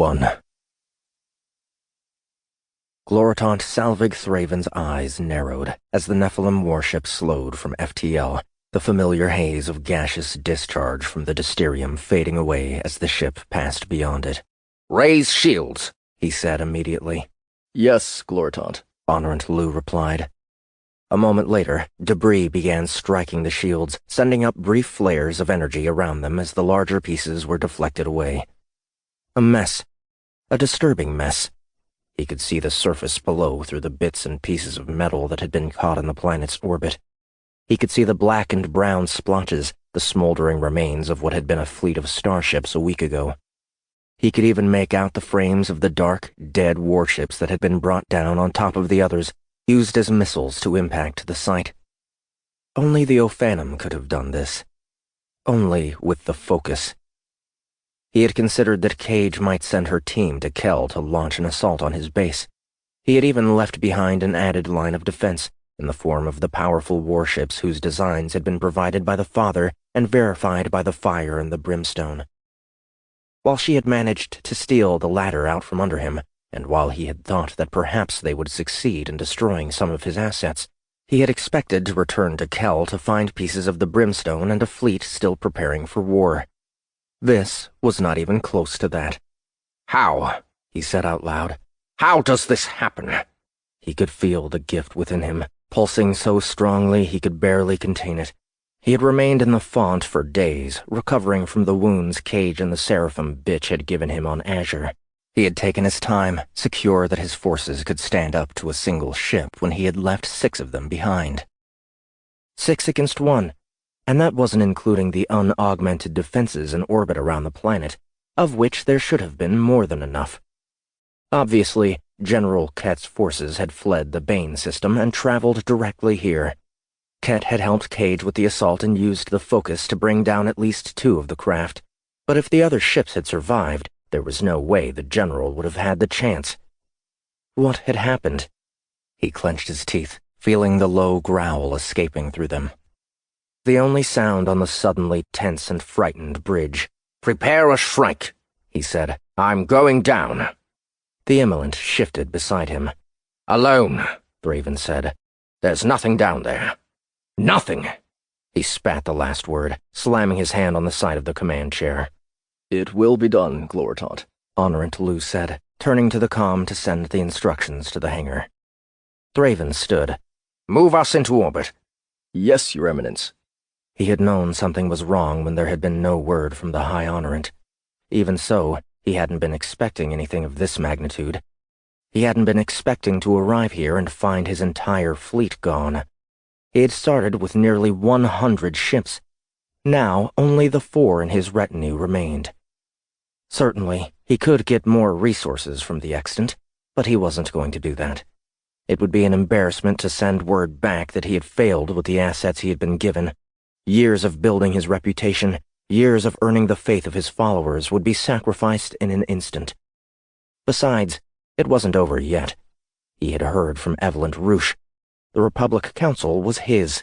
1. Gloritant Salvig Thraven's eyes narrowed as the Nephilim warship slowed from FTL, the familiar haze of gaseous discharge from the Dysterium fading away as the ship passed beyond it. "Raise shields," he said immediately. "Yes, Gloritant," Honorant Lou replied. A moment later, debris began striking the shields, sending up brief flares of energy around them as the larger pieces were deflected away. A mess. A disturbing mess. He could see the surface below through the bits and pieces of metal that had been caught in the planet's orbit. He could see the black and brown splotches, the smoldering remains of what had been a fleet of starships a week ago. He could even make out the frames of the dark, dead warships that had been brought down on top of the others, used as missiles to impact the site. Only the Ophanum could have done this. Only with the focus. He had considered that Cage might send her team to Kel to launch an assault on his base. He had even left behind an added line of defense in the form of the powerful warships whose designs had been provided by the Father and verified by the fire and the brimstone. While she had managed to steal the latter out from under him, and while he had thought that perhaps they would succeed in destroying some of his assets, he had expected to return to Kel to find pieces of the brimstone and a fleet still preparing for war. This was not even close to that. "How?" he said out loud. "How does this happen?" He could feel the gift within him, pulsing so strongly he could barely contain it. He had remained in the font for days, recovering from the wounds Cage and the Seraphim bitch had given him on Azure. He had taken his time, secure that his forces could stand up to a single ship when he had left 6 of them behind. 6 against 1. And that wasn't including the unaugmented defenses in orbit around the planet, of which there should have been more than enough. Obviously, General Ket's forces had fled the Bane system and traveled directly here. Ket had helped Cage with the assault and used the focus to bring down at least 2 of the craft, but if the other ships had survived, there was no way the General would have had the chance. What had happened? He clenched his teeth, feeling the low growl escaping through them. The only sound on the suddenly tense and frightened bridge. "Prepare a strike," he said. "I'm going down." The Immolant shifted beside him. "Alone," Thraven said. "There's nothing down there. Nothing." He spat the last word, slamming his hand on the side of the command chair. "It will be done, Gloritant," Honorant Lou said, turning to the comm to send the instructions to the hangar. Thraven stood. "Move us into orbit." "Yes, Your Eminence." He had known something was wrong when there had been no word from the High Honorant. Even so, he hadn't been expecting anything of this magnitude. He hadn't been expecting to arrive here and find his entire fleet gone. He had started with nearly 100 ships. Now, only the 4 in his retinue remained. Certainly, he could get more resources from the extant, but he wasn't going to do that. It would be an embarrassment to send word back that he had failed with the assets he had been given. Years of building his reputation, years of earning the faith of his followers would be sacrificed in an instant. Besides, it wasn't over yet. He had heard from Evelyn Roosh. The Republic Council was his.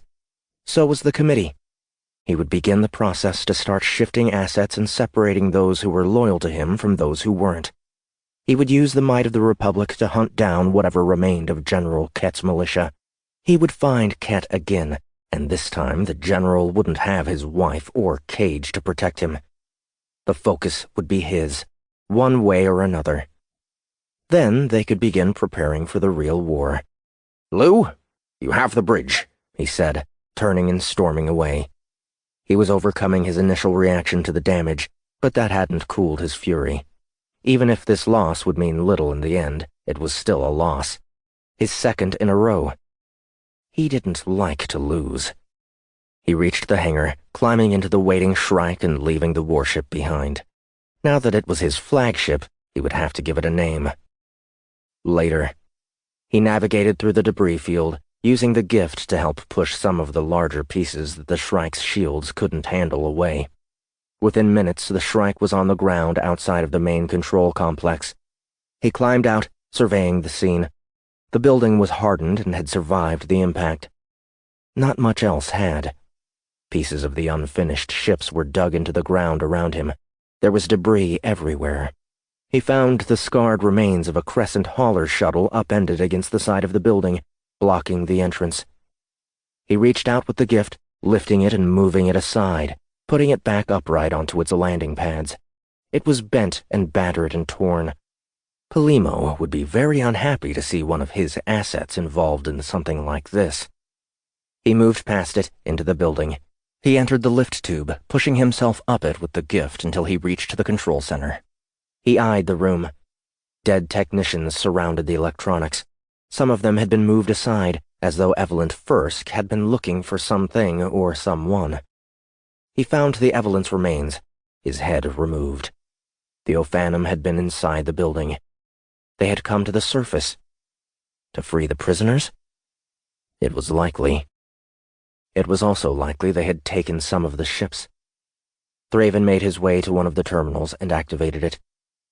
So was the committee. He would begin the process to start shifting assets and separating those who were loyal to him from those who weren't. He would use the might of the Republic to hunt down whatever remained of General Ket's militia. He would find Ket again, and this time the General wouldn't have his wife or Cage to protect him. The focus would be his, one way or another. Then they could begin preparing for the real war. "Lou, you have the bridge," he said, turning and storming away. He was overcoming his initial reaction to the damage, but that hadn't cooled his fury. Even if this loss would mean little in the end, it was still a loss. His 2nd in a row. He didn't like to lose. He reached the hangar, climbing into the waiting Shrike and leaving the warship behind. Now that it was his flagship, he would have to give it a name. Later. He navigated through the debris field, using the gift to help push some of the larger pieces that the Shrike's shields couldn't handle away. Within minutes, the Shrike was on the ground outside of the main control complex. He climbed out, surveying the scene. The building was hardened and had survived the impact. Not much else had. Pieces of the unfinished ships were dug into the ground around him. There was debris everywhere. He found the scarred remains of a Crescent hauler shuttle upended against the side of the building, blocking the entrance. He reached out with the gift, lifting it and moving it aside, putting it back upright onto its landing pads. It was bent and battered and torn. Polimo would be very unhappy to see one of his assets involved in something like this. He moved past it, into the building. He entered the lift tube, pushing himself up it with the gift until he reached the control center. He eyed the room. Dead technicians surrounded the electronics. Some of them had been moved aside, as though Evelyn Fursk had been looking for something or someone. He found the Evelyn's remains, his head removed. The Ophanum had been inside the building. They had come to the surface. To free the prisoners? It was likely. It was also likely they had taken some of the ships. Thraven made his way to one of the terminals and activated it.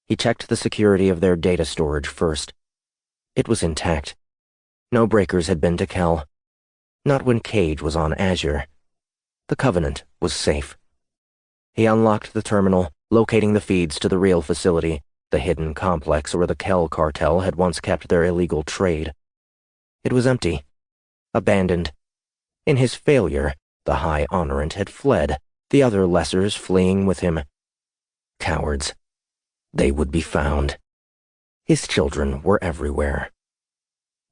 He checked the security of their data storage first. It was intact. No breakers had been to Kel. Not when Cage was on Azure. The Covenant was safe. He unlocked the terminal, locating the feeds to the real facility, the hidden complex where the Kel cartel had once kept their illegal trade. It was empty. Abandoned. In his failure, the High Honorant had fled, the other lessers fleeing with him. Cowards. They would be found. His children were everywhere.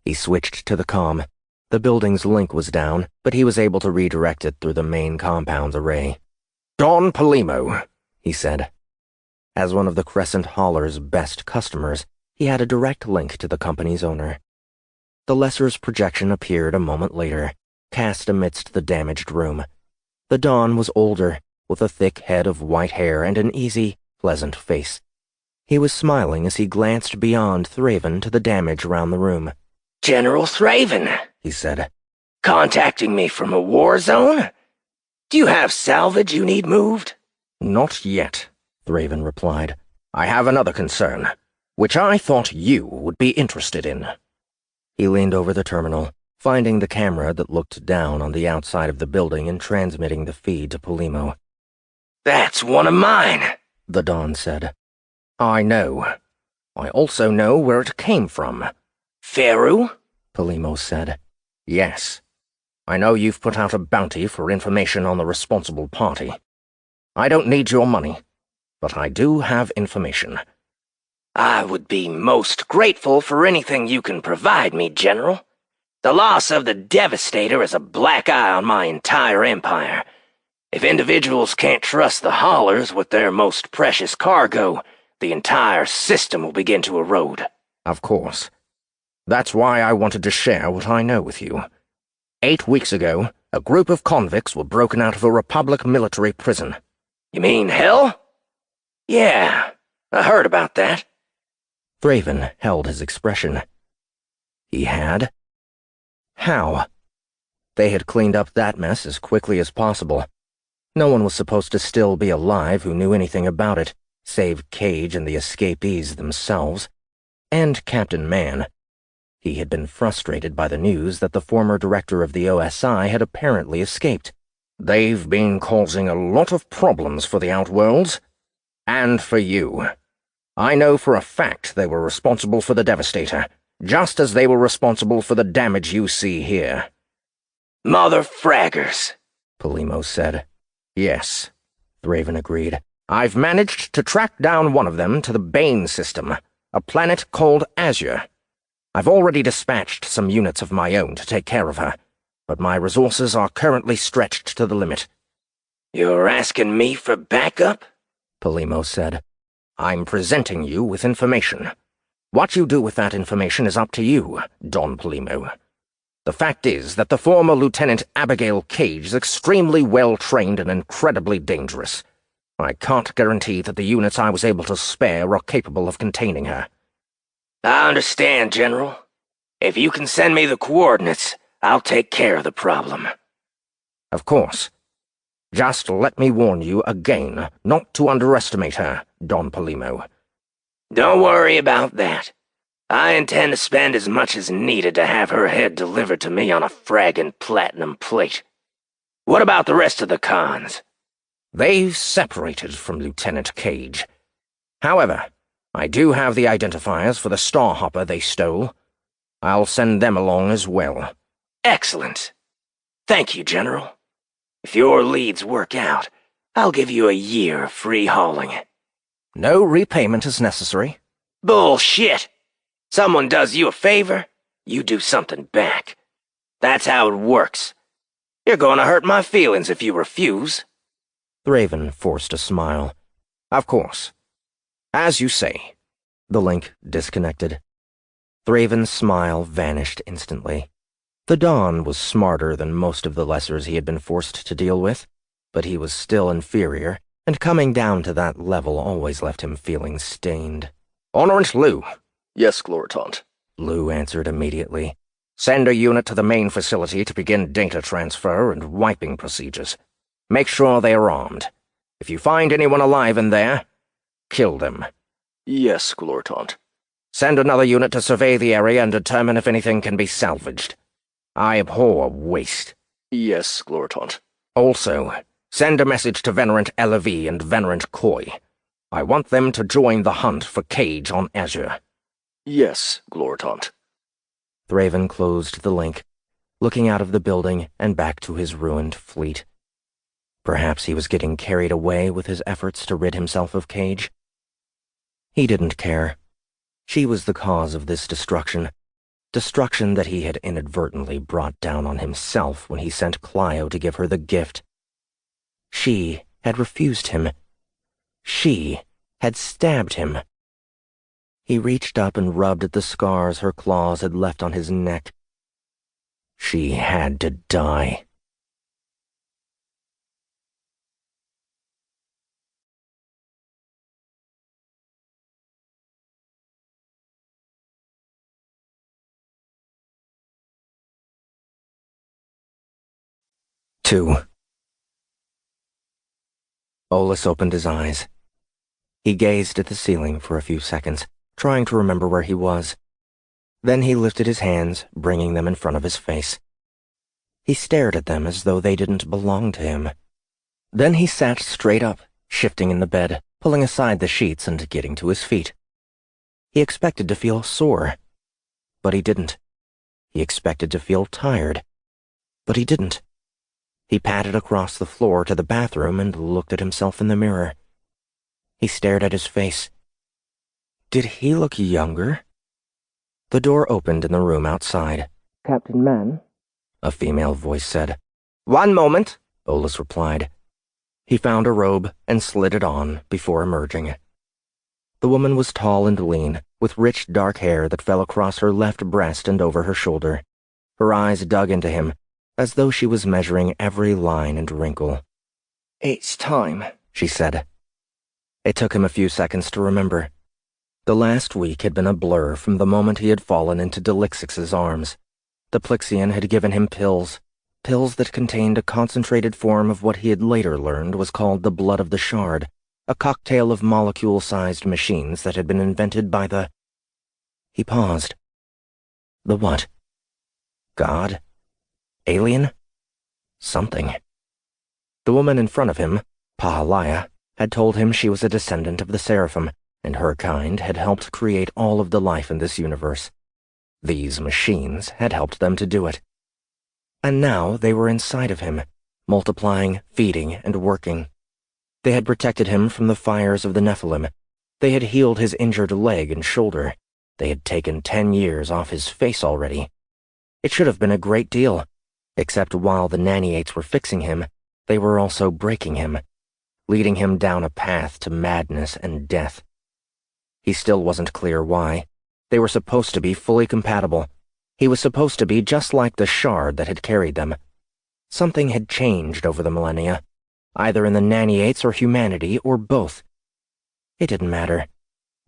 He switched to the comm. The building's link was down, but he was able to redirect it through the main compound's array. Don Polimo, he said. As one of the Crescent Hauler's best customers, he had a direct link to the company's owner. The lesser's projection appeared a moment later, cast amidst the damaged room. The Don was older, with a thick head of white hair and an easy, pleasant face. He was smiling as he glanced beyond Thraven to the damage around the room. General Thraven, he said. Contacting me from a war zone? Do you have salvage you need moved? Not yet, Thraven replied. I have another concern, which I thought you would be interested in. He leaned over the terminal, finding the camera that looked down on the outside of the building and transmitting the feed to Polimo. That's one of mine, the Don said. I know. I also know where it came from. Feru? Polimo said. Yes. I know you've put out a bounty for information on the responsible party. I don't need your money, but I do have information. I would be most grateful for anything you can provide me, General. The loss of the Devastator is a black eye on my entire empire. If individuals can't trust the haulers with their most precious cargo, the entire system will begin to erode. Of course. That's why I wanted to share what I know with you. 8 weeks ago, a group of convicts were broken out of a Republic military prison. You mean Hell? Yeah, I heard about that. Thraven held his expression. He had? How? They had cleaned up that mess as quickly as possible. No one was supposed to still be alive who knew anything about it, save Cage and the escapees themselves, and Captain Mann. He had been frustrated by the news that the former director of the OSI had apparently escaped. They've been causing a lot of problems for the Outworlds, and for you. I know for a fact they were responsible for the Devastator, just as they were responsible for the damage you see here. Mother fraggers, Polimo said. Yes, Thraven agreed. I've managed to track down one of them to the Bane system, a planet called Azure. I've already dispatched some units of my own to take care of her, but my resources are currently stretched to the limit. You're asking me for backup? Polimo said. I'm presenting you with information. What you do with that information is up to you, Don Polimo. The fact is that the former Lieutenant Abigail Cage is extremely well-trained and incredibly dangerous. I can't guarantee that the units I was able to spare are capable of containing her. I understand, General. If you can send me the coordinates, I'll take care of the problem. Of course. Just let me warn you again not to underestimate her, Don Polimo. Don't worry about that. I intend to spend as much as needed to have her head delivered to me on a fragging platinum plate. What about the rest of the cons? They've separated from Lieutenant Cage. However, I do have the identifiers for the Starhopper they stole. I'll send them along as well. Excellent. Thank you, General. If your leads work out, I'll give you a year of free hauling. No repayment is necessary. Bullshit! Someone does you a favor, you do something back. That's how it works. You're going to hurt my feelings if you refuse. Thraven forced a smile. Of course. As you say. The link disconnected. Thraven's smile vanished instantly. The Dawn was smarter than most of the lessers he had been forced to deal with, but he was still inferior, and coming down to that level always left him feeling stained. Honorant Lou. Yes, Gloritant. Lou answered immediately. Send a unit to the main facility to begin data transfer and wiping procedures. Make sure they are armed. If you find anyone alive in there, kill them. Yes, Gloritant. Send another unit to survey the area and determine if anything can be salvaged. I abhor waste. Yes, Gloritant. Also, send a message to Venerant Elavi and Venerant Koi. I want them to join the hunt for Cage on Azure. Yes, Gloritant. Thraven closed the link, looking out of the building and back to his ruined fleet. Perhaps he was getting carried away with his efforts to rid himself of Cage. He didn't care. She was the cause of this destruction that he had inadvertently brought down on himself when he sent Clio to give her the gift. She had refused him. She had stabbed him. He reached up and rubbed at the scars her claws had left on his neck. She had to die. Two. Olus opened his eyes. He gazed at the ceiling for a few seconds, trying to remember where he was. Then he lifted his hands, bringing them in front of his face. He stared at them as though they didn't belong to him. Then he sat straight up, shifting in the bed, pulling aside the sheets and getting to his feet. He expected to feel sore, but he didn't. He expected to feel tired, but he didn't. He padded across the floor to the bathroom and looked at himself in the mirror. He stared at his face. Did he look younger? The door opened in the room outside. Captain Mann? A female voice said. "1 moment," Olus replied. He found a robe and slid it on before emerging. The woman was tall and lean, with rich dark hair that fell across her left breast and over her shoulder. Her eyes dug into him, as though she was measuring every line and wrinkle. It's time, she said. It took him a few seconds to remember. The last week had been a blur from the moment he had fallen into Delixix's arms. The Plixian had given him pills that contained a concentrated form of what he had later learned was called the blood of the shard, a cocktail of molecule-sized machines that had been invented by the... He paused. The what? God? Alien? Something. The woman in front of him, Pahalaya, had told him she was a descendant of the Seraphim, and her kind had helped create all of the life in this universe. These machines had helped them to do it. And now they were inside of him, multiplying, feeding, and working. They had protected him from the fires of the Nephilim. They had healed his injured leg and shoulder. They had taken 10 years off his face already. It should have been a great deal, except while the Naniates were fixing him, they were also breaking him, leading him down a path to madness and death. He still wasn't clear why. They were supposed to be fully compatible. He was supposed to be just like the shard that had carried them. Something had changed over the millennia, either in the Naniates or humanity, or both. It didn't matter.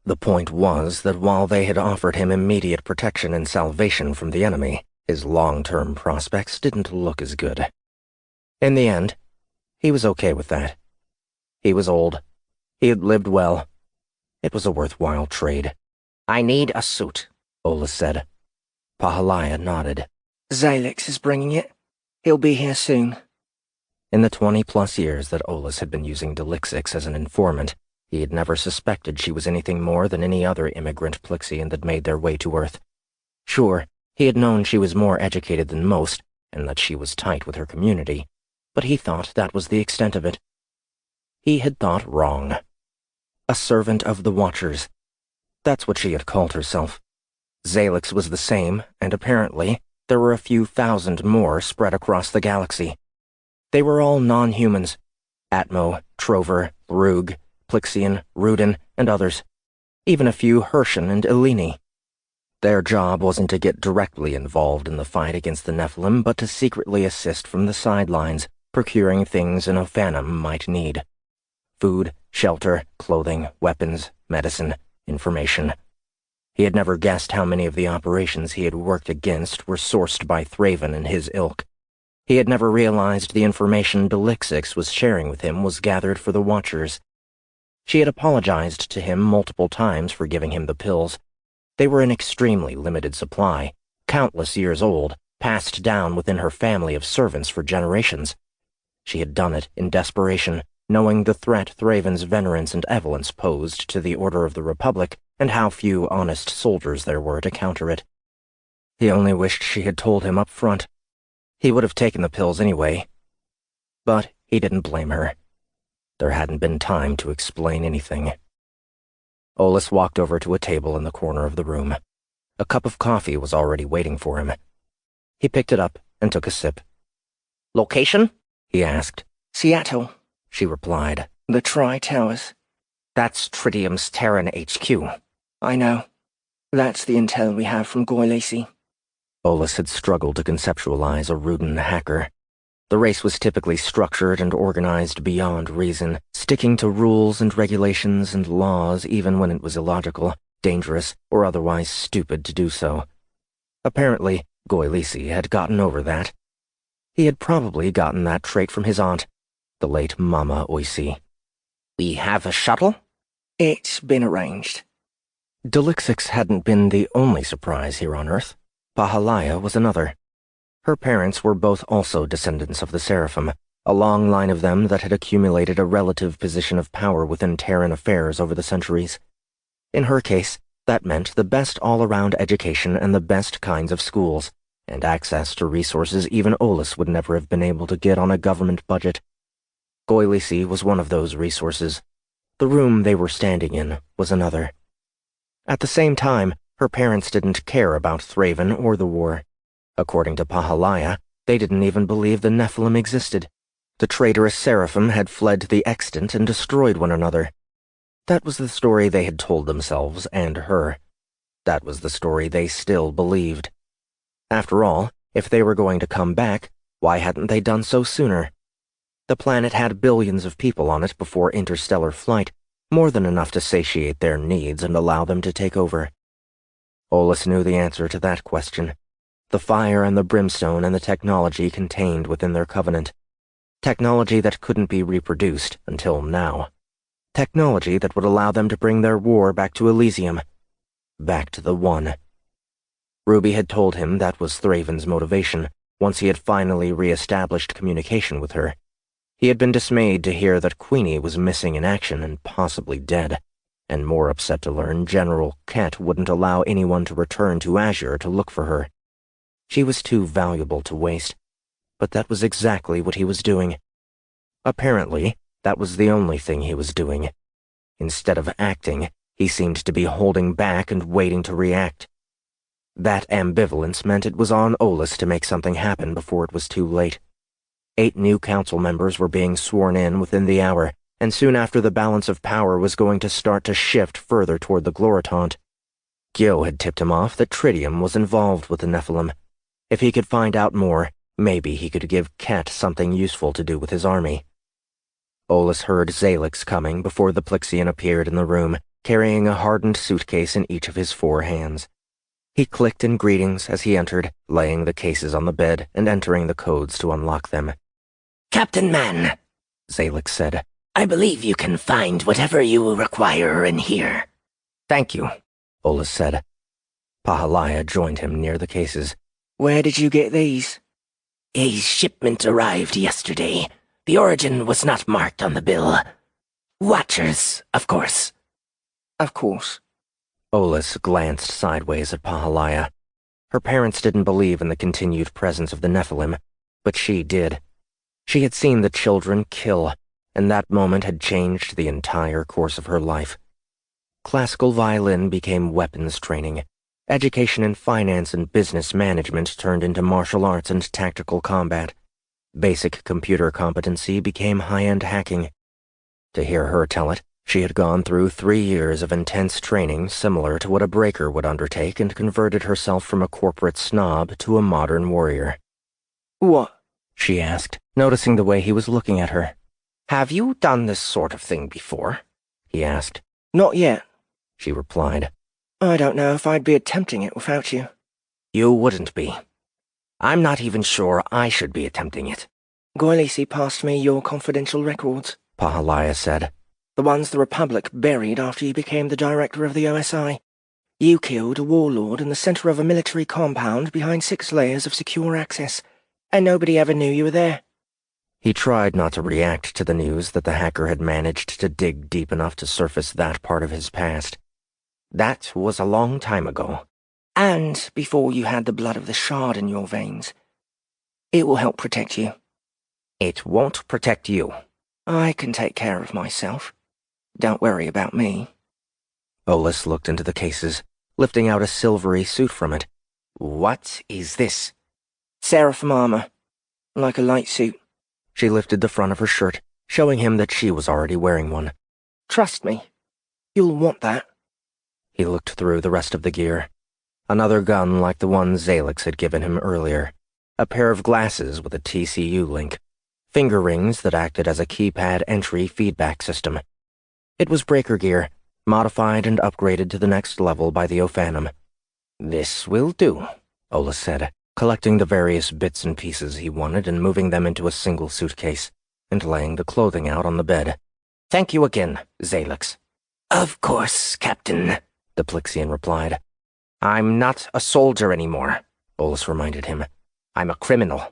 The point was that while they had offered him immediate protection and salvation from the enemy, his long-term prospects didn't look as good. In the end, he was okay with that. He was old. He had lived well. It was a worthwhile trade. "I need a suit," Olus said. Pahalaya nodded. Zalix is bringing it. He'll be here soon. In the 20-plus years that Olus had been using Delixix as an informant, He had never suspected she was anything more than any other immigrant Plixian that made their way to Earth. Sure, he had known she was more educated than most, and that she was tight with her community, but he thought that was the extent of it. He had thought wrong. A servant of the Watchers. That's what she had called herself. Xalix was the same, and apparently there were a few thousand more spread across the galaxy. They were all non-humans. Atmo, Trover, Rug, Plixian, Rudin, and others. Even a few Hirschen and Eleni. Their job wasn't to get directly involved in the fight against the Nephilim, but to secretly assist from the sidelines, procuring things an Ophanim might need. Food, shelter, clothing, weapons, medicine, information. He had never guessed how many of the operations he had worked against were sourced by Thraven and his ilk. He had never realized the information Delixix was sharing with him was gathered for the Watchers. She had apologized to him multiple times for giving him the pills. They were an extremely limited supply, countless years old, passed down within her family of servants for generations. She had done it in desperation, knowing the threat Thraven's venerance and evolence posed to the Order of the Republic and how few honest soldiers there were to counter it. He only wished she had told him up front. He would have taken the pills anyway. But he didn't blame her. There hadn't been time to explain anything. Olis walked over to a table in the corner of the room. A cup of coffee was already waiting for him. He picked it up and took a sip. Location? He asked. Seattle, She replied. the Tri-Towers. That's Tridium's Terran HQ. I know. That's the intel we have from Goylacey. Olis had struggled to conceptualize a Rudin hacker. The race was typically structured and organized beyond reason, sticking to rules and regulations and laws even when it was illogical, dangerous, or otherwise stupid to do so. Apparently, Goylacey had gotten over that. He had probably gotten that trait from his aunt, the late Mama Oisi. We have a shuttle? It's been arranged. Delixix hadn't been the only surprise here on Earth. Pahalaya was another. Her parents were both also descendants of the Seraphim, a long line of them that had accumulated a relative position of power within Terran affairs over the centuries. In her case, that meant the best all-around education and the best kinds of schools, and access to resources even Olis would never have been able to get on a government budget. Goylacey was one of those resources. The room they were standing in was another. At the same time, her parents didn't care about Thraven or the war. According to Pahalaya, they didn't even believe the Nephilim existed. The traitorous Seraphim had fled the extant and destroyed one another. That was the story they had told themselves and her. That was the story they still believed. After all, if they were going to come back, why hadn't they done so sooner? The planet had billions of people on it before interstellar flight, more than enough to satiate their needs and allow them to take over. Olis knew the answer to that question. The fire and the brimstone and the technology contained within their covenant. Technology that couldn't be reproduced until now. Technology that would allow them to bring their war back to Elysium. Back to the One. Ruby had told him that was Thraven's motivation, once he had finally re-established communication with her. He had been dismayed to hear that Queenie was missing in action and possibly dead, and more upset to learn General Ket wouldn't allow anyone to return to Azure to look for her. She was too valuable to waste, but that was exactly what he was doing. Apparently, that was the only thing he was doing. Instead of acting, he seemed to be holding back and waiting to react. That ambivalence meant it was on Olis to make something happen before it was too late. 8 new council members were being sworn in within the hour, and soon after the balance of power was going to start to shift further toward the Gloritant. Gyo had tipped him off that Tridium was involved with the Nephilim. If he could find out more, maybe he could give Ket something useful to do with his army. Olis heard Xalix coming before the Plixian appeared in the room, carrying a hardened suitcase in each of his 4 hands. He clicked in greetings as he entered, laying the cases on the bed and entering the codes to unlock them. Captain Man, Xalix said. I believe you can find whatever you require in here. Thank you, Olis said. Pahalaya joined him near the cases. Where did you get these? A shipment arrived yesterday. The origin was not marked on the bill. Watchers, of course. Of course. Olis glanced sideways at Pahalaya. Her parents didn't believe in the continued presence of the Nephilim, but she did. She had seen the children kill, and that moment had changed the entire course of her life. Classical violin became weapons training. Education in finance and business management turned into martial arts and tactical combat. Basic computer competency became high-end hacking. To hear her tell it, she had gone through 3 years of intense training similar to what a breaker would undertake and converted herself from a corporate snob to a modern warrior. What? She asked, noticing the way he was looking at her. Have you done this sort of thing before? He asked. Not yet, she replied. I don't know if I'd be attempting it without you. You wouldn't be. I'm not even sure I should be attempting it. Goylisi passed me your confidential records, Pahalaya said. The ones the Republic buried after you became the director of the OSI. You killed a warlord in the center of a military compound behind 6 layers of secure access, and nobody ever knew you were there. He tried not to react to the news that the hacker had managed to dig deep enough to surface that part of his past. That was a long time ago. And before you had the blood of the Shard in your veins. It will help protect you. It won't protect you. I can take care of myself. Don't worry about me. Olis looked into the cases, lifting out a silvery suit from it. What is this? Seraphim armor. Like a light suit. She lifted the front of her shirt, showing him that she was already wearing one. Trust me. You'll want that. He looked through the rest of the gear. Another gun like the one Zalix had given him earlier. A pair of glasses with a TCU link. Finger rings that acted as a keypad entry feedback system. It was breaker gear, modified and upgraded to the next level by the Ophanum. This will do, Olis said, collecting the various bits and pieces he wanted and moving them into a single suitcase, and laying the clothing out on the bed. Thank you again, Zalix. Of course, Captain, the Plixian replied. I'm not a soldier anymore, Olis reminded him. I'm a criminal.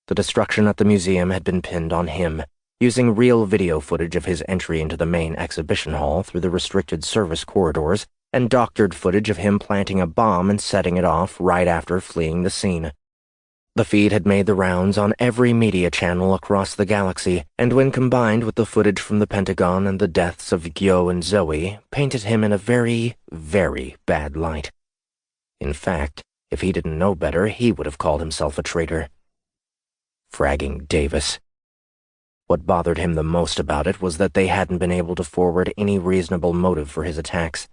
The destruction at the museum had been pinned on him, using real video footage of his entry into the main exhibition hall through the restricted service corridors, and doctored footage of him planting a bomb and setting it off right after fleeing the scene. The feed had made the rounds on every media channel across the galaxy, and when combined with the footage from the Pentagon and the deaths of Gyo and Zoe, painted him in a very, very bad light. In fact, if he didn't know better, he would have called himself a traitor. Fragging Davis. What bothered him the most about it was that they hadn't been able to forward any reasonable motive for his attacks.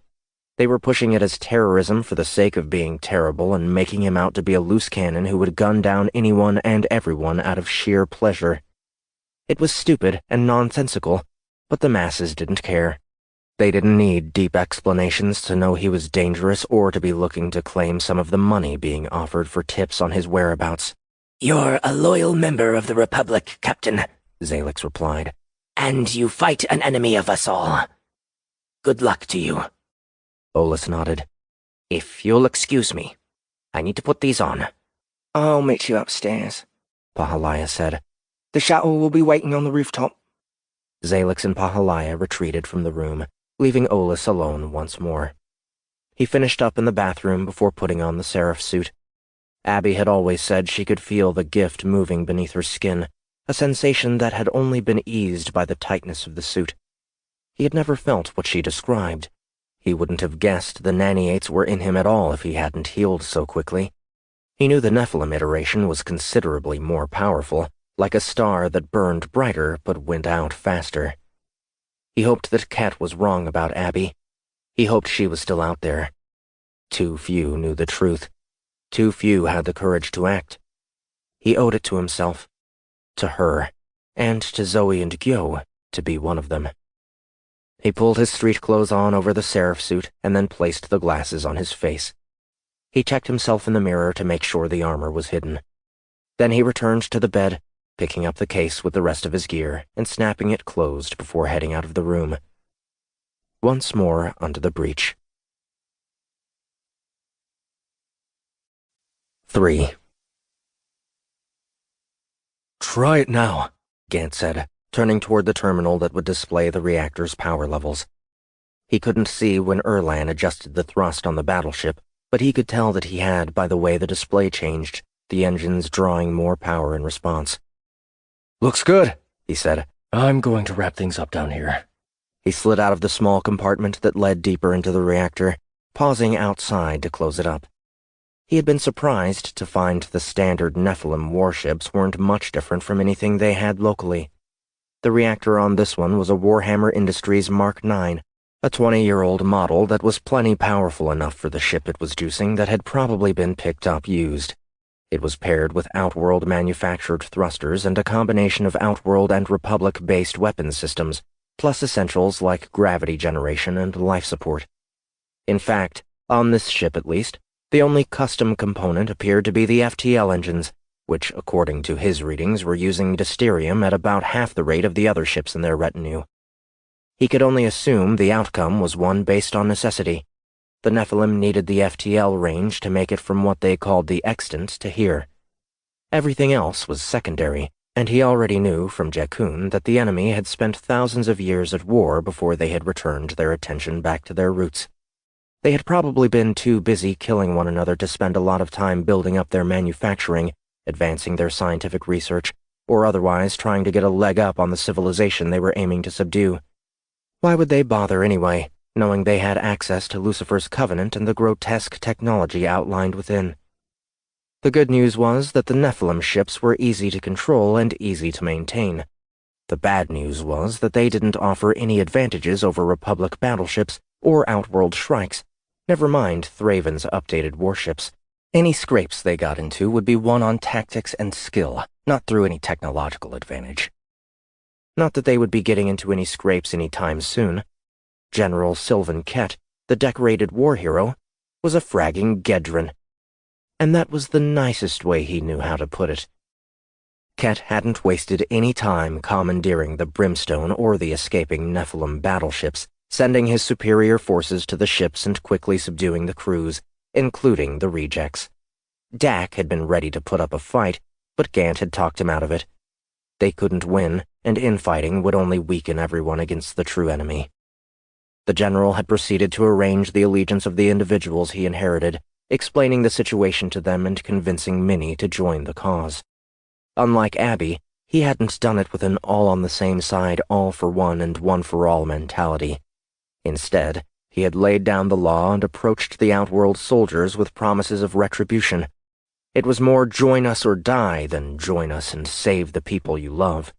They were pushing it as terrorism for the sake of being terrible and making him out to be a loose cannon who would gun down anyone and everyone out of sheer pleasure. It was stupid and nonsensical, but the masses didn't care. They didn't need deep explanations to know he was dangerous or to be looking to claim some of the money being offered for tips on his whereabouts. You're a loyal member of the Republic, Captain, Zalix replied. And you fight an enemy of us all. Good luck to you. Olis nodded. If you'll excuse me, I need to put these on. I'll meet you upstairs, Pahalaya said. The shuttle will be waiting on the rooftop. Zalix and Pahalaya retreated from the room, leaving Olis alone once more. He finished up in the bathroom before putting on the Seraph suit. Abby had always said she could feel the gift moving beneath her skin, a sensation that had only been eased by the tightness of the suit. He had never felt what she described. He wouldn't have guessed the naniates were in him at all if he hadn't healed so quickly. He knew the Nephilim iteration was considerably more powerful, like a star that burned brighter but went out faster. He hoped that Ket was wrong about Abby. He hoped she was still out there. Too few knew the truth. Too few had the courage to act. He owed it to himself, to her, and to Zoe and Gyo to be one of them. He pulled his street clothes on over the Seraph suit and then placed the glasses on his face. He checked himself in the mirror to make sure the armor was hidden. Then he returned to the bed, picking up the case with the rest of his gear and snapping it closed before heading out of the room. Once more under the breach. 3. Try it now, Gant said, turning toward the terminal that would display the reactor's power levels. He couldn't see when Erlan adjusted the thrust on the battleship, but he could tell that he had by the way the display changed, the engines drawing more power in response. "Looks good," he said. "I'm going to wrap things up down here." He slid out of the small compartment that led deeper into the reactor, pausing outside to close it up. He had been surprised to find the standard Nephilim warships weren't much different from anything they had locally. The reactor on this one was a Warhammer Industries Mark IX, a 20-year-old model that was plenty powerful enough for the ship it was juicing that had probably been picked up used. It was paired with Outworld-manufactured thrusters and a combination of Outworld and Republic-based weapon systems, plus essentials like gravity generation and life support. In fact, on this ship at least, the only custom component appeared to be the FTL engines, which, according to his readings, were using Dysterium at about half the rate of the other ships in their retinue. He could only assume the outcome was one based on necessity. The Nephilim needed the FTL range to make it from what they called the extant to here. Everything else was secondary, and he already knew from Jakun that the enemy had spent thousands of years at war before they had returned their attention back to their roots. They had probably been too busy killing one another to spend a lot of time building up their manufacturing, advancing their scientific research, or otherwise trying to get a leg up on the civilization they were aiming to subdue. Why would they bother anyway, knowing they had access to Lucifer's covenant and the grotesque technology outlined within? The good news was that the Nephilim ships were easy to control and easy to maintain. The bad news was that they didn't offer any advantages over Republic battleships or Outworld Shrikes, never mind Thraven's updated warships. Any scrapes they got into would be won on tactics and skill, not through any technological advantage. Not that they would be getting into any scrapes any time soon. General Sylvan Kett, the decorated war hero, was a fragging Gedron. And that was the nicest way he knew how to put it. Kett hadn't wasted any time commandeering the Brimstone or the escaping Nephilim battleships, sending his superior forces to the ships and quickly subduing the crews, including the rejects. Dak had been ready to put up a fight, but Gant had talked him out of it. They couldn't win, and infighting would only weaken everyone against the true enemy. The general had proceeded to arrange the allegiance of the individuals he inherited, explaining the situation to them and convincing many to join the cause. Unlike Abby, he hadn't done it with an all-on-the-same-side, all-for-one and one-for-all mentality. Instead, he had laid down the law and approached the Outworld soldiers with promises of retribution. It was more join us or die than join us and save the people you love.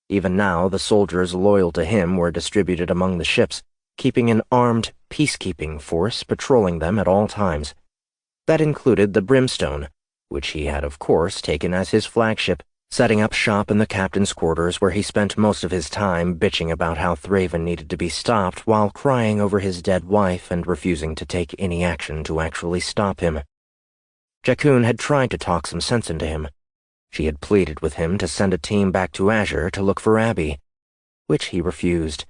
Even now, the soldiers loyal to him were distributed among the ships, keeping an armed peacekeeping force patrolling them at all times. That included the Brimstone, which he had of course taken as his flagship, setting up shop in the captain's quarters where he spent most of his time bitching about how Thraven needed to be stopped while crying over his dead wife and refusing to take any action to actually stop him. Jakun had tried to talk some sense into him. She had pleaded with him to send a team back to Azure to look for Abby, which he refused.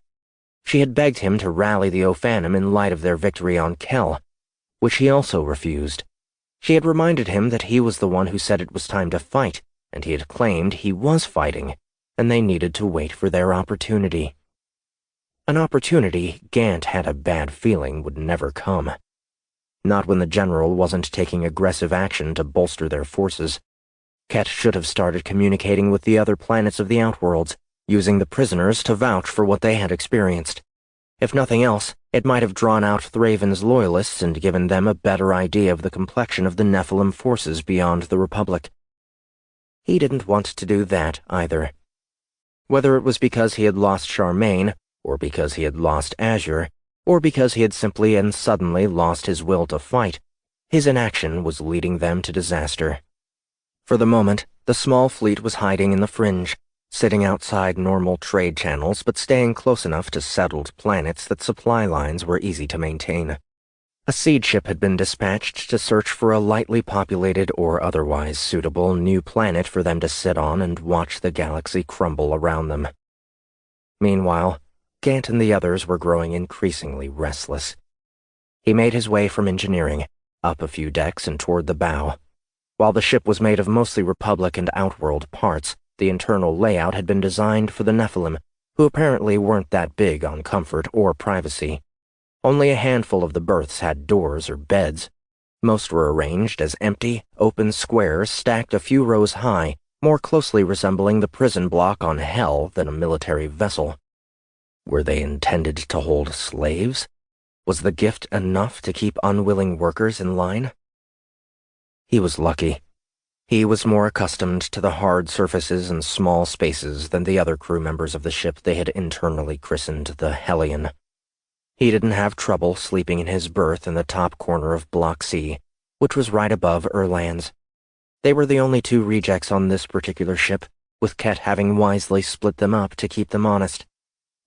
She had begged him to rally the Ophanim in light of their victory on Kel, which he also refused. She had reminded him that he was the one who said it was time to fight, and he had claimed he was fighting, and they needed to wait for their opportunity. An opportunity Gant had a bad feeling would never come. Not when the general wasn't taking aggressive action to bolster their forces. Kett should have started communicating with the other planets of the Outworlds, using the prisoners to vouch for what they had experienced. If nothing else, it might have drawn out Thraven's loyalists and given them a better idea of the complexion of the Nephilim forces beyond the Republic. He didn't want to do that either. Whether it was because he had lost Charmaine, or because he had lost Azure, or because he had simply and suddenly lost his will to fight, his inaction was leading them to disaster. For the moment, the small fleet was hiding in the fringe, sitting outside normal trade channels but staying close enough to settled planets that supply lines were easy to maintain. A seed ship had been dispatched to search for a lightly populated or otherwise suitable new planet for them to sit on and watch the galaxy crumble around them. Meanwhile, Gant and the others were growing increasingly restless. He made his way from engineering, up a few decks and toward the bow. While the ship was made of mostly Republic and Outworld parts, The internal layout had been designed for the Nephilim, who apparently weren't that big on comfort or privacy. Only a handful of the berths had doors or beds. Most were arranged as empty, open squares stacked a few rows high, more closely resembling the prison block on Hell than a military vessel. Were they intended to hold slaves? Was the gift enough to keep unwilling workers in line? He was lucky. He was more accustomed to the hard surfaces and small spaces than the other crew members of the ship they had internally christened the Hellion. He didn't have trouble sleeping in his berth in the top corner of Block C, which was right above Erland's. They were the only two rejects on this particular ship, with Ket having wisely split them up to keep them honest.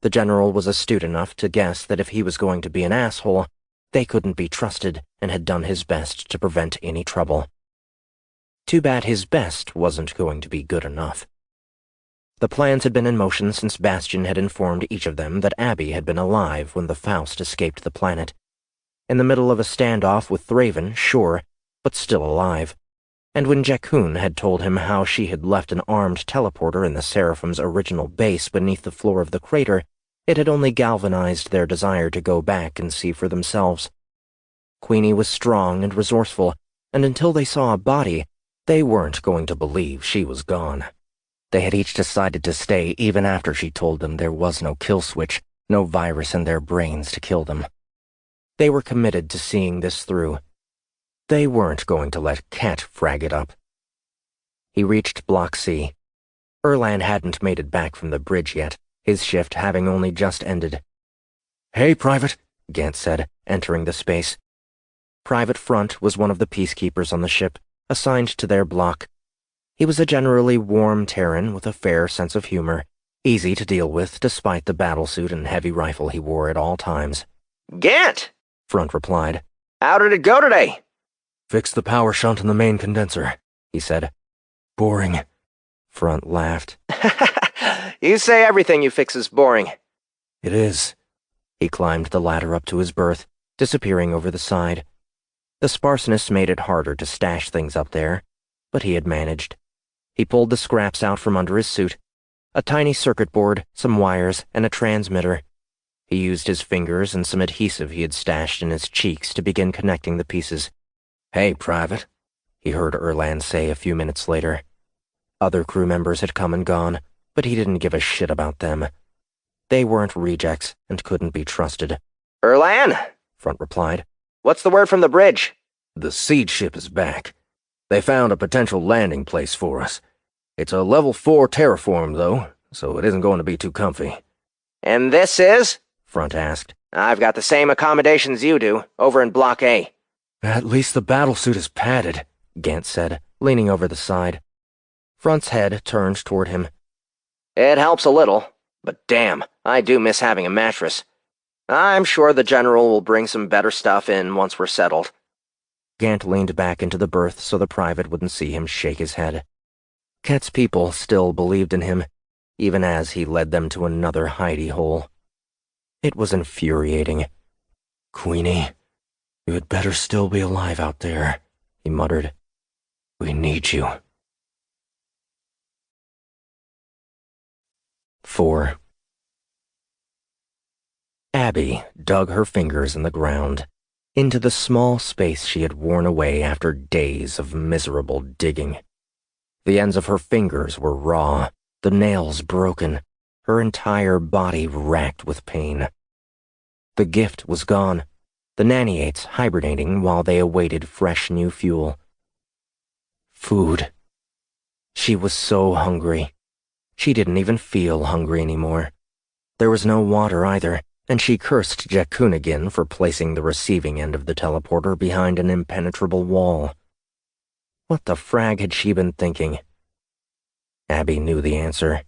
The General was astute enough to guess that if he was going to be an asshole, they couldn't be trusted and had done his best to prevent any trouble. Too bad his best wasn't going to be good enough. The plans had been in motion since Bastion had informed each of them that Abby had been alive when the Faust escaped the planet. In the middle of a standoff with Thraven, sure, but still alive. And when Jakun had told him how she had left an armed teleporter in the Seraphim's original base beneath the floor of the crater, it had only galvanized their desire to go back and see for themselves. Queenie was strong and resourceful, and until they saw a body, they weren't going to believe she was gone. They had each decided to stay even after she told them there was no kill switch, no virus in their brains to kill them. They were committed to seeing this through. They weren't going to let Ket frag it up. He reached Block C. Erland hadn't made it back from the bridge yet, his shift having only just ended. "Hey, Private," Gant said, entering the space. Private Front was one of the peacekeepers on the ship, assigned to their block. He was a generally warm Terran with a fair sense of humor, easy to deal with despite the battlesuit and heavy rifle he wore at all times. Gant! Front replied. How did it go today? "Fixed the power shunt in the main condenser," he said. "Boring." Front laughed. You say everything you fix is boring. "It is." He climbed the ladder up to his berth, disappearing over the side. The sparseness made it harder to stash things up there, but he had managed. He pulled the scraps out from under his suit. A tiny circuit board, some wires, and a transmitter. He used his fingers and some adhesive he had stashed in his cheeks to begin connecting the pieces. "Hey, Private," he heard Erland say a few minutes later. Other crew members had come and gone, but he didn't give a shit about them. They weren't rejects and couldn't be trusted. Erland? Front replied. What's the word from the bridge? "The siege ship is back. They found a potential landing place for us. It's a level 4 terraform, though, so it isn't going to be too comfy." And this is? Front asked. I've got the same accommodations you do, over in Block A. "At least the battlesuit is padded," Gant said, leaning over the side. Front's head turned toward him. It helps a little, but damn, I do miss having a mattress. I'm sure the General will bring some better stuff in once we're settled. Gant leaned back into the berth so the private wouldn't see him shake his head. Ket's people still believed in him, even as he led them to another hidey hole. It was infuriating. "Queenie, you had better still be alive out there," he muttered. "We need you." 4. Abby dug her fingers in the ground, into the small space she had worn away after days of miserable digging. The ends of her fingers were raw, the nails broken, her entire body racked with pain. The gift was gone, the naniates hibernating while they awaited fresh new fuel. Food. She was so hungry. She didn't even feel hungry anymore. There was no water either, and she cursed Jakun again for placing the receiving end of the teleporter behind an impenetrable wall. What the frag had she been thinking? Abby knew the answer.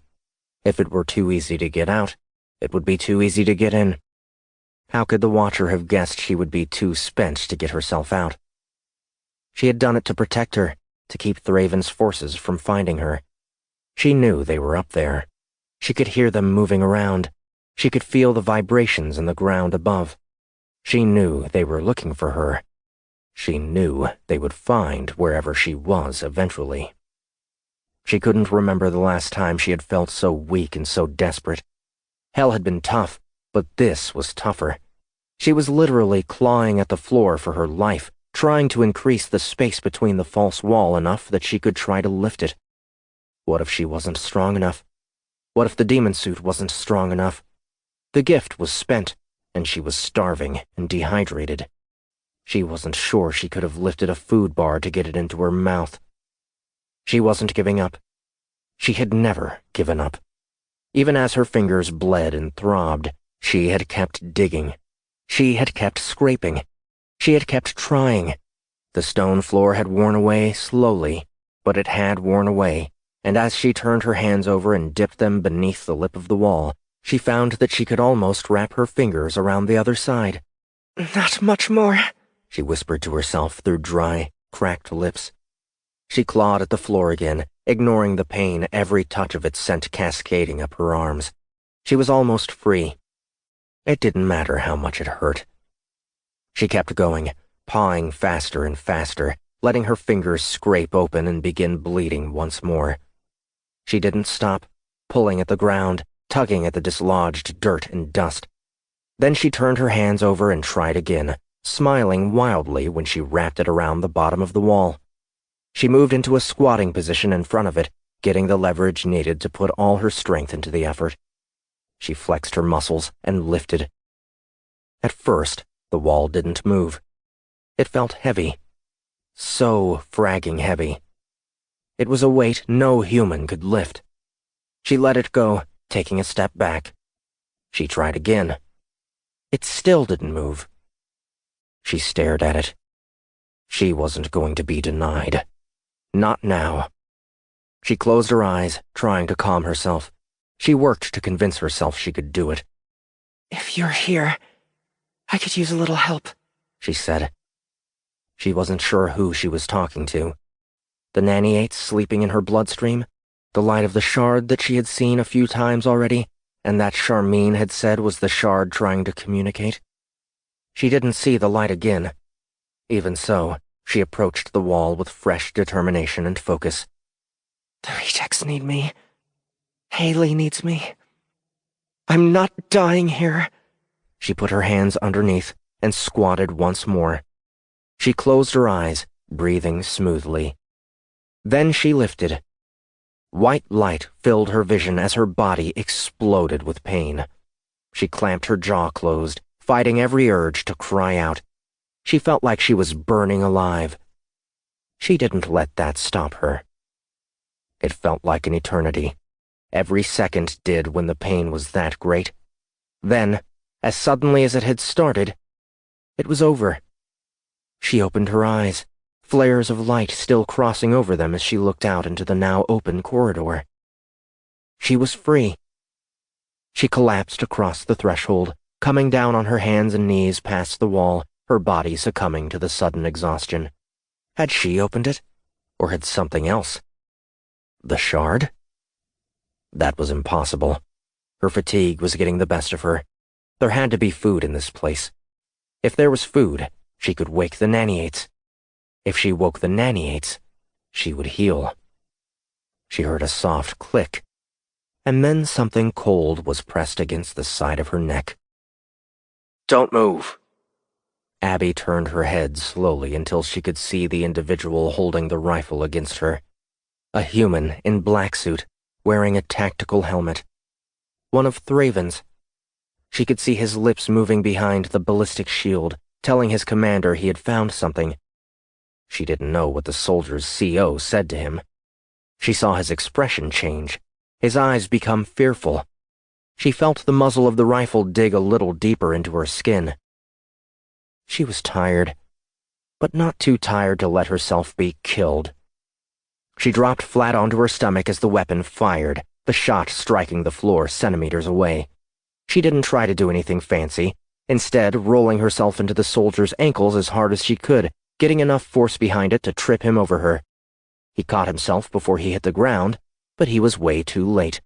If it were too easy to get out, it would be too easy to get in. How could the Watcher have guessed she would be too spent to get herself out? She had done it to protect her, to keep Thraven's forces from finding her. She knew they were up there. She could hear them moving around. She could feel the vibrations in the ground above. She knew they were looking for her. She knew they would find wherever she was eventually. She couldn't remember the last time she had felt so weak and so desperate. Hell had been tough, but this was tougher. She was literally clawing at the floor for her life, trying to increase the space between the false wall enough that she could try to lift it. What if she wasn't strong enough? What if the demon suit wasn't strong enough? The gift was spent, and she was starving and dehydrated. She wasn't sure she could have lifted a food bar to get it into her mouth. She wasn't giving up. She had never given up. Even as her fingers bled and throbbed, she had kept digging. She had kept scraping. She had kept trying. The stone floor had worn away slowly, but it had worn away, and as she turned her hands over and dipped them beneath the lip of the wall, she found that she could almost wrap her fingers around the other side. "Not much more," she whispered to herself through dry, cracked lips. She clawed at the floor again, ignoring the pain every touch of it sent cascading up her arms. She was almost free. It didn't matter how much it hurt. She kept going, pawing faster and faster, letting her fingers scrape open and begin bleeding once more. She didn't stop, pulling at the ground, tugging at the dislodged dirt and dust. Then she turned her hands over and tried again, smiling wildly when she wrapped it around the bottom of the wall. She moved into a squatting position in front of it, getting the leverage needed to put all her strength into the effort. She flexed her muscles and lifted. At first, the wall didn't move. It felt heavy. So fragging heavy. It was a weight no human could lift. She let it go, taking a step back. She tried again. It still didn't move. She stared at it. She wasn't going to be denied. Not now. She closed her eyes, trying to calm herself. She worked to convince herself she could do it. "If you're here, I could use a little help," she said. She wasn't sure who she was talking to. The nanny-ates sleeping in her bloodstream, the light of the shard that she had seen a few times already, and that Charmine had said was the shard trying to communicate. She didn't see the light again. Even so, she approached the wall with fresh determination and focus. "The rejects need me. Haley needs me. I'm not dying here." She put her hands underneath and squatted once more. She closed her eyes, breathing smoothly. Then she lifted. White light filled her vision as her body exploded with pain. She clamped her jaw closed, fighting every urge to cry out. She felt like she was burning alive. She didn't let that stop her. It felt like an eternity. Every second did when the pain was that great. Then, as suddenly as it had started, it was over. She opened her eyes, flares of light still crossing over them as she looked out into the now open corridor. She was free. She collapsed across the threshold, coming down on her hands and knees past the wall, her body succumbing to the sudden exhaustion. Had she opened it? Or had something else? The shard? That was impossible. Her fatigue was getting the best of her. There had to be food in this place. If there was food, she could wake the nanny-ates. If she woke the nanny-ates, she would heal. She heard a soft click, and then something cold was pressed against the side of her neck. "Don't move." Abby turned her head slowly until she could see the individual holding the rifle against her. A human in black suit, wearing a tactical helmet. One of Thraven's. She could see his lips moving behind the ballistic shield, telling his commander he had found something. She didn't know what the soldier's CO said to him. She saw his expression change, his eyes become fearful. She felt the muzzle of the rifle dig a little deeper into her skin. She was tired, but not too tired to let herself be killed. She dropped flat onto her stomach as the weapon fired, the shot striking the floor centimeters away. She didn't try to do anything fancy, instead rolling herself into the soldier's ankles as hard as she could, getting enough force behind it to trip him over her. He caught himself before he hit the ground, but he was way too late.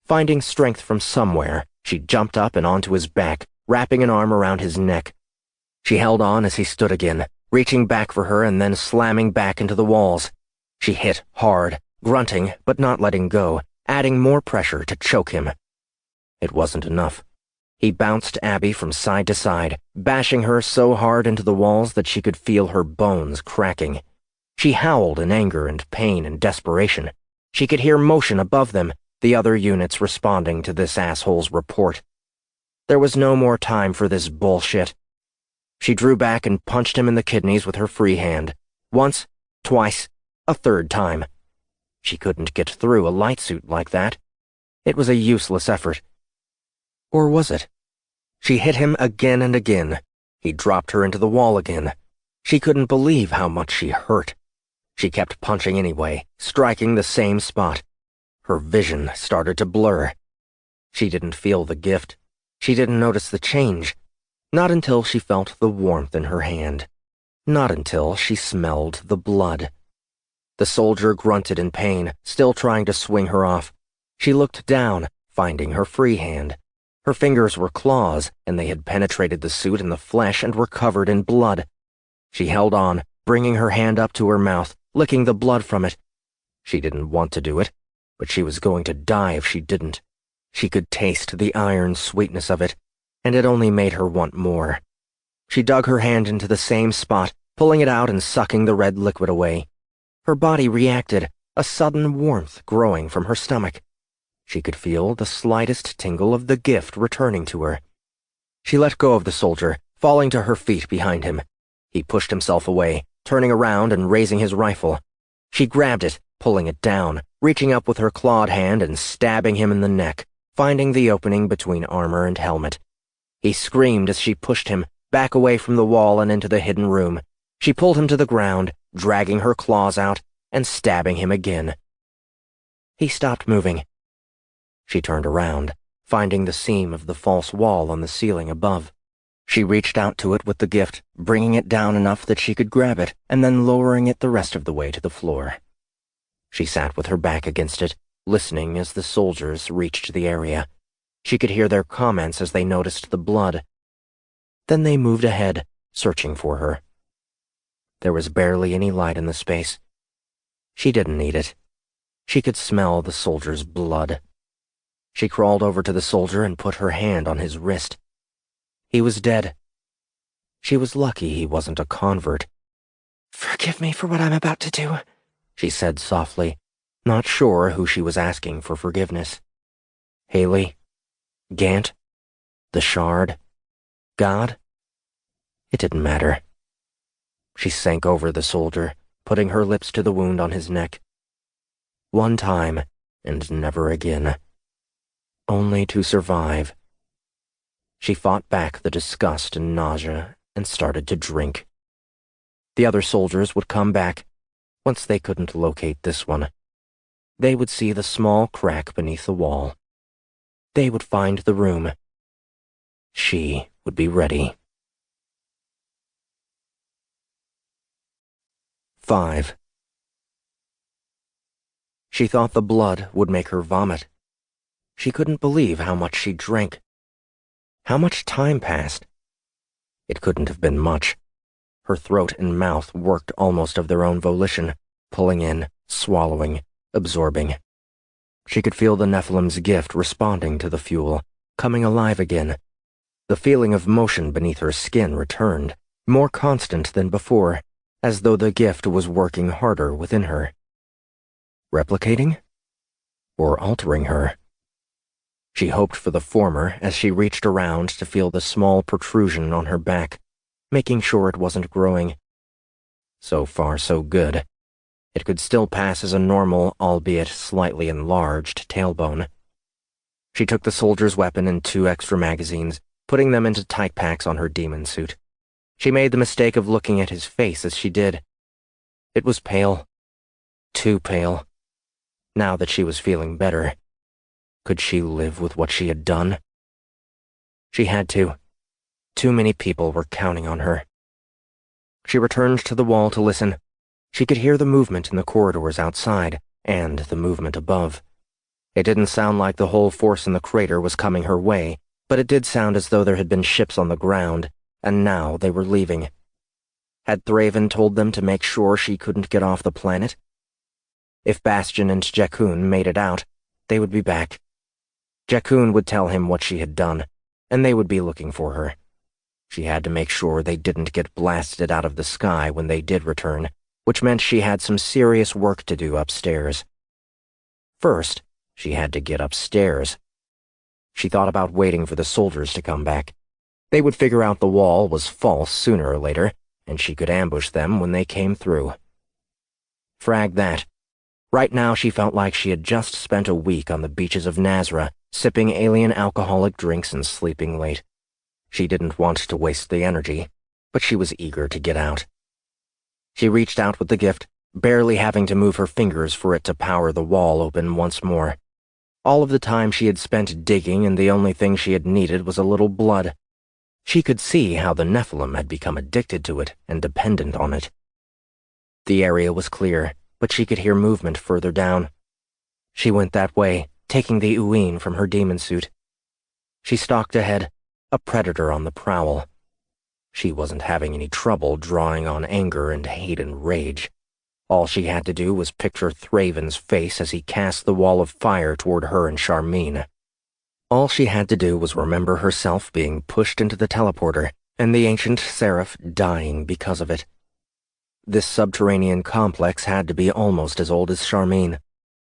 Finding strength from somewhere, she jumped up and onto his back, wrapping an arm around his neck. She held on as he stood again, reaching back for her and then slamming back into the walls. She hit hard, grunting but not letting go, adding more pressure to choke him. It wasn't enough. He bounced Abby from side to side, bashing her so hard into the walls that she could feel her bones cracking. She howled in anger and pain and desperation. She could hear motion above them, the other units responding to this asshole's report. There was no more time for this bullshit. She drew back and punched him in the kidneys with her free hand. Once, twice, a third time. She couldn't get through a light suit like that. It was a useless effort. Or was it? She hit him again and again. He dropped her into the wall again. She couldn't believe how much she hurt. She kept punching anyway, striking the same spot. Her vision started to blur. She didn't feel the gift. She didn't notice the change. Not until she felt the warmth in her hand. Not until she smelled the blood. The soldier grunted in pain, still trying to swing her off. She looked down, finding her free hand. Her fingers were claws, and they had penetrated the suit and the flesh and were covered in blood. She held on, bringing her hand up to her mouth, licking the blood from it. She didn't want to do it, but she was going to die if she didn't. She could taste the iron sweetness of it, and it only made her want more. She dug her hand into the same spot, pulling it out and sucking the red liquid away. Her body reacted, a sudden warmth growing from her stomach. She could feel the slightest tingle of the gift returning to her. She let go of the soldier, falling to her feet behind him. He pushed himself away, turning around and raising his rifle. She grabbed it, pulling it down, reaching up with her clawed hand and stabbing him in the neck, finding the opening between armor and helmet. He screamed as she pushed him, back away from the wall and into the hidden room. She pulled him to the ground, dragging her claws out, and stabbing him again. He stopped moving. She turned around, finding the seam of the false wall on the ceiling above. She reached out to it with the gift, bringing it down enough that she could grab it, and then lowering it the rest of the way to the floor. She sat with her back against it, listening as the soldiers reached the area. She could hear their comments as they noticed the blood. Then they moved ahead, searching for her. There was barely any light in the space. She didn't need it. She could smell the soldier's blood. She crawled over to the soldier and put her hand on his wrist. He was dead. She was lucky he wasn't a convert. "Forgive me for what I'm about to do," she said softly, not sure who she was asking for forgiveness. Haley? Gant? The Shard? God? It didn't matter. She sank over the soldier, putting her lips to the wound on his neck. One time, and never again. Only to survive. She fought back the disgust and nausea and started to drink. The other soldiers would come back. Once they couldn't locate this one, they would see the small crack beneath the wall. They would find the room. She would be ready. 5. She thought the blood would make her vomit. She couldn't believe how much she drank. How much time passed? It couldn't have been much. Her throat and mouth worked almost of their own volition, pulling in, swallowing, absorbing. She could feel the Nephilim's gift responding to the fuel, coming alive again. The feeling of motion beneath her skin returned, more constant than before, as though the gift was working harder within her. Replicating? Or altering her? She hoped for the former as she reached around to feel the small protrusion on her back, making sure it wasn't growing. So far, so good. It could still pass as a normal, albeit slightly enlarged, tailbone. She took the soldier's weapon and 2 extra magazines, putting them into tight packs on her demon suit. She made the mistake of looking at his face as she did. It was pale. Too pale. Now that she was feeling better, could she live with what she had done? She had to. Too many people were counting on her. She returned to the wall to listen. She could hear the movement in the corridors outside, and the movement above. It didn't sound like the whole force in the crater was coming her way, but it did sound as though there had been ships on the ground, and now they were leaving. Had Thraven told them to make sure she couldn't get off the planet? If Bastion and Jakun made it out, they would be back. Jakun would tell him what she had done, and they would be looking for her. She had to make sure they didn't get blasted out of the sky when they did return, which meant she had some serious work to do upstairs. First, she had to get upstairs. She thought about waiting for the soldiers to come back. They would figure out the wall was false sooner or later, and she could ambush them when they came through. Frag that. Right now she felt like she had just spent a week on the beaches of Nazra, sipping alien alcoholic drinks and sleeping late. She didn't want to waste the energy, but she was eager to get out. She reached out with the gift, barely having to move her fingers for it to power the wall open once more. All of the time she had spent digging, and the only thing she had needed was a little blood. She could see how the Nephilim had become addicted to it and dependent on it. The area was clear, but she could hear movement further down. She went that way, taking the Uween from her demon suit. She stalked ahead, a predator on the prowl. She wasn't having any trouble drawing on anger and hate and rage. All she had to do was picture Thraven's face as he cast the wall of fire toward her and Charmine. All she had to do was remember herself being pushed into the teleporter and the ancient seraph dying because of it. This subterranean complex had to be almost as old as Charmine.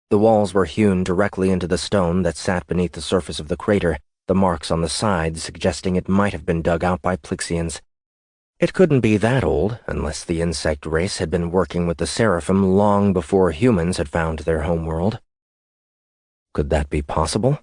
The walls were hewn directly into the stone that sat beneath the surface of the crater, the marks on the sides suggesting it might have been dug out by Plyxians. It couldn't be that old, unless the insect race had been working with the Seraphim long before humans had found their homeworld. Could that be possible?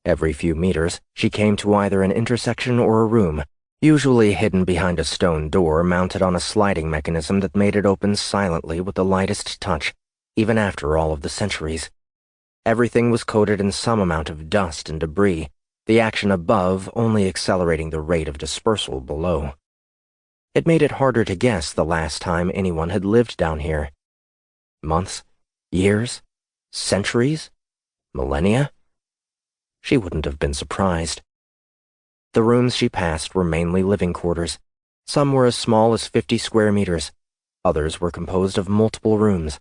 Every few meters, she came to either an intersection or a room, usually hidden behind a stone door mounted on a sliding mechanism that made it open silently with the lightest touch, even after all of the centuries. Everything was coated in some amount of dust and debris, the action above only accelerating the rate of dispersal below. It made it harder to guess the last time anyone had lived down here. Months? Years? Centuries? Millennia? She wouldn't have been surprised. The rooms she passed were mainly living quarters. Some were as small as 50 square meters. Others were composed of multiple rooms.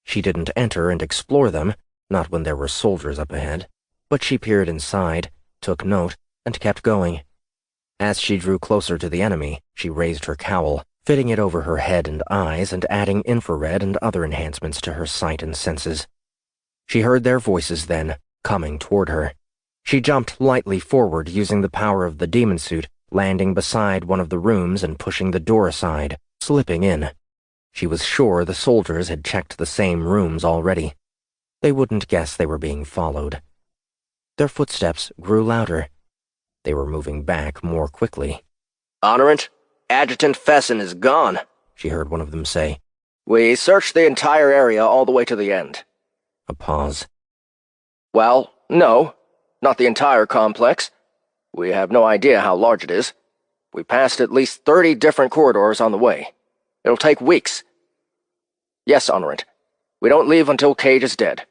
She didn't enter and explore them, not when there were soldiers up ahead, but she peered inside, took note, and kept going. As she drew closer to the enemy, she raised her cowl, fitting it over her head and eyes and adding infrared and other enhancements to her sight and senses. She heard their voices then, coming toward her. She jumped lightly forward using the power of the demon suit, landing beside one of the rooms and pushing the door aside, slipping in. She was sure the soldiers had checked the same rooms already. They wouldn't guess they were being followed. Their footsteps grew louder. They were moving back more quickly. "Honorant, Adjutant Fesson is gone," she heard one of them say. "We searched the entire area all the way to the end." A pause. "Well, no, not the entire complex. We have no idea how large it is. We passed at least 30 different corridors on the way. It'll take weeks." "Yes, Honorant. We don't leave until Cage is dead."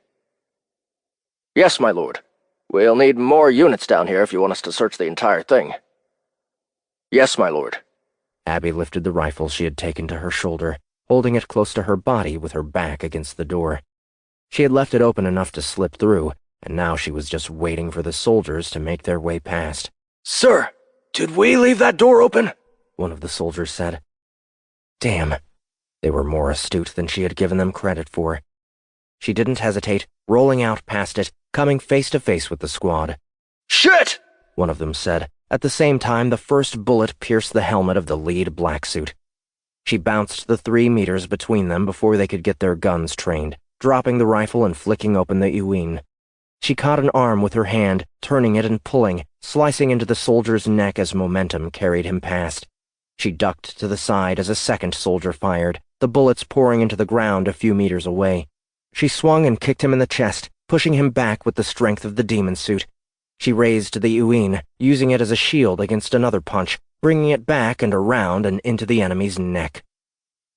"Yes, my lord. We'll need more units down here if you want us to search the entire thing." "Yes, my lord." Abby lifted the rifle she had taken to her shoulder, holding it close to her body with her back against the door. She had left it open enough to slip through, and now she was just waiting for the soldiers to make their way past. "Sir, did we leave that door open?" one of the soldiers said. Damn. They were more astute than she had given them credit for. She didn't hesitate, rolling out past it, coming face to face with the squad. "Shit!" one of them said. At the same time, the first bullet pierced the helmet of the lead black suit. She bounced the 3 meters between them before they could get their guns trained, dropping the rifle and flicking open the Uween. She caught an arm with her hand, turning it and pulling, slicing into the soldier's neck as momentum carried him past. She ducked to the side as a second soldier fired, the bullets pouring into the ground a few meters away. She swung and kicked him in the chest, pushing him back with the strength of the demon suit. She raised the Uween, using it as a shield against another punch, bringing it back and around and into the enemy's neck.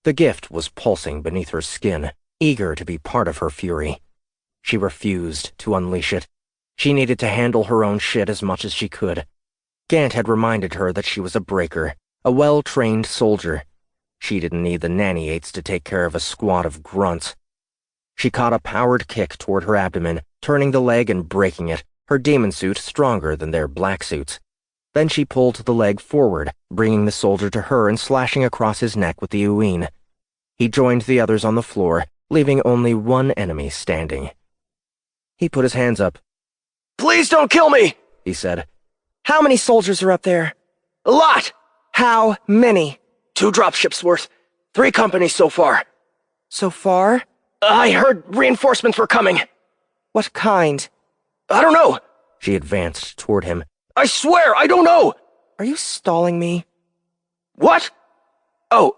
The gift was pulsing beneath her skin, eager to be part of her fury. She refused to unleash it. She needed to handle her own shit as much as she could. Gant had reminded her that she was a breaker, a well-trained soldier. She didn't need the nanny-aides to take care of a squad of grunts. She caught a powered kick toward her abdomen, turning the leg and breaking it, her demon suit stronger than their black suits. Then she pulled the leg forward, bringing the soldier to her and slashing across his neck with the uween. He joined the others on the floor, leaving only one enemy standing. He put his hands up. "Please don't kill me," he said. "How many soldiers are up there?" "A lot. "How many?" 2 dropships worth. 3 companies so far. "So far?" I heard reinforcements were coming." "What kind?" "I don't know." She advanced toward him. "I swear, I don't know." "Are you stalling me?" "What? Oh,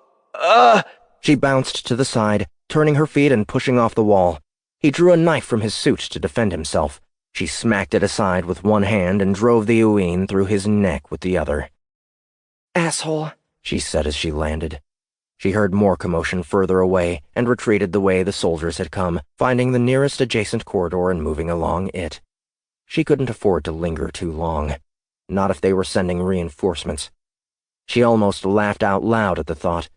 She bounced to the side, turning her feet and pushing off the wall. He drew a knife from his suit to defend himself. She smacked it aside with one hand and drove the uween through his neck with the other. "Asshole," she said as she landed. She heard more commotion further away and retreated the way the soldiers had come, finding the nearest adjacent corridor and moving along it. She couldn't afford to linger too long, not if they were sending reinforcements. She almost laughed out loud at the thought.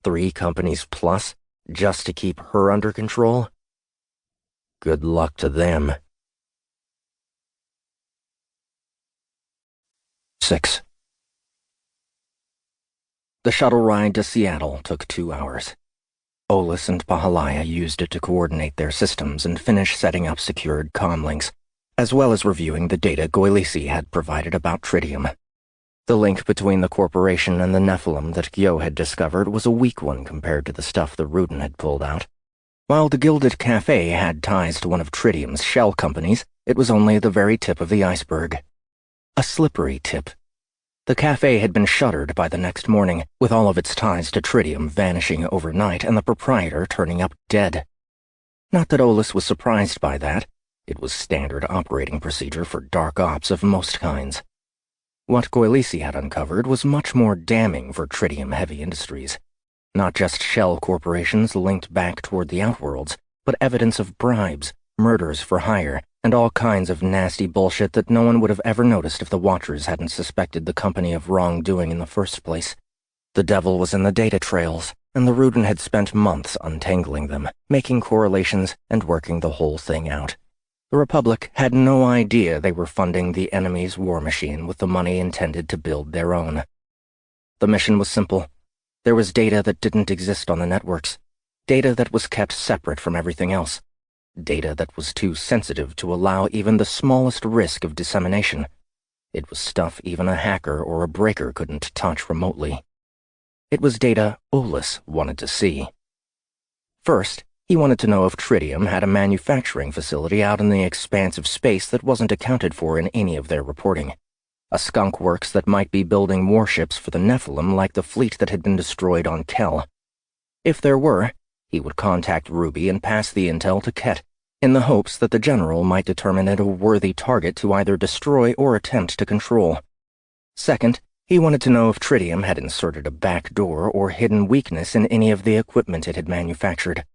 3 companies plus, just to keep her under control? Good luck to them. 6. The shuttle ride to Seattle took 2 hours. Olis and Pahalaya used it to coordinate their systems and finish setting up secured comlinks, as well as reviewing the data Goylisi had provided about tridium. The link between the corporation and the Nephilim that Gyo had discovered was a weak one compared to the stuff the Rudin had pulled out. While the Gilded Cafe had ties to one of Tridium's shell companies, it was only the very tip of the iceberg. A slippery tip. The cafe had been shuttered by the next morning, with all of its ties to Tridium vanishing overnight and the proprietor turning up dead. Not that Olis was surprised by that. It was standard operating procedure for dark ops of most kinds. What Goylisi had uncovered was much more damning for Tridium-heavy industries. Not just shell corporations linked back toward the outworlds, but evidence of bribes, murders for hire, and all kinds of nasty bullshit that no one would have ever noticed if the Watchers hadn't suspected the company of wrongdoing in the first place. The devil was in the data trails, and the Rudin had spent months untangling them, making correlations and working the whole thing out. The Republic had no idea they were funding the enemy's war machine with the money intended to build their own. The mission was simple. There was data that didn't exist on the networks, data that was kept separate from everything else. Data that was too sensitive to allow even the smallest risk of dissemination. It was stuff even a hacker or a breaker couldn't touch remotely. It was data Olis wanted to see. First, he wanted to know if Tridium had a manufacturing facility out in the expanse of space that wasn't accounted for in any of their reporting. A skunk works that might be building warships for the Nephilim like the fleet that had been destroyed on Kel. If there were, he would contact Ruby and pass the intel to Ket, in the hopes that the general might determine it a worthy target to either destroy or attempt to control. Second, he wanted to know if Tridium had inserted a back door or hidden weakness in any of the equipment it had manufactured.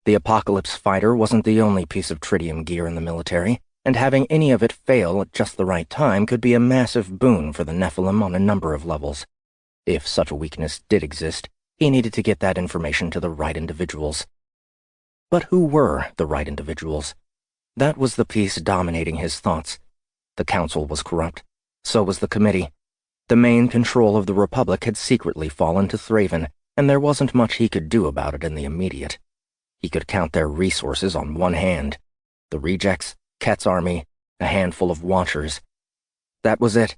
The Apocalypse fighter wasn't the only piece of Tridium gear in the military, and having any of it fail at just the right time could be a massive boon for the Nephilim on a number of levels. If such a weakness did exist, he needed to get that information to the right individuals. But who were the right individuals? That was the piece dominating his thoughts. The Council was corrupt. So was the Committee. The main control of the Republic had secretly fallen to Thraven, and there wasn't much he could do about it in the immediate. He could count their resources on one hand. The Rejects, Ket's army, a handful of Watchers. That was it.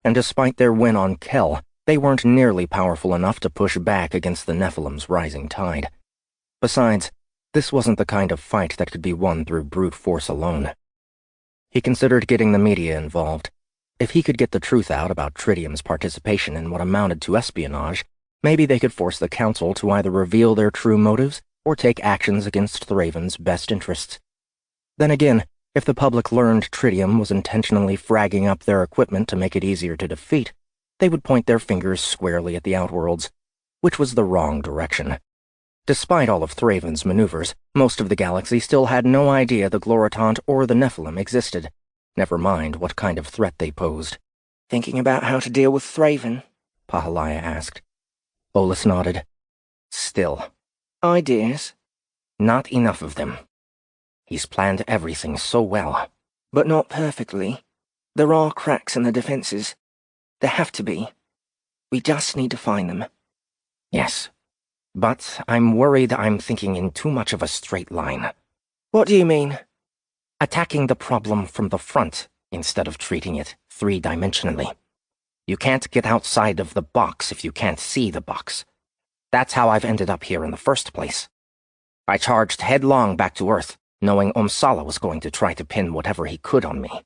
And despite their win on Kel, they weren't nearly powerful enough to push back against the Nephilim's rising tide. Besides, this wasn't the kind of fight that could be won through brute force alone. He considered getting the media involved. If he could get the truth out about Tridium's participation in what amounted to espionage, maybe they could force the Council to either reveal their true motives or take actions against Thraven's best interests. Then again, if the public learned Tridium was intentionally fragging up their equipment to make it easier to defeat, they would point their fingers squarely at the Outworlds, which was the wrong direction. Despite all of Thraven's maneuvers, most of the galaxy still had no idea the Gloritant or the Nephilim existed, never mind what kind of threat they posed. "Thinking about how to deal with Thraven?" Pahalaya asked. Olis nodded. Still. "Ideas?" Not enough of them, He's planned everything so well. But not perfectly. There are cracks in the defenses. There have to be. We just need to find them. Yes. But I'm worried I'm thinking in too much of a straight line. What do you mean? Attacking the problem from the front instead of treating it three-dimensionally. You can't get outside of the box if you can't see the box. That's how I've ended up here in the first place. I charged headlong back to Earth, knowing Omsala was going to try to pin whatever he could on me.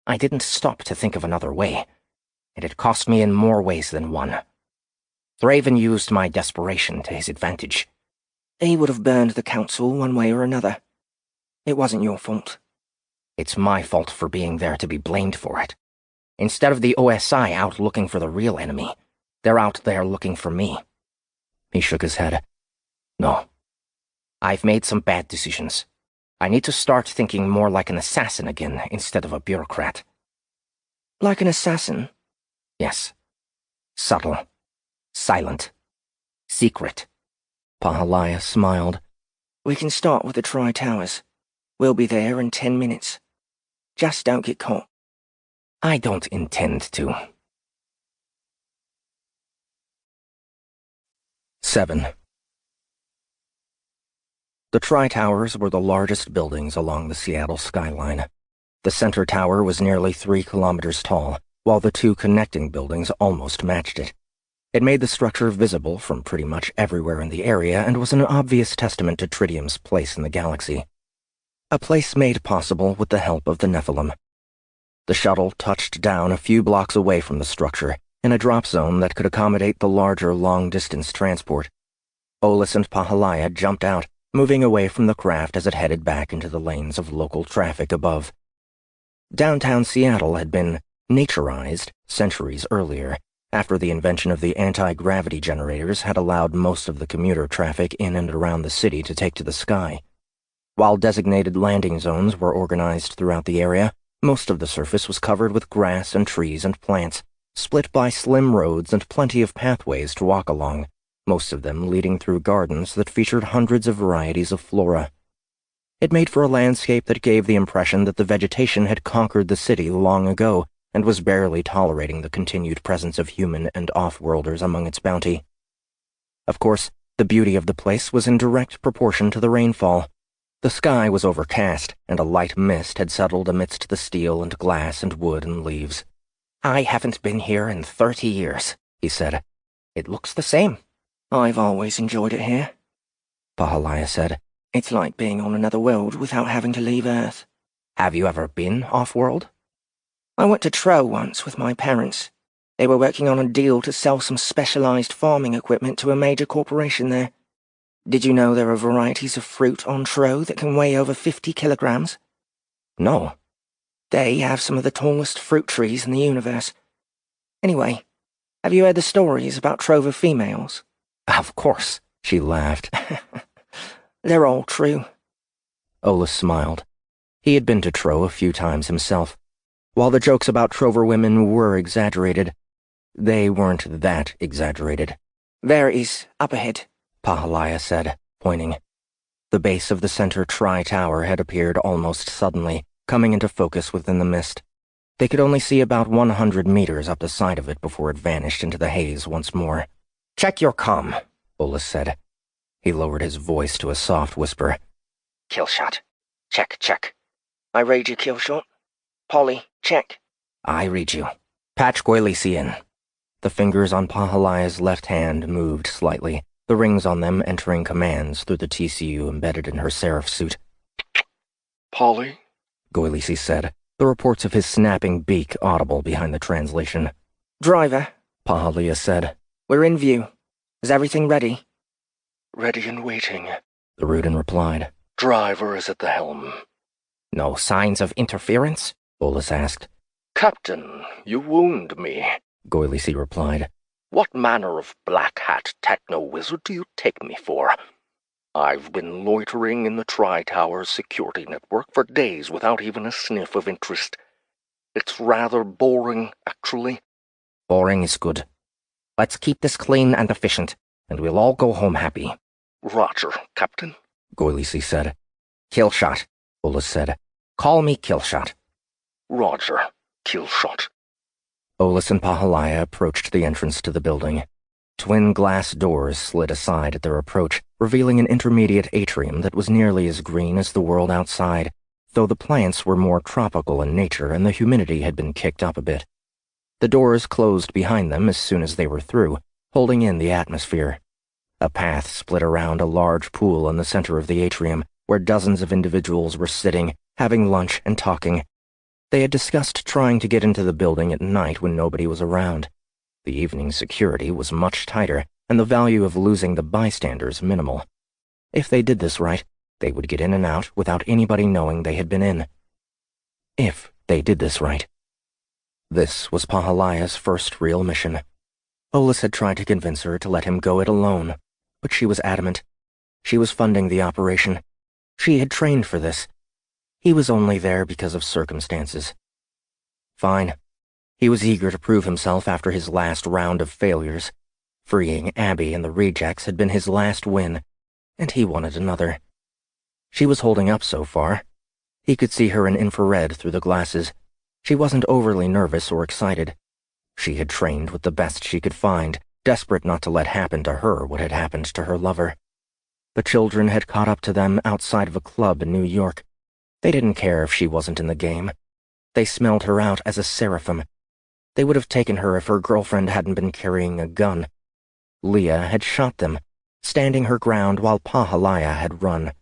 I didn't stop to think of another way, and it cost me in more ways than one. Thraven used my desperation to his advantage. He would have burned the council one way or another. It wasn't your fault. It's my fault for being there to be blamed for it. Instead of the OSI out looking for the real enemy, they're out there looking for me. He shook his head. No. I've made some bad decisions. I need to start thinking more like an assassin again instead of a bureaucrat. Like an assassin? Yes. Subtle. Silent. Secret. Pahalaya smiled. We can start with the Tri-Towers. We'll be there in 10 minutes. Just don't get caught. I don't intend to. 7. The Tri-Towers were the largest buildings along the Seattle skyline. The center tower was nearly 3 kilometers tall, while the 2 connecting buildings almost matched it. It made the structure visible from pretty much everywhere in the area and was an obvious testament to Tridium's place in the galaxy. A place made possible with the help of the Nephilim. The shuttle touched down a few blocks away from the structure, in a drop zone that could accommodate the larger long-distance transport. Olis and Pahalaya jumped out, moving away from the craft as it headed back into the lanes of local traffic above. Downtown Seattle had been naturized centuries earlier, after the invention of the anti-gravity generators had allowed most of the commuter traffic in and around the city to take to the sky. While designated landing zones were organized throughout the area, most of the surface was covered with grass and trees and plants, split by slim roads and plenty of pathways to walk along, most of them leading through gardens that featured hundreds of varieties of flora. It made for a landscape that gave the impression that the vegetation had conquered the city long ago and was barely tolerating the continued presence of human and off-worlders among its bounty. Of course, the beauty of the place was in direct proportion to the rainfall. The sky was overcast, and a light mist had settled amidst the steel and glass and wood and leaves. "I haven't been here in 30 years, he said. "It looks the same." I've always enjoyed it here, Pahalaya said. It's like being on another world without having to leave Earth. Have you ever been off-world? I went to Tro once with my parents. They were working on a deal to sell some specialized farming equipment to a major corporation there. Did you know there are varieties of fruit on Tro that can weigh over 50 kilograms? No. They have some of the tallest fruit trees in the universe. Anyway, have you heard the stories about Trover females? Of course, she laughed. They're all true. Olis smiled. He had been to Tro a few times himself. While the jokes about Trover women were exaggerated, they weren't that exaggerated. There it is, up ahead, Pahalaya said, pointing. The base of the center Tri-Tower had appeared almost suddenly, coming into focus within the mist. They could only see about 100 meters up the side of it before it vanished into the haze once more. "Check your comm," Olis said. He lowered his voice to a soft whisper. Kill shot. Check, check. I read you, kill shot. Polly, check. I read you. Patch Goylisi in. The fingers on Pahalaya's left hand moved slightly, the rings on them entering commands through the TCU embedded in her seraph suit. Polly? Goylisi said, the reports of his snapping beak audible behind the translation. Driver, Pahalaya said. We're in view. Is everything ready? Ready and waiting, the Rudin replied. Driver is at the helm. No signs of interference? Olis asked. Captain, you wound me, Goylisi replied. What manner of black-hat techno-wizard do you take me for? I've been loitering in the Tri-Tower's security network for days without even a sniff of interest. It's rather boring, actually. Boring is good. Let's keep this clean and efficient, and we'll all go home happy. Roger, Captain, Goylisi said. Kill shot. Olis said. "Call me Killshot." Roger, Killshot. Olis and Pahalaya approached the entrance to the building. Twin glass doors slid aside at their approach, revealing an intermediate atrium that was nearly as green as the world outside, though the plants were more tropical in nature and the humidity had been kicked up a bit. The doors closed behind them as soon as they were through, holding in the atmosphere. A path split around a large pool in the center of the atrium, where dozens of individuals were sitting, having lunch and talking. They had discussed trying to get into the building at night when nobody was around. The evening's security was much tighter, and the value of losing the bystanders minimal. If they did this right, they would get in and out without anybody knowing they had been in. If they did this right. This was Pahalaya's first real mission. Olis had tried to convince her to let him go it alone, but she was adamant. She was funding the operation. She had trained for this. He was only there because of circumstances. Fine. He was eager to prove himself after his last round of failures. Freeing Abby and the rejects had been his last win, and he wanted another. She was holding up so far. He could see her in infrared through the glasses. She wasn't overly nervous or excited. She had trained with the best she could find, desperate not to let happen to her what had happened to her lover. The children had caught up to them outside of a club in New York. They didn't care if she wasn't in the game. They smelled her out as a seraphim. They would have taken her if her girlfriend hadn't been carrying a gun. Leah had shot them, standing her ground while Pahalaya had run.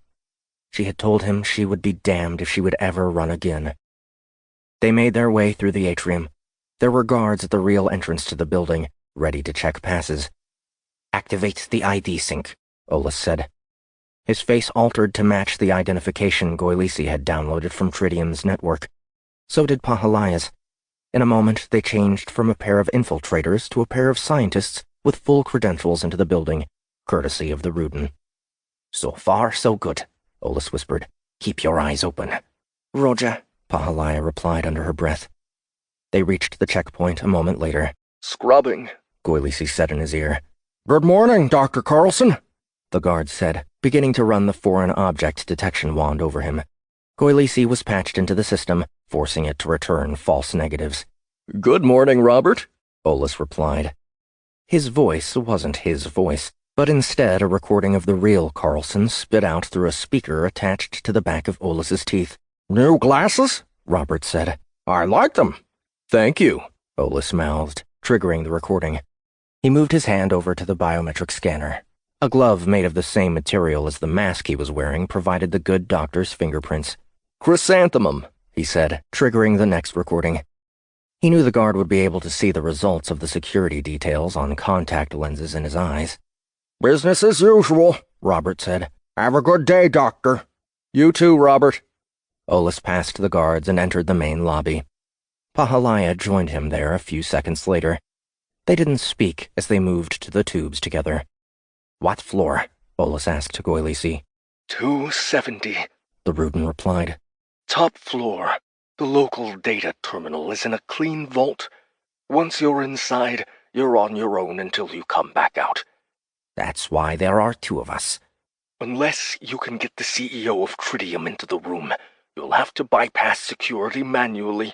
She had told him she would be damned if she would ever run again. They made their way through the atrium. There were guards at the real entrance to the building, ready to check passes. "Activate the ID sync," Olis said. His face altered to match the identification Goylisi had downloaded from Tridium's network. So did Pahalaya's. In a moment, they changed from a pair of infiltrators to a pair of scientists with full credentials into the building, courtesy of the Rudin. "So far, so good," Olis whispered. "Keep your eyes open." "Roger," Pahalaya replied under her breath. They reached the checkpoint a moment later. "Scrubbing," Goylisi said in his ear. "Good morning, Dr. Carlson," the guard said, beginning to run the foreign object detection wand over him. Goylisi was patched into the system, forcing it to return false negatives. "Good morning, Robert," Olis replied. His voice wasn't his voice, but instead a recording of the real Carlson spit out through a speaker attached to the back of Olis's teeth. "New glasses?" Robert said. "I like them." "Thank you," Olis mouthed, triggering the recording. He moved his hand over to the biometric scanner. A glove made of the same material as the mask he was wearing provided the good doctor's fingerprints. "Chrysanthemum," he said, triggering the next recording. He knew the guard would be able to see the results of the security details on contact lenses in his eyes. "Business as usual," Robert said. "Have a good day, Doctor." "You too, Robert." Olis passed the guards and entered the main lobby. Pahalaya joined him there a few seconds later. They didn't speak as they moved to the tubes together. "What floor?" Olis asked Goylisi. 270, the Rudin replied. "Top floor. The local data terminal is in a clean vault. Once you're inside, you're on your own until you come back out. "That's why there are two of us." Unless you can get the CEO of Tridium into the room, you'll have to bypass security manually.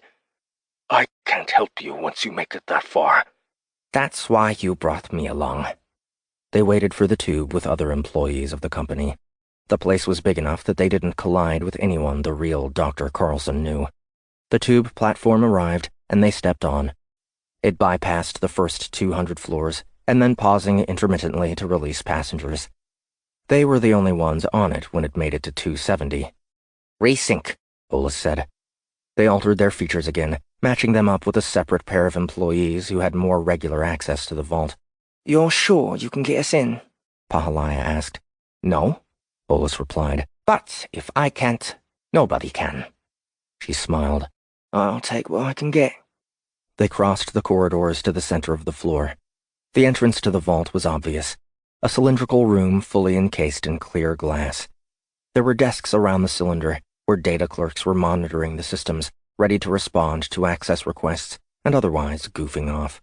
I can't help you once you make it that far." "That's why you brought me along." They waited for the tube with other employees of the company. The place was big enough that they didn't collide with anyone the real Dr. Carlson knew. The tube platform arrived, and they stepped on. It bypassed the first 200 floors, and then pausing intermittently to release passengers. They were the only ones on it when it made it to 270. "Resync," Olis said. They altered their features again, matching them up with a separate pair of employees who had more regular access to the vault. "You're sure you can get us in?" Pahalaya asked. "No," Olis replied. "But if I can't, nobody can." She smiled. "I'll take what I can get." They crossed the corridors to the center of the floor. The entrance to the vault was obvious. A cylindrical room fully encased in clear glass. There were desks around the cylinder, where data clerks were monitoring the systems, ready to respond to access requests, and otherwise goofing off.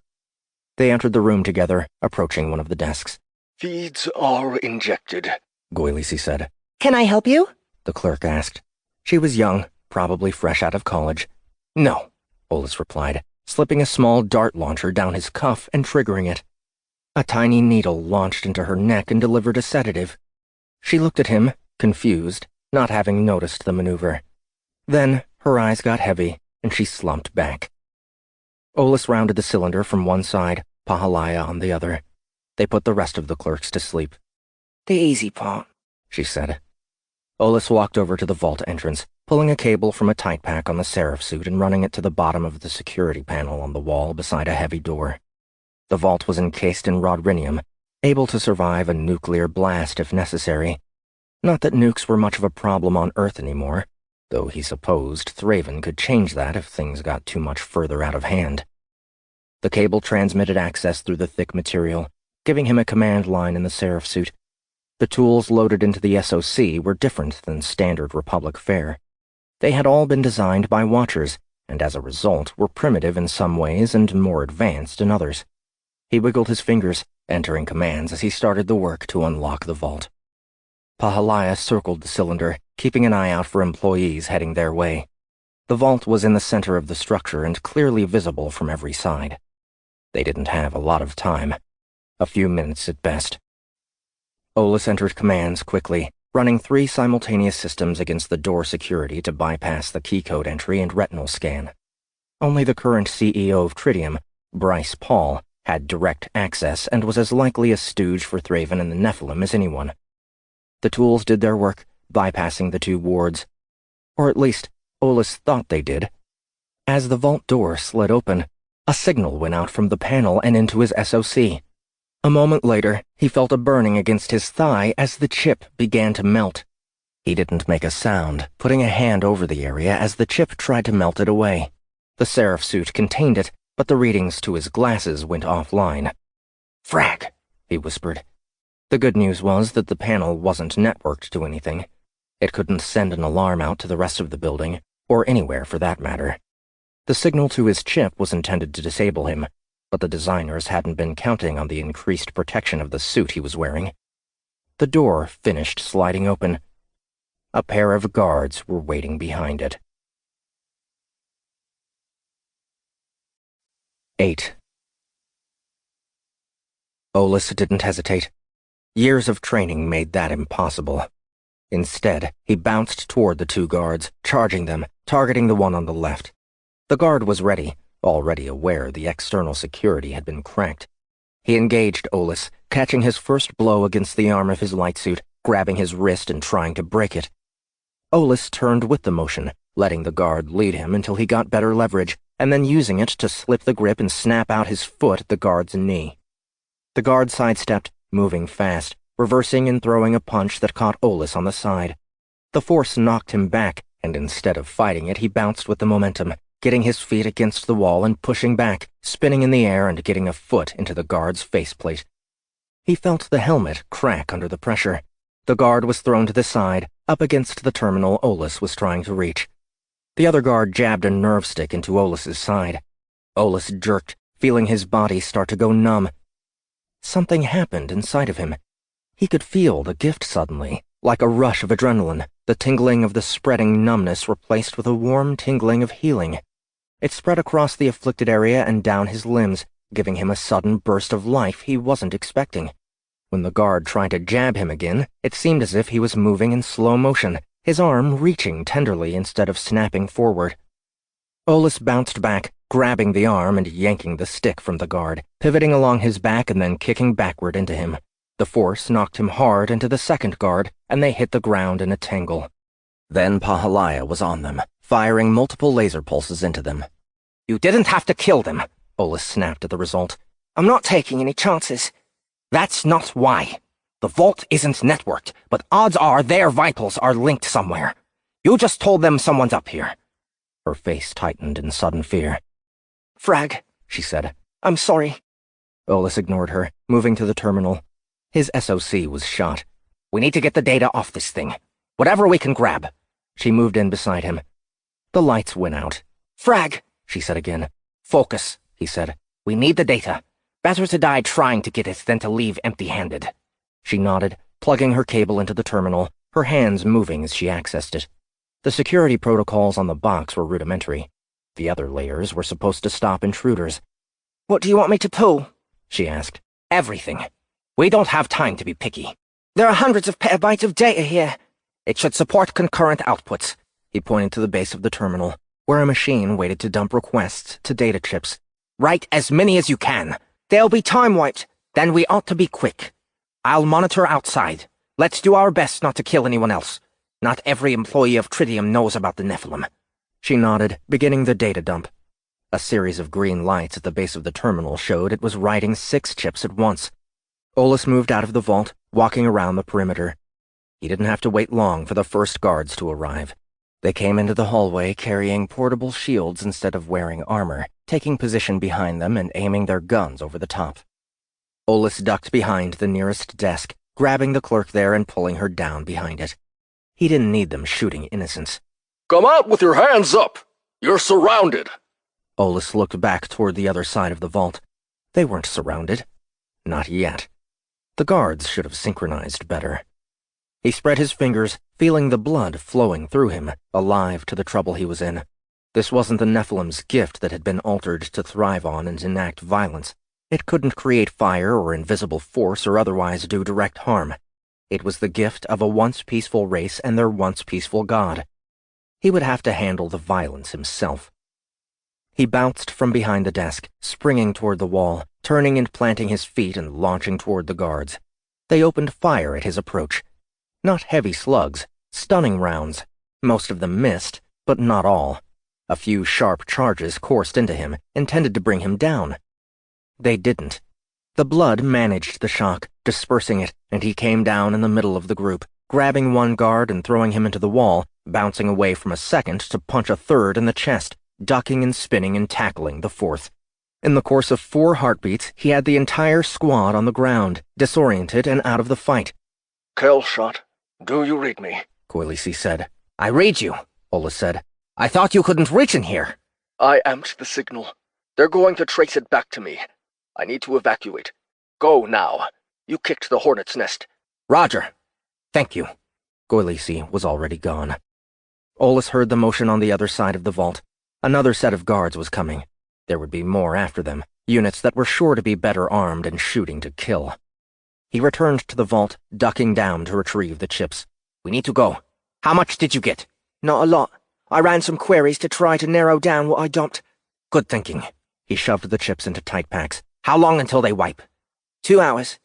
They entered the room together, approaching one of the desks. "Feeds are injected," Goylisi said. "Can I help you?" The clerk asked. She was young, probably fresh out of college. "No," Olis replied, slipping a small dart launcher down his cuff and triggering it. A tiny needle launched into her neck and delivered a sedative. She looked at him, confused, not having noticed the maneuver. Then her eyes got heavy, and she slumped back. Olis rounded the cylinder from one side, Pahalaya on the other. They put the rest of the clerks to sleep. "The easy part," she said. Olis walked over to the vault entrance, pulling a cable from a tight pack on the Seraph suit and running it to the bottom of the security panel on the wall beside a heavy door. The vault was encased in rodrinium, able to survive a nuclear blast if necessary. Not that nukes were much of a problem on Earth anymore, though he supposed Thraven could change that if things got too much further out of hand. The cable transmitted access through the thick material, giving him a command line in the Seraph suit. The tools loaded into the SOC were different than standard Republic fare. They had all been designed by Watchers, and as a result were primitive in some ways and more advanced in others. He wiggled his fingers, entering commands as he started the work to unlock the vault. Pahalaya circled the cylinder, keeping an eye out for employees heading their way. The vault was in the center of the structure and clearly visible from every side. They didn't have a lot of time. A few minutes at best. Olis entered commands quickly, running 3 simultaneous systems against the door security to bypass the keycode entry and retinal scan. Only the current CEO of Tridium, Bryce Paul, had direct access and was as likely a stooge for Thraven and the Nephilim as anyone. The tools did their work, bypassing the 2 wards. Or at least, Olis thought they did. As the vault door slid open, a signal went out from the panel and into his SOC. A moment later, he felt a burning against his thigh as the chip began to melt. He didn't make a sound, putting a hand over the area as the chip tried to melt it away. The Seraph suit contained it, but the readings to his glasses went offline. "Frag," he whispered. The good news was that the panel wasn't networked to anything. It couldn't send an alarm out to the rest of the building, or anywhere for that matter. The signal to his chip was intended to disable him, but the designers hadn't been counting on the increased protection of the suit he was wearing. The door finished sliding open. A pair of guards were waiting behind it. 8. Olis didn't hesitate. Years of training made that impossible. Instead, he bounced toward the 2 guards, charging them, targeting the one on the left. The guard was ready, already aware the external security had been cracked. He engaged Olis, catching his first blow against the arm of his light suit, grabbing his wrist and trying to break it. Olis turned with the motion, letting the guard lead him until he got better leverage, and then using it to slip the grip and snap out his foot at the guard's knee. The guard sidestepped, moving fast, reversing and throwing a punch that caught Olis on the side. The force knocked him back, and instead of fighting it, he bounced with the momentum, getting his feet against the wall and pushing back, spinning in the air and getting a foot into the guard's faceplate. He felt the helmet crack under the pressure. The guard was thrown to the side, up against the terminal Olis was trying to reach. The other guard jabbed a nerve stick into Olis's side. Olis jerked, feeling his body start to go numb. Something happened inside of him. He could feel the gift suddenly, like a rush of adrenaline, the tingling of the spreading numbness replaced with a warm tingling of healing. It spread across the afflicted area and down his limbs, giving him a sudden burst of life he wasn't expecting. When the guard tried to jab him again, it seemed as if he was moving in slow motion, his arm reaching tenderly instead of snapping forward. Olis bounced back, grabbing the arm and yanking the stick from the guard, pivoting along his back and then kicking backward into him. The force knocked him hard into the second guard, and they hit the ground in a tangle. Then Pahalaya was on them, firing multiple laser pulses into them. "You didn't have to kill them," Olis snapped at the result. "I'm not taking any chances." "That's not why. The vault isn't networked, but odds are their vitals are linked somewhere. You just told them someone's up here." Her face tightened in sudden fear. "Frag," she said. "I'm sorry." Olis ignored her, moving to the terminal. His SOC was shot. "We need to get the data off this thing. Whatever we can grab." She moved in beside him. The lights went out. "Frag," she said again. "Focus," he said. "We need the data. Better to die trying to get it than to leave empty-handed." She nodded, plugging her cable into the terminal, her hands moving as she accessed it. The security protocols on the box were rudimentary. The other layers were supposed to stop intruders. "What do you want me to pull?" she asked. Everything. We don't have time to be picky. "There are hundreds of petabytes of data here." It should support concurrent outputs. He pointed to the base of the terminal, where a machine waited to dump requests to data chips. Write as many as you can. "They'll be time-wiped." Then we ought to be quick. I'll monitor outside. Let's do our best not to kill anyone else. Not every employee of Tridium knows about the Nephilim." She nodded, beginning the data dump. A series of green lights at the base of the terminal showed it was writing 6 chips at once. Olus moved out of the vault, walking around the perimeter. He didn't have to wait long for the first guards to arrive. They came into the hallway carrying portable shields instead of wearing armor, taking position behind them and aiming their guns over the top. Olus ducked behind the nearest desk, grabbing the clerk there and pulling her down behind it. He didn't need them shooting innocents. "Come out with your hands up! You're surrounded!" Olus looked back toward the other side of the vault. They weren't surrounded. Not yet. The guards should have synchronized better. He spread his fingers, feeling the blood flowing through him, alive to the trouble he was in. This wasn't the Nephilim's gift that had been altered to thrive on and enact violence. It couldn't create fire or invisible force or otherwise do direct harm. It was the gift of a once peaceful race and their once peaceful god. He would have to handle the violence himself. He bounced from behind the desk, springing toward the wall, turning and planting his feet and launching toward the guards. They opened fire at his approach. Not heavy slugs, stunning rounds. Most of them missed, but not all. A few sharp charges coursed into him, intended to bring him down. They didn't. The blood managed the shock, dispersing it, and he came down in the middle of the group, grabbing one guard and throwing him into the wall, bouncing away from a second to punch a third in the chest, ducking and spinning and tackling the fourth. In the course of 4 heartbeats, he had the entire squad on the ground, disoriented and out of the fight. "Kill shot. Do you read me?" Koilisi said. "I read you," Olus said. "I thought you couldn't reach in here." "I amped the signal. They're going to trace it back to me. I need to evacuate. Go now. You kicked the hornet's nest." "Roger. Thank you." Koilisi was already gone. Olus heard the motion on the other side of the vault. Another set of guards was coming. There would be more after them, units that were sure to be better armed and shooting to kill. He returned to the vault, ducking down to retrieve the chips. "We need to go. How much did you get?" "Not a lot. I ran some queries to try to narrow down what I dumped." "Good thinking." He shoved the chips into tight packs. "How long until they wipe?" 2 hours.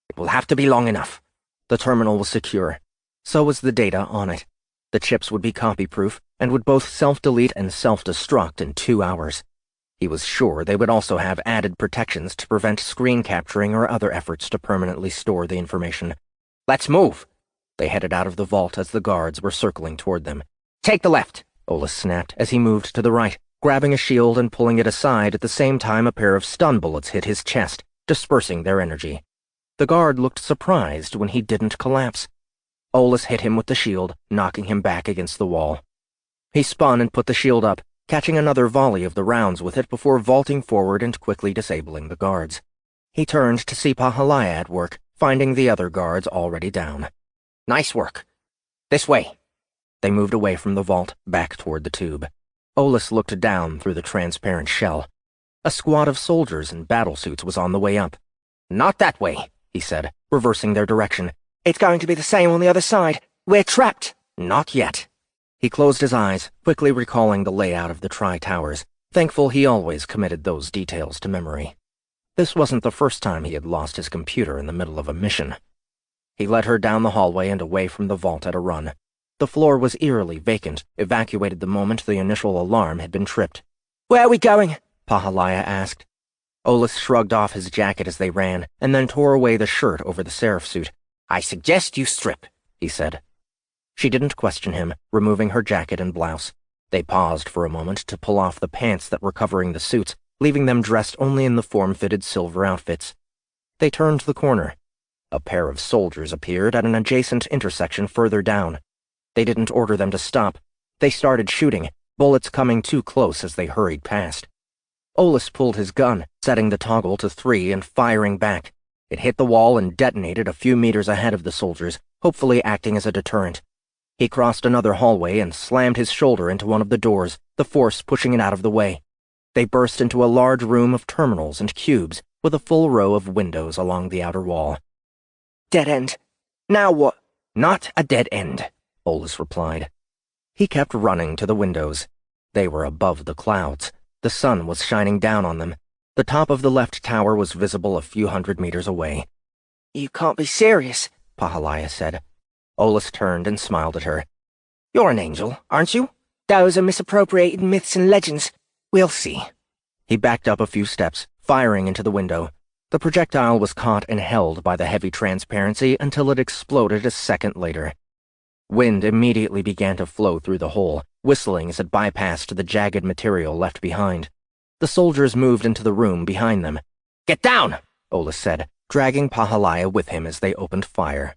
"It will have to be long enough." The terminal was secure. So was the data on it. The chips would be copy-proof and would both self-delete and self-destruct in 2 hours. He was sure they would also have added protections to prevent screen capturing or other efforts to permanently store the information. "Let's move." They headed out of the vault as the guards were circling toward them. "Take the left," Olus snapped as he moved to the right, grabbing a shield and pulling it aside at the same time a pair of stun bullets hit his chest, dispersing their energy. The guard looked surprised when he didn't collapse. Olus hit him with the shield, knocking him back against the wall. He spun and put the shield up, catching another volley of the rounds with it before vaulting forward and quickly disabling the guards. He turned to see Pahalaya at work, finding the other guards already down. "Nice work. This way." They moved away from the vault, back toward the tube. Olus looked down through the transparent shell. A squad of soldiers in battlesuits was on the way up. "Not that way," he said, reversing their direction. "It's going to be the same on the other side. We're trapped." "Not yet." He closed his eyes, quickly recalling the layout of the Tri-Towers, thankful he always committed those details to memory. This wasn't the first time he had lost his computer in the middle of a mission. He led her down the hallway and away from the vault at a run. The floor was eerily vacant, evacuated the moment the initial alarm had been tripped. "Where are we going?" Pahalaya asked. Olus shrugged off his jacket as they ran, and then tore away the shirt over the seraph suit. "I suggest you strip," he said. She didn't question him, removing her jacket and blouse. They paused for a moment to pull off the pants that were covering the suits, leaving them dressed only in the form-fitted silver outfits. They turned the corner. A pair of soldiers appeared at an adjacent intersection further down. They didn't order them to stop. They started shooting, bullets coming too close as they hurried past. Olus pulled his gun, setting the toggle to 3 and firing back. It hit the wall and detonated a few meters ahead of the soldiers, hopefully acting as a deterrent. He crossed another hallway and slammed his shoulder into one of the doors, the force pushing it out of the way. They burst into a large room of terminals and cubes, with a full row of windows along the outer wall. Dead end. Now what? Not a dead end, Ollis replied. He kept running to the windows. They were above the clouds. The sun was shining down on them. The top of the left tower was visible a few hundred meters away. You can't be serious, Pahalaya said. Ollis turned and smiled at her. You're an angel, aren't you? Those are misappropriated myths and legends. We'll see. He backed up a few steps, firing into the window. The projectile was caught and held by the heavy transparency until it exploded a second later. Wind immediately began to flow through the hole, whistling as it bypassed the jagged material left behind. The soldiers moved into the room behind them. Get down, Ollis said, dragging Pahalaya with him as they opened fire.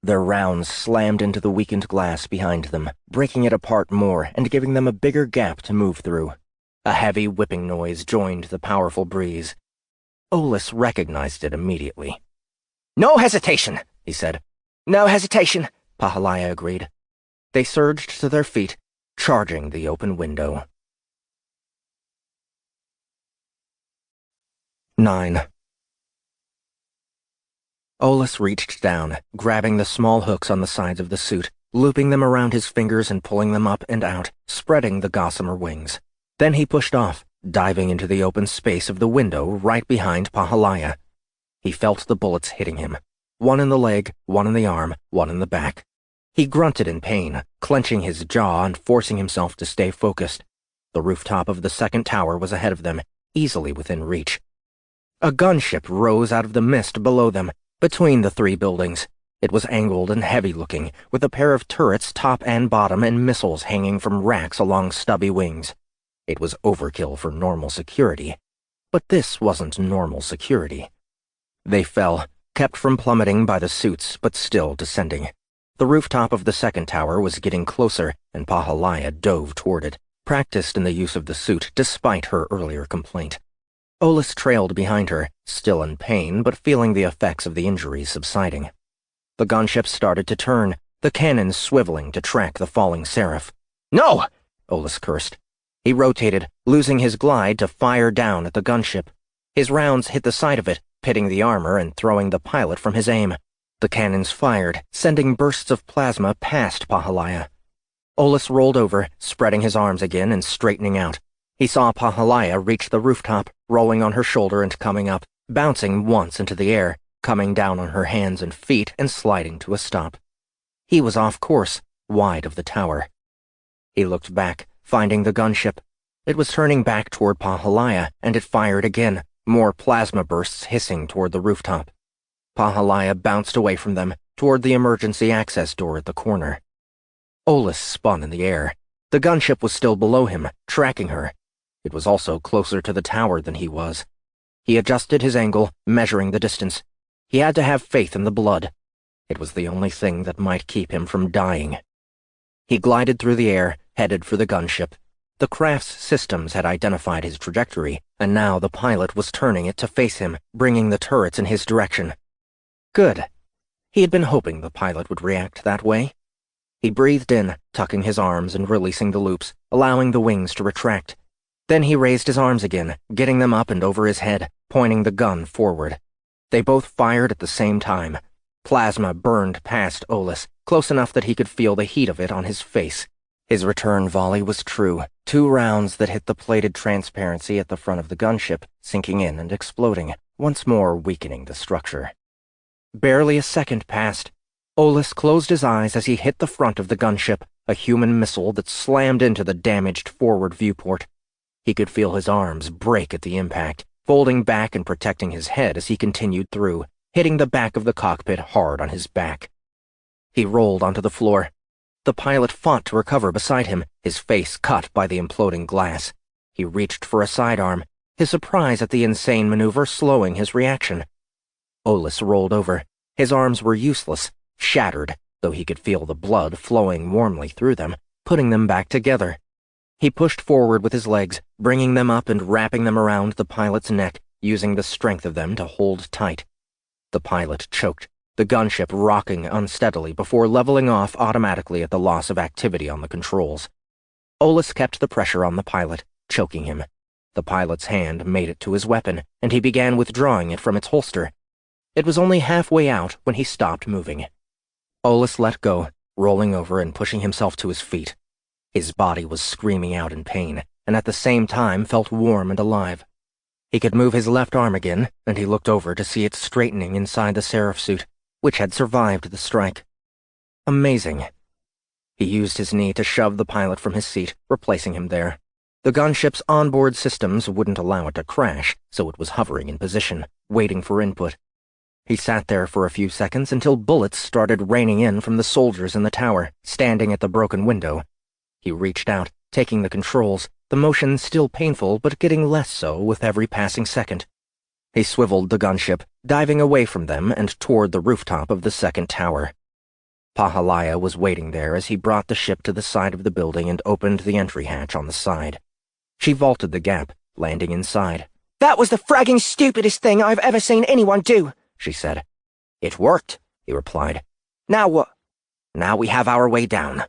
Their rounds slammed into the weakened glass behind them, breaking it apart more and giving them a bigger gap to move through. A heavy whipping noise joined the powerful breeze. Ollis recognized it immediately. No hesitation, he said. No hesitation, Pahalaya agreed. They surged to their feet, charging the open window. 9. Ollis reached down, grabbing the small hooks on the sides of the suit, looping them around his fingers and pulling them up and out, spreading the gossamer wings. Then he pushed off, diving into the open space of the window right behind Pahalaya. He felt the bullets hitting him, one in the leg, one in the arm, one in the back. He grunted in pain, clenching his jaw and forcing himself to stay focused. The rooftop of the second tower was ahead of them, easily within reach. A gunship rose out of the mist below them, between the three buildings. It was angled and heavy-looking, with a pair of turrets top and bottom and missiles hanging from racks along stubby wings. It was overkill for normal security. But this wasn't normal security. They fell, kept from plummeting by the suits, but still descending. The rooftop of the second tower was getting closer, and Pahalaya dove toward it, practiced in the use of the suit despite her earlier complaint. Ollis trailed behind her, still in pain but feeling the effects of the injuries subsiding. The gunship started to turn, the cannons swiveling to track the falling Seraph. No! Ollis cursed. He rotated, losing his glide to fire down at the gunship. His rounds hit the side of it, pitting the armor and throwing the pilot from his aim. The cannons fired, sending bursts of plasma past Pahalaya. Ollis rolled over, spreading his arms again and straightening out. He saw Pahalaya reach the rooftop, rolling on her shoulder and coming up, bouncing once into the air, coming down on her hands and feet and sliding to a stop. He was off course, wide of the tower. He looked back, finding the gunship. It was turning back toward Pahalaya, and it fired again, more plasma bursts hissing toward the rooftop. Pahalaya bounced away from them, toward the emergency access door at the corner. Ollis spun in the air. The gunship was still below him, tracking her. It was also closer to the tower than he was. He adjusted his angle, measuring the distance. He had to have faith in the blood. It was the only thing that might keep him from dying. He glided through the air, headed for the gunship. The craft's systems had identified his trajectory, and now the pilot was turning it to face him, bringing the turrets in his direction. Good. He had been hoping the pilot would react that way. He breathed in, tucking his arms and releasing the loops, allowing the wings to retract. Then he raised his arms again, getting them up and over his head, pointing the gun forward. They both fired at the same time. Plasma burned past Ollis, close enough that he could feel the heat of it on his face. His return volley was true, 2 rounds that hit the plated transparency at the front of the gunship, sinking in and exploding, once more weakening the structure. Barely a second passed. Ollis closed his eyes as he hit the front of the gunship, a human missile that slammed into the damaged forward viewport. He could feel his arms break at the impact, folding back and protecting his head as he continued through, hitting the back of the cockpit hard on his back. He rolled onto the floor. The pilot fought to recover beside him, his face cut by the imploding glass. He reached for a sidearm, his surprise at the insane maneuver slowing his reaction. Ollis rolled over. His arms were useless, shattered, though he could feel the blood flowing warmly through them, putting them back together. He pushed forward with his legs, bringing them up and wrapping them around the pilot's neck, using the strength of them to hold tight. The pilot choked, the gunship rocking unsteadily before leveling off automatically at the loss of activity on the controls. Olus kept the pressure on the pilot, choking him. The pilot's hand made it to his weapon, and he began withdrawing it from its holster. It was only halfway out when he stopped moving. Olus let go, rolling over and pushing himself to his feet. His body was screaming out in pain, and at the same time felt warm and alive. He could move his left arm again, and he looked over to see it straightening inside the Seraph suit, which had survived the strike. Amazing. He used his knee to shove the pilot from his seat, replacing him there. The gunship's onboard systems wouldn't allow it to crash, so it was hovering in position, waiting for input. He sat there for a few seconds until bullets started raining in from the soldiers in the tower, standing at the broken window. He reached out, taking the controls, the motion still painful but getting less so with every passing second. He swiveled the gunship, diving away from them and toward the rooftop of the second tower. Pahalaya was waiting there as he brought the ship to the side of the building and opened the entry hatch on the side. She vaulted the gap, landing inside. "That was the fragging stupidest thing I've ever seen anyone do," she said. "It worked," he replied. "Now what?" "Now we have our way down.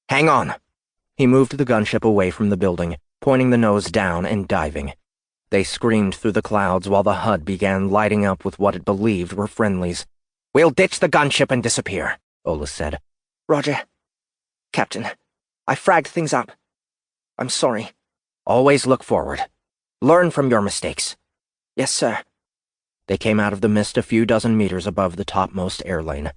Hang on." He moved the gunship away from the building, pointing the nose down and diving. They screamed through the clouds while the HUD began lighting up with what it believed were friendlies. "We'll ditch the gunship and disappear," Olus said. "Roger. Captain, I fragged things up. I'm sorry." "Always look forward. Learn from your mistakes." "Yes, sir." They came out of the mist a few dozen meters above the topmost air lane.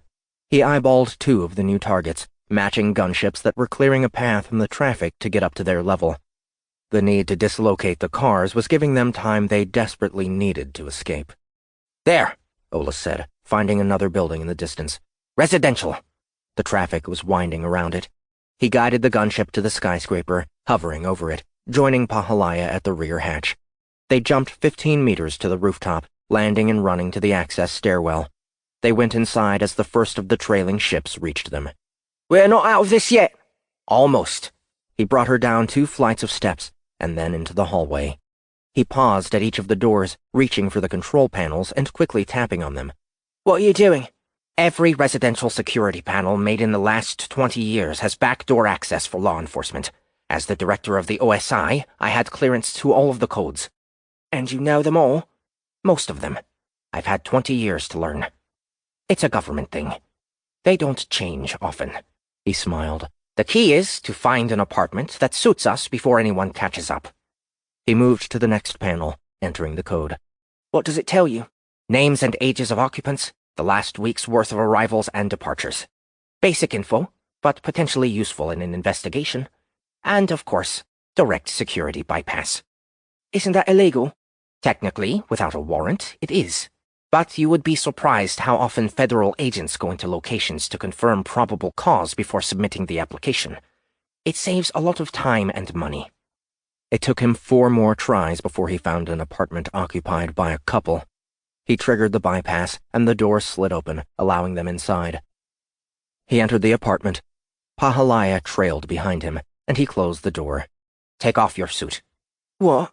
He eyeballed two of the new targets, matching gunships that were clearing a path from the traffic to get up to their level. The need to dislocate the cars was giving them time they desperately needed to escape. "There," Olus said, finding another building in the distance. "Residential." The traffic was winding around it. He guided the gunship to the skyscraper, hovering over it, joining Pahalaya at the rear hatch. They jumped 15 meters to the rooftop, landing and running to the access stairwell. They went inside as the first of the trailing ships reached them. "We're not out of this yet." "Almost." He brought her down 2 flights of steps, and then into the hallway. He paused at each of the doors, reaching for the control panels and quickly tapping on them. "What are you doing?" "Every residential security panel made in the last 20 years has backdoor access for law enforcement. As the director of the OSI, I had clearance to all of the codes." "And you know them all?" "Most of them. I've had 20 years to learn. It's a government thing. They don't change often." He smiled. "The key is to find an apartment that suits us before anyone catches up." He moved to the next panel, entering the code. "What does it tell you?" "Names and ages of occupants, the last week's worth of arrivals and departures. Basic info, but potentially useful in an investigation. And, of course, direct security bypass." "Isn't that illegal?" "Technically, without a warrant, it is. But you would be surprised how often federal agents go into locations to confirm probable cause before submitting the application. It saves a lot of time and money." It took him 4 more tries before he found an apartment occupied by a couple. He triggered the bypass, and the door slid open, allowing them inside. He entered the apartment. Pahalaya trailed behind him, and he closed the door. "Take off your suit." "What?"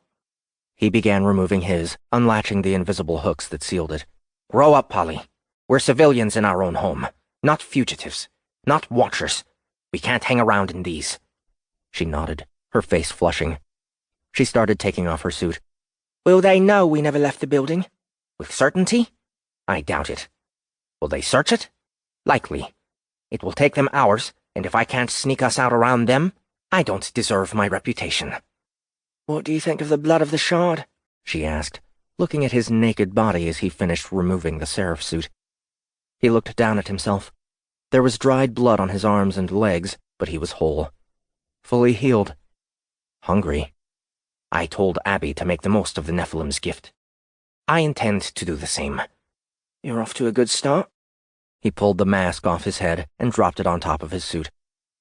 He began removing his, unlatching the invisible hooks that sealed it. "Grow up, Polly. We're civilians in our own home, not fugitives, not watchers. We can't hang around in these." She nodded, her face flushing. She started taking off her suit. "Will they know we never left the building?" "With certainty? I doubt it. Will they search it? Likely. It will take them hours, and if I can't sneak us out around them, I don't deserve my reputation." "What do you think of the blood of the shard?" she asked, looking at his naked body as he finished removing the Seraph suit. He looked down at himself. There was dried blood on his arms and legs, but he was whole. Fully healed. Hungry. I told Abby to make the most of the Nephilim's gift. I intend to do the same. "You're off to a good start." He pulled the mask off his head and dropped it on top of his suit.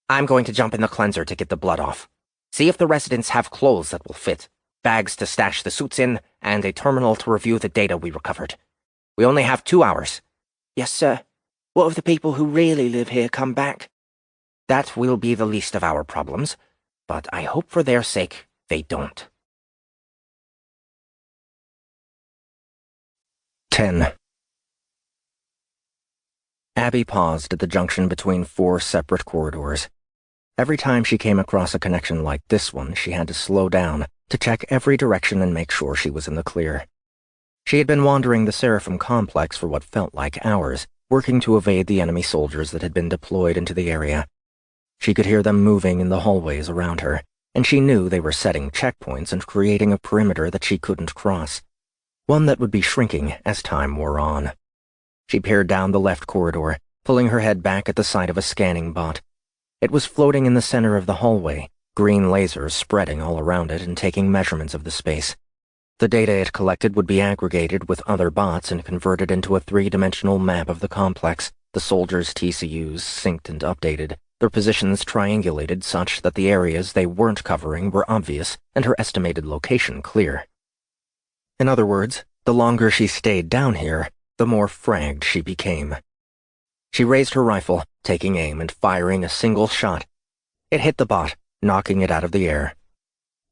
"I'm going to jump in the cleanser to get the blood off. See if the residents have clothes that will fit, bags to stash the suits in, and a terminal to review the data we recovered. We only have 2 hours." "Yes, sir. What if the people who really live here come back?" "That will be the least of our problems, but I hope for their sake they don't." 10. Abby paused at the junction between 4 separate corridors. Every time she came across a connection like this one, she had to slow down to check every direction and make sure she was in the clear. She had been wandering the Seraphim complex for what felt like hours, working to evade the enemy soldiers that had been deployed into the area. She could hear them moving in the hallways around her, and she knew they were setting checkpoints and creating a perimeter that she couldn't cross, one that would be shrinking as time wore on. She peered down the left corridor, pulling her head back at the sight of a scanning bot. It was floating in the center of the hallway, green lasers spreading all around it and taking measurements of the space. The data it collected would be aggregated with other bots and converted into a 3-dimensional map of the complex, the soldiers' TCUs synced and updated, their positions triangulated such that the areas they weren't covering were obvious and her estimated location clear. In other words, the longer she stayed down here, the more fragged she became. She raised her rifle, taking aim and firing a single shot. It hit the bot, knocking it out of the air.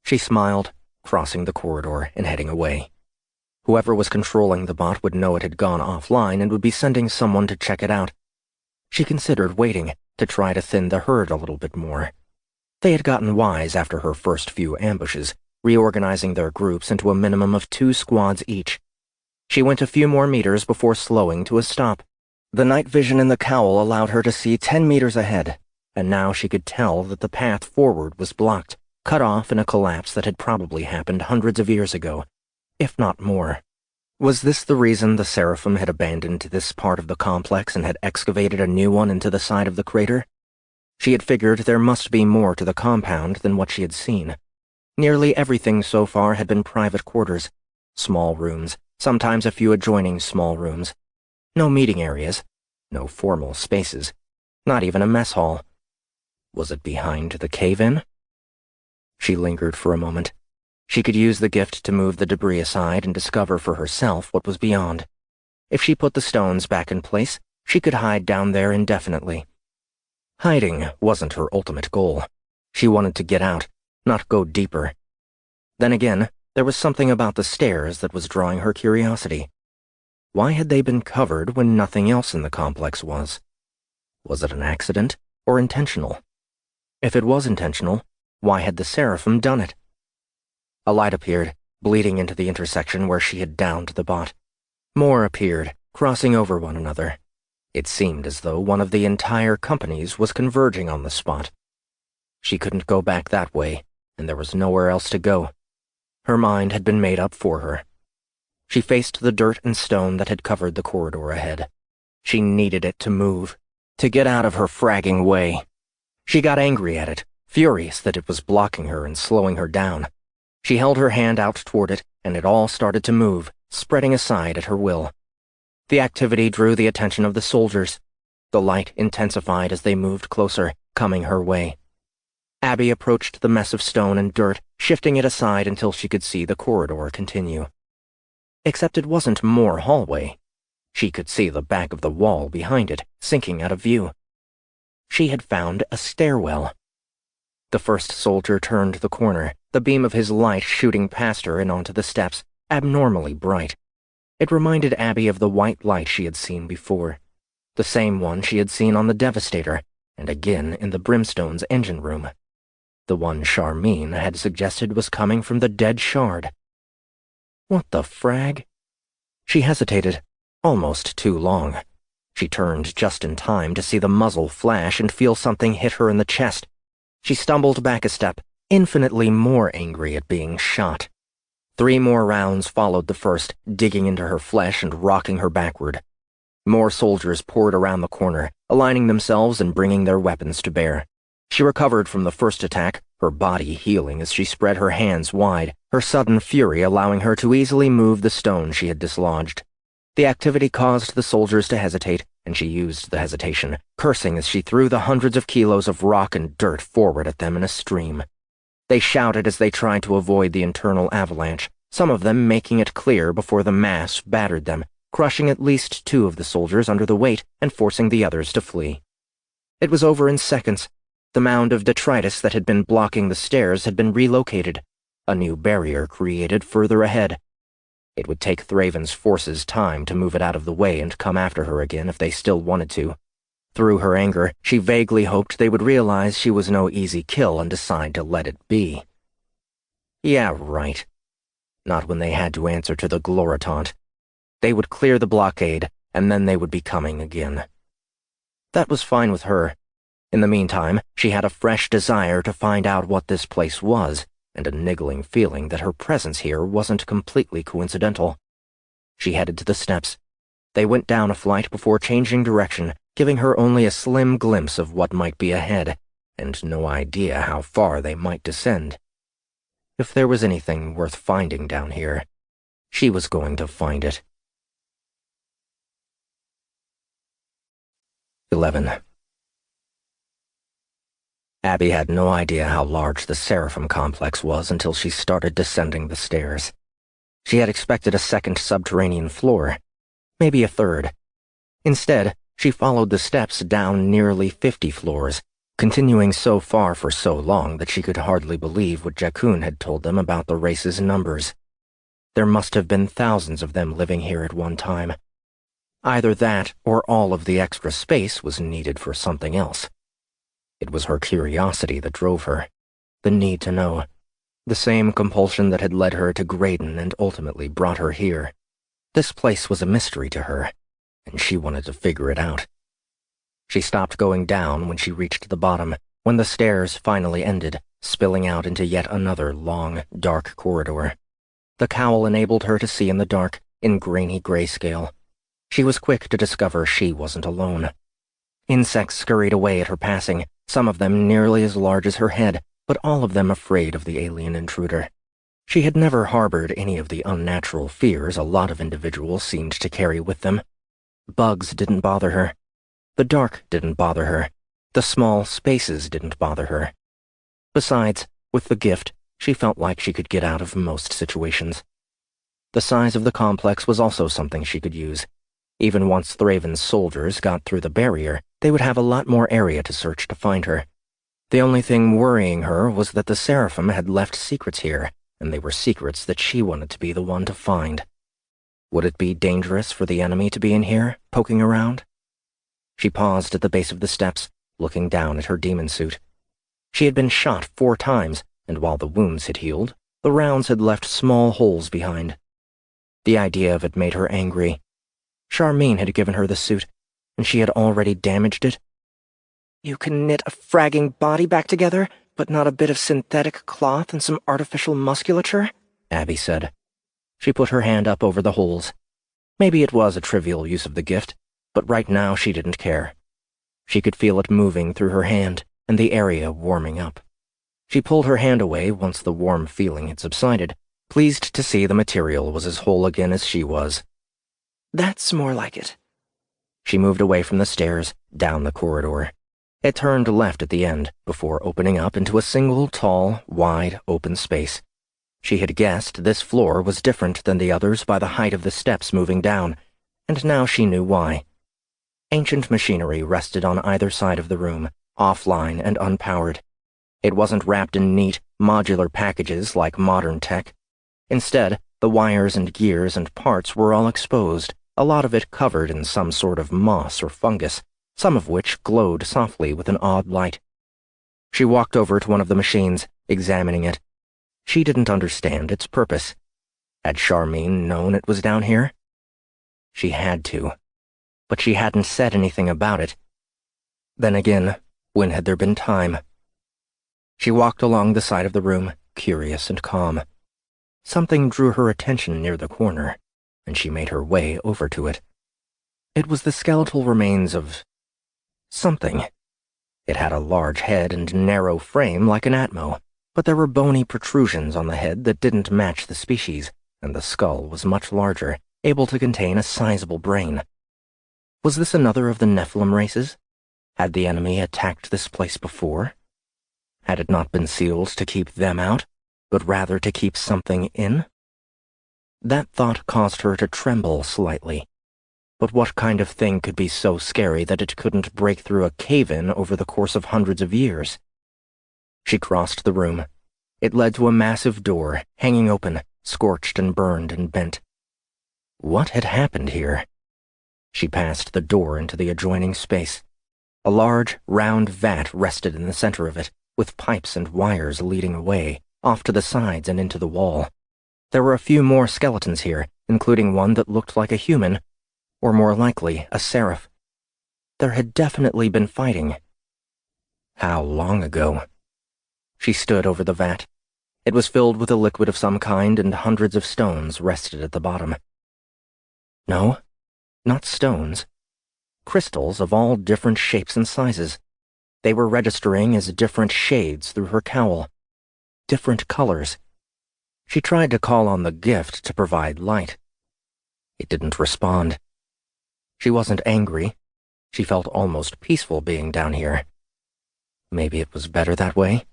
She smiled, crossing the corridor and heading away. Whoever was controlling the bot would know it had gone offline and would be sending someone to check it out. She considered waiting to try to thin the herd a little bit more. They had gotten wise after her first few ambushes, reorganizing their groups into a minimum of 2 squads each. She went a few more meters before slowing to a stop. The night vision in the cowl allowed her to see 10 meters ahead, and now she could tell that the path forward was blocked, cut off in a collapse that had probably happened hundreds of years ago, if not more. Was this the reason the Seraphim had abandoned this part of the complex and had excavated a new one into the side of the crater? She had figured there must be more to the compound than what she had seen. Nearly everything so far had been private quarters, small rooms, sometimes a few adjoining small rooms. No meeting areas, no formal spaces, not even a mess hall. Was it behind the cave-in? She lingered for a moment. She could use the gift to move the debris aside and discover for herself what was beyond. If she put the stones back in place, she could hide down there indefinitely. Hiding wasn't her ultimate goal. She wanted to get out, not go deeper. Then again, there was something about the stairs that was drawing her curiosity. Why had they been covered when nothing else in the complex was? Was it an accident or intentional? If it was intentional, why had the Seraphim done it? A light appeared, bleeding into the intersection where she had downed the bot. More appeared, crossing over one another. It seemed as though one of the entire companies was converging on the spot. She couldn't go back that way, and there was nowhere else to go. Her mind had been made up for her. She faced the dirt and stone that had covered the corridor ahead. She needed it to move, to get out of her fragging way. She got angry at it, furious that it was blocking her and slowing her down. She held her hand out toward it, and it all started to move, spreading aside at her will. The activity drew the attention of the soldiers. The light intensified as they moved closer, coming her way. Abby approached the mess of stone and dirt, shifting it aside until she could see the corridor continue. Except it wasn't more hallway. She could see the back of the wall behind it, sinking out of view. She had found a stairwell. The first soldier turned the corner, the beam of his light shooting past her and onto the steps, abnormally bright. It reminded Abby of the white light she had seen before, the same one she had seen on the Devastator, and again in the Brimstone's engine room. The one Charmine had suggested was coming from the dead shard. What the frag? She hesitated, almost too long. She turned just in time to see the muzzle flash and feel something hit her in the chest. She stumbled back a step, infinitely more angry at being shot. 3 more rounds followed the first, digging into her flesh and rocking her backward. More soldiers poured around the corner, aligning themselves and bringing their weapons to bear. She recovered from the first attack, her body healing as she spread her hands wide, her sudden fury allowing her to easily move the stone she had dislodged. The activity caused the soldiers to hesitate, and she used the hesitation, cursing as she threw the hundreds of kilos of rock and dirt forward at them in a stream. They shouted as they tried to avoid the internal avalanche, some of them making it clear before the mass battered them, crushing at least 2 of the soldiers under the weight and forcing the others to flee. It was over in seconds. The mound of detritus that had been blocking the stairs had been relocated, a new barrier created further ahead. It would take Thraven's forces time to move it out of the way and come after her again if they still wanted to. Through her anger, she vaguely hoped they would realize she was no easy kill and decide to let it be. Yeah, right. Not when they had to answer to the Gloritant. They would clear the blockade, and then they would be coming again. That was fine with her. In the meantime, she had a fresh desire to find out what this place was, and a niggling feeling that her presence here wasn't completely coincidental. She headed to the steps. They went down a flight before changing direction, giving her only a slim glimpse of what might be ahead, and no idea how far they might descend. If there was anything worth finding down here, she was going to find it. 11. Abby had no idea how large the Seraphim complex was until she started descending the stairs. She had expected a second subterranean floor, maybe a third. Instead, she followed the steps down nearly 50 floors, continuing so far for so long that she could hardly believe what Jakun had told them about the race's numbers. There must have been thousands of them living here at one time. Either that or all of the extra space was needed for something else. It was her curiosity that drove her, the need to know, the same compulsion that had led her to Graydon and ultimately brought her here. This place was a mystery to her, and she wanted to figure it out. She stopped going down when she reached the bottom, when the stairs finally ended, spilling out into yet another long, dark corridor. The cowl enabled her to see in the dark, in grainy grayscale. She was quick to discover she wasn't alone. Insects scurried away at her passing, some of them nearly as large as her head, but all of them afraid of the alien intruder. She had never harbored any of the unnatural fears a lot of individuals seemed to carry with them. Bugs didn't bother her. The dark didn't bother her. The small spaces didn't bother her. Besides, with the gift, she felt like she could get out of most situations. The size of the complex was also something she could use. Even once Thraven's soldiers got through the barrier, they would have a lot more area to search to find her. The only thing worrying her was that the Seraphim had left secrets here, and they were secrets that she wanted to be the one to find. Would it be dangerous for the enemy to be in here, poking around? She paused at the base of the steps, looking down at her demon suit. She had been shot 4 times, and while the wounds had healed, the rounds had left small holes behind. The idea of it made her angry. Charmine had given her the suit, and she had already damaged it. You can knit a fragging body back together, but not a bit of synthetic cloth and some artificial musculature? Abby said. She put her hand up over the holes. Maybe it was a trivial use of the gift, but right now she didn't care. She could feel it moving through her hand, and the area warming up. She pulled her hand away once the warm feeling had subsided, pleased to see the material was as whole again as she was. That's more like it. She moved away from the stairs, down the corridor. It turned left at the end, before opening up into a single tall, wide, open space. She had guessed this floor was different than the others by the height of the steps moving down, and now she knew why. Ancient machinery rested on either side of the room, offline and unpowered. It wasn't wrapped in neat, modular packages like modern tech. Instead, the wires and gears and parts were all exposed, a lot of it covered in some sort of moss or fungus, some of which glowed softly with an odd light. She walked over to one of the machines, examining it. She didn't understand its purpose. Had Charmine known it was down here? She had to, but she hadn't said anything about it. Then again, when had there been time? She walked along the side of the room, curious and calm. Something drew her attention near the corner, and she made her way over to it. It was the skeletal remains of something. It had a large head and narrow frame like an Atmo, but there were bony protrusions on the head that didn't match the species, and the skull was much larger, able to contain a sizable brain. Was this another of the Nephilim races? Had the enemy attacked this place before? Had it not been sealed to keep them out, but rather to keep something in? That thought caused her to tremble slightly. But what kind of thing could be so scary that it couldn't break through a cave-in over the course of hundreds of years? She crossed the room. It led to a massive door, hanging open, scorched and burned and bent. What had happened here? She passed the door into the adjoining space. A large, round vat rested in the center of it, with pipes and wires leading away, off to the sides and into the wall. There were a few more skeletons here, including one that looked like a human, or more likely, a seraph. There had definitely been fighting. How long ago? She stood over the vat. It was filled with a liquid of some kind, and hundreds of stones rested at the bottom. No, not stones. Crystals of all different shapes and sizes. They were registering as different shades through her cowl. Different colors. She tried to call on the gift to provide light. It didn't respond. She wasn't angry. She felt almost peaceful being down here. Maybe it was better that way?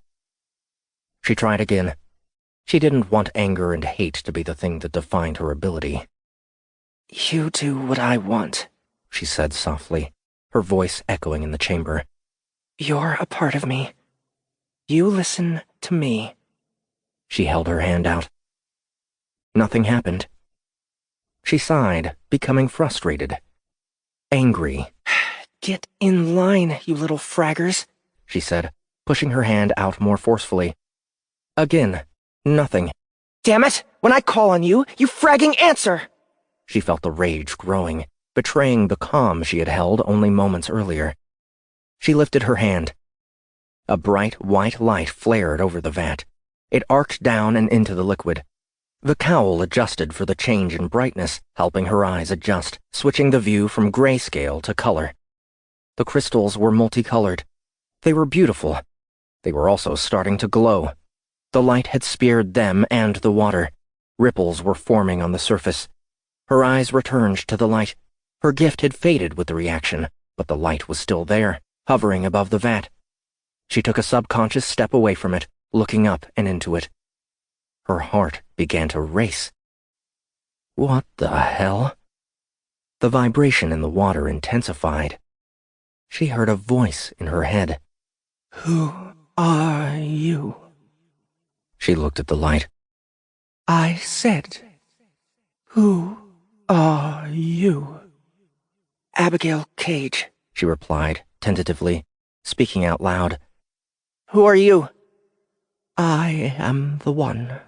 She tried again. She didn't want anger and hate to be the thing that defined her ability. You do what I want, she said softly, her voice echoing in the chamber. You're a part of me. You listen to me. She held her hand out. Nothing happened. She sighed, becoming frustrated. Angry. Get in line, you little fraggers, she said, pushing her hand out more forcefully. Again, nothing. Damn it! When I call on you, you fragging answer! She felt the rage growing, betraying the calm she had held only moments earlier. She lifted her hand. A bright white light flared over the vat. It arced down and into the liquid. The cowl adjusted for the change in brightness, helping her eyes adjust, switching the view from grayscale to color. The crystals were multicolored. They were beautiful. They were also starting to glow. The light had speared them and the water. Ripples were forming on the surface. Her eyes returned to the light. Her gift had faded with the reaction, but the light was still there, hovering above the vat. She took a subconscious step away from it, looking up and into it. Her heart began to race. What the hell? The vibration in the water intensified. She heard a voice in her head. Who are you? She looked at the light. I said, who are you? Abigail Cage, she replied, tentatively, speaking out loud. Who are you? I am the one.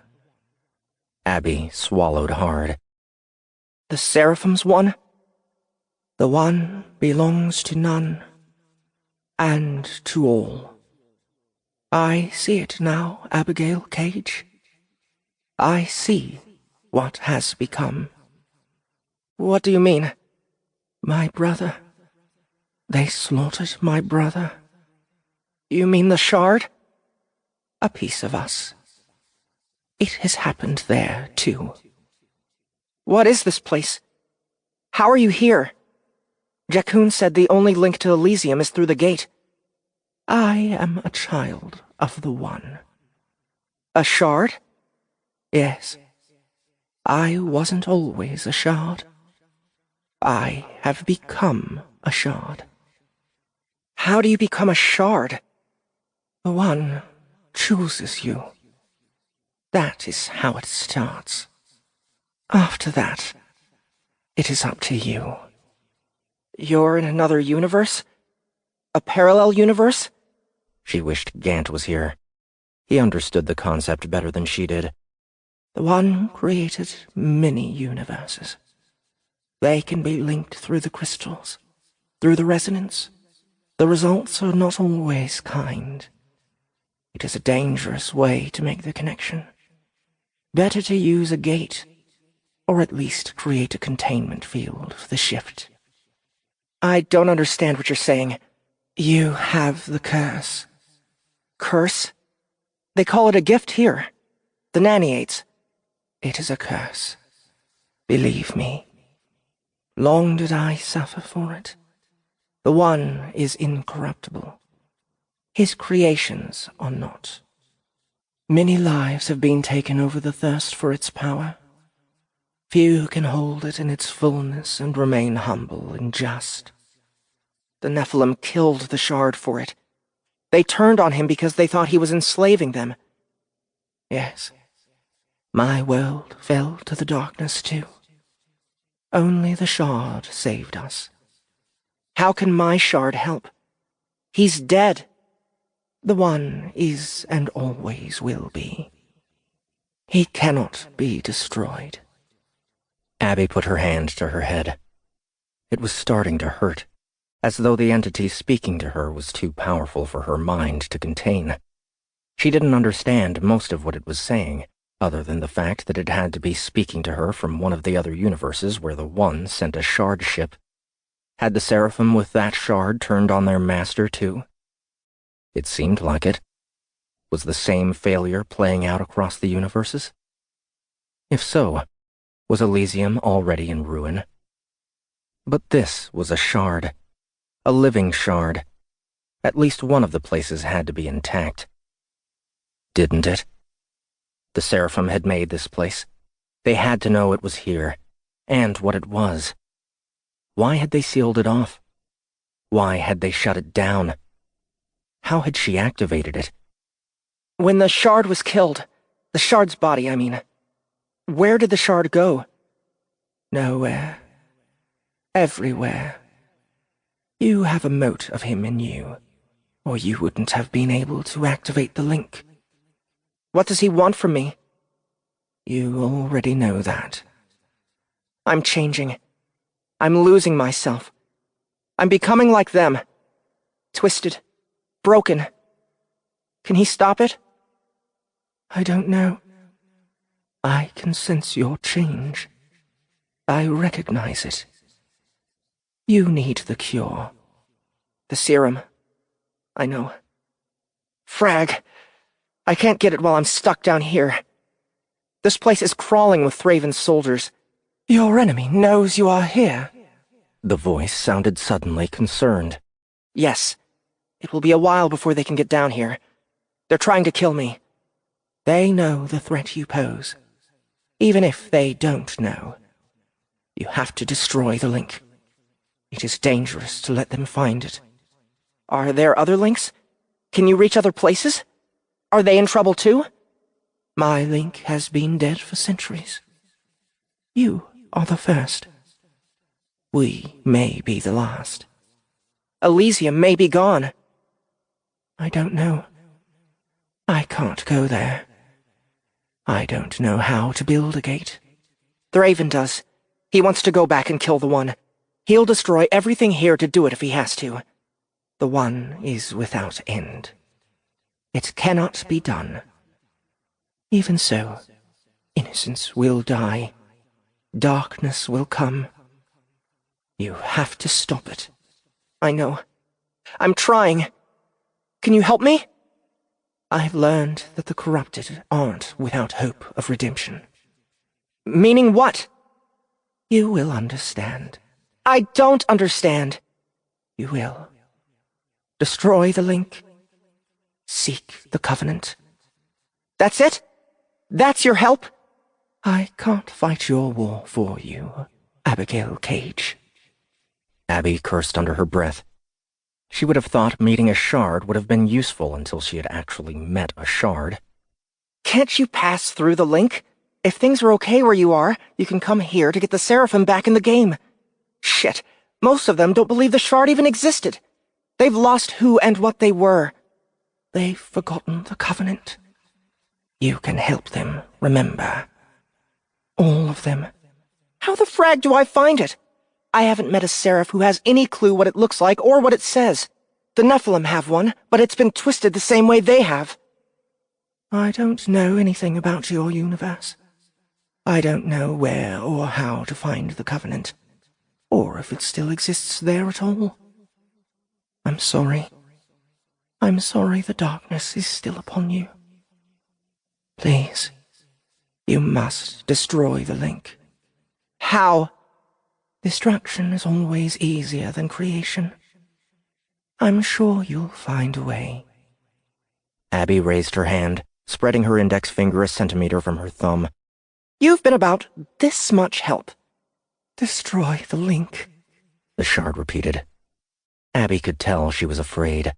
Abby swallowed hard. The Seraphim's one? The one belongs to none, and to all. I see it now, Abigail Cage. I see what has become. What do you mean? My brother. They slaughtered my brother. You mean the Shard? A piece of us. It has happened there, too. What is this place? How are you here? Jakun said the only link to Elysium is through the gate. I am a child of the One. A Shard? Yes. I wasn't always a Shard. I have become a Shard. How do you become a Shard? The One chooses you. That is how it starts. After that, it is up to you. You're in another universe? A parallel universe? She wished Gant was here. He understood the concept better than she did. The One created many universes. They can be linked through the crystals, through the resonance. The results are not always kind. It is a dangerous way to make the connection. Better to use a gate, or at least create a containment field for the shift. I don't understand what you're saying. You have the curse. Curse? They call it a gift here. The Nanny-Aids. It is a curse. Believe me. Long did I suffer for it. The One is incorruptible. His creations are not. Many lives have been taken over the thirst for its power. Few can hold it in its fullness and remain humble and just. The Nephilim killed the Shard for it. They turned on him because they thought he was enslaving them. Yes. My world fell to the darkness too. Only the shard saved us. How can my shard help? He's dead. The one is and always will be. He cannot be destroyed. Abby put her hand to her head. It was starting to hurt, as though the entity speaking to her was too powerful for her mind to contain. She didn't understand most of what it was saying, other than the fact that it had to be speaking to her from one of the other universes where the One sent a shard ship. Had the Seraphim with that shard turned on their master, too? It seemed like it. Was the same failure playing out across the universes? If so, was Elysium already in ruin? But this was a shard. A living shard. At least one of the places had to be intact. Didn't it? The Seraphim had made this place. They had to know it was here, and what it was. Why had they sealed it off? Why had they shut it down? How had she activated it? When the shard was killed, the shard's body, I mean, where did the shard go? Nowhere. Everywhere. You have a mote of him in you, or you wouldn't have been able to activate the link. What does he want from me? You already know that. I'm changing. I'm losing myself. I'm becoming like them. Twisted. Broken. Can he stop it? I don't know. I can sense your change. I recognize it. You need the cure. The serum. I know. Frag. I can't get it while I'm stuck down here. This place is crawling with Thraven's soldiers. Your enemy knows you are here. The voice sounded suddenly concerned. Yes. It will be a while before they can get down here. They're trying to kill me. They know the threat you pose. Even if they don't know. You have to destroy the link. It is dangerous to let them find it. Are there other links? Can you reach other places? Are they in trouble too? My link has been dead for centuries. You are the first. We may be the last. Elysium may be gone. I don't know. I can't go there. I don't know how to build a gate. Thraven does. He wants to go back and kill the One. He'll destroy everything here to do it if he has to. The One is without end. It cannot be done. Even so, innocence will die. Darkness will come. You have to stop it. I know. I'm trying. Can you help me? I've learned that the corrupted aren't without hope of redemption. Meaning what? You will understand. I don't understand. You will. Destroy the link. Seek the Covenant. That's it? That's your help? I can't fight your war for you, Abigail Cage. Abby cursed under her breath. She would have thought meeting a shard would have been useful until she had actually met a shard. Can't you pass through the link? If things are okay where you are, you can come here to get the Seraphim back in the game. Shit, most of them don't believe the shard even existed. They've lost who and what they were. They've forgotten the Covenant. You can help them, remember. All of them. How the frag do I find it? I haven't met a Seraph who has any clue what it looks like or what it says. The Nephilim have one, but it's been twisted the same way they have. I don't know anything about your universe. I don't know where or how to find the Covenant, or if it still exists there at all. I'm sorry. I'm sorry the darkness is still upon you. Please, you must destroy the link. How? Destruction is always easier than creation. I'm sure you'll find a way. Abby raised her hand, spreading her index finger a centimeter from her thumb. You've been about this much help. Destroy the link, the shard repeated. Abby could tell she was afraid.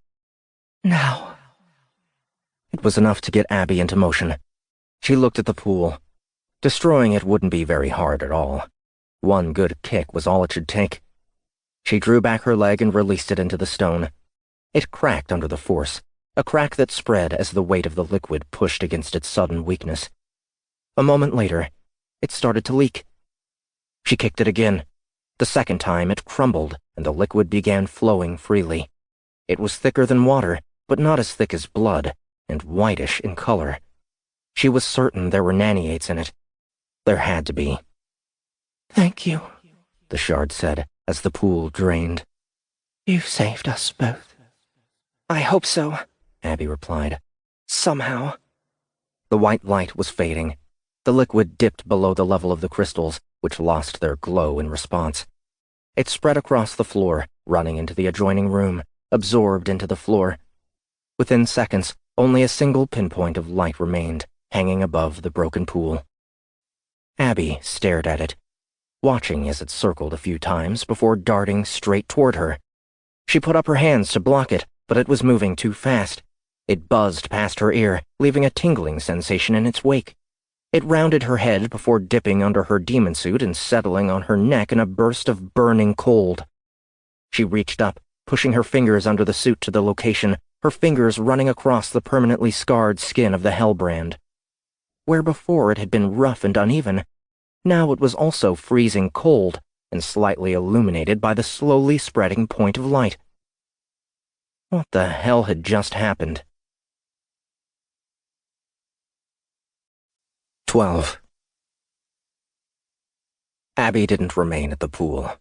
Now. It was enough to get Abby into motion. She looked at the pool. Destroying it wouldn't be very hard at all. One good kick was all it should take. She drew back her leg and released it into the stone. It cracked under the force, a crack that spread as the weight of the liquid pushed against its sudden weakness. A moment later, it started to leak. She kicked it again. The second time it crumbled, and the liquid began flowing freely. It was thicker than water, but not as thick as blood, and whitish in color. She was certain there were naniates in it. There had to be. "Thank you," the shard said as the pool drained. "You've saved us both." "I hope so," Abby replied. "Somehow." The white light was fading. The liquid dipped below the level of the crystals, which lost their glow in response. It spread across the floor, running into the adjoining room, absorbed into the floor. Within seconds, only a single pinpoint of light remained, hanging above the broken pool. Abby stared at it, watching as it circled a few times before darting straight toward her. She put up her hands to block it, but it was moving too fast. It buzzed past her ear, leaving a tingling sensation in its wake. It rounded her head before dipping under her demon suit and settling on her neck in a burst of burning cold. She reached up, pushing her fingers under the suit to the location, her fingers running across the permanently scarred skin of the Hellbrand. Where before it had been rough and uneven, now it was also freezing cold and slightly illuminated by the slowly spreading point of light. What the hell had just happened? 12. Abby didn't remain at the pool.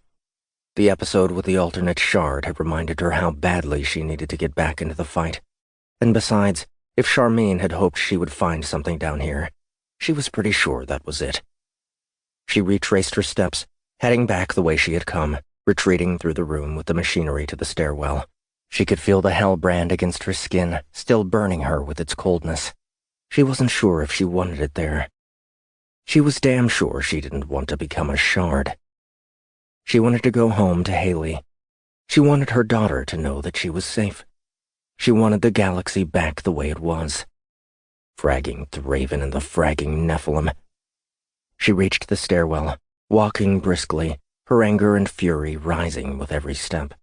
The episode with the alternate shard had reminded her how badly she needed to get back into the fight. And besides, if Charmaine had hoped she would find something down here, she was pretty sure that was it. She retraced her steps, heading back the way she had come, retreating through the room with the machinery to the stairwell. She could feel the Hellbrand against her skin, still burning her with its coldness. She wasn't sure if she wanted it there. She was damn sure she didn't want to become a shard. She wanted to go home to Haley. She wanted her daughter to know that she was safe. She wanted the galaxy back the way it was. Fragging Thraven and the fragging Nephilim. She reached the stairwell, walking briskly, her anger and fury rising with every step.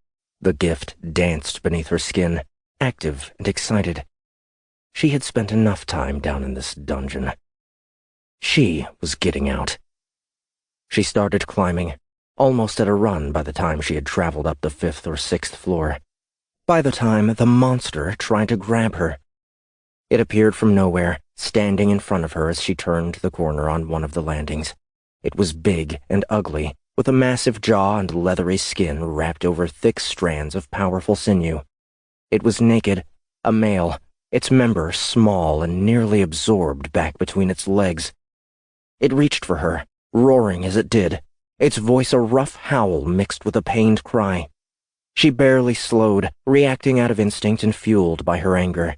The gift danced beneath her skin, active and excited. She had spent enough time down in this dungeon. She was getting out. She started climbing, almost at a run by the time she had traveled up the 5th or 6th floor. By the time the monster tried to grab her. It appeared from nowhere, standing in front of her as she turned the corner on one of the landings. It was big and ugly, with a massive jaw and leathery skin wrapped over thick strands of powerful sinew. It was naked, a male, its member small and nearly absorbed back between its legs. It reached for her, roaring as it did, its voice a rough howl mixed with a pained cry. She barely slowed, reacting out of instinct and fueled by her anger.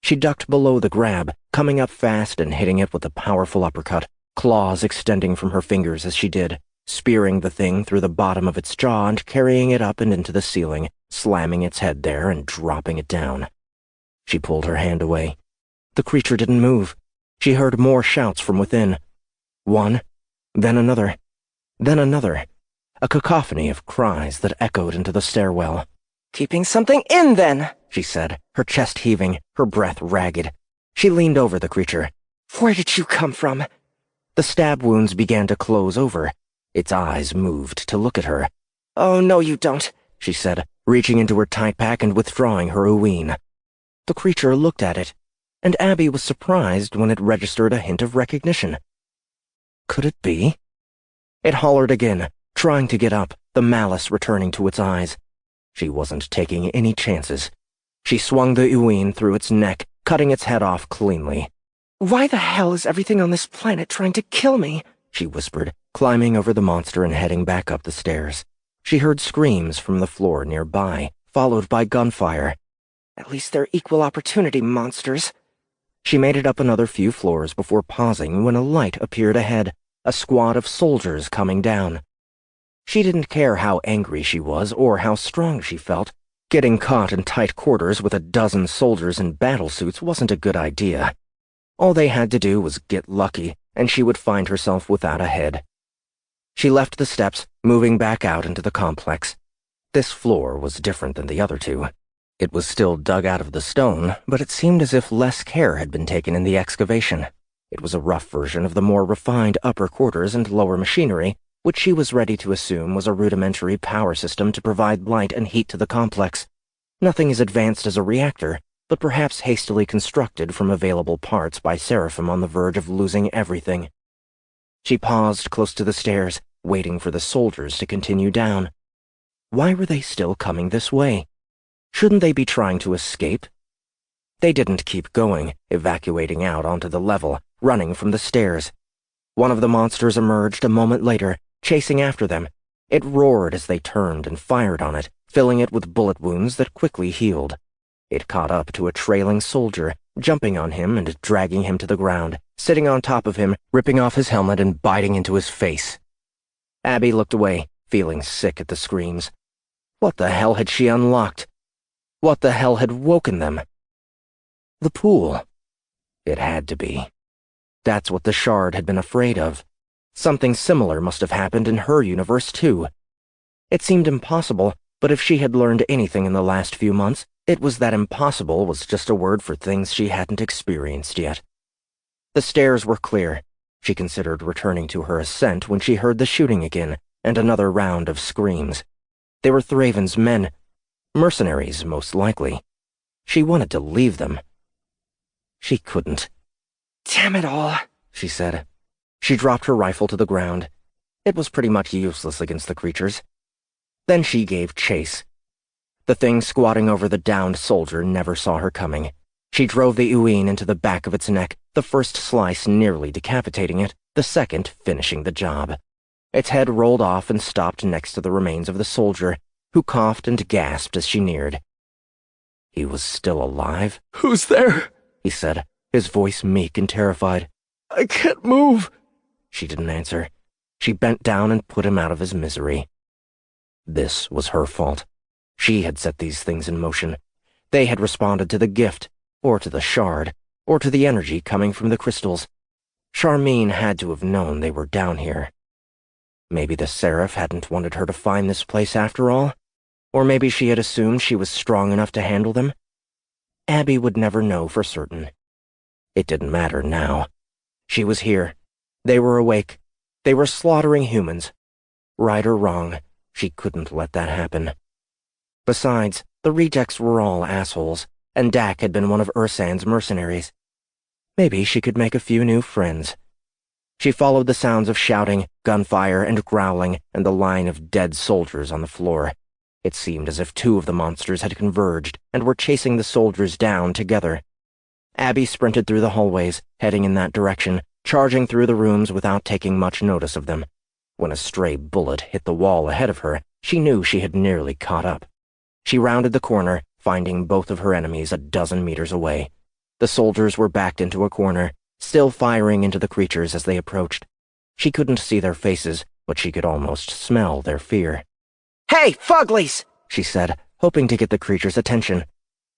She ducked below the grab, coming up fast and hitting it with a powerful uppercut, claws extending from her fingers as she did, spearing the thing through the bottom of its jaw and carrying it up and into the ceiling, slamming its head there and dropping it down. She pulled her hand away. The creature didn't move. She heard more shouts from within. One, then another, then another. A cacophony of cries that echoed into the stairwell. "Keeping something in, then," she said, her chest heaving, her breath ragged. She leaned over the creature. "Where did you come from?" The stab wounds began to close over. Its eyes moved to look at her. "Oh, no, you don't," she said, reaching into her tight pack and withdrawing her uween. The creature looked at it, and Abby was surprised when it registered a hint of recognition. Could it be? It hollered again, trying to get up, the malice returning to its eyes. She wasn't taking any chances. She swung the uween through its neck, cutting its head off cleanly. "Why the hell is everything on this planet trying to kill me?" she whispered, climbing over the monster and heading back up the stairs. She heard screams from the floor nearby, followed by gunfire. "At least they're equal opportunity monsters." She made it up another few floors before pausing when a light appeared ahead, a squad of soldiers coming down. She didn't care how angry she was or how strong she felt. Getting caught in tight quarters with a dozen soldiers in battlesuits wasn't a good idea. All they had to do was get lucky, and she would find herself without a head. She left the steps, moving back out into the complex. This floor was different than the other two. It was still dug out of the stone, but it seemed as if less care had been taken in the excavation. It was a rough version of the more refined upper quarters and lower machinery, which she was ready to assume was a rudimentary power system to provide light and heat to the complex. Nothing as advanced as a reactor, but perhaps hastily constructed from available parts by Seraphim on the verge of losing everything. She paused close to the stairs, waiting for the soldiers to continue down. Why were they still coming this way? Shouldn't they be trying to escape? They didn't keep going, evacuating out onto the level, running from the stairs. One of the monsters emerged a moment later, chasing after them. It roared as they turned and fired on it, filling it with bullet wounds that quickly healed. It caught up to a trailing soldier, jumping on him and dragging him to the ground, sitting on top of him, ripping off his helmet and biting into his face. Abby looked away, feeling sick at the screams. What the hell had she unlocked? What the hell had woken them? The pool. It had to be. That's what the Shard had been afraid of. Something similar must have happened in her universe, too. It seemed impossible, but if she had learned anything in the last few months, it was that impossible was just a word for things she hadn't experienced yet. The stairs were clear. She considered returning to her ascent when she heard the shooting again, and another round of screams. They were Thraven's men. Mercenaries, most likely. She wanted to leave them. She couldn't. Damn it all, she said. She dropped her rifle to the ground. It was pretty much useless against the creatures. Then she gave chase. The thing squatting over the downed soldier never saw her coming. She drove the Uin into the back of its neck, the first slice nearly decapitating it, the second finishing the job. Its head rolled off and stopped next to the remains of the soldier, who coughed and gasped as she neared. He was still alive? "Who's there?" he said, his voice meek and terrified. "I can't move." She didn't answer. She bent down and put him out of his misery. This was her fault. She had set these things in motion. They had responded to the gift, or to the shard, or to the energy coming from the crystals. Charmine had to have known they were down here. Maybe the Seraph hadn't wanted her to find this place after all, or maybe she had assumed she was strong enough to handle them. Abby would never know for certain. It didn't matter now. She was here. They were awake. They were slaughtering humans. Right or wrong, she couldn't let that happen. Besides, the rejects were all assholes, and Dak had been one of Ursan's mercenaries. Maybe she could make a few new friends. She followed the sounds of shouting, gunfire, and growling, and the line of dead soldiers on the floor. It seemed as if two of the monsters had converged and were chasing the soldiers down together. Abby sprinted through the hallways, heading in that direction, charging through the rooms without taking much notice of them. When a stray bullet hit the wall ahead of her, she knew she had nearly caught up. She rounded the corner, finding both of her enemies a dozen meters away. The soldiers were backed into a corner, still firing into the creatures as they approached. She couldn't see their faces, but she could almost smell their fear. "Hey, Fuglies!" she said, hoping to get the creatures' attention.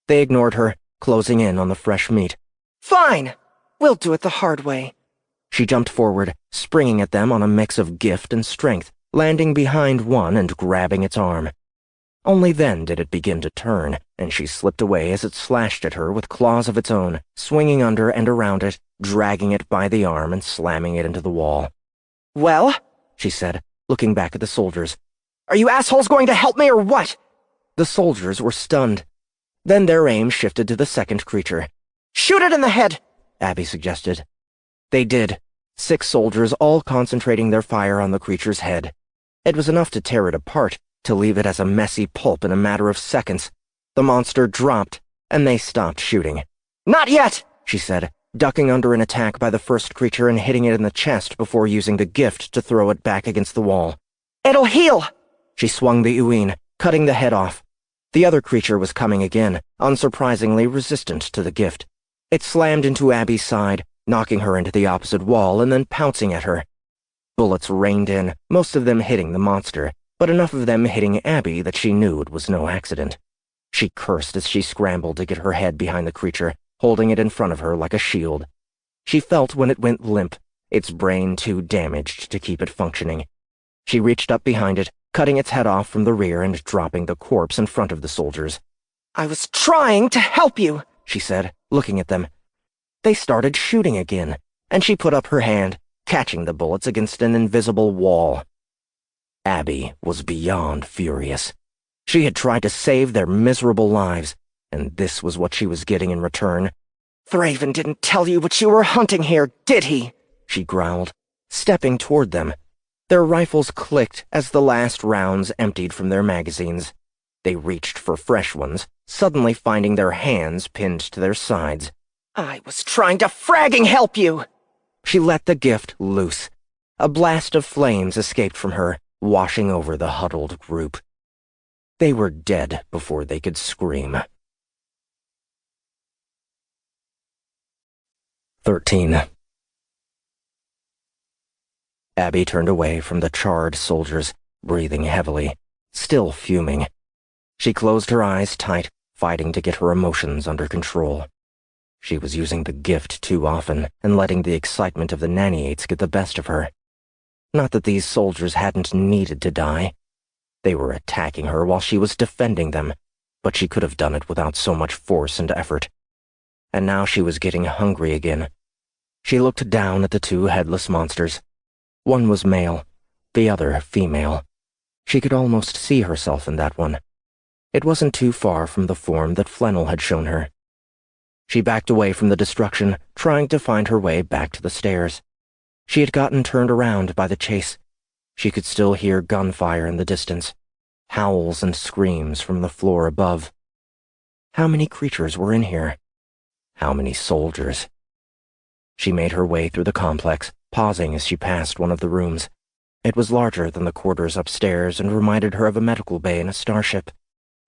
They ignored her, closing in on the fresh meat. "Fine! We'll do it the hard way." She jumped forward, springing at them on a mix of gift and strength, landing behind one and grabbing its arm. Only then did it begin to turn, and she slipped away as it slashed at her with claws of its own, swinging under and around it, dragging it by the arm and slamming it into the wall. "Well?" she said, looking back at the soldiers. "Are you assholes going to help me or what?" The soldiers were stunned. Then their aim shifted to the second creature. "Shoot it in the head," Abby suggested. They did, 6 soldiers all concentrating their fire on the creature's head. It was enough to tear it apart, to leave it as a messy pulp in a matter of seconds. The monster dropped, and they stopped shooting. "Not yet," she said, ducking under an attack by the first creature and hitting it in the chest before using the gift to throw it back against the wall. "It'll heal." She swung the Uin, cutting the head off. The other creature was coming again, unsurprisingly resistant to the gift. It slammed into Abby's side, knocking her into the opposite wall and then pouncing at her. Bullets rained in, most of them hitting the monster, but enough of them hitting Abby that she knew it was no accident. She cursed as she scrambled to get her head behind the creature, holding it in front of her like a shield. She felt when it went limp, its brain too damaged to keep it functioning. She reached up behind it, cutting its head off from the rear and dropping the corpse in front of the soldiers. "I was trying to help you," she said, looking at them. They started shooting again, and she put up her hand, catching the bullets against an invisible wall. Abby was beyond furious. She had tried to save their miserable lives, and this was what she was getting in return. "Thraven didn't tell you what you were hunting here, did he?" she growled, stepping toward them. Their rifles clicked as the last rounds emptied from their magazines. They reached for fresh ones, suddenly finding their hands pinned to their sides. "I was trying to fragging help you!" She let the gift loose. A blast of flames escaped from her, washing over the huddled group. They were dead before they could scream. 13. Abby turned away from the charred soldiers, breathing heavily, still fuming. She closed her eyes tight, fighting to get her emotions under control. She was using the gift too often and letting the excitement of the nanny-aids get the best of her. Not that these soldiers hadn't needed to die. They were attacking her while she was defending them, but she could have done it without so much force and effort. And now she was getting hungry again. She looked down at the two headless monsters. One was male, the other female. She could almost see herself in that one. It wasn't too far from the form that Flannel had shown her. She backed away from the destruction, trying to find her way back to the stairs. She had gotten turned around by the chase. She could still hear gunfire in the distance, howls and screams from the floor above. How many creatures were in here? How many soldiers? She made her way through the complex, pausing as she passed one of the rooms. It was larger than the quarters upstairs and reminded her of a medical bay in a starship.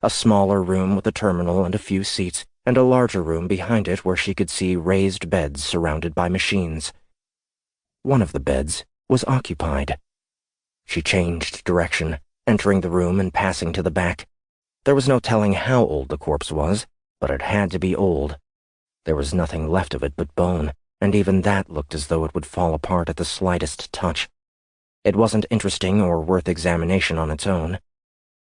A smaller room with a terminal and a few seats, and a larger room behind it where she could see raised beds surrounded by machines. One of the beds was occupied. She changed direction, entering the room and passing to the back. There was no telling how old the corpse was, but it had to be old. There was nothing left of it but bone, and even that looked as though it would fall apart at the slightest touch. It wasn't interesting or worth examination on its own.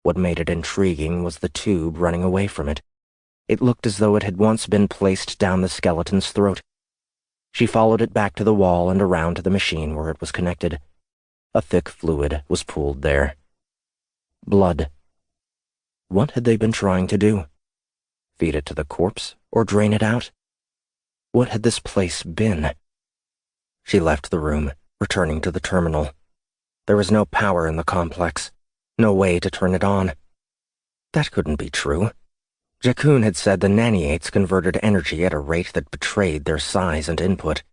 What made it intriguing was the tube running away from it. It looked as though it had once been placed down the skeleton's throat. She followed it back to the wall and around to the machine where it was connected. A thick fluid was pooled there. Blood. What had they been trying to do? Feed it to the corpse or drain it out? What had this place been? She left the room, returning to the terminal. There was no power in the complex, no way to turn it on. That couldn't be true. Jakun had said the nanny-aids converted energy at a rate that betrayed their size and input.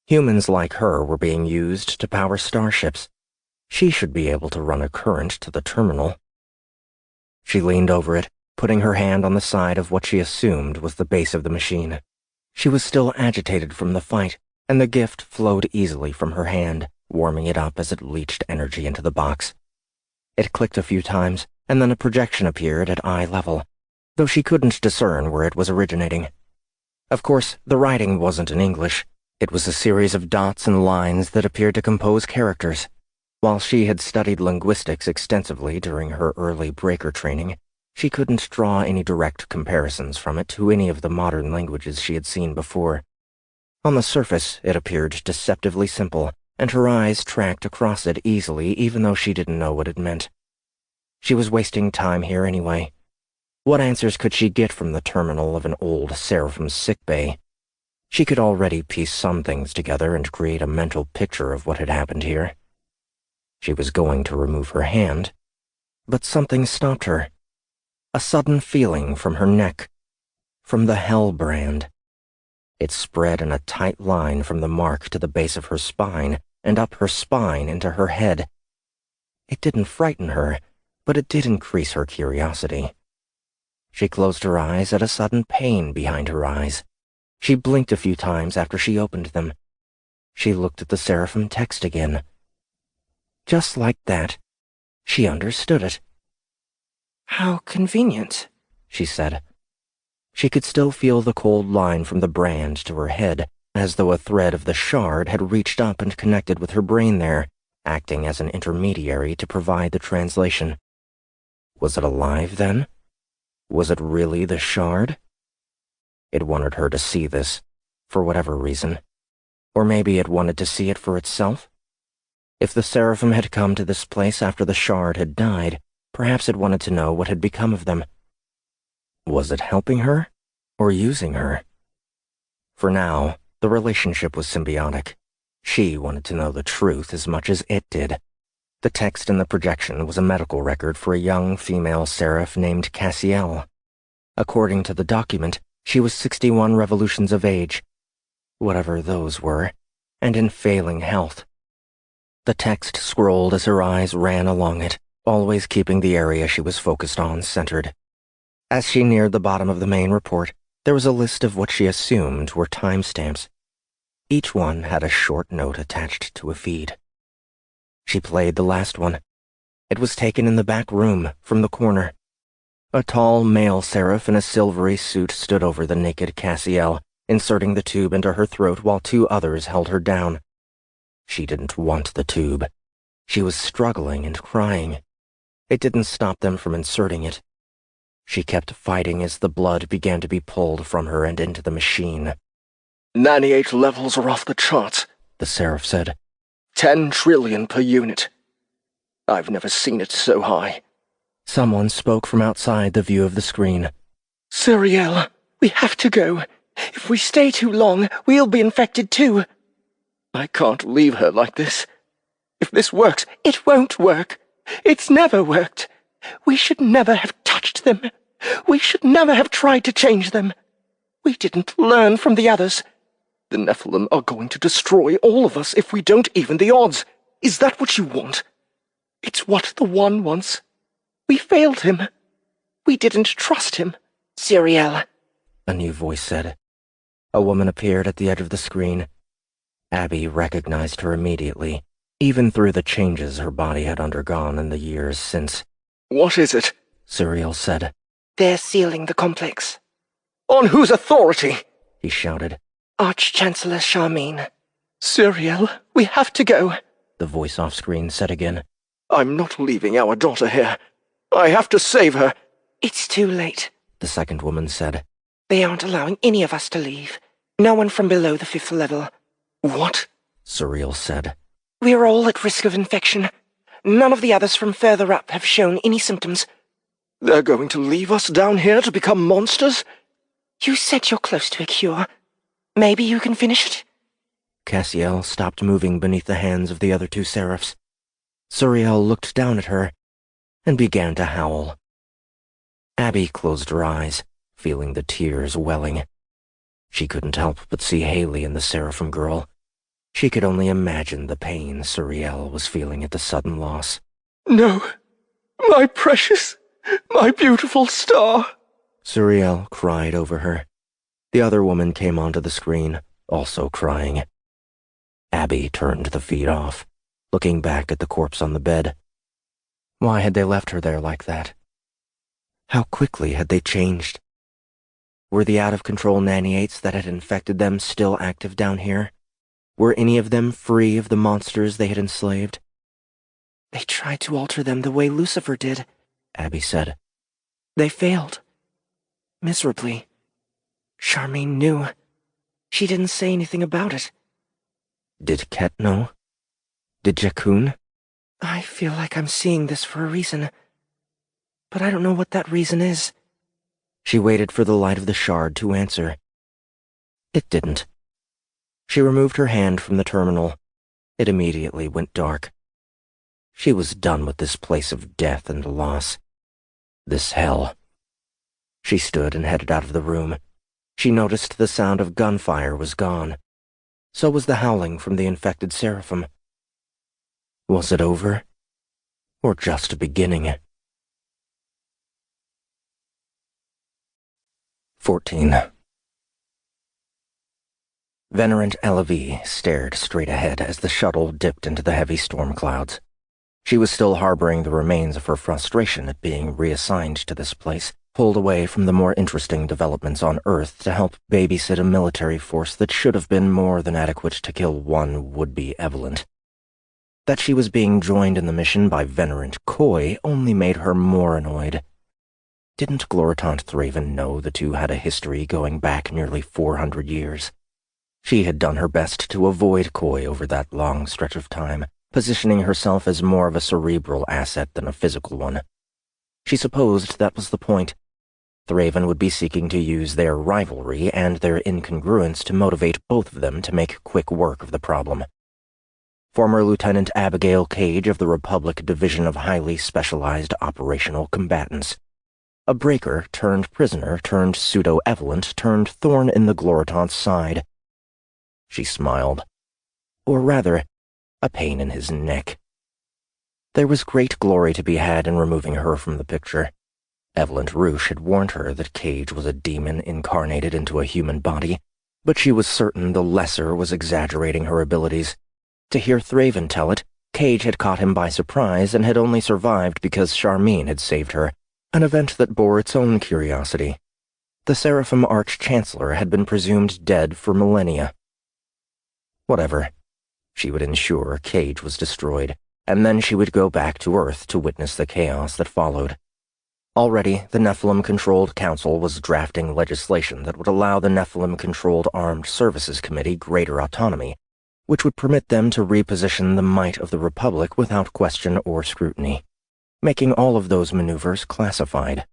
Humans like her were being used to power starships. She should be able to run a current to the terminal. She leaned over it, putting her hand on the side of what she assumed was the base of the machine. She was still agitated from the fight, and the gift flowed easily from her hand, warming it up as it leached energy into the box. It clicked a few times, and then a projection appeared at eye level, though she couldn't discern where it was originating. Of course, the writing wasn't in English. It was a series of dots and lines that appeared to compose characters. While she had studied linguistics extensively during her early breaker training, she couldn't draw any direct comparisons from it to any of the modern languages she had seen before. On the surface, it appeared deceptively simple, and her eyes tracked across it easily even though she didn't know what it meant. She was wasting time here anyway. What answers could she get from the terminal of an old Seraphim's sickbay? She could already piece some things together and create a mental picture of what had happened here. She was going to remove her hand, but something stopped her. A sudden feeling from her neck, from the Hell brand. It spread in a tight line from the mark to the base of her spine and up her spine into her head. It didn't frighten her, but it did increase her curiosity. She closed her eyes at a sudden pain behind her eyes. She blinked a few times after she opened them. She looked at the Seraphim text again. Just like that, she understood it. "How convenient," she said. She could still feel the cold line from the brand to her head, as though a thread of the shard had reached up and connected with her brain there, acting as an intermediary to provide the translation. Was it alive, then? Was it really the shard? It wanted her to see this, for whatever reason. Or maybe it wanted to see it for itself? If the Seraphim had come to this place after the shard had died, perhaps it wanted to know what had become of them. Was it helping her, or using her? For now, the relationship was symbiotic. She wanted to know the truth as much as it did. The text in the projection was a medical record for a young female seraph named Cassiel. According to the document, she was 61 revolutions of age, whatever those were, and in failing health. The text scrolled as her eyes ran along it, always keeping the area she was focused on centered. As she neared the bottom of the main report, there was a list of what she assumed were timestamps. Each one had a short note attached to a feed. She played the last one. It was taken in the back room, from the corner. A tall male seraph in a silvery suit stood over the naked Cassiel, inserting the tube into her throat while 2 others held her down. She didn't want the tube. She was struggling and crying. It didn't stop them from inserting it. She kept fighting as the blood began to be pulled from her and into the machine. 98 levels are off the charts, the seraph said. 10 trillion per unit. I've never seen it so high. Someone spoke from outside the view of the screen. Suriel, we have to go. If we stay too long, we'll be infected too. I can't leave her like this. If this works, it won't work. It's never worked. We should never have touched them. We should never have tried to change them. We didn't learn from the others. The Nephilim are going to destroy all of us if we don't even the odds. Is that what you want? It's what the One wants. We failed him. We didn't trust him. Suriel, a new voice said. A woman appeared at the edge of the screen. Abby recognized her immediately, even through the changes her body had undergone in the years since. What is it? Suriel said. They're sealing the complex. On whose authority? He shouted. Arch-Chancellor Charmaine. Suriel, we have to go, the voice off-screen said again. I'm not leaving our daughter here. I have to save her. It's too late, the second woman said. They aren't allowing any of us to leave. No one from below the 5th level. What? Suriel said. We're all at risk of infection. None of the others from further up have shown any symptoms. They're going to leave us down here to become monsters? You said you're close to a cure. Maybe you can finish it? Cassiel stopped moving beneath the hands of the other 2 seraphs. Suriel looked down at her and began to howl. Abby closed her eyes, feeling the tears welling. She couldn't help but see Haley and the Seraphim girl. She could only imagine the pain Suriel was feeling at the sudden loss. No, my precious, my beautiful star, Suriel cried over her. The other woman came onto the screen, also crying. Abby turned the feed off, looking back at the corpse on the bed. Why had they left her there like that? How quickly had they changed? Were the out-of-control naniates that had infected them still active down here? Were any of them free of the monsters they had enslaved? They tried to alter them the way Lucifer did, Abby said. They failed. Miserably. Charmaine knew. She didn't say anything about it. Did Ket know? Did Jakun? I feel like I'm seeing this for a reason. But I don't know what that reason is. She waited for the light of the shard to answer. It didn't. She removed her hand from the terminal. It immediately went dark. She was done with this place of death and loss. This hell. She stood and headed out of the room. She noticed the sound of gunfire was gone. So was the howling from the infected seraphim. Was it over? Or just a beginning? 14. Venerant Elavie stared straight ahead as the shuttle dipped into the heavy storm clouds. She was still harboring the remains of her frustration at being reassigned to this place, pulled away from the more interesting developments on Earth to help babysit a military force that should have been more than adequate to kill one would-be Evelyn. That she was being joined in the mission by venerant Coy only made her more annoyed. Didn't Gloritant Thraven know the two had a history going back nearly 400 years? She had done her best to avoid Coy over that long stretch of time, positioning herself as more of a cerebral asset than a physical one. She supposed that was the point. Thraven would be seeking to use their rivalry and their incongruence to motivate both of them to make quick work of the problem. Former Lieutenant Abigail Cage of the Republic Division of Highly Specialized Operational Combatants. A breaker turned prisoner turned pseudo-Evelent turned thorn in the Gloritant's side. She smiled. Or rather, a pain in his neck. There was great glory to be had in removing her from the picture. Evelent Roosh had warned her that Cage was a demon incarnated into a human body, but she was certain the lesser was exaggerating her abilities. To hear Thraven tell it, Cage had caught him by surprise and had only survived because Charmine had saved her, an event that bore its own curiosity. The Seraphim Arch-Chancellor had been presumed dead for millennia. Whatever. She would ensure Cage was destroyed, and then she would go back to Earth to witness the chaos that followed. Already, the Nephilim-controlled Council was drafting legislation that would allow the Nephilim-controlled Armed Services Committee greater autonomy, which would permit them to reposition the might of the Republic without question or scrutiny, making all of those maneuvers classified.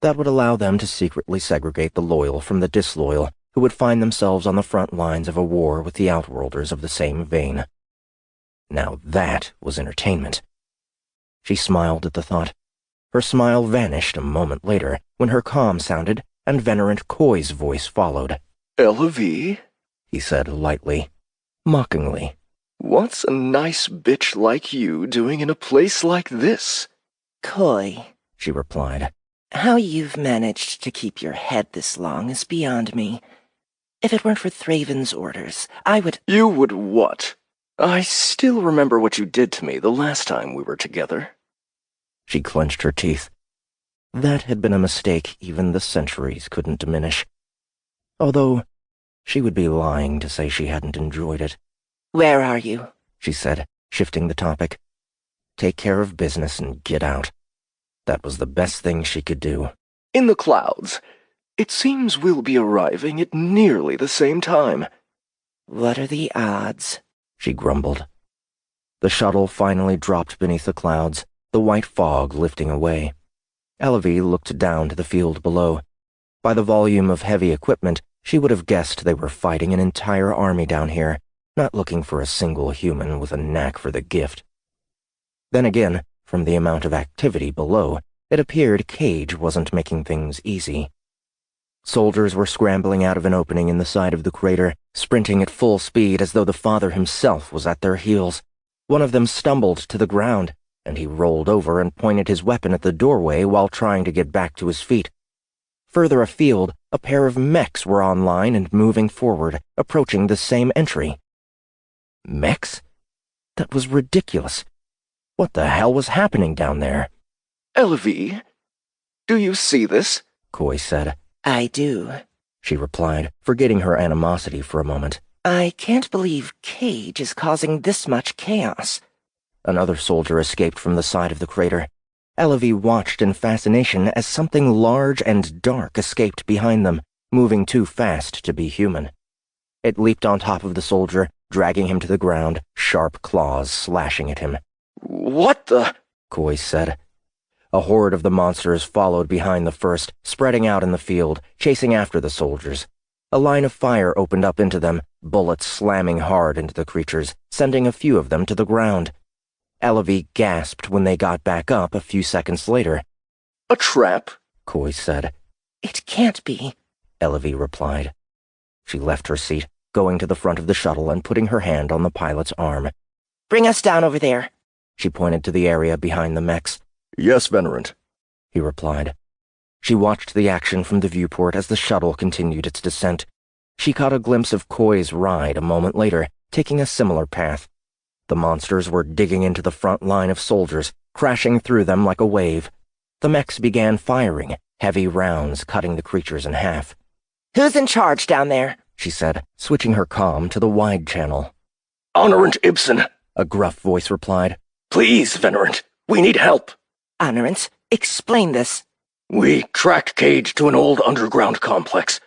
That would allow them to secretly segregate the loyal from the disloyal, who would find themselves on the front lines of a war with the Outworlders of the same vein. Now that was entertainment. She smiled at the thought. Her smile vanished a moment later when her comm sounded and Venerant Coy's voice followed. "Elavie," he said lightly, mockingly. "What's a nice bitch like you doing in a place like this?" Coy, she replied. How you've managed to keep your head this long is beyond me. If it weren't for Thraven's orders, I would— You would what? I still remember what you did to me the last time we were together. She clenched her teeth. That had been a mistake even the centuries couldn't diminish. Although, she would be lying to say she hadn't enjoyed it. Where are you? She said, shifting the topic. Take care of business and get out. That was the best thing she could do. In the clouds. It seems we'll be arriving at nearly the same time. What are the odds? She grumbled. The shuttle finally dropped beneath the clouds, the white fog lifting away. Elavie looked down to the field below. By the volume of heavy equipment, she would have guessed they were fighting an entire army down here, not looking for a single human with a knack for the gift. Then again, from the amount of activity below, it appeared Cage wasn't making things easy. Soldiers were scrambling out of an opening in the side of the crater, sprinting at full speed as though the father himself was at their heels. One of them stumbled to the ground, and he rolled over and pointed his weapon at the doorway while trying to get back to his feet. Further afield, a pair of mechs were online and moving forward, approaching the same entry. Mechs? That was ridiculous. What the hell was happening down there? Elavie, do you see this? Coy said. I do, she replied, forgetting her animosity for a moment. I can't believe Cage is causing this much chaos. Another soldier escaped from the side of the crater. Elavie watched in fascination as something large and dark escaped behind them, moving too fast to be human. It leaped on top of the soldier, dragging him to the ground, sharp claws slashing at him. What the? Coy said. A horde of the monsters followed behind the first, spreading out in the field, chasing after the soldiers. A line of fire opened up into them, bullets slamming hard into the creatures, sending a few of them to the ground. Elavie gasped when they got back up a few seconds later. A trap? Coy said. It can't be, Elavie replied. She left her seat, going to the front of the shuttle and putting her hand on the pilot's arm. Bring us down over there. She pointed to the area behind the mechs. Yes, Venerant, he replied. She watched the action from the viewport as the shuttle continued its descent. She caught a glimpse of Coy's ride a moment later, taking a similar path. The monsters were digging into the front line of soldiers, crashing through them like a wave. The mechs began firing, heavy rounds cutting the creatures in half. Who's in charge down there? She said, switching her comm to the wide channel. Honorant Ibsen, a gruff voice replied. Please, Venerant, we need help. Honorant, explain this. We tracked Cage to an old underground complex.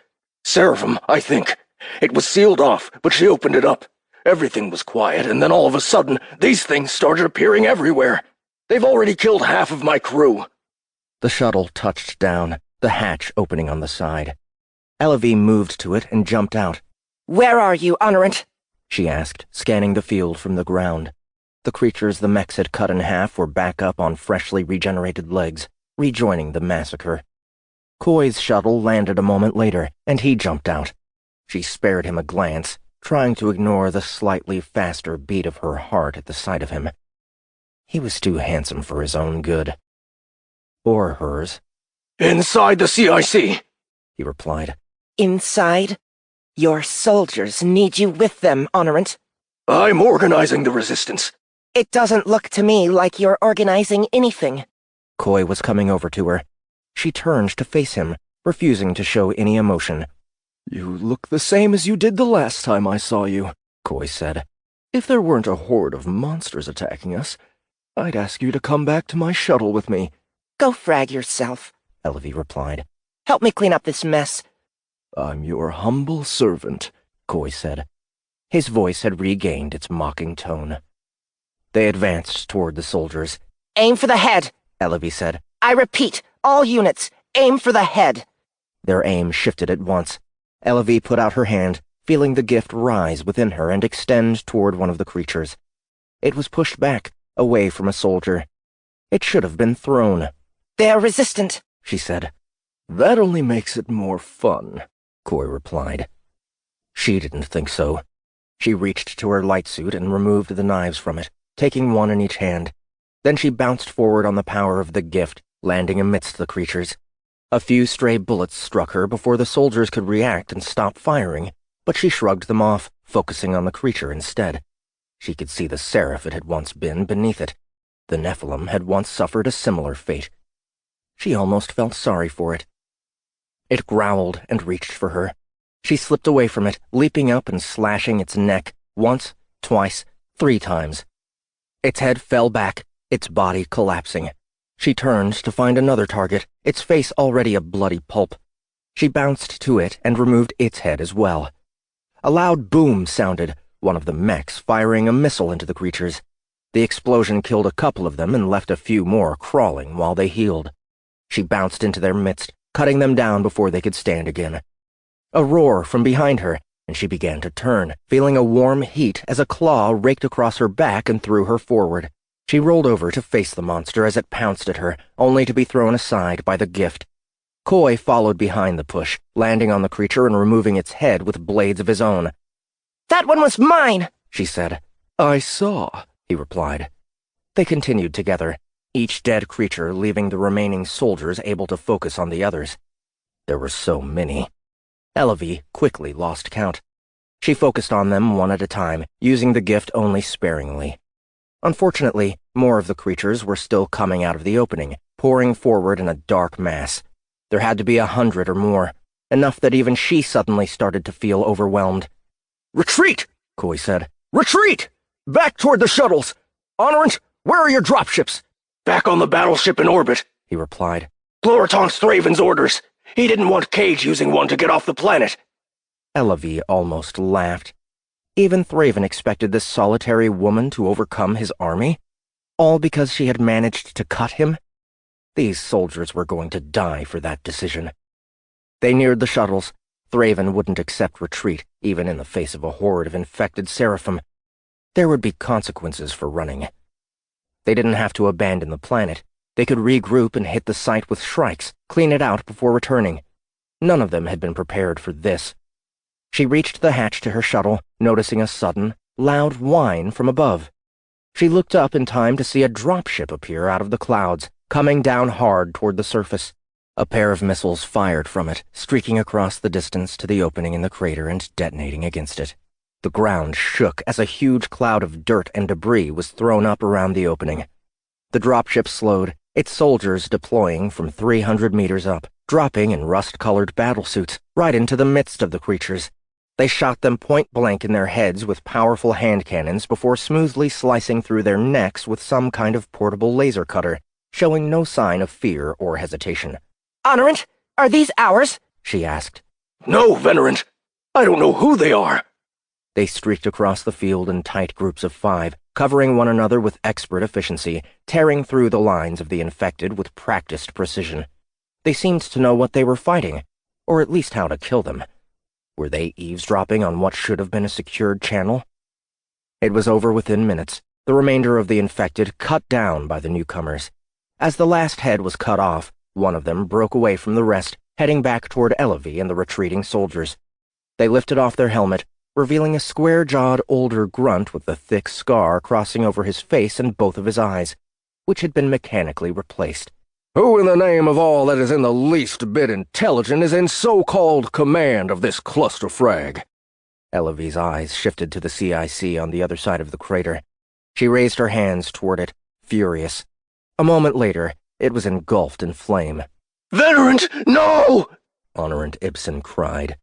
Seraphim, I think. It was sealed off, but she opened it up. Everything was quiet, and then all of a sudden, these things started appearing everywhere. They've already killed half of my crew. The shuttle touched down, the hatch opening on the side. Elavie moved to it and jumped out. Where are you, Honorant? She asked, scanning the field from the ground. The creatures the mechs had cut in half were back up on freshly regenerated legs, rejoining the massacre. Coy's shuttle landed a moment later, and he jumped out. She spared him a glance, trying to ignore the slightly faster beat of her heart at the sight of him. He was too handsome for his own good. Or hers. Inside the CIC, he replied. Inside? Your soldiers need you with them, Honorant. I'm organizing the resistance. It doesn't look to me like you're organizing anything. Coy was coming over to her. She turned to face him, refusing to show any emotion. You look the same as you did the last time I saw you, Coy said. If there weren't a horde of monsters attacking us, I'd ask you to come back to my shuttle with me. Go frag yourself, Elavie replied. Help me clean up this mess. I'm your humble servant, Coy said. His voice had regained its mocking tone. They advanced toward the soldiers. Aim for the head, Elavie said. I repeat, all units, aim for the head. Their aim shifted at once. Elavie put out her hand, feeling the gift rise within her and extend toward one of the creatures. It was pushed back, away from a soldier. It should have been thrown. They are resistant, she said. That only makes it more fun, Coy replied. She didn't think so. She reached to her light suit and removed the knives from it, taking one in each hand. Then she bounced forward on the power of the gift, landing amidst the creatures. A few stray bullets struck her before the soldiers could react and stop firing, but she shrugged them off, focusing on the creature instead. She could see the seraph it had once been beneath it. The Nephilim had once suffered a similar fate. She almost felt sorry for it. It growled and reached for her. She slipped away from it, leaping up and slashing its neck, once, twice, 3 times. Its head fell back, its body collapsing. She turned to find another target, its face already a bloody pulp. She bounced to it and removed its head as well. A loud boom sounded, one of the mechs firing a missile into the creatures. The explosion killed a couple of them and left a few more crawling while they healed. She bounced into their midst, cutting them down before they could stand again. A roar from behind her, and she began to turn, feeling a warm heat as a claw raked across her back and threw her forward. She rolled over to face the monster as it pounced at her, only to be thrown aside by the gift. Coy followed behind the push, landing on the creature and removing its head with blades of his own. That one was mine, she said. I saw, he replied. They continued together, each dead creature leaving the remaining soldiers able to focus on the others. There were so many. Elavie quickly lost count. She focused on them one at a time, using the gift only sparingly. Unfortunately, more of the creatures were still coming out of the opening, pouring forward in a dark mass. There had to be 100 or more, enough that even she suddenly started to feel overwhelmed. Retreat, Coy said. Retreat! Back toward the shuttles! Honorant, where are your dropships? Back on the battleship in orbit, he replied. Gloriton's Thraven's orders. He didn't want Cage using one to get off the planet. Elavie almost laughed. Even Thraven expected this solitary woman to overcome his army? All because she had managed to cut him? These soldiers were going to die for that decision. They neared the shuttles. Thraven wouldn't accept retreat, even in the face of a horde of infected seraphim. There would be consequences for running. They didn't have to abandon the planet. They could regroup and hit the site with shrikes, clean it out before returning. None of them had been prepared for this. She reached the hatch to her shuttle, noticing a sudden, loud whine from above. She looked up in time to see a dropship appear out of the clouds, coming down hard toward the surface. A pair of missiles fired from it, streaking across the distance to the opening in the crater and detonating against it. The ground shook as a huge cloud of dirt and debris was thrown up around the opening. The dropship slowed, its soldiers deploying from 300 meters up, dropping in rust-colored battlesuits right into the midst of the creatures. They shot them point-blank in their heads with powerful hand cannons before smoothly slicing through their necks with some kind of portable laser cutter, showing no sign of fear or hesitation. "Honorant, are these ours?" she asked. "No, Venerant! I don't know who they are!" They streaked across the field in tight groups of 5, covering one another with expert efficiency, tearing through the lines of the infected with practiced precision. They seemed to know what they were fighting, or at least how to kill them. Were they eavesdropping on what should have been a secured channel? It was over within minutes, the remainder of the infected cut down by the newcomers. As the last head was cut off, one of them broke away from the rest, heading back toward Elevy and the retreating soldiers. They lifted off their helmet, revealing a square-jawed older grunt with a thick scar crossing over his face and both of his eyes, which had been mechanically replaced. "Who in the name of all that is in the least bit intelligent is in so-called command of this cluster frag?" Elevy's eyes shifted to the CIC on the other side of the crater. She raised her hands toward it, furious. A moment later, it was engulfed in flame. "Venerant, no!" Honorant Ibsen cried.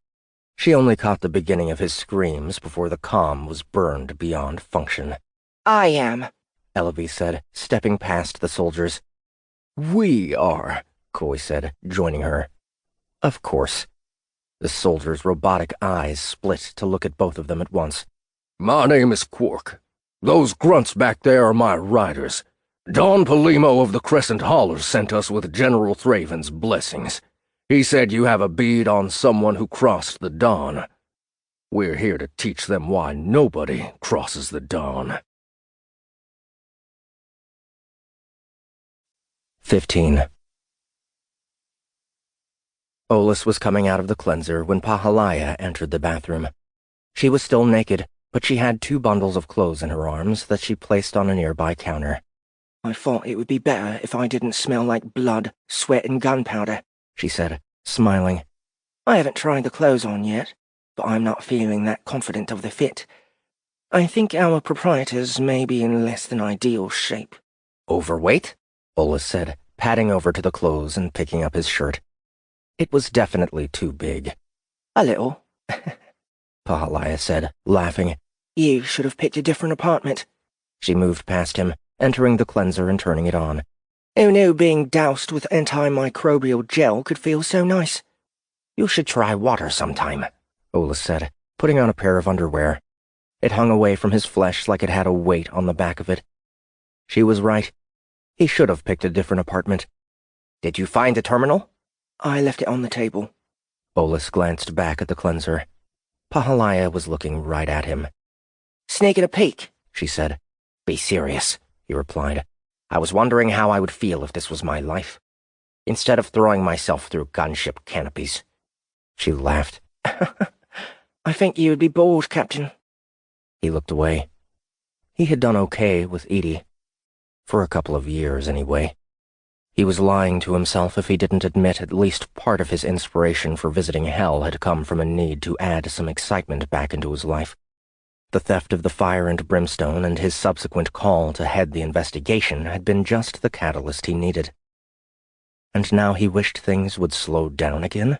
She only caught the beginning of his screams before the comm was burned beyond function. "I am," Elevy said, stepping past the soldiers. "We are," Coy said, joining her. Of course. The soldier's robotic eyes split to look at both of them at once. "My name is Quark. Those grunts back there are my riders. Don Polimo of the Crescent Hollers sent us with General Thraven's blessings. He said you have a bead on someone who crossed the dawn. We're here to teach them why nobody crosses the dawn." 15. Olis was coming out of the cleanser when Pahalaya entered the bathroom. She was still naked, but she had 2 bundles of clothes in her arms that she placed on a nearby counter. "I thought it would be better if I didn't smell like blood, sweat, and gunpowder," she said, smiling. "I haven't tried the clothes on yet, but I'm not feeling that confident of the fit. I think our proprietors may be in less than ideal shape." "Overweight?" Olis said, padding over to the clothes and picking up his shirt. It was definitely too big. "A little," Pahalaya said, laughing. "You should have picked a different apartment." She moved past him, entering the cleanser and turning it on. "Who knew being doused with antimicrobial gel could feel so nice?" "You should try water sometime," Olis said, putting on a pair of underwear. It hung away from his flesh like it had a weight on the back of it. She was right. He should have picked a different apartment. "Did you find the terminal?" "I left it on the table." Olis glanced back at the cleanser. Pahalaya was looking right at him. "Sneaking a peek," she said. "Be serious," he replied. "I was wondering how I would feel if this was my life. Instead of throwing myself through gunship canopies." She laughed. "I think you would be bored, Captain." He looked away. He had done okay with Edie. For a couple of years, anyway. He was lying to himself if he didn't admit at least part of his inspiration for visiting hell had come from a need to add some excitement back into his life. The theft of the fire and brimstone and his subsequent call to head the investigation had been just the catalyst he needed. And now he wished things would slow down again?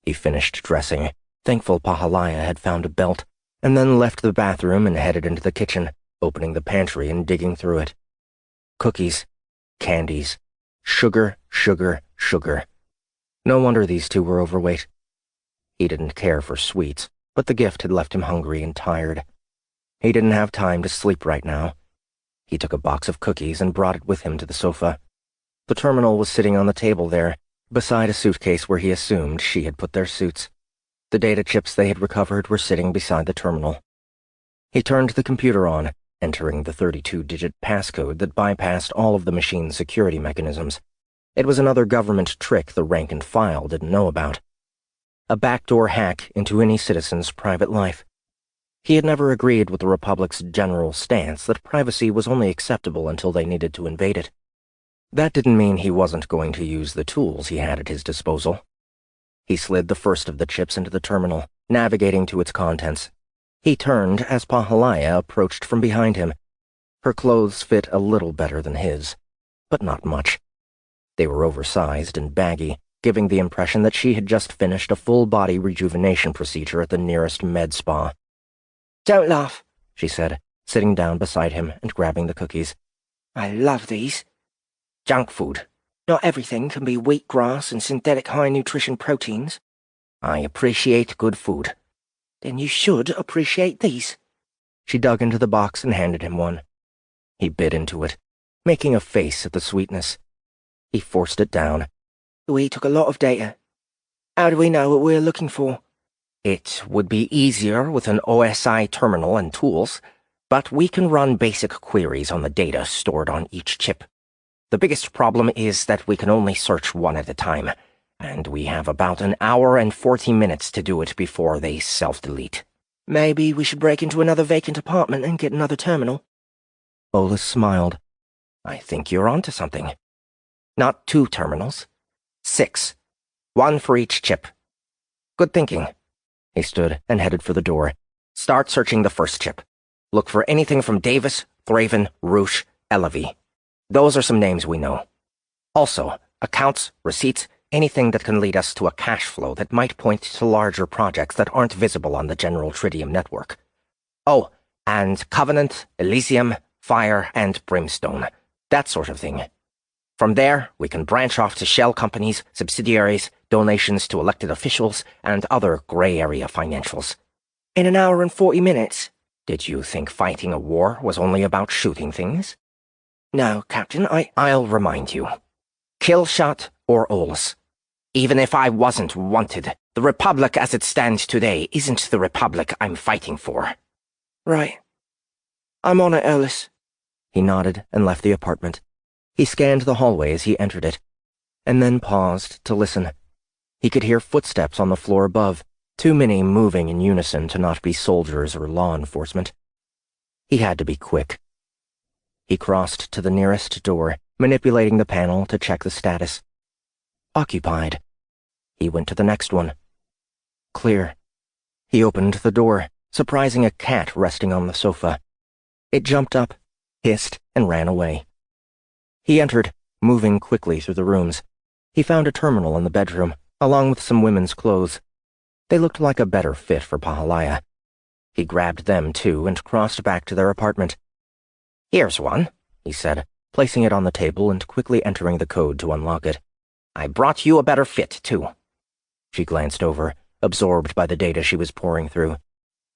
He finished dressing, thankful Pahalaya had found a belt, and then left the bathroom and headed into the kitchen, opening the pantry and digging through it. Cookies, candies, sugar, sugar, sugar. No wonder these 2 were overweight. He didn't care for sweets, but the gift had left him hungry and tired. He didn't have time to sleep right now. He took a box of cookies and brought it with him to the sofa. The terminal was sitting on the table there, beside a suitcase where he assumed she had put their suits. The data chips they had recovered were sitting beside the terminal. He turned the computer on, entering the 32-digit passcode that bypassed all of the machine's security mechanisms. It was another government trick the rank and file didn't know about. A backdoor hack into any citizen's private life. He had never agreed with the Republic's general stance that privacy was only acceptable until they needed to invade it. That didn't mean he wasn't going to use the tools he had at his disposal. He slid the first of the chips into the terminal, navigating to its contents. He turned as Pahalaya approached from behind him. Her clothes fit a little better than his, but not much. They were oversized and baggy, giving the impression that she had just finished a full-body rejuvenation procedure at the nearest med spa. Don't laugh, she said, sitting down beside him and grabbing the cookies. I love these. Junk food. Not everything can be wheatgrass and synthetic high-nutrition proteins. I appreciate good food. Then you should appreciate these. She dug into the box and handed him one. He bit into it, making a face at the sweetness. He forced it down. We took a lot of data. How do we know what we're looking for? It would be easier with an OSI terminal and tools, but we can run basic queries on the data stored on each chip. The biggest problem is that we can only search one at a time, and we have about an hour and 40 minutes to do it before they self-delete. Maybe we should break into another vacant apartment and get another terminal. Olaf smiled. I think you're onto something. Not 2 terminals. 6. 1 for each chip. Good thinking. He stood and headed for the door. Start searching the first chip. Look for anything from Davis, Thraven, Roosh, Elavy. Those are some names we know. Also, accounts, receipts, anything that can lead us to a cash flow that might point to larger projects that aren't visible on the general Tridium network. Oh, and Covenant, Elysium, Fire, and Brimstone. That sort of thing. From there, we can branch off to shell companies, subsidiaries, donations to elected officials, and other gray area financials. In an hour and 40 minutes? Did you think fighting a war was only about shooting things? No, Captain, I'll remind you. Killshot or Olus. Even if I wasn't wanted, the Republic as it stands today isn't the Republic I'm fighting for. Right. I'm on it, Olus. He nodded and left the apartment. He scanned the hallway as he entered it, and then paused to listen. He could hear footsteps on the floor above, too many moving in unison to not be soldiers or law enforcement. He had to be quick. He crossed to the nearest door, manipulating the panel to check the status. Occupied. He went to the next one. Clear. He opened the door, surprising a cat resting on the sofa. It jumped up, hissed, and ran away. He entered, moving quickly through the rooms. He found a terminal in the bedroom, along with some women's clothes. They looked like a better fit for Pahalaya. He grabbed them, too, and crossed back to their apartment. Here's one, he said, placing it on the table and quickly entering the code to unlock it. I brought you a better fit, too. She glanced over, absorbed by the data she was pouring through.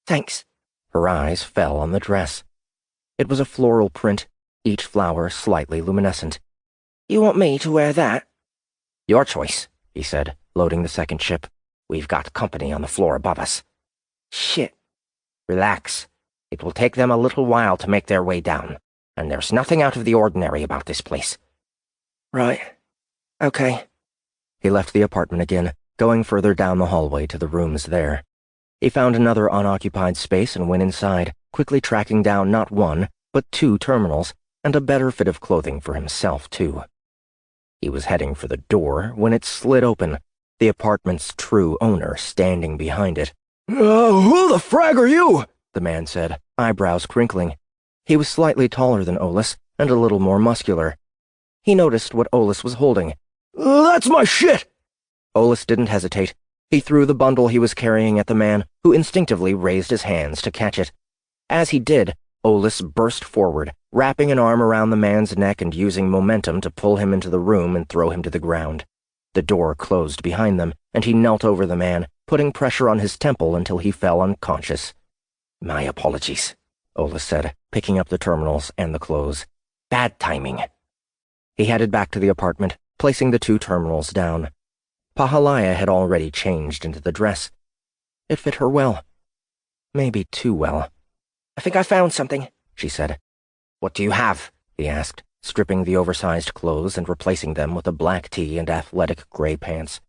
Thanks. Her eyes fell on the dress. It was a floral print, each flower slightly luminescent. You want me to wear that? Your choice, he said, loading the second chip. We've got company on the floor above us. Shit. Relax. It will take them a little while to make their way down, and there's nothing out of the ordinary about this place. Right. Okay. He left the apartment again, going further down the hallway to the rooms there. He found another unoccupied space and went inside, quickly tracking down not 1, but 2 terminals, and a better fit of clothing for himself, too. He was heading for the door when it slid open, the apartment's true owner standing behind it. Who the frag are you?" the man said, eyebrows crinkling. He was slightly taller than Olus, and a little more muscular. He noticed what Olus was holding. "That's my shit!" Olus didn't hesitate. He threw the bundle he was carrying at the man, who instinctively raised his hands to catch it. As he did, Olus burst forward, wrapping an arm around the man's neck and using momentum to pull him into the room and throw him to the ground. The door closed behind them, and he knelt over the man, putting pressure on his temple until he fell unconscious. My apologies, Olus said, picking up the terminals and the clothes. Bad timing. He headed back to the apartment, placing the 2 terminals down. Pahalaya had already changed into the dress. It fit her well. Maybe too well. I think I found something, she said. What do you have? He asked, stripping the oversized clothes and replacing them with a black tee and athletic gray pants.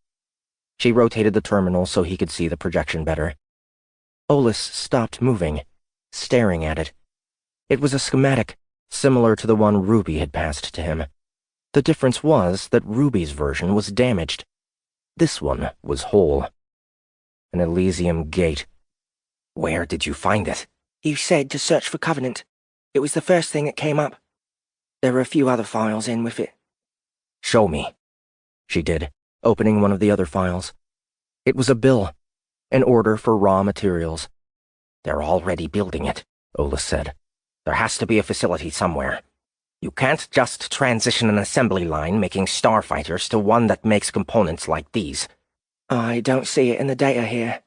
She rotated the terminal so he could see the projection better. Olus stopped moving, staring at it. It was a schematic, similar to the one Ruby had passed to him. The difference was that Ruby's version was damaged. This one was whole. An Elysium gate. Where did you find it? You said to search for Covenant. It was the first thing that came up. There were a few other files in with it. Show me. She did, opening one of the other files. It was a bill, an order for raw materials. They're already building it, Olus said. There has to be a facility somewhere. You can't just transition an assembly line making starfighters to one that makes components like these. I don't see it in the data here.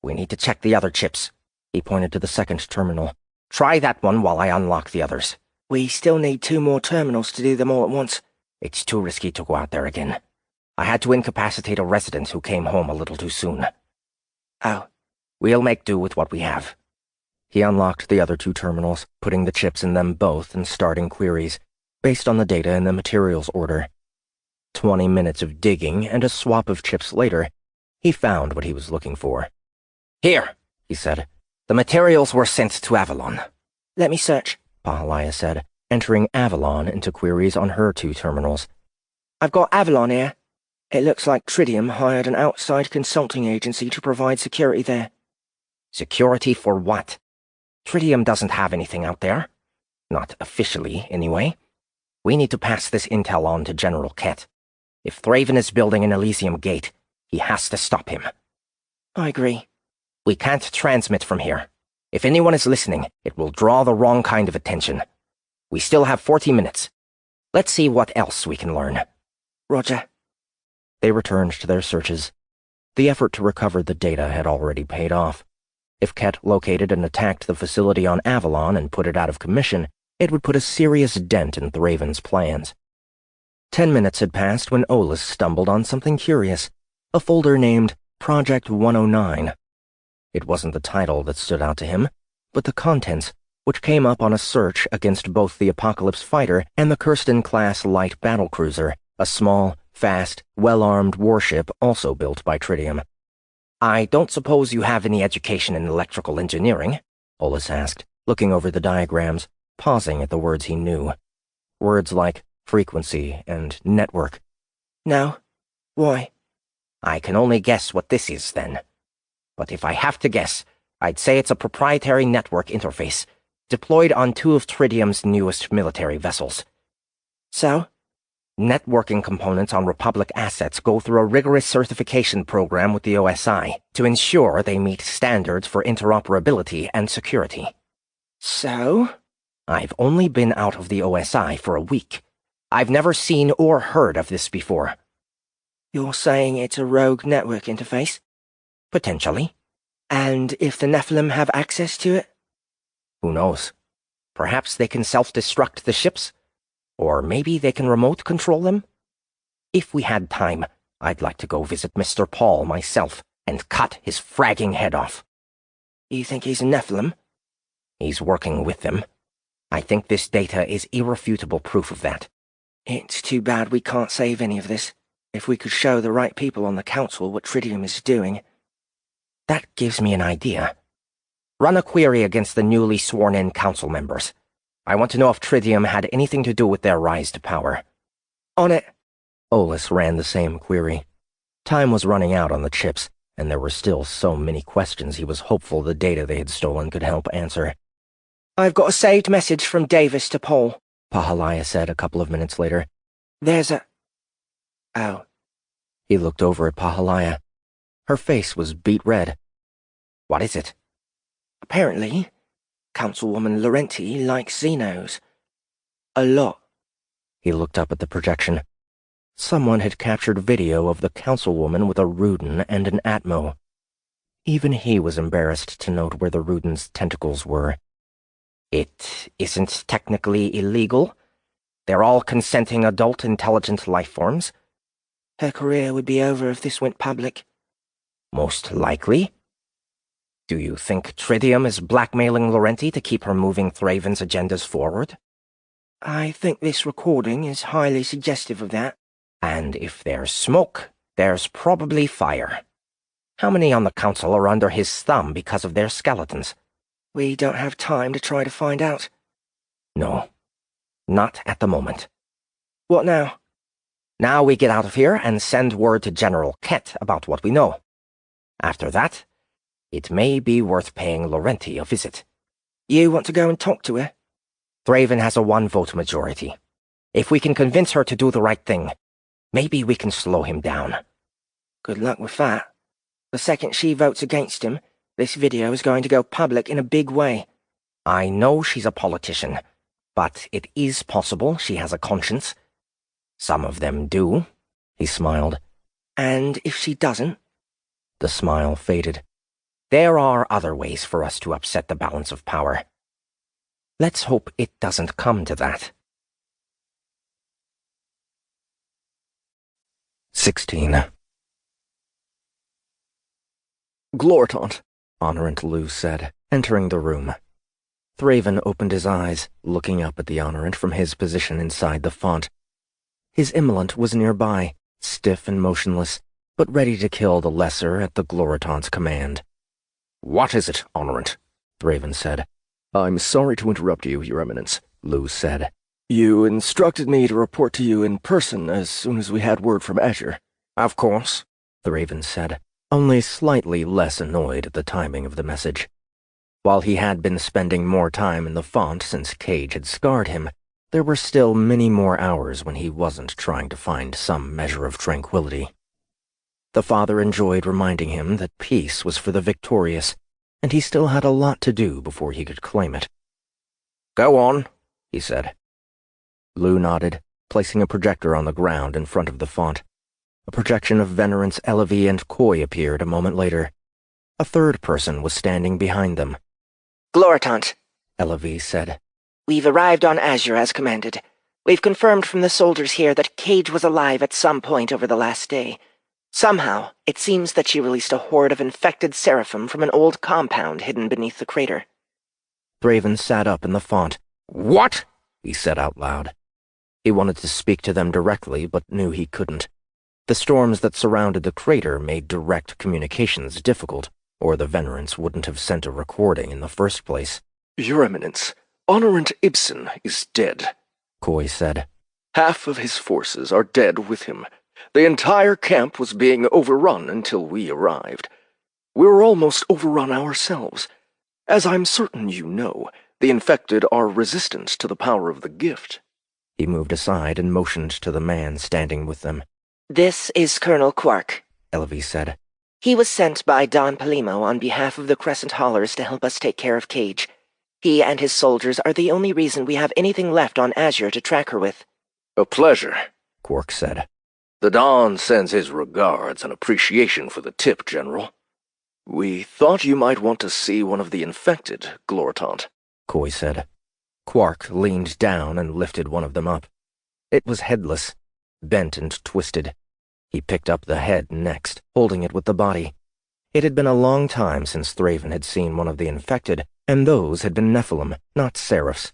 We need to check the other chips. He pointed to the second terminal. Try that one while I unlock the others. We still need 2 more terminals to do them all at once. It's too risky to go out there again. I had to incapacitate a resident who came home a little too soon. Oh. We'll make do with what we have. He unlocked the other 2 terminals, putting the chips in them both and starting queries, based on the data in the materials order. 20 minutes of digging and a swap of chips later, he found what he was looking for. Here, he said. The materials were sent to Avalon. Let me search, Pahalaya said, entering Avalon into queries on her 2 terminals. I've got Avalon here. It looks like Tridium hired an outside consulting agency to provide security there. Security for what? Tridium doesn't have anything out there. Not officially, anyway. We need to pass this intel on to General Kett. If Thraven is building an Elysium gate, he has to stop him. I agree. We can't transmit from here. If anyone is listening, it will draw the wrong kind of attention. We still have 40 minutes. Let's see what else we can learn. Roger. They returned to their searches. The effort to recover the data had already paid off. If Kett located and attacked the facility on Avalon and put it out of commission, it would put a serious dent in Thraven's plans. 10 minutes had passed when Olus stumbled on something curious, a folder named Project 109. It wasn't the title that stood out to him, but the contents, which came up on a search against both the Apocalypse Fighter and the Kirsten-class light battlecruiser, a small, fast, well-armed warship also built by Tridium. I don't suppose you have any education in electrical engineering? Olus asked, looking over the diagrams, pausing at the words he knew. Words like frequency and network. No. Why? I can only guess what this is, then. But if I have to guess, I'd say it's a proprietary network interface, deployed on 2 of Tridium's newest military vessels. So? Networking components on Republic assets go through a rigorous certification program with the OSI to ensure they meet standards for interoperability and security. So? I've only been out of the OSI for a week. I've never seen or heard of this before. You're saying it's a rogue network interface? Potentially. And if the Nephilim have access to it? Who knows? Perhaps they can self-destruct the ships? Or maybe they can remote control them? If we had time, I'd like to go visit Mr. Paul myself and cut his fragging head off. You think he's a Nephilim? He's working with them. I think this data is irrefutable proof of that. It's too bad we can't save any of this. If we could show the right people on the council what Tridium is doing. That gives me an idea. Run a query against the newly sworn-in council members. I want to know if Tridium had anything to do with their rise to power. On it. Olus ran the same query. Time was running out on the chips, and there were still so many questions he was hopeful the data they had stolen could help answer. I've got a saved message from Davis to Paul, Pahalaya said a couple of minutes later. There's a... Oh. He looked over at Pahalaya. Her face was beet red. What is it? Apparently, Councilwoman Laurenti likes Xenos. A lot. He looked up at the projection. Someone had captured video of the councilwoman with a Rudin and an Atmo. Even he was embarrassed to note where the Rudin's tentacles were. It isn't technically illegal. They're all consenting adult intelligent life forms. Her career would be over if this went public. Most likely. Do you think Tridium is blackmailing Laurenti to keep her moving Thraven's agendas forward? I think this recording is highly suggestive of that. And if there's smoke, there's probably fire. How many on the council are under his thumb because of their skeletons? We don't have time to try to find out. No. Not at the moment. What now? Now we get out of here and send word to General Kett about what we know. After that, it may be worth paying Laurenti a visit. You want to go and talk to her? Thraven has a 1-vote majority. If we can convince her to do the right thing, Maybe we can slow him down. Good luck with that. The second she votes against him, this video is going to go public in a big way. I know she's a politician, but it is possible she has a conscience. Some of them do, he smiled. And if she doesn't? The smile faded. There are other ways for us to upset the balance of power. Let's hope it doesn't come to that. 16. Glortant, Honorant Lou said, entering the room. Thraven opened his eyes, looking up at the Honorant from his position inside the font. His Immolent was nearby, stiff and motionless, but ready to kill the lesser at the Glorantant's command. What is it, Honorant? Thraven said. I'm sorry to interrupt you, Your Eminence, Lou said. You instructed me to report to you in person as soon as we had word from Azure. Of course, Thraven said, only slightly less annoyed at the timing of the message. While he had been spending more time in the font since Cage had scarred him, there were still many more hours when he wasn't trying to find some measure of tranquility. The father enjoyed reminding him that peace was for the victorious, and he still had a lot to do before he could claim it. Go on, he said. Lou nodded, placing a projector on the ground in front of the font. A projection of Venerants Elevy and Coy appeared a moment later. A third person was standing behind them. Glortant, Elevy said. We've arrived on Azure as commanded. We've confirmed from the soldiers here that Cage was alive at some point over the last day. Somehow, it seems that she released a horde of infected seraphim from an old compound hidden beneath the crater. Thraven sat up in the font. What? He said out loud. He wanted to speak to them directly, but knew he couldn't. The storms that surrounded the crater made direct communications difficult, or the Venerants wouldn't have sent a recording in the first place. Your Eminence, Honorant Ibsen is dead, Coy said. Half of his forces are dead with him. The entire camp was being overrun until we arrived. We were almost overrun ourselves. As I'm certain you know, the infected are resistant to the power of the gift. He moved aside and motioned to the man standing with them. This is Colonel Quark, Elevy said. He was sent by Don Polimo on behalf of the Crescent Haulers to help us take care of Cage. He and his soldiers are the only reason we have anything left on Azure to track her with. A pleasure, Quark said. The Don sends his regards and appreciation for the tip, General. We thought you might want to see one of the infected, Glortant, Coy said. Quark leaned down and lifted one of them up. It was headless, bent and twisted. He picked up the head next, holding it with the body. It had been a long time since Thraven had seen one of the infected, and those had been Nephilim, not Seraphs.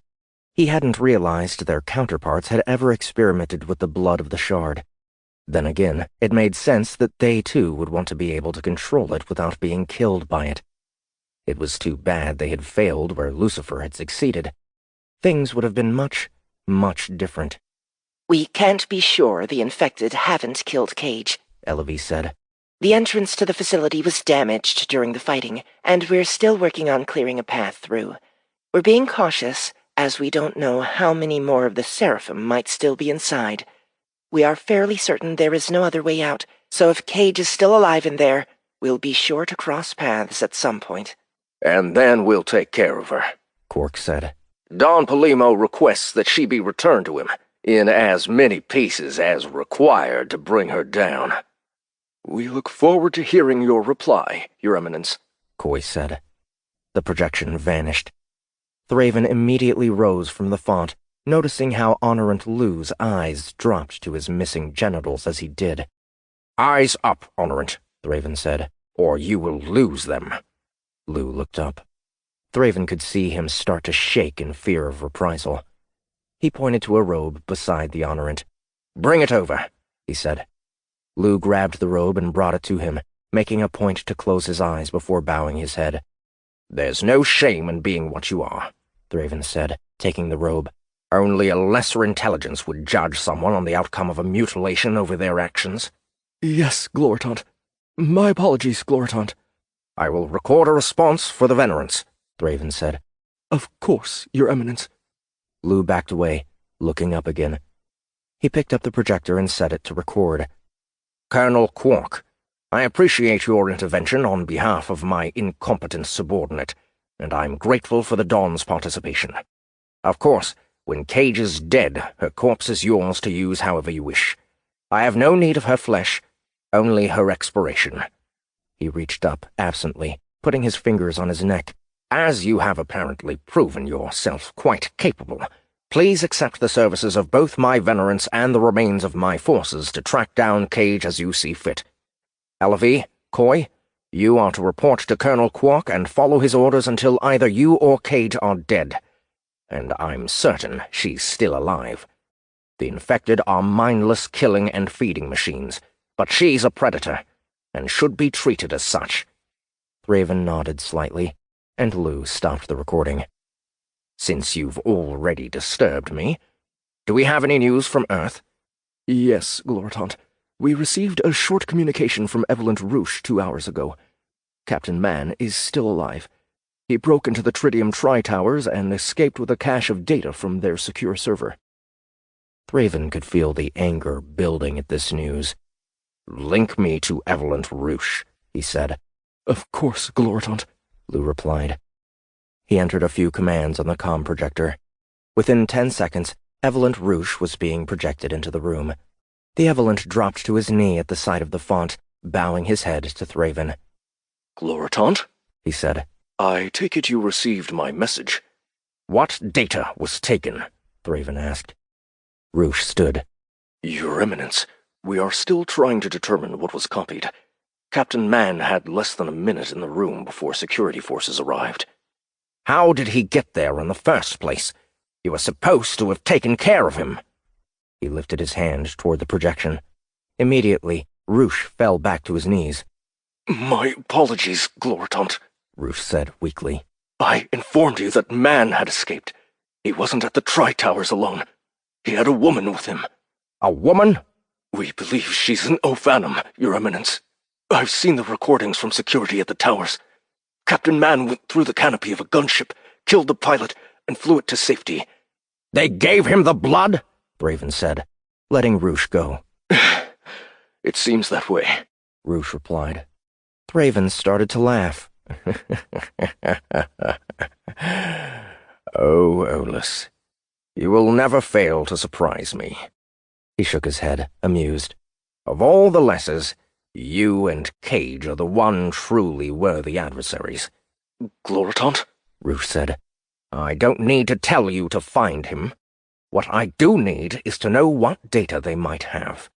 He hadn't realized their counterparts had ever experimented with the blood of the shard. Then again, it made sense that they too would want to be able to control it without being killed by it. It was too bad they had failed where Lucifer had succeeded. Things would have been much, much different. We can't be sure the infected haven't killed Cage, Elevy said. The entrance to the facility was damaged during the fighting, and we're still working on clearing a path through. We're being cautious, as we don't know how many more of the Seraphim might still be inside. We are fairly certain there is no other way out, so if Cage is still alive in there, we'll be sure to cross paths at some point. And then we'll take care of her, Quark said. Don Polimo requests that she be returned to him, in as many pieces as required to bring her down. We look forward to hearing your reply, Your Eminence, Coy said. The projection vanished. Thraven immediately rose from the font, noticing how Honorant Lou's eyes dropped to his missing genitals as he did. Eyes up, Honorant, Thraven said, or you will lose them. Lou looked up. Thraven could see him start to shake in fear of reprisal. He pointed to a robe beside the Honorant. Bring it over, he said. Lou grabbed the robe and brought it to him, making a point to close his eyes before bowing his head. There's no shame in being what you are, Thraven said, taking the robe. Only a lesser intelligence would judge someone on the outcome of a mutilation over their actions. Yes, Glortant. My apologies, Glortant. I will record a response for the Venerants, Thraven said. Of course, Your Eminence. Lou backed away, looking up again. He picked up the projector and set it to record. Colonel Quark, I appreciate your intervention on behalf of my incompetent subordinate, and I'm grateful for the Dawn's participation. Of course, when Cage is dead, her corpse is yours to use however you wish. I have no need of her flesh, only her expiration. He reached up absently, putting his fingers on his neck. As you have apparently proven yourself quite capable, please accept the services of both my venerants and the remains of my forces to track down Cage as you see fit. Elavie, Coy, you are to report to Colonel Quark and follow his orders until either you or Cage are dead. And I'm certain she's still alive. The infected are mindless killing and feeding machines, but she's a predator, and should be treated as such. Thraven nodded slightly, and Lou stopped the recording. Since you've already disturbed me, do we have any news from Earth? Yes, Gloritant. We received a short communication from Evelyn Roosh 2 hours ago. Captain Mann is still alive. He broke into the Tridium Tri-Towers and escaped with a cache of data from their secure server. Thraven could feel the anger building at this news. Link me to Evelyn Roosh, he said. Of course, Gloritant, Lou replied. He entered a few commands on the comm projector. Within 10 seconds, Evelyn Roosh was being projected into the room. The Evelyn dropped to his knee at the sight of the font, bowing his head to Thraven. Gloritant, he said. I take it you received my message. What data was taken? Thraven asked. Roosh stood. Your Eminence, we are still trying to determine what was copied. Captain Mann had less than a minute in the room before security forces arrived. How did he get there in the first place? You were supposed to have taken care of him. He lifted his hand toward the projection. Immediately, Roosh fell back to his knees. My apologies, Gloritant, Roosh said weakly. I informed you that Mann had escaped. He wasn't at the Tri-Towers alone. He had a woman with him. A woman? We believe she's an Ophanum, Your Eminence. I've seen the recordings from security at the towers. Captain Mann went through the canopy of a gunship, killed the pilot, and flew it to safety. They gave him the blood? Thraven said, letting Roosh go. It seems that way, Roosh replied. Thraven started to laugh. Oh, Olus, you will never fail to surprise me. He shook his head, amused. Of all the lessers, you and Cage are the one truly worthy adversaries. Gloritant, Roosh said. I don't need to tell you to find him. What I do need is to know what data they might have.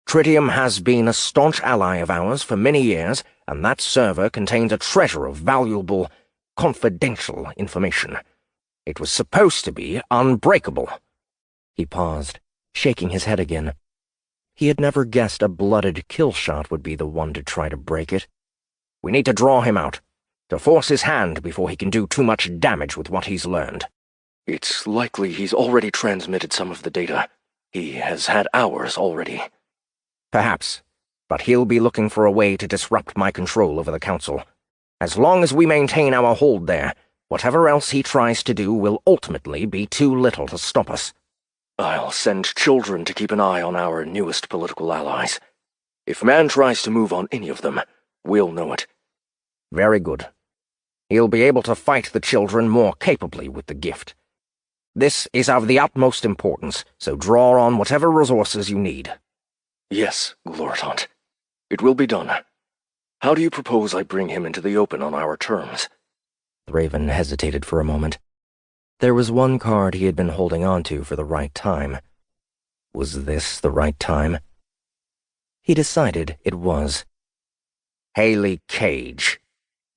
Tridium has been a staunch ally of ours for many years, and that server contains a treasure of valuable, confidential information. It was supposed to be unbreakable. He paused, shaking his head again. He had never guessed a blooded kill shot would be the one to try to break it. We need to draw him out, to force his hand before he can do too much damage with what he's learned. It's likely he's already transmitted some of the data. He has had hours already. Perhaps, but he'll be looking for a way to disrupt my control over the Council. As long as we maintain our hold there, whatever else he tries to do will ultimately be too little to stop us. I'll send children to keep an eye on our newest political allies. If Mann tries to move on any of them, we'll know it. Very good. He'll be able to fight the children more capably with the gift. This is of the utmost importance, so draw on whatever resources you need. Yes, Gloritant. It will be done. How do you propose I bring him into the open on our terms? Thraven hesitated for a moment. There was one card he had been holding on to for the right time. Was this the right time? He decided it was. Hayley Cage.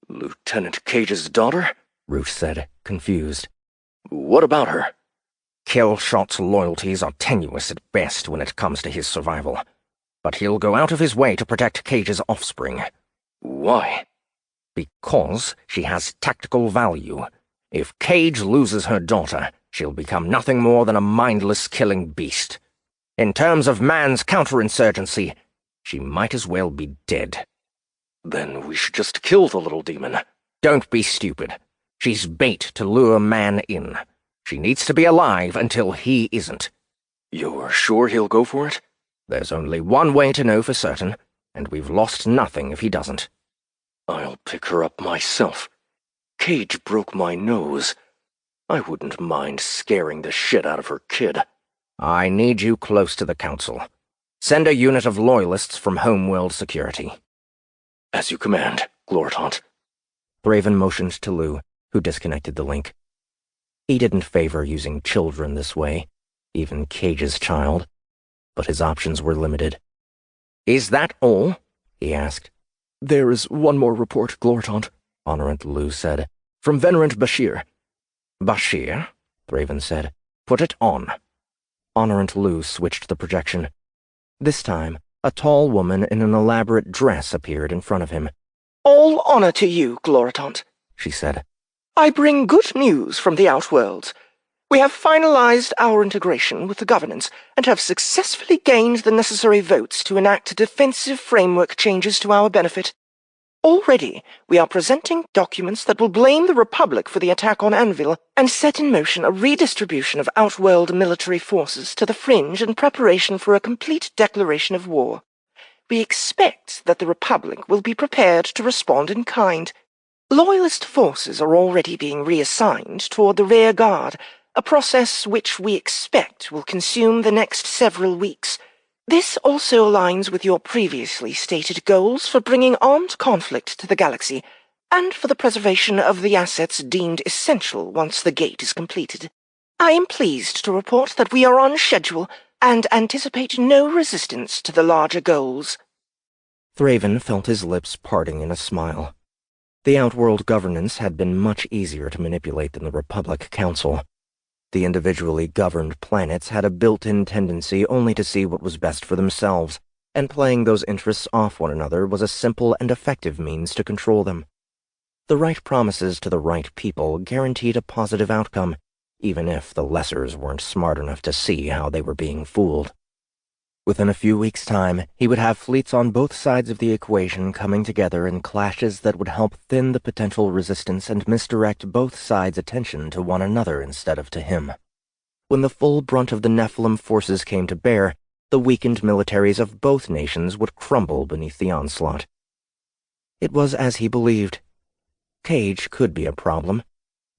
Lieutenant Cage's daughter? Roosh said, confused. What about her? Killshot's loyalties are tenuous at best when it comes to his survival, but he'll go out of his way to protect Cage's offspring. Why? Because she has tactical value. If Cage loses her daughter, she'll become nothing more than a mindless killing beast. In terms of Mann's counterinsurgency, she might as well be dead. Then we should just kill the little demon. Don't be stupid. She's bait to lure Mann in. She needs to be alive until he isn't. You're sure he'll go for it? There's only one way to know for certain, and we've lost nothing if he doesn't. I'll pick her up myself. Cage broke my nose. I wouldn't mind scaring the shit out of her kid. I need you close to the Council. Send a unit of loyalists from Homeworld Security. As you command, Glortant. Thraven motioned to Lou, who disconnected the link. He didn't favor using children this way, even Cage's child, but his options were limited. Is that all? He asked. There is one more report, Glortant, Honorant Lou said. From Venerant Bashir. Bashir? Thraven said. Put it on. Honorant Lou switched the projection. This time, a tall woman in an elaborate dress appeared in front of him. All honor to you, Glortant, she said. I bring good news from the Outworlds. We have finalized our integration with the governance and have successfully gained the necessary votes to enact defensive framework changes to our benefit. Already, we are presenting documents that will blame the Republic for the attack on Averill and set in motion a redistribution of Outworld military forces to the fringe in preparation for a complete declaration of war. We expect that the Republic will be prepared to respond in kind. Loyalist forces are already being reassigned toward the rear guard, a process which we expect will consume the next several weeks. This also aligns with your previously stated goals for bringing armed conflict to the galaxy, and for the preservation of the assets deemed essential once the gate is completed. I am pleased to report that we are on schedule, and anticipate no resistance to the larger goals. Thraven felt his lips parting in a smile. The Outworld governance had been much easier to manipulate than the Republic Council. The individually governed planets had a built-in tendency only to see what was best for themselves, and playing those interests off one another was a simple and effective means to control them. The right promises to the right people guaranteed a positive outcome, even if the lessers weren't smart enough to see how they were being fooled. Within a few weeks' time, he would have fleets on both sides of the equation coming together in clashes that would help thin the potential resistance and misdirect both sides' attention to one another instead of to him. When the full brunt of the Nephilim forces came to bear, the weakened militaries of both nations would crumble beneath the onslaught. It was as he believed. Cage could be a problem.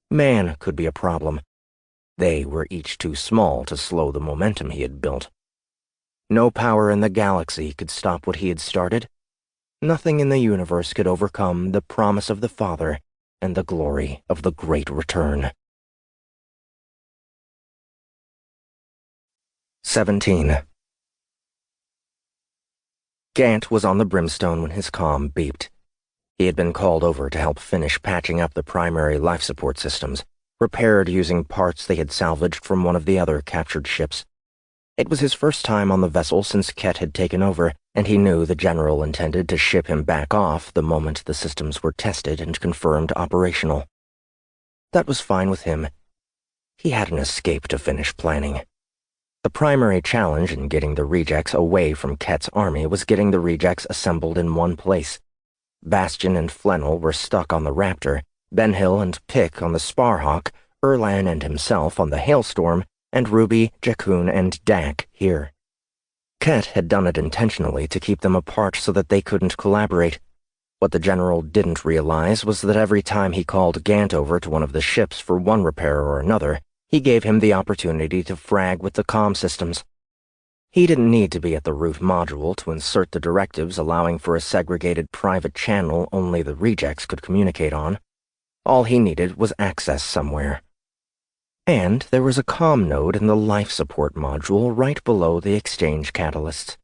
Man could be a problem. They were each too small to slow the momentum he had built. No power in the galaxy could stop what he had started. Nothing in the universe could overcome the promise of the Father and the glory of the Great Return. 17. Gant was on the brimstone when his comm beeped. He had been called over to help finish patching up the primary life support systems, repaired using parts they had salvaged from one of the other captured ships. It was his first time on the vessel since Ket had taken over, and he knew the General intended to ship him back off the moment the systems were tested and confirmed operational. That was fine with him. He had an escape to finish planning. The primary challenge in getting the rejects away from Ket's army was getting the rejects assembled in one place. Bastion and Flannel were stuck on the Raptor, Benhill and Pick on the Sparhawk, Erlan and himself on the Hailstorm, and Ruby, Jakun, and Dak here. Ket had done it intentionally to keep them apart so that they couldn't collaborate. What the General didn't realize was that every time he called Gant over to one of the ships for one repair or another, he gave him the opportunity to frag with the comm systems. He didn't need to be at the root module to insert the directives allowing for a segregated private channel only the rejects could communicate on. All he needed was access somewhere. And there was a comm node in the life support module right below the exchange catalysts.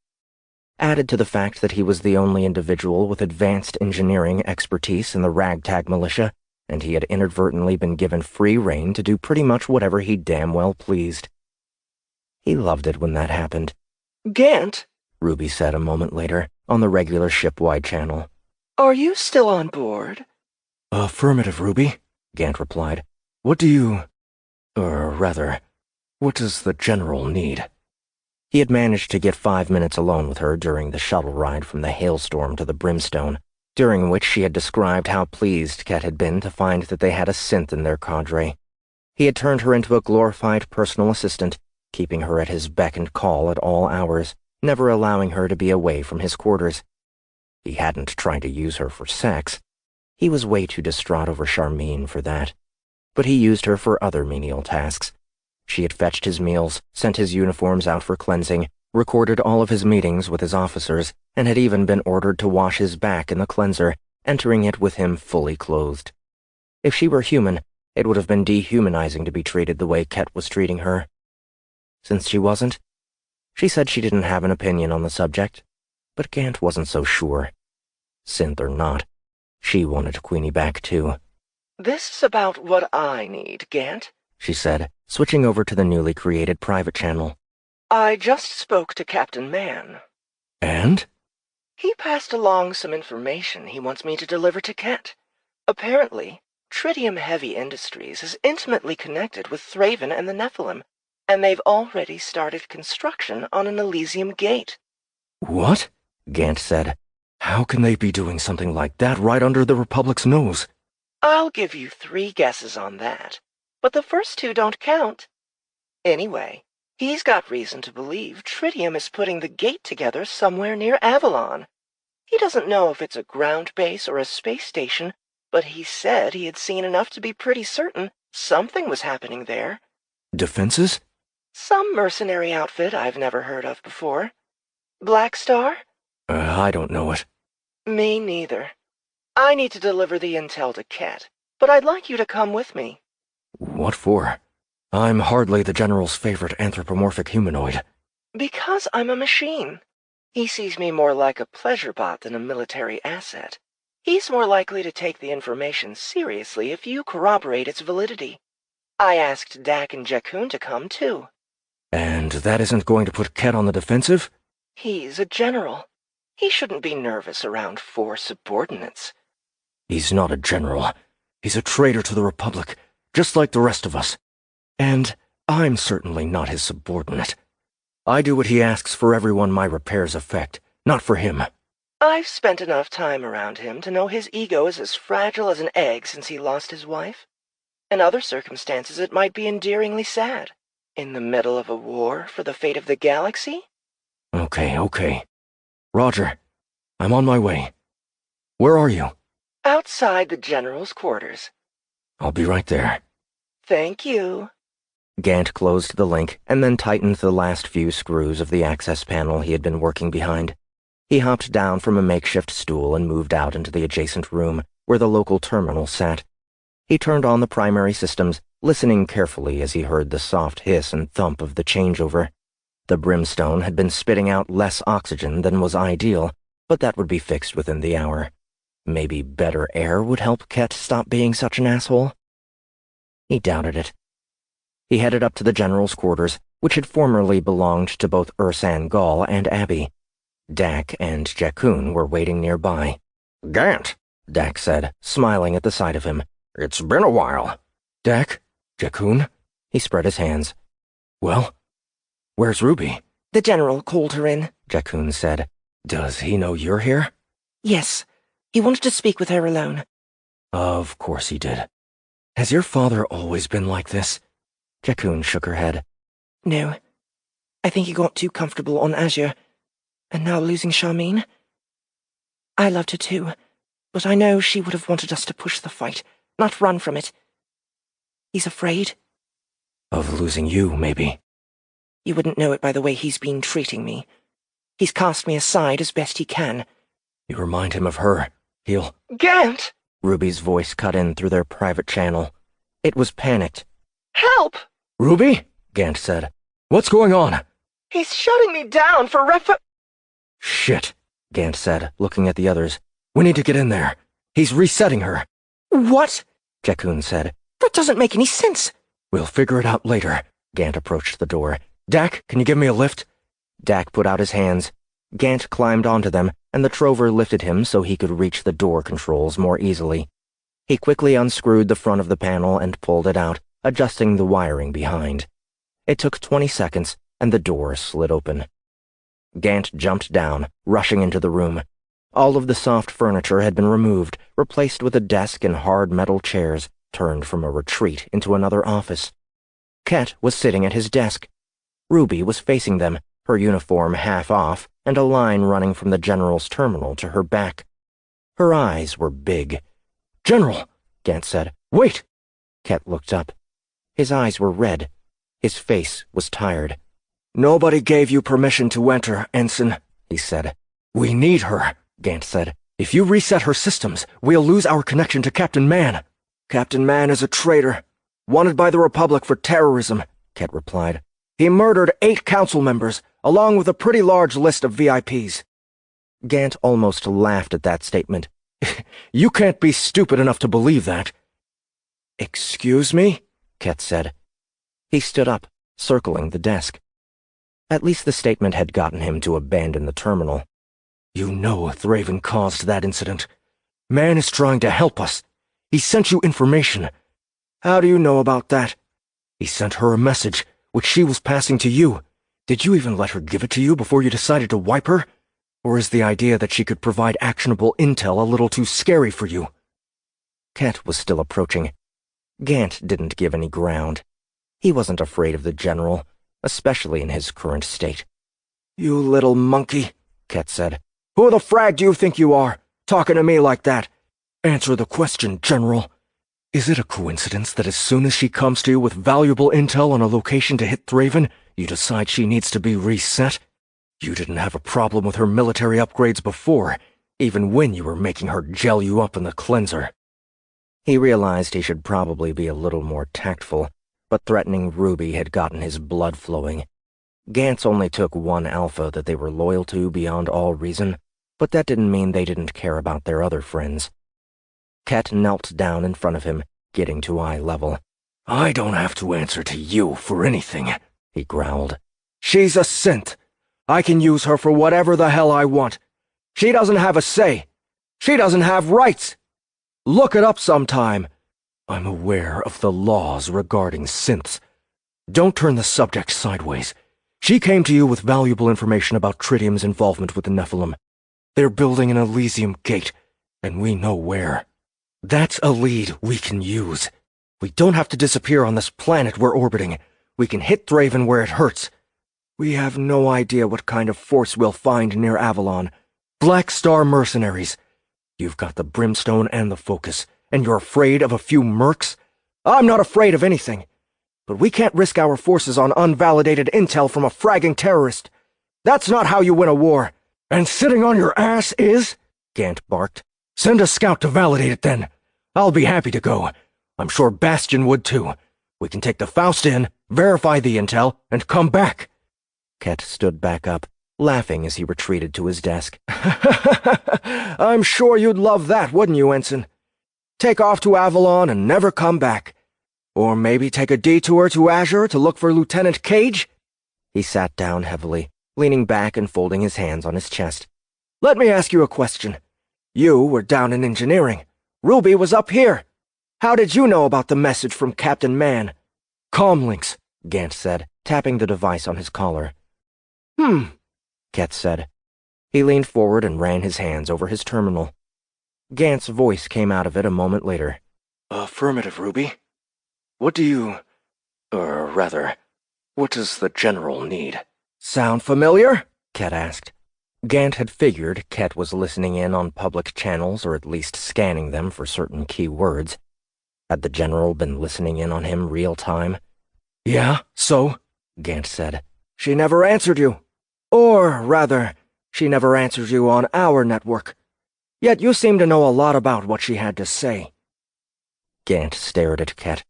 Added to the fact that he was the only individual with advanced engineering expertise in the ragtag militia, and he had inadvertently been given free rein to do pretty much whatever he damn well pleased. He loved it when that happened. Gant, Ruby said a moment later, on the regular ship-wide channel. Are you still on board? Affirmative, Ruby, Gant replied. What do you... rather, what does the General need? He had managed to get 5 minutes alone with her during the shuttle ride from the Hailstorm to the Brimstone, during which she had described how pleased Ket had been to find that they had a synth in their cadre. He had turned her into a glorified personal assistant, keeping her at his beck and call at all hours, never allowing her to be away from his quarters. He hadn't tried to use her for sex. He was way too distraught over Charmine for that. But he used her for other menial tasks. She had fetched his meals, sent his uniforms out for cleansing, recorded all of his meetings with his officers, and had even been ordered to wash his back in the cleanser, entering it with him fully clothed. If she were human, it would have been dehumanizing to be treated the way Ket was treating her. Since she wasn't, she said she didn't have an opinion on the subject, but Gant wasn't so sure. Synth or not, she wanted Queenie back too. "This is about what I need, Gant," she said, switching over to the newly created private channel. "I just spoke to Captain Mann. And? He passed along some information he wants me to deliver to Ket. Apparently, Tridium Heavy Industries is intimately connected with Thraven and the Nephilim, and they've already started construction on an Elysium gate." What? Gant said. How can they be doing something like that right under the Republic's nose? "I'll give you 3 guesses on that, but the first 2 don't count. Anyway, he's got reason to believe Tridium is putting the gate together somewhere near Avalon. He doesn't know if it's a ground base or a space station, but he said he had seen enough to be pretty certain something was happening there. Defenses? Some mercenary outfit I've never heard of before. Black Star? I don't know it. Me neither. I need to deliver the intel to Ket, but I'd like you to come with me." What for? I'm hardly the General's favorite anthropomorphic humanoid. "Because I'm a machine. He sees me more like a pleasure bot than a military asset. He's more likely to take the information seriously if you corroborate its validity. I asked Dak and Jakun to come, too." And that isn't going to put Ket on the defensive? "He's a general. He shouldn't be nervous around 4 subordinates." He's not a general. He's a traitor to the Republic, just like the rest of us. And I'm certainly not his subordinate. I do what he asks for everyone my repairs affect, not for him. "I've spent enough time around him to know his ego is as fragile as an egg since he lost his wife. In other circumstances, it might be endearingly sad. In the middle of a war for the fate of the galaxy?" Okay. Roger. I'm on my way. Where are you? "Outside the General's quarters." I'll be right there. "Thank you." Gant closed the link and then tightened the last few screws of the access panel he had been working behind. He hopped down from a makeshift stool and moved out into the adjacent room where the local terminal sat. He turned on the primary systems, listening carefully as he heard the soft hiss and thump of the changeover. The brimstone had been spitting out less oxygen than was ideal, but that would be fixed within the hour. Maybe better air would help Ket stop being such an asshole? He doubted it. He headed up to the General's quarters, which had formerly belonged to both Ursan Gall and Abby. Dak and Jakun were waiting nearby. "Gant," Dak said, smiling at the sight of him. "It's been a while." Dak? Jakun? He spread his hands. Well, where's Ruby? "The General called her in," Jakun said. Does he know you're here? "Yes. He wanted to speak with her alone." Of course he did. Has your father always been like this? Jakun shook her head. "No. I think he got too comfortable on Azure. And now losing Charmine. I loved her too, but I know she would have wanted us to push the fight, not run from it. He's afraid." Of losing you, maybe. "You wouldn't know it by the way he's been treating me. He's cast me aside as best he can." You remind him of her. He'll... "Gant!" Ruby's voice cut in through their private channel. It was panicked. "Help!" Ruby? Gant said. What's going on? "He's shutting me down for Shit, Gant said, looking at the others. We need to get in there. He's resetting her. "What?" Jakun said. "That doesn't make any sense." We'll figure it out later. Gant approached the door. Dak, can you give me a lift? Dak put out his hands. Gant climbed onto them, and the trover lifted him so he could reach the door controls more easily. He quickly unscrewed the front of the panel and pulled it out, adjusting the wiring behind. It took 20 seconds, and the door slid open. Gant jumped down, rushing into the room. All of the soft furniture had been removed, replaced with a desk and hard metal chairs, turned from a retreat into another office. Ket was sitting at his desk. Ruby was facing them, her uniform half off, and a line running from the General's terminal to her back. Her eyes were big. "General," Gant said. "wait!" Ket looked up. His eyes were red. His face was tired. "Nobody gave you permission to enter, Ensign," he said. "We need her," Gant said. "If you reset her systems, we'll lose our connection to Captain Man." "Captain Man is a traitor, wanted by the Republic for terrorism," Ket replied. "He murdered 8 council members, along with a pretty large list of VIPs. Gant almost laughed at that statement. "You can't be stupid enough to believe that." "Excuse me?" Ket said. He stood up, circling the desk. At least the statement had gotten him to abandon the terminal. "You know Thraven caused that incident. Man is trying to help us. He sent you information." "How do you know about that?" "He sent her a message, which she was passing to you. Did you even let her give it to you before you decided to wipe her? Or is the idea that she could provide actionable intel a little too scary for you?" Ket was still approaching. Gant didn't give any ground. He wasn't afraid of the General, especially in his current state. "You little monkey," Ket said. "Who the frag do you think you are, talking to me like that?" "Answer the question, General. Is it a coincidence that as soon as she comes to you with valuable intel on a location to hit Thraven, you decide she needs to be reset? You didn't have a problem with her military upgrades before, even when you were making her gel you up in the cleanser." He realized he should probably be a little more tactful, but threatening Ruby had gotten his blood flowing. Gantz only took one alpha that they were loyal to beyond all reason, but that didn't mean they didn't care about their other friends. Ket knelt down in front of him, getting to eye level. "I don't have to answer to you for anything," he growled. "She's a synth. I can use her for whatever the hell I want. She doesn't have a say. She doesn't have rights. Look it up sometime." "I'm aware of the laws regarding synths. Don't turn the subject sideways. She came to you with valuable information about Tridium's involvement with the Nephilim. They're building an Elysium gate, and we know where. That's a lead we can use. We don't have to disappear on this planet we're orbiting. We can hit Thraven where it hurts. We have no idea what kind of force we'll find near Avalon. Black Star mercenaries. You've got the brimstone and the focus, and you're afraid of a few mercs? I'm not afraid of anything. But we can't risk our forces on unvalidated intel from a fragging terrorist. That's not how you win a war. "And sitting on your ass is?" Gant barked. "Send a scout to validate it then. I'll be happy to go. I'm sure Bastion would too. We can take the Faust in, verify the intel, and come back." Ket stood back up, laughing as he retreated to his desk. "I'm sure you'd love that, wouldn't you, Ensign? Take off to Avalon and never come back. Or maybe take a detour to Azure to look for Lieutenant Cage?" He sat down heavily, leaning back and folding his hands on his chest. "Let me ask you a question. You were down in engineering. Ruby was up here. How did you know about the message from Captain Man?" "Comlinks," Gant said, tapping the device on his collar. Ket said. He leaned forward and ran his hands over his terminal. Gant's voice came out of it a moment later. "Affirmative, Ruby. What do you... what does the General need?" "Sound familiar?" Ket asked. Gant had figured Ket was listening in on public channels, or at least scanning them for certain key words. Had the General been listening in on him real time? "Yeah, so?" Gant said. "She never answered you. Or, rather, she never answered you on our network. Yet you seem to know a lot about what she had to say." Gant stared at Ket,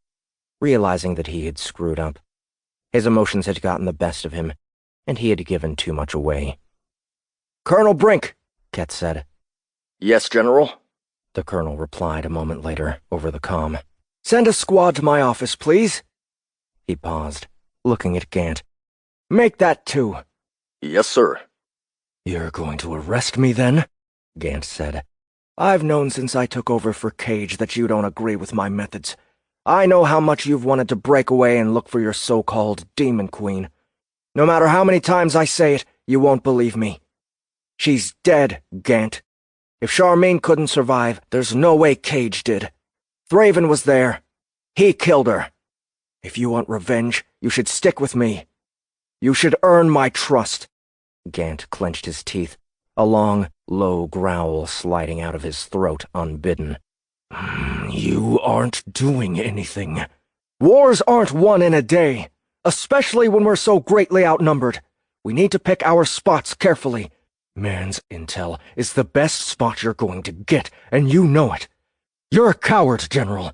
realizing that he had screwed up. His emotions had gotten the best of him, and he had given too much away. "Colonel Brink," Ket said. "Yes, General?" The colonel replied a moment later, over the comm. "Send a squad to my office, please." He paused, looking at Gant. "Make that 2. "Yes, sir." "You're going to arrest me, then?" Gant said. "I've known since I took over for Cage that you don't agree with my methods. I know how much you've wanted to break away and look for your so-called Demon Queen. No matter how many times I say it, you won't believe me. She's dead, Gant. If Charmaine couldn't survive, there's no way Cage did. Thraven was there. He killed her. If you want revenge, you should stick with me. You should earn my trust. Gant clenched his teeth, a long, low growl sliding out of his throat unbidden. You aren't doing anything. Wars aren't won in a day, especially when we're so greatly outnumbered. We need to pick our spots carefully. Man's intel is the best spot you're going to get, and you know it. You're a coward, General.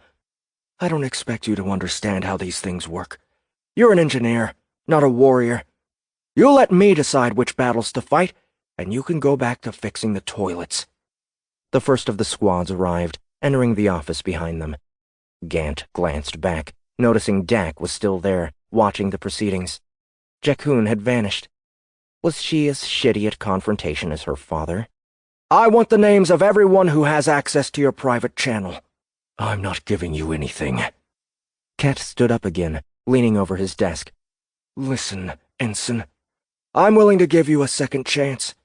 I don't expect you to understand how these things work. You're an engineer, not a warrior. You let me decide which battles to fight, and you can go back to fixing the toilets. The first of the squads arrived, entering the office behind them. Gant glanced back, noticing Dak was still there, watching the proceedings. Jakun had vanished. Was she as shitty at confrontation as her father? I want the names of everyone who has access to your private channel. I'm not giving you anything. Ket stood up again, leaning over his desk. Listen, Ensign. I'm willing to give you a second chance.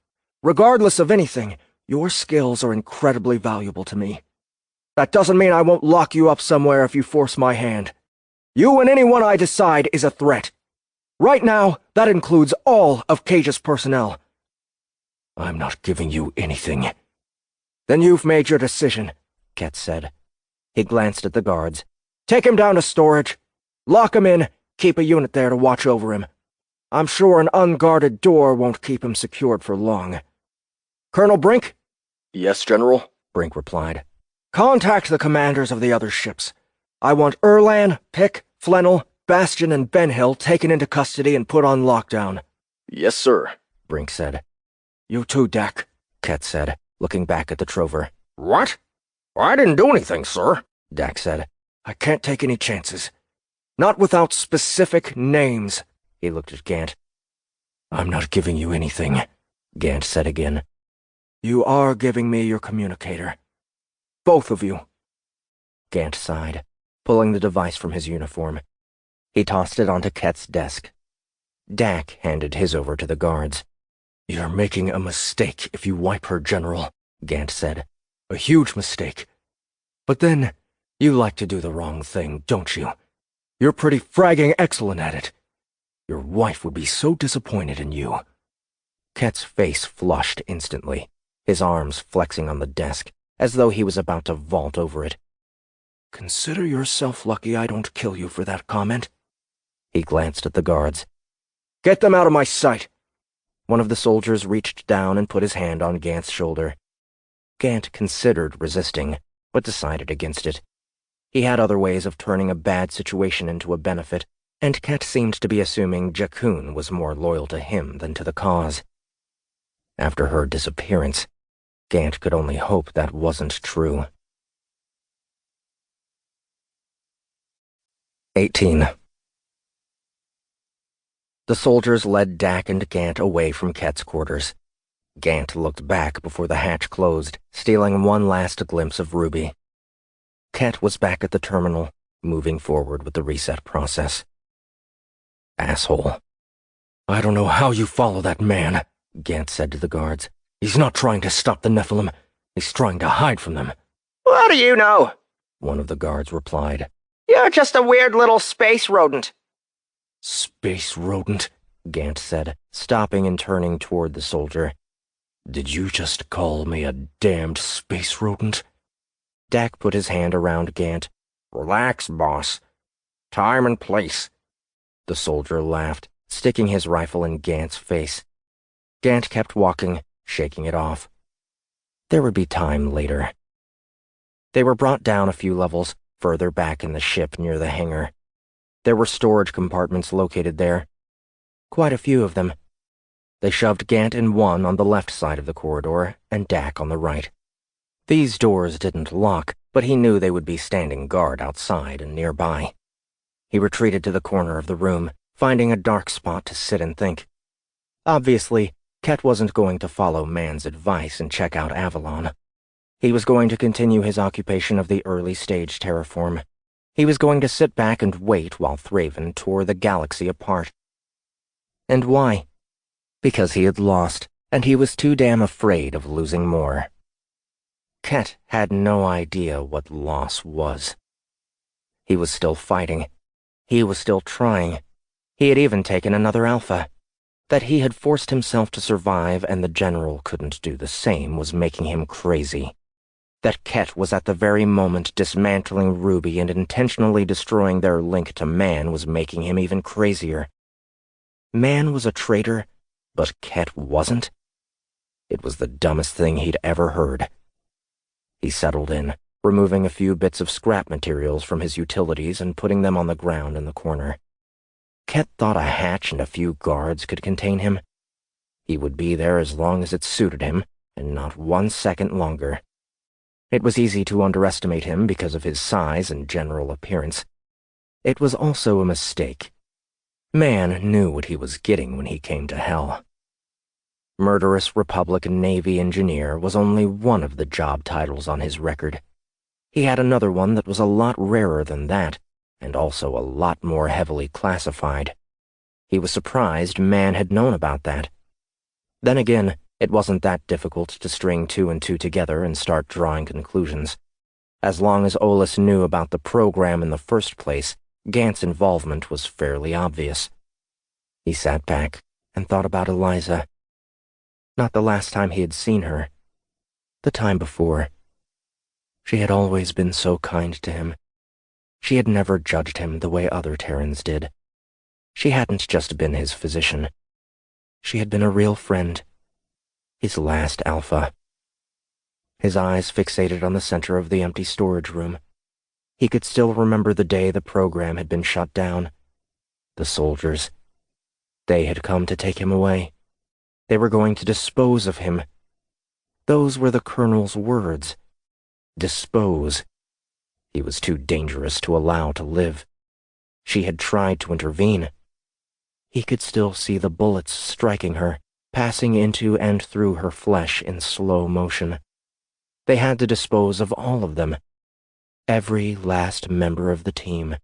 Regardless of anything, your skills are incredibly valuable to me. That doesn't mean I won't lock you up somewhere if you force my hand. You and anyone I decide is a threat. Right now, that includes all of Cage's personnel. I'm not giving you anything. Then you've made your decision, Ket said. He glanced at the guards. Take him down to storage. Lock him in, keep a unit there to watch over him. I'm sure an unguarded door won't keep him secured for long. Colonel Brink? Yes, General, Brink replied. Contact the commanders of the other ships. I want Erlan, Pick, Flannel, Bastion, and Ben Hill taken into custody and put on lockdown. Yes, sir, Brink said. You too, Dak, Ket said, looking back at the trover. What? I didn't do anything, sir, Dak said. I can't take any chances. Not without specific names. He looked at Gant. I'm not giving you anything, Gant said again. You are giving me your communicator. Both of you. Gant sighed, pulling the device from his uniform. He tossed it onto Ket's desk. Dak handed his over to the guards. You're making a mistake if you wipe her, General, Gant said. A huge mistake. But then, you like to do the wrong thing, don't you? You're pretty fragging excellent at it. Your wife would be so disappointed in you. Ket's face flushed instantly, his arms flexing on the desk, as though he was about to vault over it. Consider yourself lucky I don't kill you for that comment. He glanced at the guards. Get them out of my sight. One of the soldiers reached down and put his hand on Gant's shoulder. Gant considered resisting, but decided against it. He had other ways of turning a bad situation into a benefit, and Ket seemed to be assuming Jakun was more loyal to him than to the cause. After her disappearance, Gant could only hope that wasn't true. 18. The soldiers led Dak and Gant away from Ket's quarters. Gant looked back before the hatch closed, stealing one last glimpse of Ruby. Ket was back at the terminal, moving forward with the reset process. Asshole. I don't know how you follow that man, Gant said to the guards. He's not trying to stop the Nephilim. He's trying to hide from them. What do you know? One of the guards replied. You're just a weird little space rodent. Space rodent, Gant said, stopping and turning toward the soldier. Did you just call me a damned space rodent? Dak put his hand around Gant. Relax, boss. Time and place. The soldier laughed, sticking his rifle in Gant's face. Gant kept walking, shaking it off. There would be time later. They were brought down a few levels, further back in the ship near the hangar. There were storage compartments located there. Quite a few of them. They shoved Gant in one on the left side of the corridor and Dak on the right. These doors didn't lock, but he knew they would be standing guard outside and nearby. He retreated to the corner of the room, finding a dark spot to sit and think. Obviously, Ket wasn't going to follow Man's advice and check out Avalon. He was going to continue his occupation of the early-stage terraform. He was going to sit back and wait while Thraven tore the galaxy apart. And why? Because he had lost, and he was too damn afraid of losing more. Ket had no idea what loss was. He was still fighting. He was still trying. He had even taken another alpha. That he had forced himself to survive and the general couldn't do the same was making him crazy. That Ket was at the very moment dismantling Ruby and intentionally destroying their link to man was making him even crazier. Man was a traitor, but Ket wasn't? It was the dumbest thing he'd ever heard. He settled in, removing a few bits of scrap materials from his utilities and putting them on the ground in the corner. Ket thought a hatch and a few guards could contain him. He would be there as long as it suited him, and not 1 second longer. It was easy to underestimate him because of his size and general appearance. It was also a mistake. Man knew what he was getting when he came to hell. Murderous Republic Navy engineer was only one of the job titles on his record. He had another one that was a lot rarer than that, and also a lot more heavily classified. He was surprised Man had known about that. Then again, it wasn't that difficult to string 2 and 2 together and start drawing conclusions. As long as Olis knew about the program in the first place, Gant's involvement was fairly obvious. He sat back and thought about Eliza. Not the last time he had seen her. The time before. She had always been so kind to him. She had never judged him the way other Terrans did. She hadn't just been his physician. She had been a real friend. His last alpha. His eyes fixated on the center of the empty storage room. He could still remember the day the program had been shut down. The soldiers. They had come to take him away. They were going to dispose of him. Those were the Colonel's words. Dispose. He was too dangerous to allow to live. She had tried to intervene. He could still see the bullets striking her, passing into and through her flesh in slow motion. They had to dispose of all of them. Every last member of the team.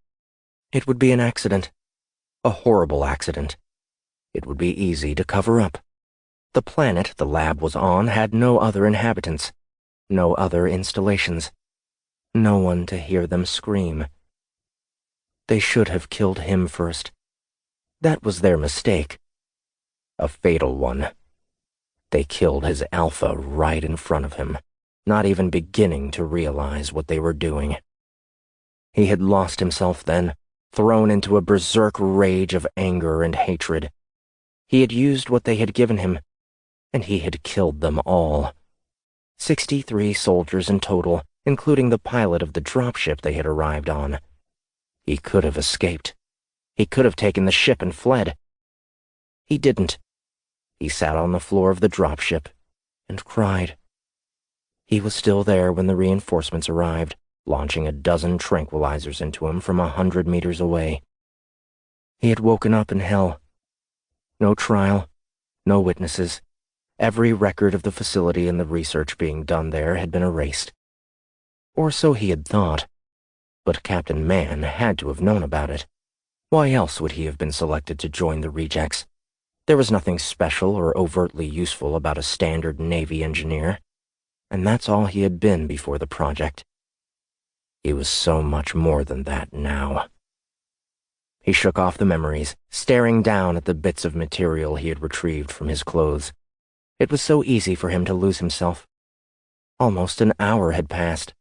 It would be an accident. A horrible accident. It would be easy to cover up. The planet the lab was on had no other inhabitants, no other installations. No one to hear them scream. They should have killed him first. That was their mistake. A fatal one. They killed his alpha right in front of him, not even beginning to realize what they were doing. He had lost himself then, thrown into a berserk rage of anger and hatred. He had used what they had given him, and he had killed them all. 63 soldiers in total, including the pilot of the dropship they had arrived on. He could have escaped. He could have taken the ship and fled. He didn't. He sat on the floor of the dropship and cried. He was still there when the reinforcements arrived, launching a dozen tranquilizers into him from 100 meters away. He had woken up in hell. No trial, no witnesses. Every record of the facility and the research being done there had been erased. Or so he had thought. But Captain Man had to have known about it. Why else would he have been selected to join the rejects? There was nothing special or overtly useful about a standard Navy engineer. And that's all he had been before the project. He was so much more than that now. He shook off the memories, staring down at the bits of material he had retrieved from his clothes. It was so easy for him to lose himself. Almost an hour had passed.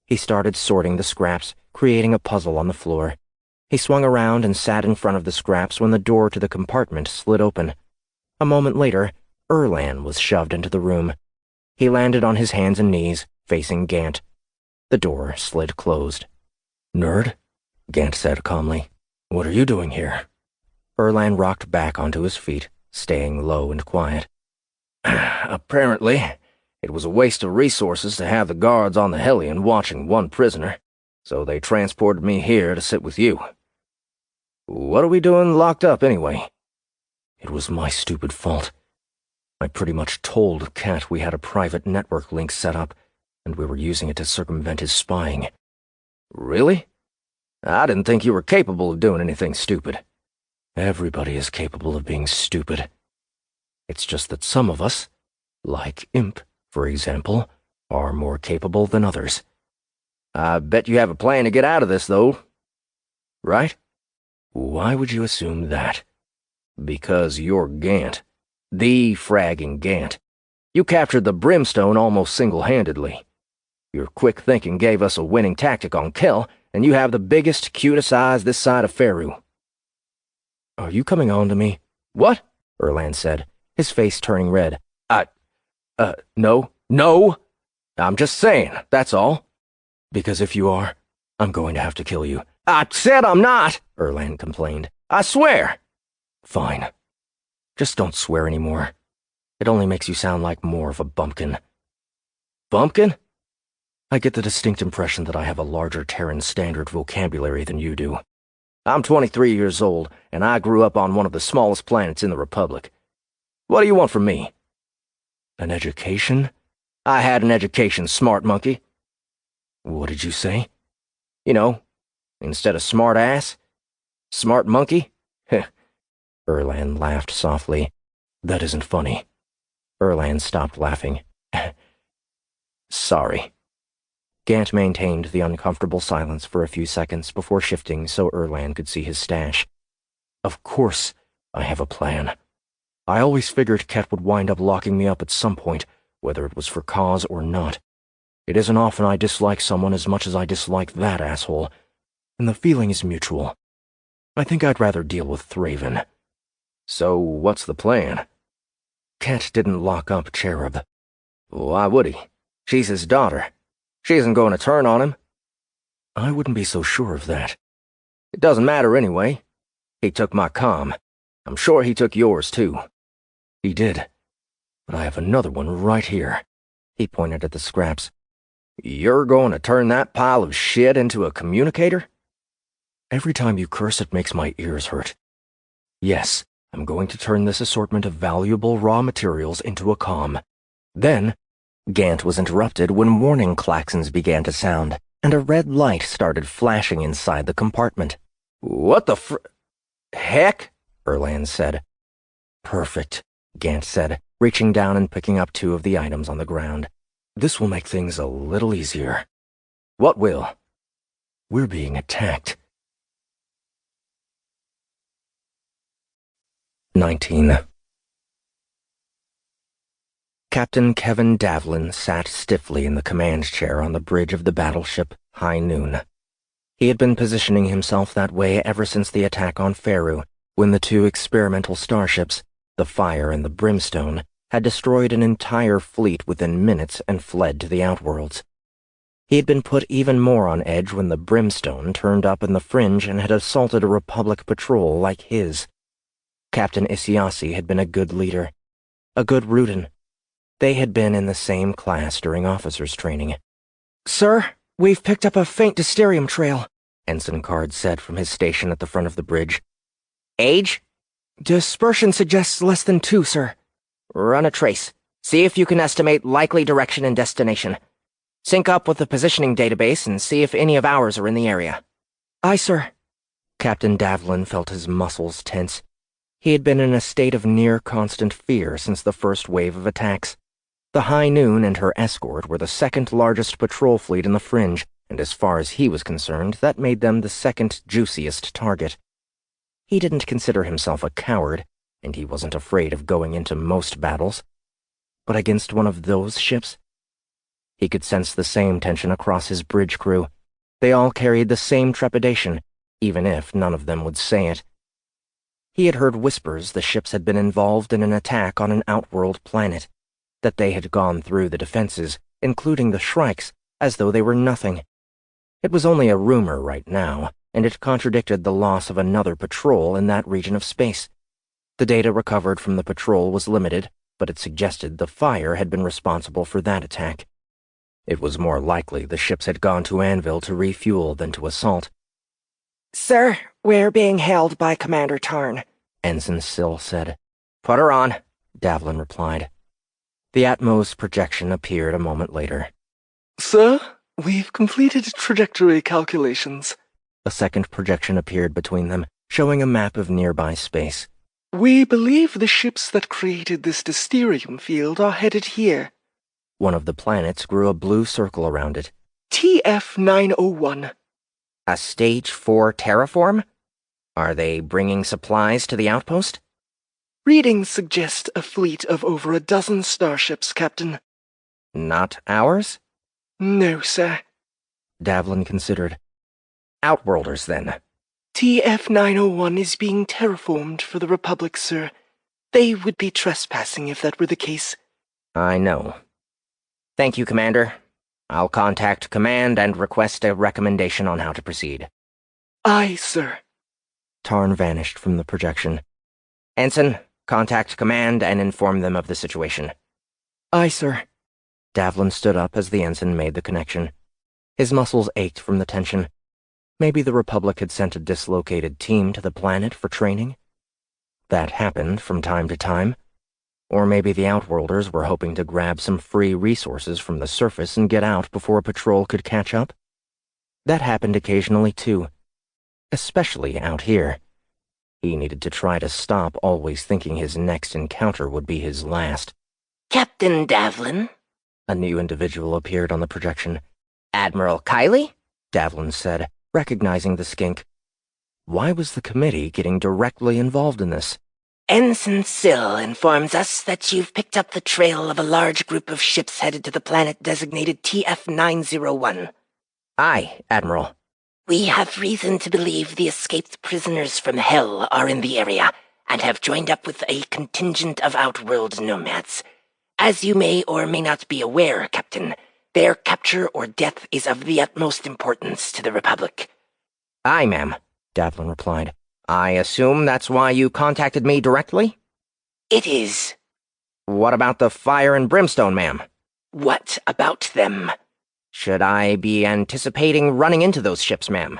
He started sorting the scraps, creating a puzzle on the floor. He swung around and sat in front of the scraps when the door to the compartment slid open. A moment later, Erlan was shoved into the room. He landed on his hands and knees, facing Gant. The door slid closed. "Nerd," Gant said calmly. "What are you doing here?" Erlan rocked back onto his feet, staying low and quiet. Apparently, it was a waste of resources to have the guards on the Hellion watching one prisoner, so they transported me here to sit with you. What are we doing locked up, anyway? It was my stupid fault. I pretty much told Cat we had a private network link set up, and we were using it to circumvent his spying. Really? I didn't think you were capable of doing anything stupid. Everybody is capable of being stupid. It's just that some of us, like Imp, for example, are more capable than others. I bet you have a plan to get out of this, though. Right? Why would you assume that? Because you're Gant. The fragging Gant. You captured the Brimstone almost single-handedly. Your quick thinking gave us a winning tactic on Kel, and you have the biggest, cutest eyes this side of Faerû. Are you coming on to me? What? Erland said, his face turning red. No. I'm just saying, that's all. Because if you are, I'm going to have to kill you. I said I'm not, Erland complained. I swear. Fine. Just don't swear anymore. It only makes you sound like more of a bumpkin. Bumpkin? I get the distinct impression that I have a larger Terran standard vocabulary than you do. I'm 23 years old, and I grew up on one of the smallest planets in the Republic. What do you want from me? An education? I had an education, smart monkey. What did you say? You know, instead of smart ass, smart monkey? Heh. Erland laughed softly. That isn't funny. Erland stopped laughing. Sorry. Gant maintained the uncomfortable silence for a few seconds before shifting so Erland could see his stash. Of course, I have a plan. I always figured Ket would wind up locking me up at some point, whether it was for cause or not. It isn't often I dislike someone as much as I dislike that asshole, and the feeling is mutual. I think I'd rather deal with Thraven. So what's the plan? Ket didn't lock up Cherub. Why would he? She's his daughter. She isn't going to turn on him. I wouldn't be so sure of that. It doesn't matter anyway. He took my comm. I'm sure he took yours, too. He did. But I have another one right here. He pointed at the scraps. You're going to turn that pile of shit into a communicator? Every time you curse, it makes my ears hurt. Yes, I'm going to turn this assortment of valuable raw materials into a comm. Then, Gant was interrupted when warning klaxons began to sound, and a red light started flashing inside the compartment. What the heck? Erland said. Perfect, Gant said, reaching down and picking up 2 of the items on the ground. This will make things a little easier. What will? We're being attacked. 19. Captain Kevin Davlin sat stiffly in the command chair on the bridge of the battleship High Noon. He had been positioning himself that way ever since the attack on Faerû, when the 2 experimental starships, the Fire and the Brimstone, had destroyed an entire fleet within minutes and fled to the outworlds. He had been put even more on edge when the Brimstone turned up in the fringe and had assaulted a Republic patrol like his. Captain Isiasi had been a good leader, a good Rudin. They had been in the same class during officers' training. Sir, we've picked up a faint Dysterium trail, Ensign Card said from his station at the front of the bridge. Age? Dispersion suggests less than 2, sir. Run a trace. See if you can estimate likely direction and destination. Sync up with the positioning database and see if any of ours are in the area. Aye, sir. Captain Davlin felt his muscles tense. He had been in a state of near-constant fear since the first wave of attacks. The High Noon and her escort were the 2nd largest patrol fleet in the fringe, and as far as he was concerned, that made them the 2nd juiciest target. He didn't consider himself a coward, and he wasn't afraid of going into most battles. But against one of those ships? He could sense the same tension across his bridge crew. They all carried the same trepidation, even if none of them would say it. He had heard whispers the ships had been involved in an attack on an outworld planet, that they had gone through the defenses, including the Shrikes, as though they were nothing. It was only a rumor right now, and it contradicted the loss of another patrol in that region of space. The data recovered from the patrol was limited, but it suggested the Fire had been responsible for that attack. It was more likely the ships had gone to Anvil to refuel than to assault. Sir, we're being held by Commander Tarn, Ensign Sill said. Put her on, Davlin replied. The Atmos projection appeared a moment later. Sir, we've completed trajectory calculations. A second projection appeared between them, showing a map of nearby space. We believe the ships that created this Dysterium field are headed here. One of the planets grew a blue circle around it. TF-901. A stage 4 terraform? Are they bringing supplies to the outpost? Readings suggest a fleet of over a dozen starships, Captain. Not ours? No, sir. Davlin considered. Outworlders, then. TF-901 is being terraformed for the Republic, sir. They would be trespassing if that were the case. I know. Thank you, Commander. I'll contact Command and request a recommendation on how to proceed. Aye, sir. Tarn vanished from the projection. Ensign, contact Command and inform them of the situation. Aye, sir. Davlin stood up as the ensign made the connection. His muscles ached from the tension. Maybe the Republic had sent a dislocated team to the planet for training? That happened from time to time. Or maybe the Outworlders were hoping to grab some free resources from the surface and get out before a patrol could catch up. That happened occasionally, too. Especially out here. He needed to try to stop always thinking his next encounter would be his last. Captain Davlin? A new individual appeared on the projection. Admiral Kiley? Davlin said, recognizing the skink. Why was the committee getting directly involved in this? Ensign Sill informs us that you've picked up the trail of a large group of ships headed to the planet designated TF-901. Aye, Admiral. We have reason to believe the escaped prisoners from Hell are in the area and have joined up with a contingent of Outworld nomads. As you may or may not be aware, Captain, their capture or death is of the utmost importance to the Republic. Aye, ma'am, Davlin replied. I assume that's why you contacted me directly? It is. What about the fire and brimstone, ma'am? What about them? Should I be anticipating running into those ships, ma'am?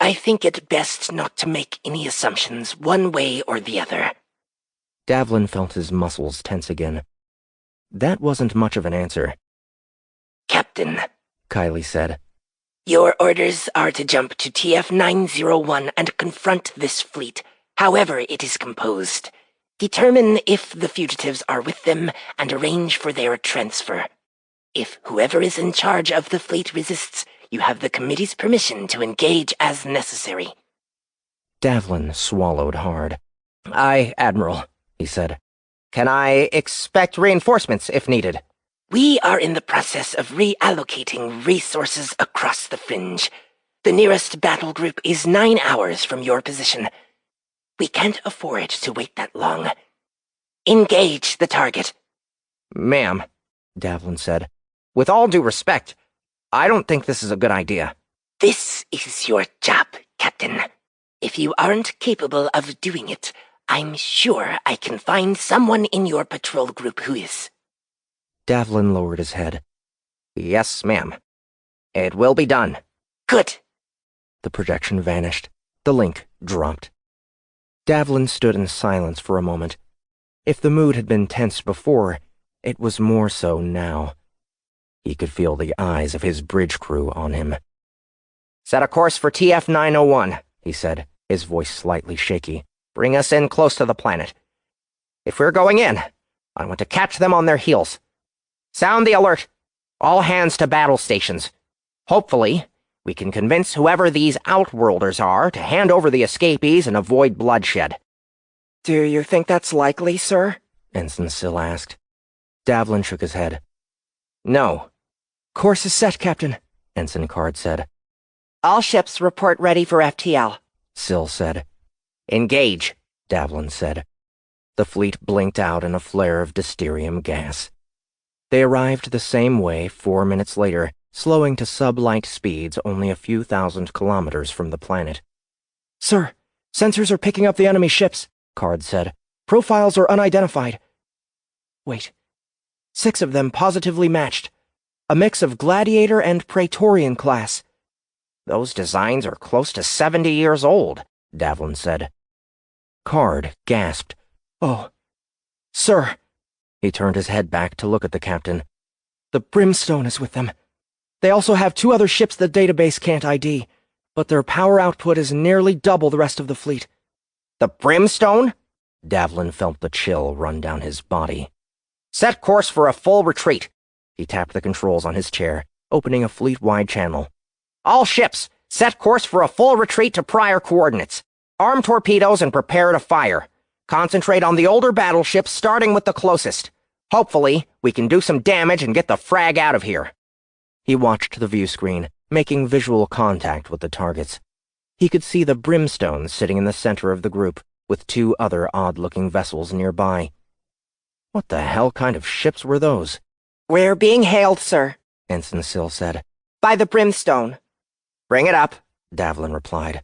I think it best not to make any assumptions one way or the other. Davlin felt his muscles tense again. That wasn't much of an answer. Captain, Kiley said. Your orders are to jump to TF-901 and confront this fleet, however it is composed. Determine if the fugitives are with them and arrange for their transfer. If whoever is in charge of the fleet resists, you have the committee's permission to engage as necessary. Davlin swallowed hard. Aye, Admiral, he said. Can I expect reinforcements if needed? We are in the process of reallocating resources across the fringe. The nearest battle group is 9 hours from your position. We can't afford to wait that long. Engage the target. Ma'am, Davlin said, with all due respect, I don't think this is a good idea. This is your job, Captain. If you aren't capable of doing it, I'm sure I can find someone in your patrol group who is. Davlin lowered his head. Yes, ma'am. It will be done. Good. The projection vanished. The link dropped. Davlin stood in silence for a moment. If the mood had been tense before, it was more so now. He could feel the eyes of his bridge crew on him. Set a course for TF-901, he said, his voice slightly shaky. Bring us in close to the planet. If we're going in, I want to catch them on their heels. Sound the alert. All hands to battle stations. Hopefully, we can convince whoever these Outworlders are to hand over the escapees and avoid bloodshed. Do you think that's likely, sir? Ensign Sill asked. Davlin shook his head. No. Course is set, Captain, Ensign Card said. All ships report ready for FTL, Sill said. Engage, Davlin said. The fleet blinked out in a flare of dysterium gas. They arrived the same way 4 minutes later, slowing to sub-light speeds only a few thousand kilometers from the planet. Sir, sensors are picking up the enemy ships, Card said. Profiles are unidentified. Wait. 6 of them positively matched. A mix of Gladiator and Praetorian class. Those designs are close to 70 years old, Davlin said. Card gasped. Oh. Sir. He turned his head back to look at the captain. The Brimstone is with them. They also have 2 other ships the database can't ID, but their power output is nearly double the rest of the fleet. The Brimstone? Davlin felt the chill run down his body. Set course for a full retreat. He tapped the controls on his chair, opening a fleet-wide channel. All ships, set course for a full retreat to prior coordinates. Arm torpedoes and prepare to fire. Concentrate on the older battleships, starting with the closest. Hopefully, we can do some damage and get the frag out of here." He watched the view screen, making visual contact with the targets. He could see the Brimstone sitting in the center of the group, with 2 other odd-looking vessels nearby. What the hell kind of ships were those? "We're being hailed, sir," Ensign Sill said. "by the Brimstone." "Bring it up," Davlin replied.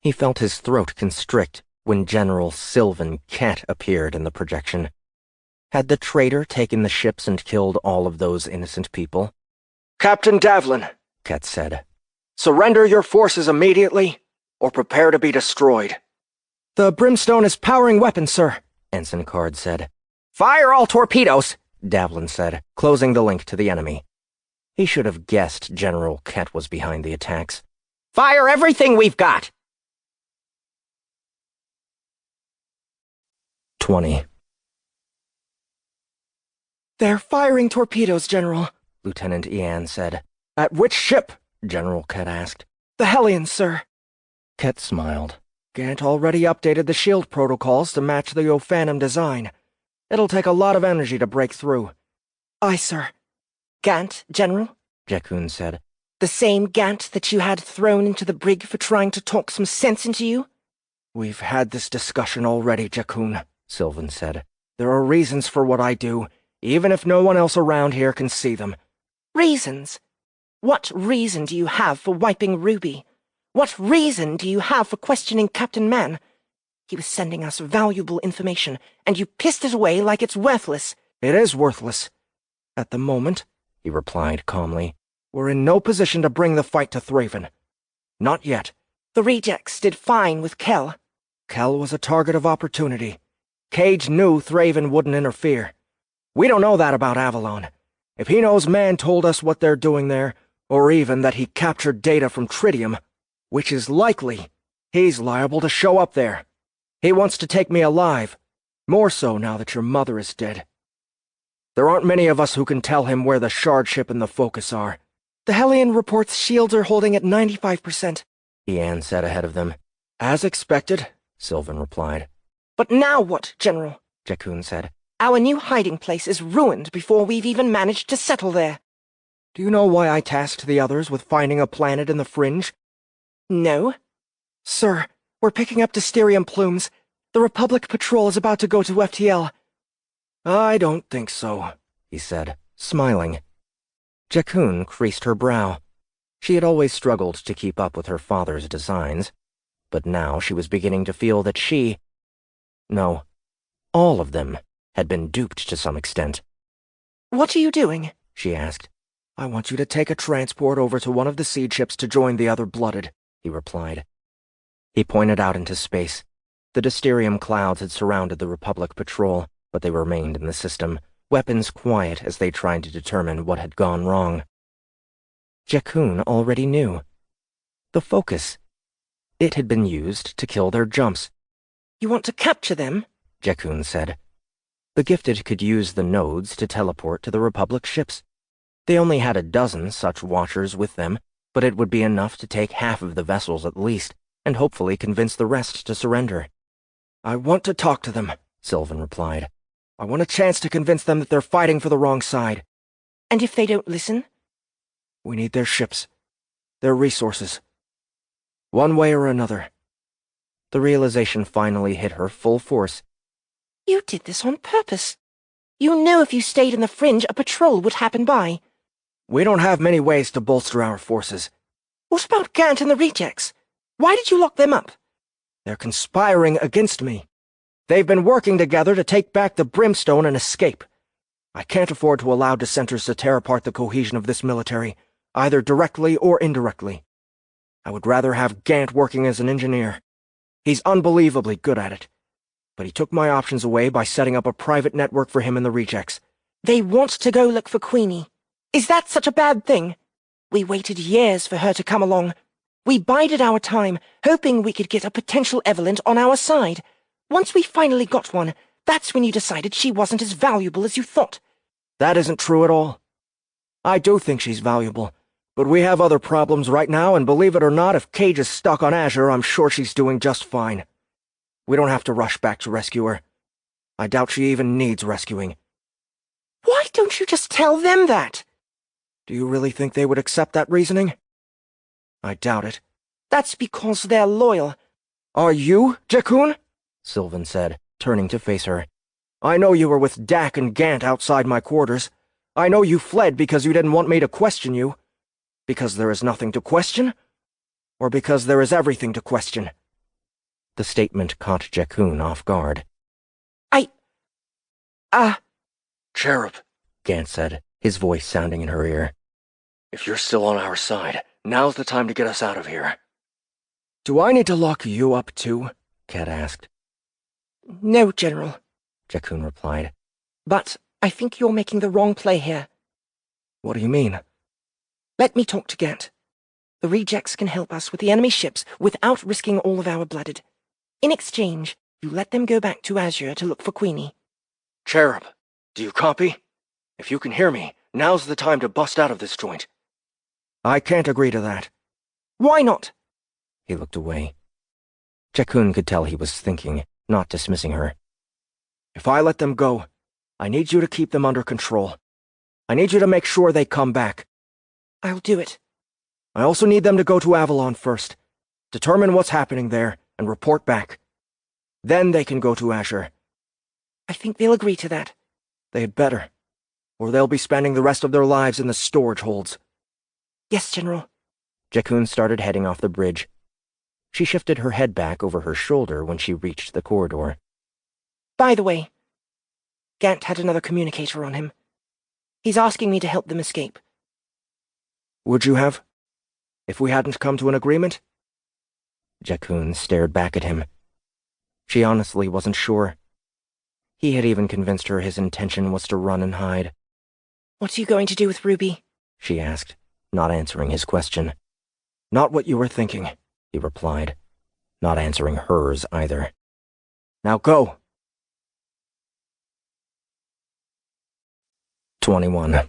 He felt his throat constrict when General Sylvan Ket appeared in the projection. Had the traitor taken the ships and killed all of those innocent people? "Captain Davlin," Ket said. "surrender your forces immediately, or prepare to be destroyed." "The Brimstone is powering weapons, sir," Ensign Card said. "Fire all torpedoes," Davlin said, closing the link to the enemy. He should have guessed General Ket was behind the attacks. "Fire everything we've got." 20. "They're firing torpedoes, General," Lieutenant Ian said. "At which ship?" General Ket asked. "The Hellions, sir." Ket smiled. "Gant already updated the shield protocols to match the Ophanum design. It'll take a lot of energy to break through." "Aye, sir." "Gant, General?" Jakun said. "The same Gant that you had thrown into the brig for trying to talk some sense into you?" "We've had this discussion already, Jakun," Sylvan said. "There are reasons for what I do, even if no one else around here can see them." "Reasons? What reason do you have for wiping Ruby? What reason do you have for questioning Captain Mann? He was sending us valuable information, and you pissed it away like it's worthless." "It is worthless. At the moment," he replied calmly, "we're in no position to bring the fight to Thraven. Not yet." "The rejects did fine with Kell." "Kell was a target of opportunity. Cage knew Thraven wouldn't interfere. We don't know that about Avalon. If he knows Mann told us what they're doing there, or even that he captured data from Tridium, which is likely, he's liable to show up there. He wants to take me alive, more so now that your mother is dead. There aren't many of us who can tell him where the shard ship and the Focus are." "The Hellion reports shields are holding at 95%. Ian said ahead of them. "As expected," Sylvan replied. "But now what, General?" Jakun said. "Our new hiding place is ruined before we've even managed to settle there." "Do you know why I tasked the others with finding a planet in the fringe?" "No." "Sir, we're picking up Dysterium plumes. The Republic patrol is about to go to FTL." "I don't think so," he said, smiling. Jakun creased her brow. She had always struggled to keep up with her father's designs, but now she was beginning to feel that no, all of them had been duped to some extent. "What are you doing?" she asked. "I want you to take a transport over to one of the seed ships to join the other Blooded," he replied. He pointed out into space. The Dysterium clouds had surrounded the Republic patrol, but they remained in the system, weapons quiet as they tried to determine what had gone wrong. Jakun already knew. The Focus. It had been used to kill their jumps. "You want to capture them?" Jakun said. The Gifted could use the nodes to teleport to the Republic ships. They only had a dozen such watchers with them, but it would be enough to take half of the vessels at least, and hopefully convince the rest to surrender. "I want to talk to them," Sylvan replied. "I want a chance to convince them that they're fighting for the wrong side." "And if they don't listen?" "We need their ships, their resources. One way or another." The realization finally hit her full force. "You did this on purpose. You knew if you stayed in the fringe, a patrol would happen by." "We don't have many ways to bolster our forces." "What about Gant and the rejects? Why did you lock them up?" "They're conspiring against me. They've been working together to take back the Brimstone and escape. I can't afford to allow dissenters to tear apart the cohesion of this military, either directly or indirectly. I would rather have Gant working as an engineer. He's unbelievably good at it. But he took my options away by setting up a private network for him and the rejects." "They want to go look for Queenie. Is that such a bad thing? We waited years for her to come along. We bided our time, hoping we could get a potential Evelyn on our side. Once we finally got one, that's when you decided she wasn't as valuable as you thought." "That isn't true at all. I do think she's valuable, But we have other problems right now, and believe it or not, if Cage is stuck on Azure, I'm sure she's doing just fine. We don't have to rush back to rescue her. I doubt she even needs rescuing. Why don't you just tell them that? Do you really think they would accept that reasoning? I doubt it. That's because they're loyal. Are you, Jakun? Sylvan said, turning to face her. I know you were with Dak and Gant outside my quarters. I know you fled because you didn't want me to question you. Because there is nothing to question? Or because there is everything to question? The statement caught Jakun off guard. Cherub, Gant said, his voice sounding in her ear. If you're still on our side, now's the time to get us out of here. Do I need to lock you up too? Cat asked. No, General, Jakun replied. But I think you're making the wrong play here. What do you mean? Let me talk to Gant. The rejects can help us with the enemy ships without risking all of our blooded. In exchange, you let them go back to Azure to look for Queenie. Cherub, do you copy? If you can hear me, now's the time to bust out of this joint. I can't agree to that. Why not? He looked away. Jakun could tell he was thinking, not dismissing her. If I let them go, I need you to keep them under control. I need you to make sure they come back. I'll do it. I also need them to go to Avalon first, determine what's happening there, and report back. Then they can go to Azure. I think they'll agree to that. They had better, or they'll be spending the rest of their lives in the storage holds. Yes, General. Jakun started heading off the bridge. She shifted her head back over her shoulder when she reached the corridor. By the way, Gant had another communicator on him. He's asking me to help them escape. Would you have? If we hadn't come to an agreement? Jakun stared back at him. She honestly wasn't sure. He had even convinced her his intention was to run and hide. What are you going to do with Ruby? She asked, not answering his question. Not what you were thinking, he replied, not answering hers either. Now go. 21.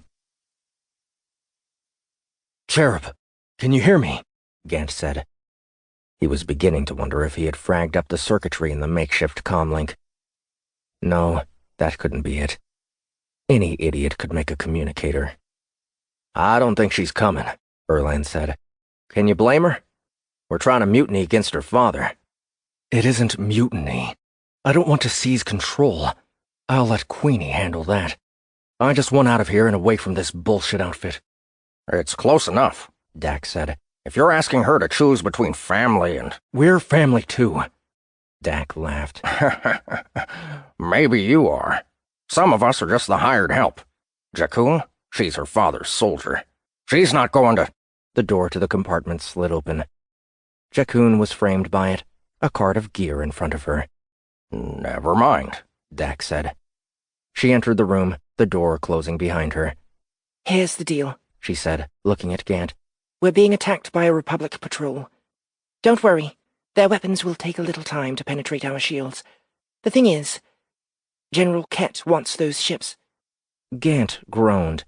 Cherub, can you hear me? Gant said. He was beginning to wonder if he had fragged up the circuitry in the makeshift comlink. No, that couldn't be it. Any idiot could make a communicator. I don't think she's coming, Erland said. Can you blame her? We're trying to mutiny against her father. It isn't mutiny. I don't want to seize control. I'll let Queenie handle that. I just want out of here and away from this bullshit outfit. It's close enough, Dak said. If you're asking her to choose between family and... We're family too. Dak laughed. Maybe you are. Some of us are just the hired help. Jakun, she's her father's soldier. She's not going to... The door to the compartment slid open. Jakun was framed by it, a cart of gear in front of her. Never mind, Dak said. She entered the room, the door closing behind her. Here's the deal, she said, looking at Gant. We're being attacked by a Republic patrol. Don't worry, their weapons will take a little time to penetrate our shields. The thing is, General Kett wants those ships. Gant groaned.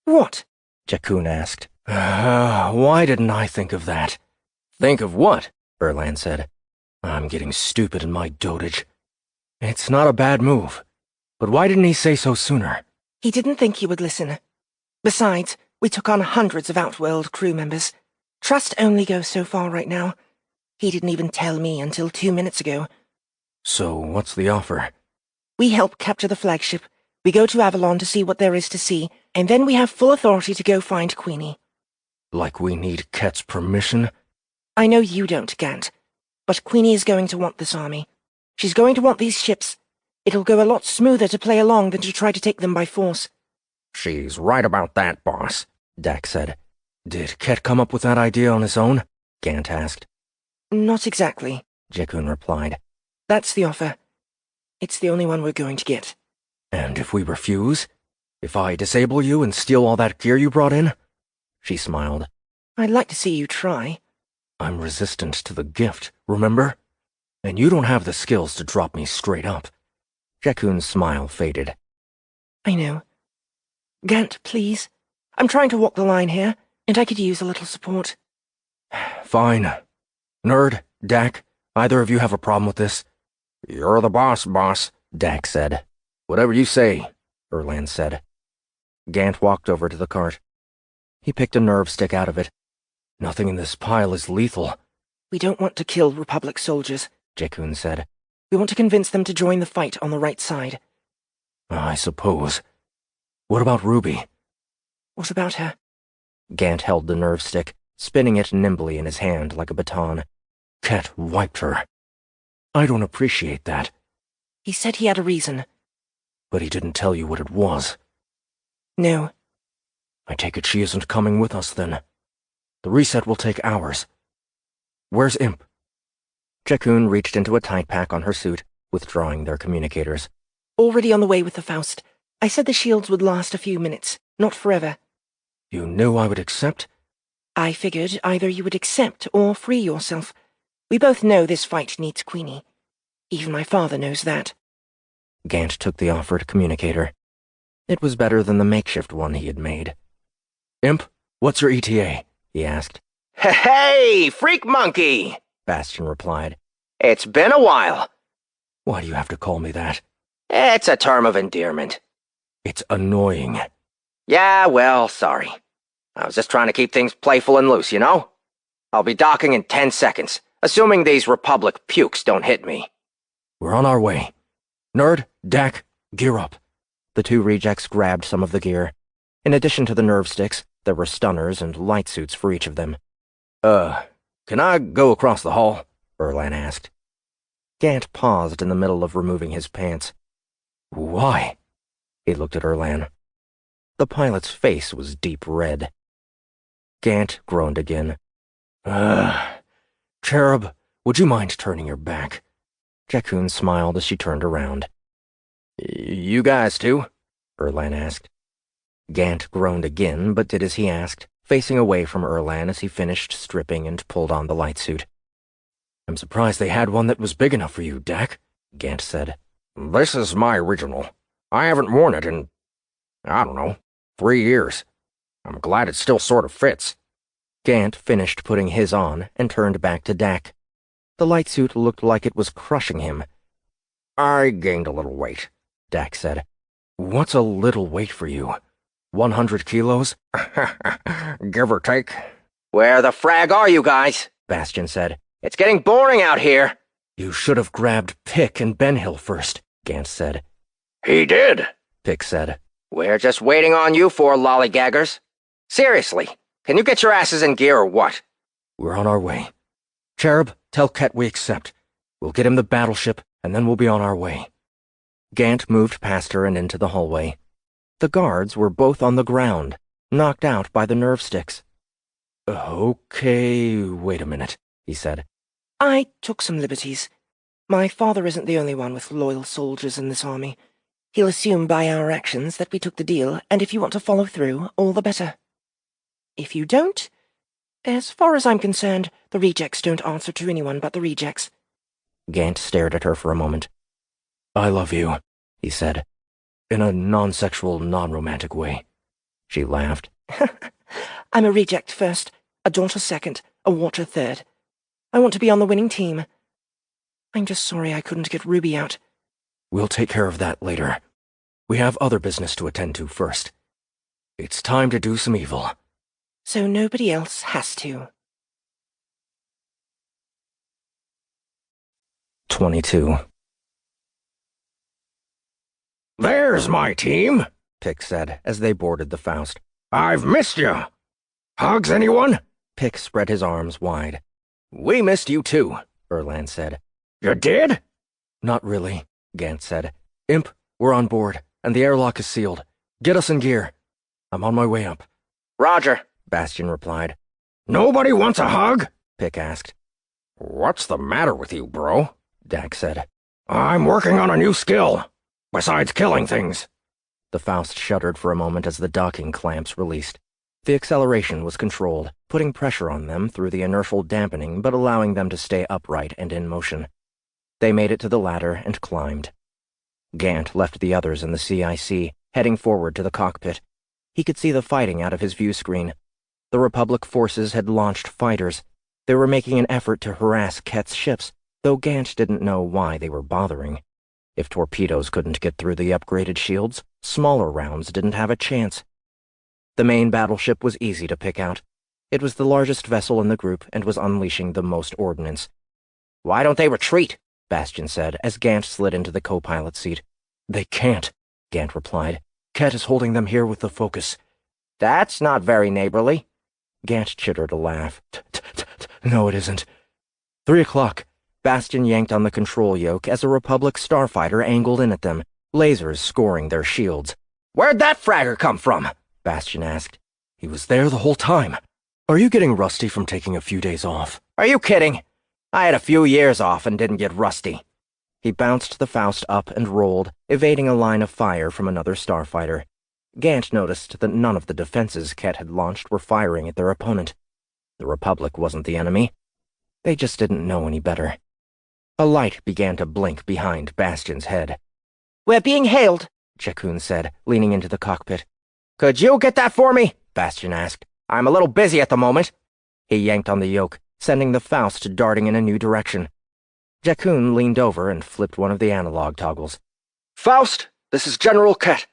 What? Jakun asked. Why didn't I think of that? Think of what? Erland said. I'm getting stupid in my dotage. It's not a bad move. But why didn't he say so sooner? He didn't think he would listen. Besides, we took on hundreds of Outworld crew members. Trust only goes so far right now. He didn't even tell me until 2 minutes ago. So what's the offer? We help capture the flagship. We go to Avalon to see what there is to see, and then we have full authority to go find Queenie. Like we need Kett's permission? I know you don't, Gant. But Queenie is going to want this army. She's going to want these ships. It'll go a lot smoother to play along than to try to take them by force. She's right about that, boss, Dak said. Did Kett come up with that idea on his own? Gant asked. Not exactly, Jakun replied. That's the offer. It's the only one we're going to get. And if we refuse? If I disable you and steal all that gear you brought in? She smiled. I'd like to see you try. I'm resistant to the gift, remember? And you don't have the skills to drop me straight up. Jakun's smile faded. I know. Gant, please. I'm trying to walk the line here. and I could use a little support. Fine. Nerd, Dak, either of you have a problem with this? You're the boss, Dak said. Whatever you say, Erland said. Gant walked over to the cart. He picked a nerve stick out of it. Nothing in this pile is lethal. We don't want to kill Republic soldiers, Jaunt said. We want to convince them to join the fight on the right side. I suppose. What about Ruby? What about her? Gant held the nerve stick, spinning it nimbly in his hand like a baton. Ket wiped her. I don't appreciate that. He said he had a reason. But he didn't tell you what it was. No. I take it she isn't coming with us, then. The reset will take hours. Where's Imp? Jaunt reached into a tight pack on her suit, withdrawing their communicators. Already on the way with the Faust. I said the shields would last a few minutes, not forever. You knew I would accept? I figured either you would accept or free yourself. We both know this fight needs Queenie. Even my father knows that. Gant took the offered communicator. It was better than the makeshift one he had made. Imp, what's your ETA? He asked. Hey, freak monkey! Bastion replied. It's been a while. Why do you have to call me that? It's a term of endearment. It's annoying. Yeah, well, sorry. I was just trying to keep things playful and loose, you know? I'll be docking in 10 seconds, assuming these Republic pukes don't hit me. We're on our way. Nerd, Dak, gear up. The two rejects grabbed some of the gear. In addition to the nerve sticks, there were stunners and light suits for each of them. Can I go across the hall? Erland asked. Gant paused in the middle of removing his pants. Why? He looked at Erland. The pilot's face was deep red. Gant groaned again. Cherub, would you mind turning your back? Jaunt smiled as she turned around. You guys too? Erland asked. Gant groaned again, but did as he asked, facing away from Erland as he finished stripping and pulled on the light suit. I'm surprised they had one that was big enough for you, Dak, Gant said. This is my original. I haven't worn it in, I don't know, 3 years. I'm glad it still sort of fits. Gant finished putting his on and turned back to Dak. The light suit looked like it was crushing him. I gained a little weight, Dak said. What's a little weight for you? 100 kilos? Give or take. Where the frag are you guys? Bastion said. It's getting boring out here. You should have grabbed Pick and Ben Hill first, Gant said. He did, Pick said. We're just waiting on you four lollygaggers. Seriously, can you get your asses in gear or what? We're on our way. Cherub, tell Ket we accept. We'll get him the battleship, and then we'll be on our way. Gant moved past her and into the hallway. The guards were both on the ground, knocked out by the nerve sticks. Okay, wait a minute, he said. I took some liberties. My father isn't the only one with loyal soldiers in this army. He'll assume by our actions that we took the deal, and if you want to follow through, all the better. If you don't, as far as I'm concerned, the rejects don't answer to anyone but the rejects. Gant stared at her for a moment. I love you, he said, in a non-sexual, non-romantic way. She laughed. I'm a reject first, a Jaunt a second, a Watcher third. I want to be on the winning team. I'm just sorry I couldn't get Ruby out. We'll take care of that later. We have other business to attend to first. It's time to do some evil. So nobody else has to. 22. There's my team, Pick said as they boarded the Faust. I've missed you. Hugs, anyone? Pick spread his arms wide. We missed you too, Erland said. You did? Not really, Gant said. Imp, we're on board, and the airlock is sealed. Get us in gear. I'm on my way up. Roger, Bastion replied. Nobody wants a hug? Pick asked. What's the matter with you, bro? Dak said. I'm working on a new skill, besides killing things. The Faust shuddered for a moment as the docking clamps released. The acceleration was controlled, putting pressure on them through the inertial dampening but allowing them to stay upright and in motion. They made it to the ladder and climbed. Gant left the others in the CIC, heading forward to the cockpit. He could see the fighting out of his view screen. The Republic forces had launched fighters. They were making an effort to harass Ket's ships, though Gant didn't know why they were bothering. If torpedoes couldn't get through the upgraded shields, smaller rounds didn't have a chance. The main battleship was easy to pick out. It was the largest vessel in the group and was unleashing the most ordnance. "Why don't they retreat?" Bastian said as Gant slid into the co-pilot seat. They can't, Gant replied. Ket is holding them here with the focus. "That's not very neighborly." Gant chittered a laugh. No, it isn't. 3 o'clock. Bastian yanked on the control yoke as a Republic starfighter angled in at them, lasers scoring their shields. "Where'd that fragger come from?" Bastian asked. He was there the whole time. Are you getting rusty from taking a few days off? "Are you kidding? I had a few years off and didn't get rusty." He bounced the Faust up and rolled, evading a line of fire from another starfighter. Gant noticed that none of the defenses Ket had launched were firing at their opponent. The Republic wasn't the enemy. They just didn't know any better. A light began to blink behind Bastian's head. "We're being hailed," Jakun said, leaning into the cockpit. "Could you get that for me?" Bastian asked. "I'm a little busy at the moment." He yanked on the yoke, sending the Faust darting in a new direction. Jakun leaned over and flipped one of the analog toggles. "Faust, this is General Ket."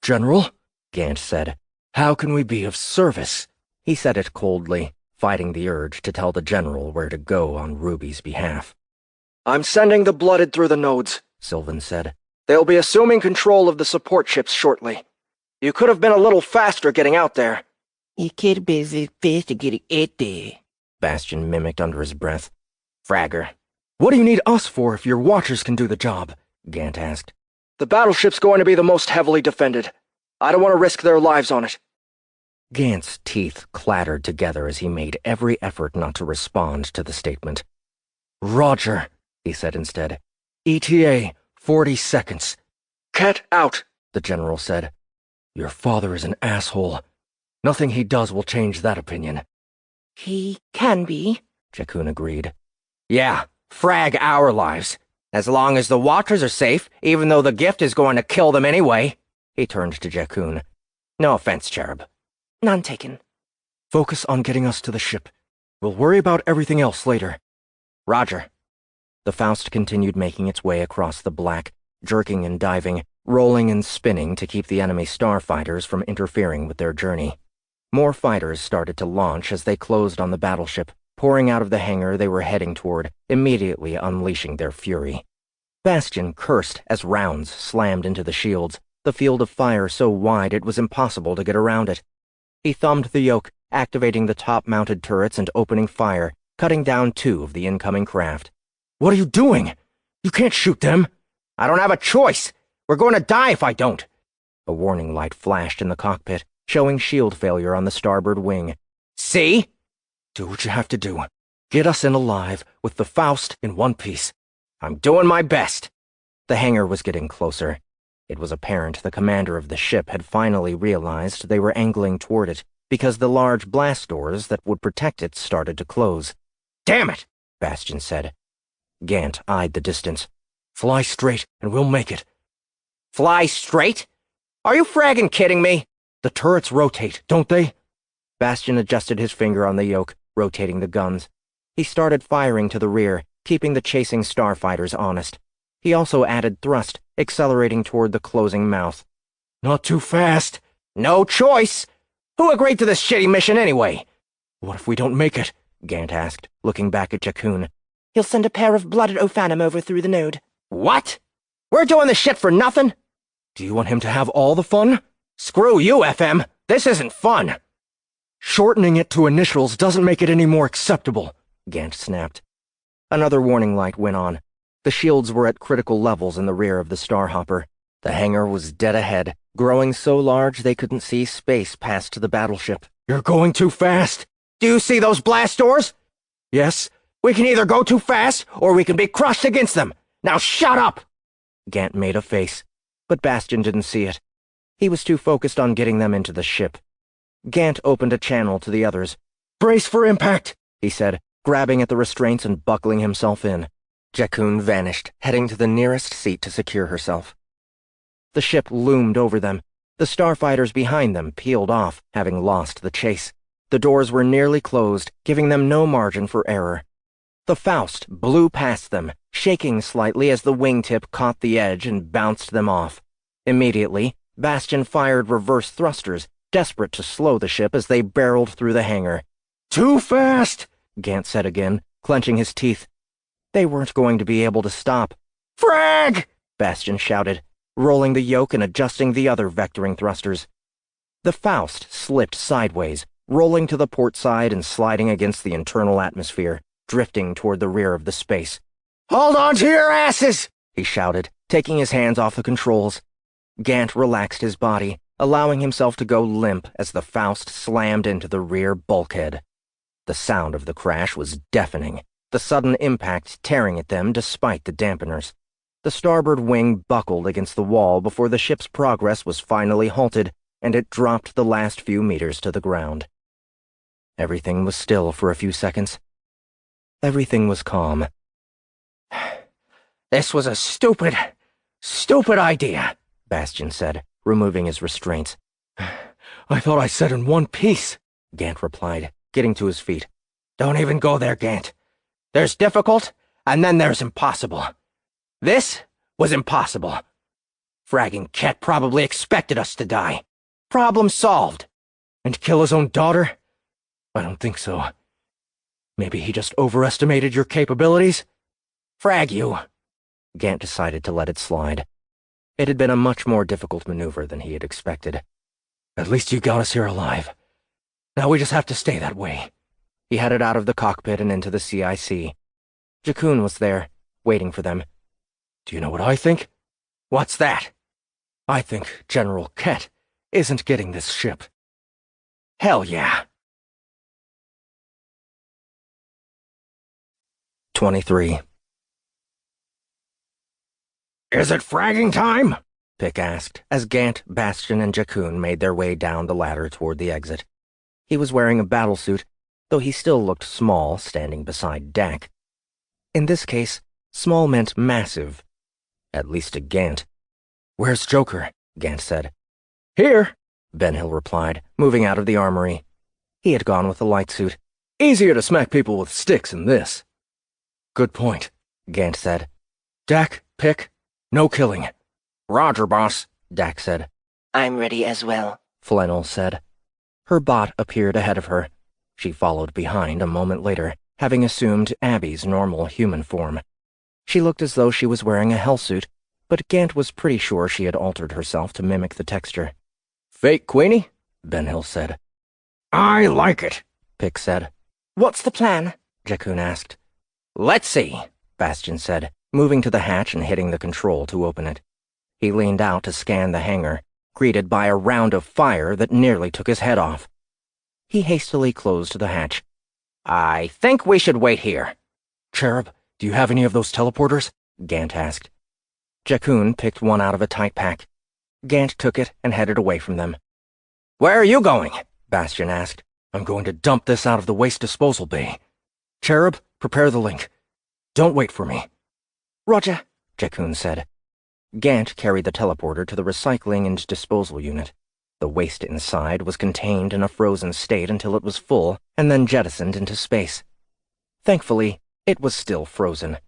"General?" Gant said. "How can we be of service?" He said it coldly, fighting the urge to tell the general where to go on Ruby's behalf. "I'm sending the blooded through the nodes," Sylvan said. "They'll be assuming control of the support ships shortly. You could have been a little faster getting out there." "You could be faster getting out there," Bastian mimicked under his breath. "Fragger." "What do you need us for if your watchers can do the job?" Gant asked. "The battleship's going to be the most heavily defended. I don't want to risk their lives on it." Gant's teeth clattered together as he made every effort not to respond to the statement. "Roger," he said instead. "ETA, 40 seconds. "Ket out," the general said. "Your father is an asshole. Nothing he does will change that opinion." "He can be," Jakun agreed. "Yeah, frag our lives. As long as the Watchers are safe, even though the gift is going to kill them anyway." He turned to Jakun. "No offense, Cherub." "None taken." "Focus on getting us to the ship. We'll worry about everything else later." "Roger." The Faust continued making its way across the black, jerking and diving, rolling and spinning to keep the enemy starfighters from interfering with their journey. More fighters started to launch as they closed on the battleship, pouring out of the hangar they were heading toward, immediately unleashing their fury. Bastian cursed as rounds slammed into the shields, the field of fire so wide it was impossible to get around it. He thumbed the yoke, activating the top-mounted turrets and opening fire, cutting down 2 of the incoming craft. "What are you doing? You can't shoot them." "I don't have a choice. We're going to die if I don't." A warning light flashed in the cockpit, showing shield failure on the starboard wing. "See?" "Do what you have to do. Get us in alive, with the Faust in one piece." "I'm doing my best." The hangar was getting closer. It was apparent the commander of the ship had finally realized they were angling toward it, because the large blast doors that would protect it started to close. "Damn it," Bastian said. Gant eyed the distance. "Fly straight, and we'll make it." "Fly straight? Are you fragging kidding me?" "The turrets rotate, don't they?" Bastian adjusted his finger on the yoke, rotating the guns. He started firing to the rear, keeping the chasing starfighters honest. He also added thrust, accelerating toward the closing mouth. "Not too fast." "No choice. Who agreed to this shitty mission anyway?" "What if we don't make it?" Gant asked, looking back at Jakun. "He'll send a pair of blooded Ophanum over through the node." "What? We're doing this shit for nothing?" "Do you want him to have all the fun?" "Screw you, FM. This isn't fun." "Shortening it to initials doesn't make it any more acceptable," Gant snapped. Another warning light went on. The shields were at critical levels in the rear of the Starhopper. The hangar was dead ahead, growing so large they couldn't see space past the battleship. "You're going too fast." "Do you see those blast doors?" "Yes." "We can either go too fast, or we can be crushed against them. Now shut up!" Gant made a face, but Bastian didn't see it. He was too focused on getting them into the ship. Gant opened a channel to the others. "Brace for impact," he said, grabbing at the restraints and buckling himself in. Jakun vanished, heading to the nearest seat to secure herself. The ship loomed over them. The starfighters behind them peeled off, having lost the chase. The doors were nearly closed, giving them no margin for error. The Faust blew past them, shaking slightly as the wingtip caught the edge and bounced them off. Immediately, Bastion fired reverse thrusters, desperate to slow the ship as they barreled through the hangar. "Too fast!" Gant said again, clenching his teeth. They weren't going to be able to stop. "Frag!" Bastion shouted, rolling the yoke and adjusting the other vectoring thrusters. The Faust slipped sideways, rolling to the port side and sliding against the internal atmosphere, drifting toward the rear of the space. "Hold on to your asses!" he shouted, taking his hands off the controls. Gant relaxed his body, allowing himself to go limp as the Faust slammed into the rear bulkhead. The sound of the crash was deafening, the sudden impact tearing at them despite the dampeners. The starboard wing buckled against the wall before the ship's progress was finally halted, and it dropped the last few meters to the ground. Everything was still for a few seconds. Everything was calm. "This was a stupid idea," Bastion said, removing his restraints. "I thought I said in one piece," Gant replied, getting to his feet. "Don't even go there, Gant. There's difficult, and then there's impossible. This was impossible. Fragging Ket probably expected us to die. Problem solved. And kill his own daughter? I don't think so. Maybe he just overestimated your capabilities? Frag you." Gant decided to let it slide. It had been a much more difficult maneuver than he had expected. "At least you got us here alive. Now we just have to stay that way." He headed out of the cockpit and into the CIC. Jakun was there, waiting for them. "Do you know what I think?" "What's that?" "I think General Ket isn't getting this ship." "Hell yeah." 23. "Is it fragging time?" Pick asked, as Gant, Bastion, and Jakun made their way down the ladder toward the exit. He was wearing a battlesuit, though he still looked small standing beside Dak. In this case, small meant massive, at least to Gant. "Where's Joker?" Gant said. "Here," Ben Hill replied, moving out of the armory. He had gone with the light suit. "Easier to smack people with sticks than this." "Good point," Gant said. "Dak, Pick, no killing." "Roger, boss," Dak said. I'm ready as well, Flannel said. Her bot appeared ahead of her. She followed behind a moment later, having assumed Abby's normal human form. She looked as though she was wearing a hellsuit, but Gant was pretty sure she had altered herself to mimic the texture. "Fake Queenie?" Ben Hill said. "I like it," Pick said. What's the plan? Jakun asked. "Let's see," Bastion said, moving to the hatch and hitting the control to open it. He leaned out to scan the hangar, greeted by a round of fire that nearly took his head off. He hastily closed the hatch. "I think we should wait here." "Cherub, do you have any of those teleporters?" Gant asked. Jakun picked one out of a tight pack. Gant took it and headed away from them. "Where are you going?" Bastion asked. "I'm going to dump this out of the waste disposal bay. Cherub, prepare the link. Don't wait for me." Roger, Jakun said. Gant carried the teleporter to the recycling and disposal unit. The waste inside was contained in a frozen state until it was full, and then jettisoned into space. Thankfully, it was still frozen.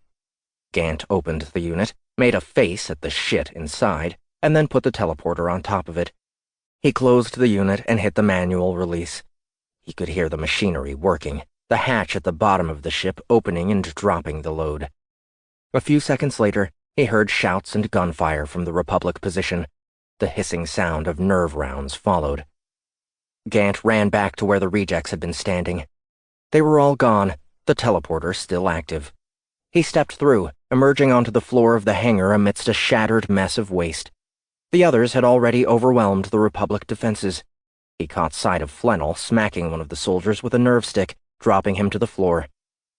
Gant opened the unit, made a face at the shit inside, and then put the teleporter on top of it. He closed the unit and hit the manual release. He could hear the machinery working, the hatch at the bottom of the ship opening and dropping the load. A few seconds later, he heard shouts and gunfire from the Republic position. The hissing sound of nerve rounds followed. Gant ran back to where the rejects had been standing. They were all gone, the teleporter still active. He stepped through, emerging onto the floor of the hangar amidst a shattered mess of waste. The others had already overwhelmed the Republic defenses. He caught sight of Flannel smacking one of the soldiers with a nerve stick, dropping him to the floor.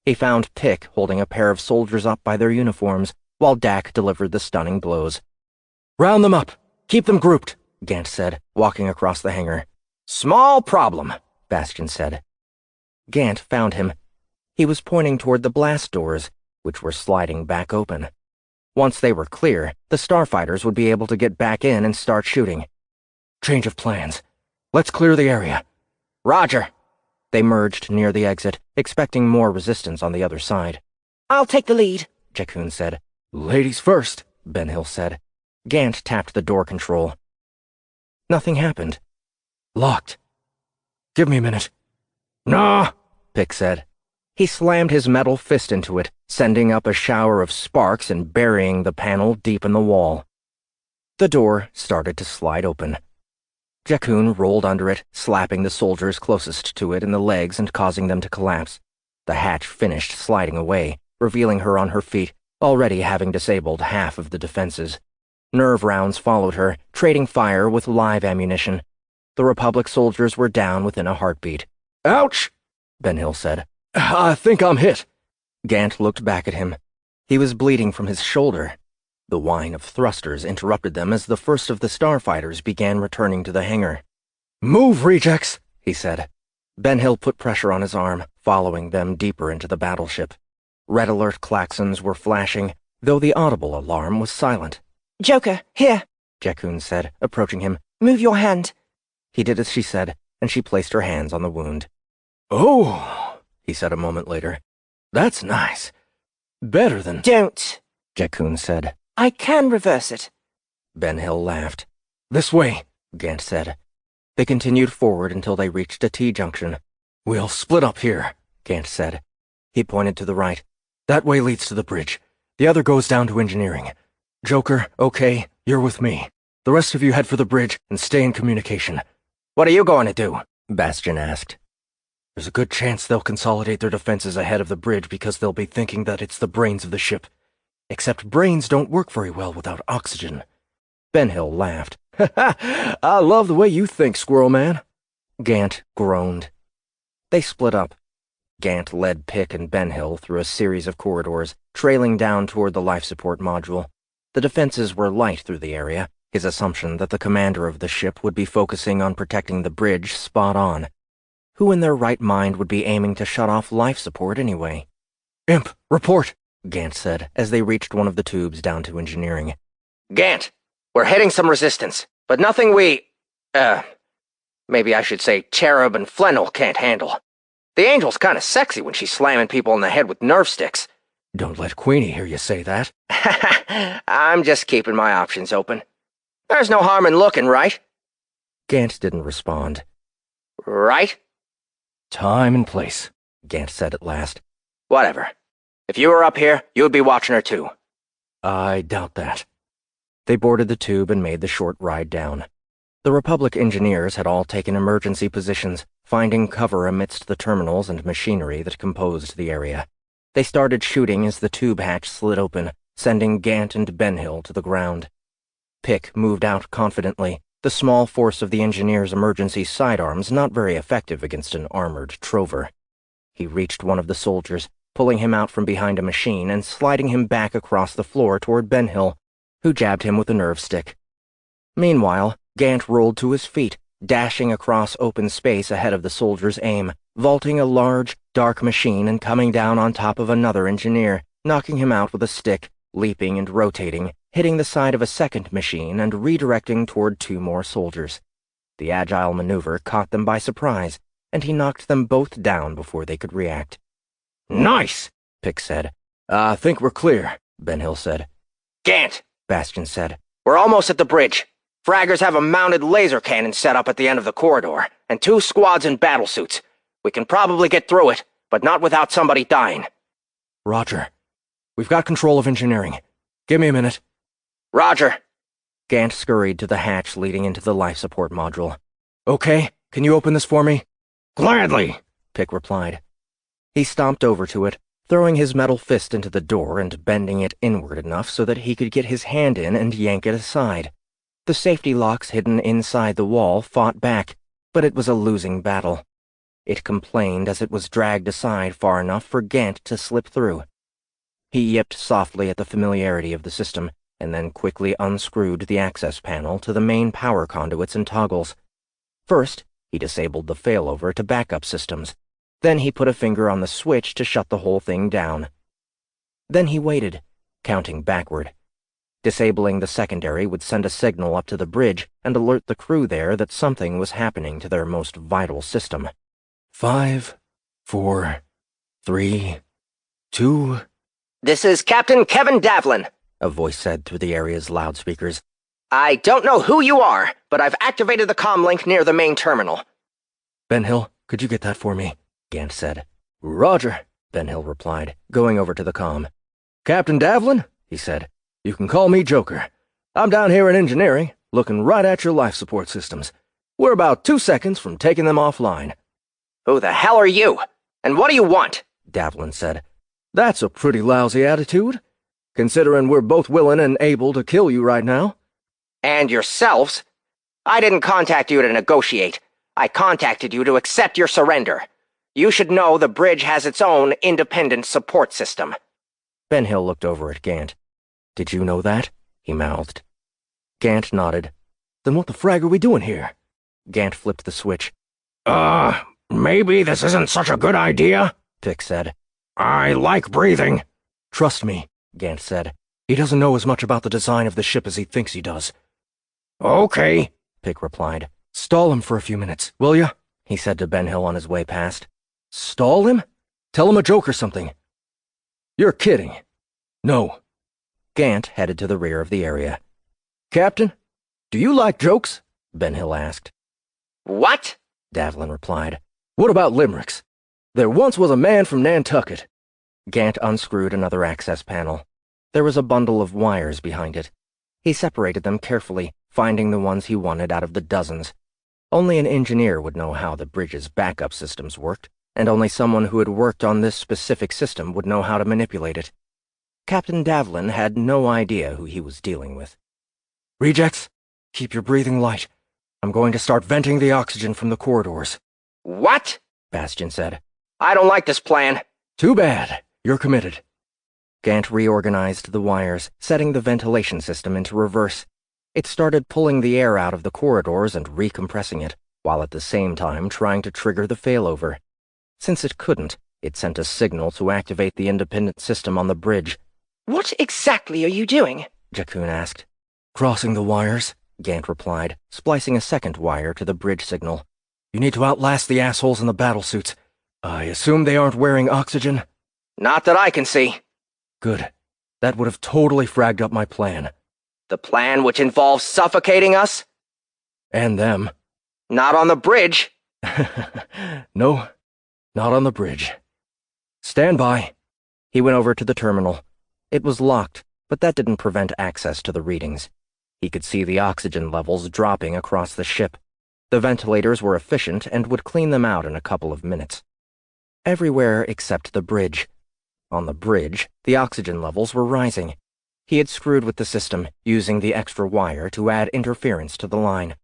He found Pick holding a pair of soldiers up by their uniforms, while Dak delivered the stunning blows. "Round them up! Keep them grouped," Gant said, walking across the hangar. "Small problem," Bastion said. Gant found him. He was pointing toward the blast doors, which were sliding back open. Once they were clear, the starfighters would be able to get back in and start shooting. "Change of plans. Let's clear the area." "Roger." They merged near the exit, expecting more resistance on the other side. I'll take the lead, Jaunt said. Ladies first, Ben Hill said. Gant tapped the door control. Nothing happened. Locked. Give me a minute. Nah, Pick said. He slammed his metal fist into it, sending up a shower of sparks and burying the panel deep in the wall. The door started to slide open. Jaunt rolled under it, slapping the soldiers closest to it in the legs and causing them to collapse. The hatch finished sliding away, revealing her on her feet, already having disabled half of the defenses. Nerve rounds followed her, trading fire with live ammunition. The Republic soldiers were down within a heartbeat. Ouch, Ben Hill said. I think I'm hit. Gant looked back at him. He was bleeding from his shoulder. The whine of thrusters interrupted them as the first of the starfighters began returning to the hangar. Move, rejects, he said. Ben Hill put pressure on his arm, following them deeper into the battleship. Red alert klaxons were flashing, though the audible alarm was silent. Joker, here, Jaunt said, approaching him. Move your hand. He did as she said, and she placed her hands on the wound. Oh, he said a moment later. That's nice. Better than— Don't, Jaunt said. I can reverse it. Ben Hill laughed. This way, Gant said. They continued forward until they reached a T-junction. We'll split up here, Gant said. He pointed to the right. That way leads to the bridge. The other goes down to engineering. Joker, okay, you're with me. The rest of you head for the bridge and stay in communication. What are you going to do? Bastion asked. There's a good chance they'll consolidate their defenses ahead of the bridge because they'll be thinking that it's the brains of the ship. Except brains don't work very well without oxygen. Ben Hill laughed. I love the way you think, Squirrel Man. Gant groaned. They split up. Gant led Pick and Ben Hill through a series of corridors, trailing down toward the life support module. The defenses were light through the area, his assumption that the commander of the ship would be focusing on protecting the bridge spot on. Who in their right mind would be aiming to shut off life support anyway? Imp, report, Gant said as they reached one of the tubes down to engineering. Gant, we're hitting some resistance, but nothing maybe I should say Cherub and Flannel can't handle. The Angel's kinda sexy when she's slamming people in the head with nerve sticks. Don't let Queenie hear you say that. I'm just keeping my options open. There's no harm in looking, right? Gant didn't respond. Right? Time and place, Gant said at last. Whatever. If you were up here, you'd be watching her too. I doubt that. They boarded the tube and made the short ride down. The Republic engineers had all taken emergency positions, finding cover amidst the terminals and machinery that composed the area. They started shooting as the tube hatch slid open, sending Gant and Ben Hill to the ground. Pick moved out confidently, the small force of the engineers' emergency sidearms not very effective against an armored trover. He reached one of the soldiers, pulling him out from behind a machine and sliding him back across the floor toward Ben Hill, who jabbed him with a nerve stick. Meanwhile, Gant rolled to his feet, dashing across open space ahead of the soldier's aim, vaulting a large, dark machine and coming down on top of another engineer, knocking him out with a stick, leaping and rotating, hitting the side of a second machine and redirecting toward two more soldiers. The agile maneuver caught them by surprise, and he knocked them both down before they could react. Nice, Pick said. I think we're clear, Ben Hill said. Gant, Bastion said. We're almost at the bridge. Fraggers have a mounted laser cannon set up at the end of the corridor, and 2 squads in battlesuits. We can probably get through it, but not without somebody dying. Roger. We've got control of engineering. Give me a minute. Roger. Gant scurried to the hatch leading into the life support module. Okay, can you open this for me? Gladly, Pick replied. He stomped over to it, throwing his metal fist into the door and bending it inward enough so that he could get his hand in and yank it aside. The safety locks hidden inside the wall fought back, but it was a losing battle. It complained as it was dragged aside far enough for Gant to slip through. He yipped softly at the familiarity of the system, and then quickly unscrewed the access panel to the main power conduits and toggles. First, he disabled the failover to backup systems. Then he put a finger on the switch to shut the whole thing down. Then he waited, counting backward. Disabling the secondary would send a signal up to the bridge and alert the crew there that something was happening to their most vital system. 5, 4, 3, 2... This is Captain Kevin Davlin, a voice said through the area's loudspeakers. I don't know who you are, but I've activated the comm link near the main terminal. Ben Hill, could you get that for me? Gant said. Roger, Ben Hill replied, going over to the comm. Captain Davlin, he said, you can call me Joker. I'm down here in engineering, looking right at your life support systems. We're about 2 seconds from taking them offline. Who the hell are you? And what do you want? Davlin said. That's a pretty lousy attitude, considering we're both willing and able to kill you right now. And yourselves? I didn't contact you to negotiate. I contacted you to accept your surrender. You should know the bridge has its own independent support system. Ben Hill looked over at Gant. Did you know that? He mouthed. Gant nodded. Then what the frag are we doing here? Gant flipped the switch. Maybe this isn't such a good idea, Pick said. I like breathing. Trust me, Gant said. He doesn't know as much about the design of the ship as he thinks he does. Okay, Pick replied. Stall him for a few minutes, will ya? He said to Ben Hill on his way past. Stall him? Tell him a joke or something. You're kidding. No. Gant headed to the rear of the area. Captain, do you like jokes? Ben Hill asked. What? Davlin replied. What about limericks? There once was a man from Nantucket. Gant unscrewed another access panel. There was a bundle of wires behind it. He separated them carefully, finding the ones he wanted out of the dozens. Only an engineer would know how the bridge's backup systems worked, and only someone who had worked on this specific system would know how to manipulate it. Captain Davlin had no idea who he was dealing with. Rejects, keep your breathing light. I'm going to start venting the oxygen from the corridors. What? Bastian said. I don't like this plan. Too bad. You're committed. Gant reorganized the wires, setting the ventilation system into reverse. It started pulling the air out of the corridors and recompressing it, while at the same time trying to trigger the failover. Since it couldn't, it sent a signal to activate the independent system on the bridge. What exactly are you doing? Jakun asked. Crossing the wires, Gant replied, splicing a second wire to the bridge signal. You need to outlast the assholes in the battlesuits. I assume they aren't wearing oxygen? Not that I can see. Good. That would have totally fragged up my plan. The plan which involves suffocating us? And them. Not on the bridge. No, not on the bridge. Stand by. He went over to the terminal. It was locked, but that didn't prevent access to the readings. He could see the oxygen levels dropping across the ship. The ventilators were efficient and would clean them out in a couple of minutes. Everywhere except the bridge. On the bridge, the oxygen levels were rising. He had screwed with the system, using the extra wire to add interference to the line.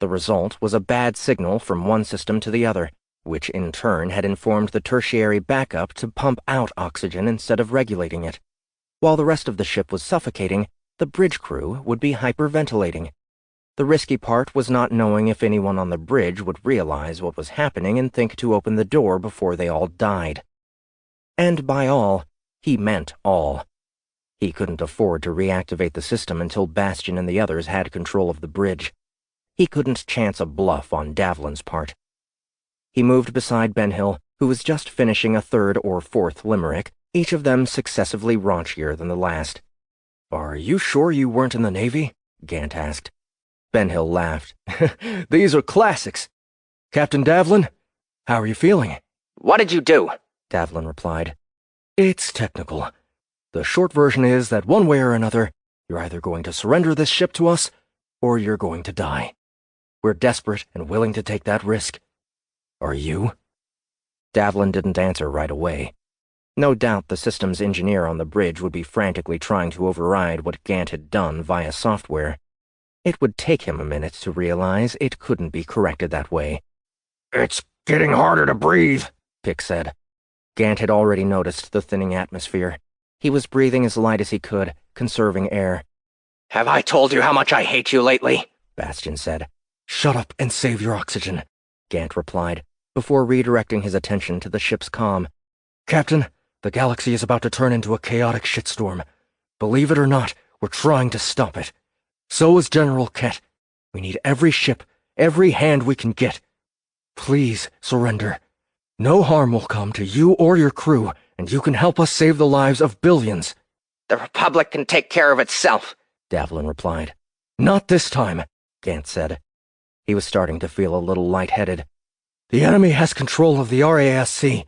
The result was a bad signal from one system to the other, which in turn had informed the tertiary backup to pump out oxygen instead of regulating it. While the rest of the ship was suffocating, the bridge crew would be hyperventilating. The risky part was not knowing if anyone on the bridge would realize what was happening and think to open the door before they all died. And by all, he meant all. He couldn't afford to reactivate the system until Bastian and the others had control of the bridge. He couldn't chance a bluff on Davlin's part. He moved beside Ben Hill, who was just finishing a third or fourth limerick, each of them successively raunchier than the last. Are you sure you weren't in the Navy? Gant asked. Ben Hill laughed. These are classics. Captain Davlin, how are you feeling? What did you do? Davlin replied. It's technical. The short version is that one way or another, you're either going to surrender this ship to us, or you're going to die. We're desperate and willing to take that risk. Are you? Davlin didn't answer right away. No doubt the systems engineer on the bridge would be frantically trying to override what Gant had done via software. It would take him a minute to realize it couldn't be corrected that way. It's getting harder to breathe, Pick said. Gant had already noticed the thinning atmosphere. He was breathing as light as he could, conserving air. Have I told you how much I hate you lately? Bastian said. Shut up and save your oxygen, Gant replied, before redirecting his attention to the ship's comm. Captain, the galaxy is about to turn into a chaotic shitstorm. Believe it or not, we're trying to stop it. So is General Kett. We need every ship, every hand we can get. Please, surrender. No harm will come to you or your crew, and you can help us save the lives of billions. The Republic can take care of itself, Davlin replied. Not this time, Gant said. He was starting to feel a little lightheaded. The enemy has control of the RASC,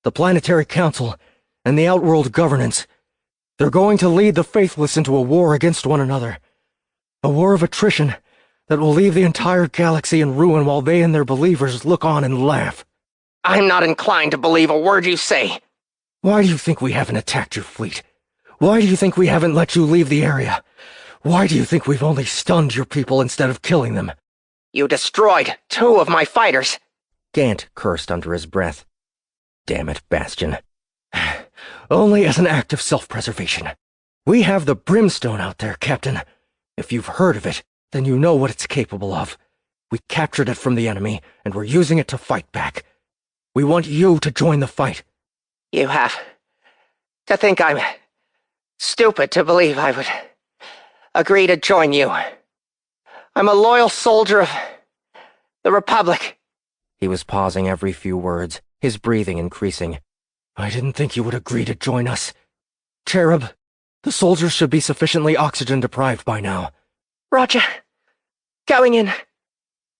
the Planetary Council, and the Outworld Governance. They're going to lead the faithless into a war against one another. A war of attrition that will leave the entire galaxy in ruin while they and their believers look on and laugh. I'm not inclined to believe a word you say. Why do you think we haven't attacked your fleet? Why do you think we haven't let you leave the area? Why do you think we've only stunned your people instead of killing them? You destroyed 2 of my fighters. Gant cursed under his breath. Damn it, Bastion. Only as an act of self-preservation. We have the brimstone out there, Captain. If you've heard of it, then you know what it's capable of. We captured it from the enemy, and we're using it to fight back. We want you to join the fight. You have to think I'm stupid to believe I would agree to join you. I'm a loyal soldier of the Republic. He was pausing every few words, his breathing increasing. I didn't think you would agree to join us. Cherub, the soldiers should be sufficiently oxygen-deprived by now. Roger. Going in.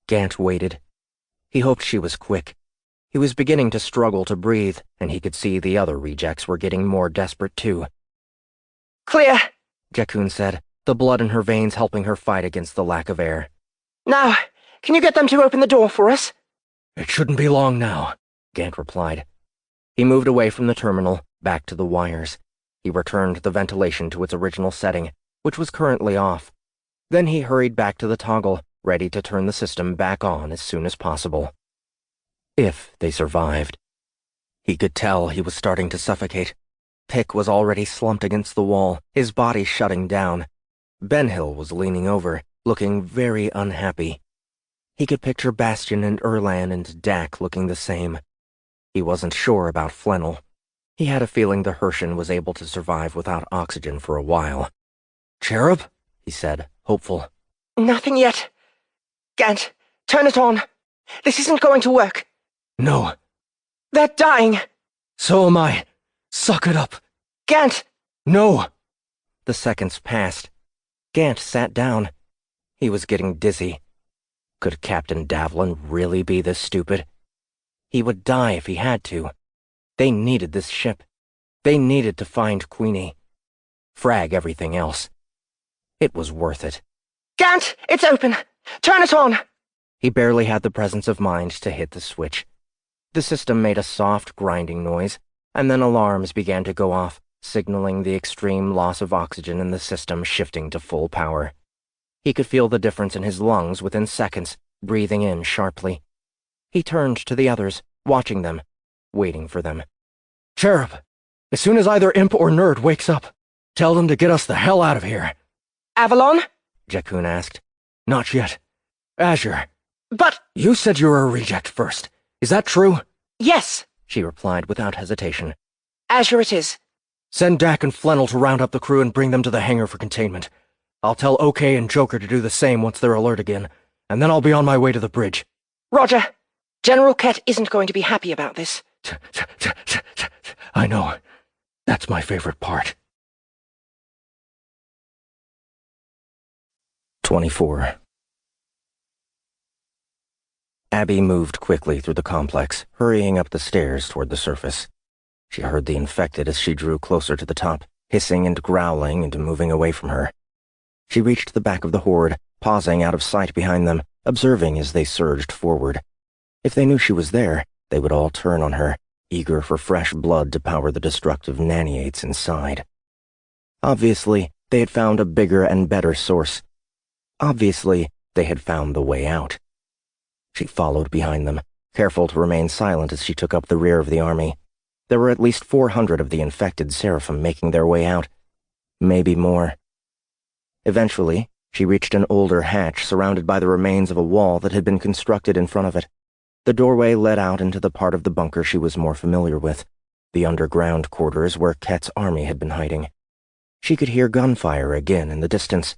Gant waited. He hoped she was quick. He was beginning to struggle to breathe, and he could see the other rejects were getting more desperate too. Clear, Jakun said, the blood in her veins helping her fight against the lack of air. Now, can you get them to open the door for us? It shouldn't be long now, Gant replied. He moved away from the terminal, back to the wires. He returned the ventilation to its original setting, which was currently off. Then he hurried back to the toggle, ready to turn the system back on as soon as possible. If they survived. He could tell he was starting to suffocate. Pick was already slumped against the wall, his body shutting down. Benhill was leaning over, looking very unhappy. He could picture Bastion and Erlan and Dak looking the same. He wasn't sure about Flennel. He had a feeling the Herschen was able to survive without oxygen for a while. Cherub? He said, hopeful. Nothing yet. Gant, turn it on. This isn't going to work. No. They're dying. So am I. Suck it up. Gant! No. The seconds passed. Gant sat down. He was getting dizzy. Could Captain Davlin really be this stupid? He would die if he had to. They needed this ship. They needed to find Queenie. Frag everything else. It was worth it. Gant, it's open. Turn it on. He barely had the presence of mind to hit the switch. The system made a soft, grinding noise, and then alarms began to go off, signaling the extreme loss of oxygen in the system shifting to full power. He could feel the difference in his lungs within seconds, breathing in sharply. He turned to the others, watching them, waiting for them. Cherub, as soon as either Imp or Nerd wakes up, tell them to get us the hell out of here. Avalon? Jakun asked. Not yet. Azure. But... You said you were a reject first. Is that true? Yes, she replied without hesitation. Azure it is. Send Dak and Flennel to round up the crew and bring them to the hangar for containment. I'll tell OK and Joker to do the same once they're alert again, and then I'll be on my way to the bridge. Roger. General Kett isn't going to be happy about this. I know. That's my favorite part. 24. Abby moved quickly through the complex, hurrying up the stairs toward the surface. She heard the infected as she drew closer to the top, hissing and growling and moving away from her. She reached the back of the horde, pausing out of sight behind them, observing as they surged forward. If they knew she was there, they would all turn on her, eager for fresh blood to power the destructive naniates inside. Obviously, they had found a bigger and better source. Obviously, they had found the way out. She followed behind them, careful to remain silent as she took up the rear of the army. There were at least 400 of the infected Seraphim making their way out. Maybe more. Eventually, she reached an older hatch surrounded by the remains of a wall that had been constructed in front of it. The doorway led out into the part of the bunker she was more familiar with, the underground quarters where Kett's army had been hiding. She could hear gunfire again in the distance.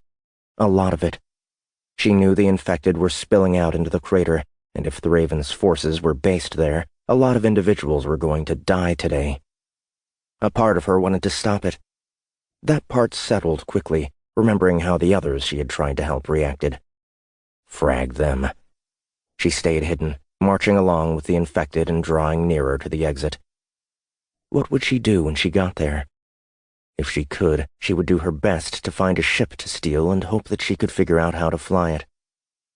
A lot of it. She knew the infected were spilling out into the crater, and if the Raven's forces were based there, A lot of individuals were going to die today. A part of her wanted to stop it. That part settled quickly, remembering how the others she had tried to help reacted. Frag them. She stayed hidden, marching along with the infected and drawing nearer to the exit. What would she do when she got there? If she could, she would do her best to find a ship to steal and hope that she could figure out how to fly it.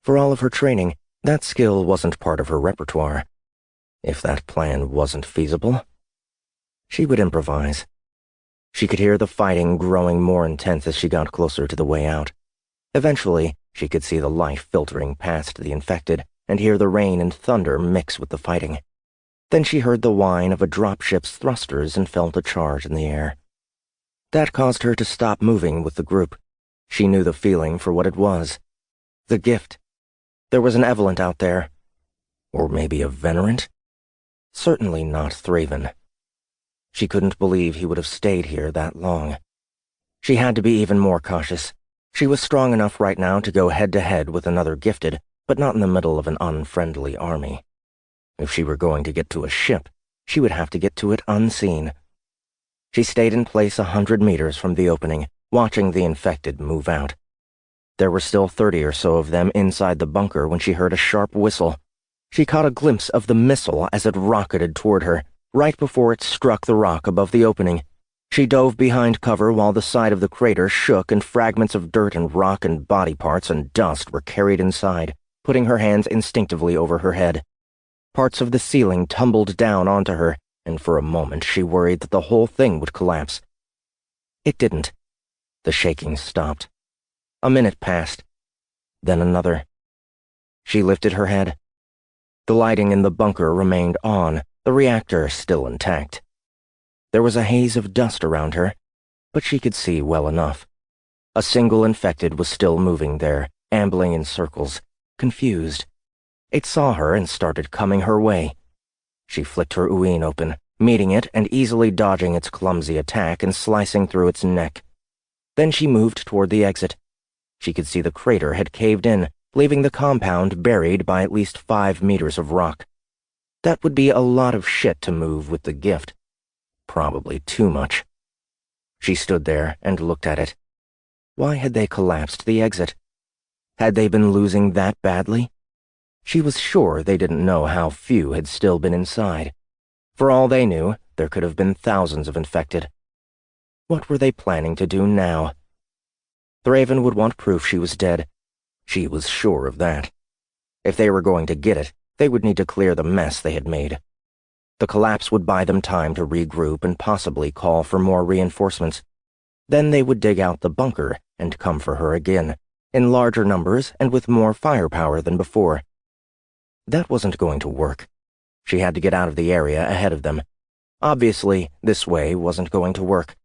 For all of her training, that skill wasn't part of her repertoire. If that plan wasn't feasible, she would improvise. She could hear the fighting growing more intense as she got closer to the way out. Eventually, she could see the life filtering past the infected and hear the rain and thunder mix with the fighting. Then she heard the whine of a dropship's thrusters and felt a charge in the air. That caused her to stop moving with the group. She knew the feeling for what it was. The gift. There was an Evolent out there. Or maybe a Venerant? Certainly not Thraven. She couldn't believe he would have stayed here that long. She had to be even more cautious. She was strong enough right now to go head-to-head with another gifted, but not in the middle of an unfriendly army. If she were going to get to a ship, she would have to get to it unseen. She stayed in place 100 meters from the opening, watching the infected move out. There were still 30 or so of them inside the bunker when she heard a sharp whistle. She caught a glimpse of the missile as it rocketed toward her, right before it struck the rock above the opening. She dove behind cover while the side of the crater shook and fragments of dirt and rock and body parts and dust were carried inside, putting her hands instinctively over her head. Parts of the ceiling tumbled down onto her, and for a moment she worried that the whole thing would collapse. It didn't. The shaking stopped. A minute passed. Then another. She lifted her head. The lighting in the bunker remained on, the reactor still intact. There was a haze of dust around her, but she could see well enough. A single infected was still moving there, ambling in circles, confused. It saw her and started coming her way. She flicked her Uin open, meeting it and easily dodging its clumsy attack and slicing through its neck. Then she moved toward the exit. She could see the crater had caved in, leaving the compound buried by at least 5 meters of rock. That would be a lot of shit to move with the gift. Probably too much. She stood there and looked at it. Why had they collapsed the exit? Had they been losing that badly? She was sure they didn't know how few had still been inside. For all they knew, there could have been thousands of infected. What were they planning to do now? Thraven would want proof she was dead. She was sure of that. If they were going to get it, they would need to clear the mess they had made. The collapse would buy them time to regroup and possibly call for more reinforcements. Then they would dig out the bunker and come for her again, in larger numbers and with more firepower than before. That wasn't going to work. She had to get out of the area ahead of them. Obviously, this way wasn't going to work.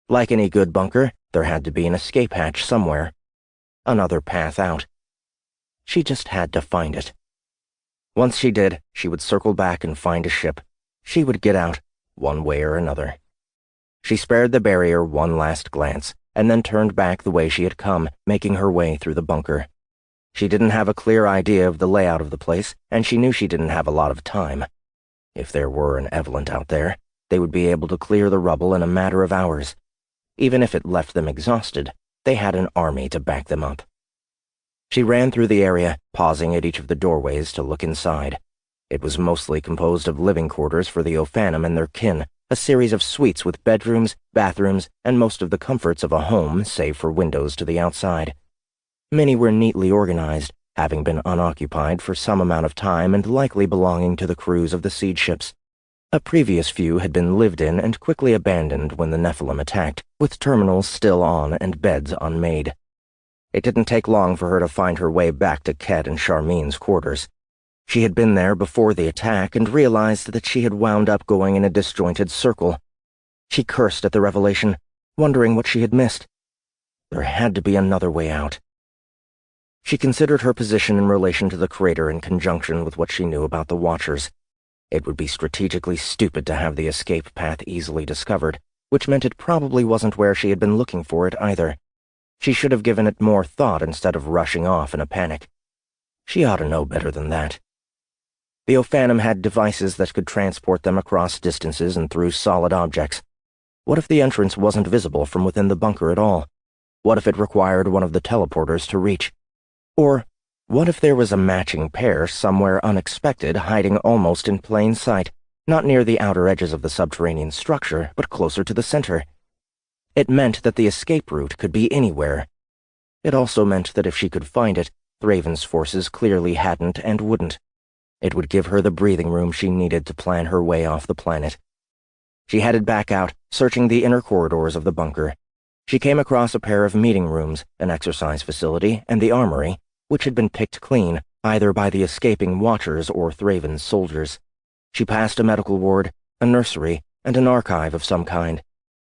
Like any good bunker, there had to be an escape hatch somewhere. Another path out. She just had to find it. Once she did, she would circle back and find a ship. She would get out, one way or another. She spared the barrier one last glance, and then turned back the way she had come, making her way through the bunker. She didn't have a clear idea of the layout of the place, and she knew she didn't have a lot of time. If there were an Evolent out there, they would be able to clear the rubble in a matter of hours. Even if it left them exhausted, they had an army to back them up. She ran through the area, pausing at each of the doorways to look inside. It was mostly composed of living quarters for the Ophanum and their kin, a series of suites with bedrooms, bathrooms, and most of the comforts of a home, save for windows to the outside. Many were neatly organized, having been unoccupied for some amount of time and likely belonging to the crews of the siege ships. A previous few had been lived in and quickly abandoned when the Nephilim attacked, with terminals still on and beds unmade. It didn't take long for her to find her way back to Ket and Charmine's quarters. She had been there before the attack and realized that she had wound up going in a disjointed circle. She cursed at the revelation, wondering what she had missed. There had to be another way out. She considered her position in relation to the crater in conjunction with what she knew about the Watchers. It would be strategically stupid to have the escape path easily discovered, which meant it probably wasn't where she had been looking for it either. She should have given it more thought instead of rushing off in a panic. She ought to know better than that. The Ophanum had devices that could transport them across distances and through solid objects. What if the entrance wasn't visible from within the bunker at all? What if it required one of the teleporters to reach? Or what if there was a matching pair somewhere unexpected, hiding almost in plain sight, not near the outer edges of the subterranean structure, but closer to the center? It meant that the escape route could be anywhere. It also meant that if she could find it, Thraven's forces clearly hadn't and wouldn't. It would give her the breathing room she needed to plan her way off the planet. She headed back out, searching the inner corridors of the bunker. She came across a pair of meeting rooms, an exercise facility, and the armory, which had been picked clean, either by the escaping Watchers or Thraven's soldiers. She passed a medical ward, a nursery, and an archive of some kind.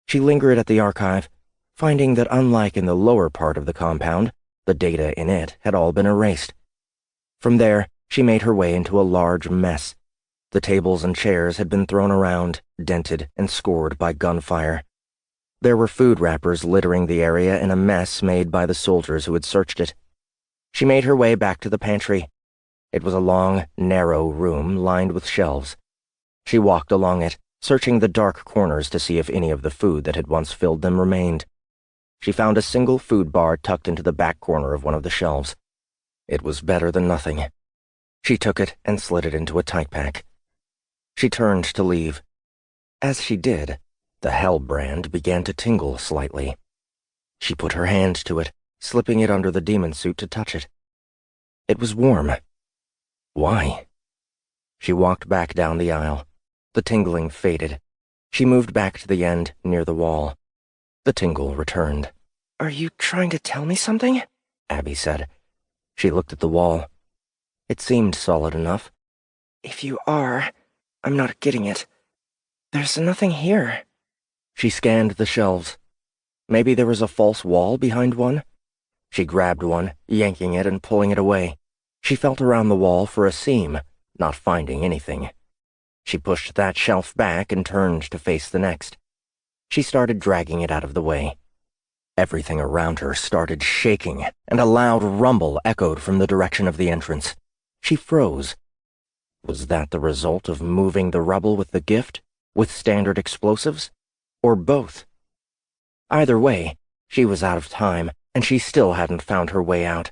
She lingered at the archive, finding that unlike in the lower part of the compound, the data in it had all been erased. From there, she made her way into a large mess. The tables and chairs had been thrown around, dented and scored by gunfire. There were food wrappers littering the area in a mess made by the soldiers who had searched it. She made her way back to the pantry. It was a long, narrow room lined with shelves. She walked along it, searching the dark corners to see if any of the food that had once filled them remained. She found a single food bar tucked into the back corner of one of the shelves. It was better than nothing. She took it and slid it into a tight pack. She turned to leave. As she did, the hell brand began to tingle slightly. She put her hand to it, slipping it under the demon suit to touch it. It was warm. Why? She walked back down the aisle. The tingling faded. She moved back to the end, near the wall. The tingle returned. "Are you trying to tell me something?" Abby said. She looked at the wall. It seemed solid enough. "If you are, I'm not getting it. There's nothing here." She scanned the shelves. Maybe there was a false wall behind one? She grabbed one, yanking it and pulling it away. She felt around the wall for a seam, not finding anything. She pushed that shelf back and turned to face the next. She started dragging it out of the way. Everything around her started shaking, and a loud rumble echoed from the direction of the entrance. She froze. Was that the result of moving the rubble with the gift, with standard explosives, or both? Either way, she was out of time, and she still hadn't found her way out.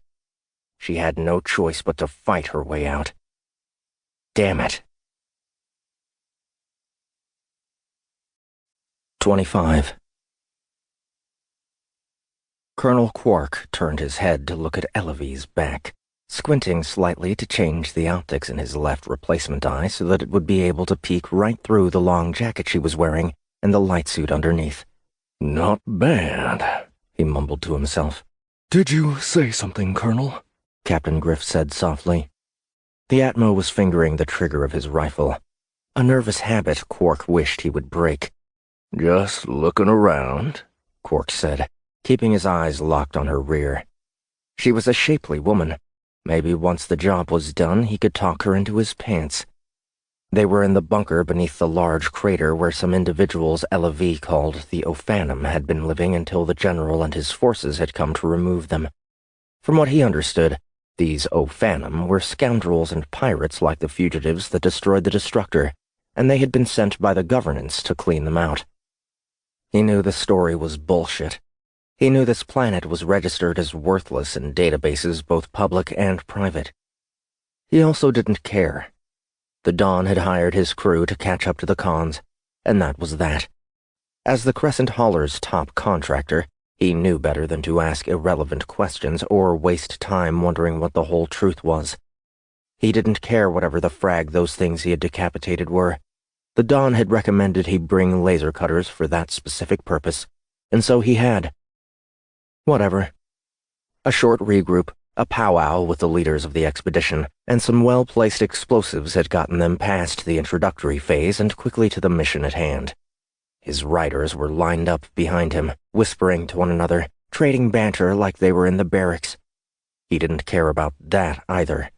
She had no choice but to fight her way out. Damn it. 25. Colonel Quark turned his head to look at Elevy's back, squinting slightly to change the optics in his left replacement eye so that it would be able to peek right through the long jacket she was wearing and the light suit underneath. "Not bad," he mumbled to himself. "Did you say something, Colonel?" Captain Griff said softly. The Atmo was fingering the trigger of his rifle, a nervous habit Quark wished he would break. "Just looking around," Quark said, keeping his eyes locked on her rear. She was a shapely woman. Maybe once the job was done, he could talk her into his pants. They were in the bunker beneath the large crater where some individuals Elevy called the Ophanum had been living until the general and his forces had come to remove them. From what he understood, these Ophanum were scoundrels and pirates like the fugitives that destroyed the Destructor, and they had been sent by the governance to clean them out. He knew the story was bullshit. He knew this planet was registered as worthless in databases both public and private. He also didn't care. The Dawn had hired his crew to catch up to the cons, and that was that. As the Crescent Hauler's top contractor, he knew better than to ask irrelevant questions or waste time wondering what the whole truth was. He didn't care whatever the frag those things he had decapitated were. The Dawn had recommended he bring laser cutters for that specific purpose, and so he had. Whatever. A short regroup, a powwow with the leaders of the expedition, and some well-placed explosives had gotten them past the introductory phase and quickly to the mission at hand. His riders were lined up behind him, whispering to one another, trading banter like they were in the barracks. He didn't care about that either.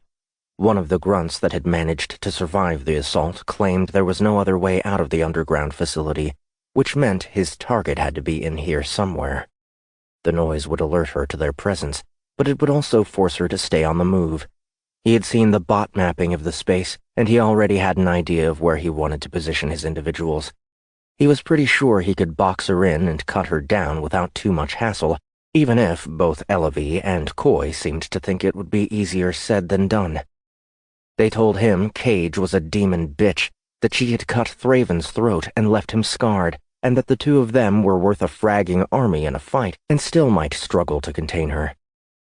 One of the grunts that had managed to survive the assault claimed there was no other way out of the underground facility, which meant his target had to be in here somewhere. The noise would alert her to their presence, but it would also force her to stay on the move. He had seen the bot mapping of the space, and he already had an idea of where he wanted to position his individuals. He was pretty sure he could box her in and cut her down without too much hassle, even if both Elavie and Coy seemed to think it would be easier said than done. They told him Cage was a demon bitch, that she had cut Thraven's throat and left him scarred, and that the two of them were worth a fragging army in a fight and still might struggle to contain her.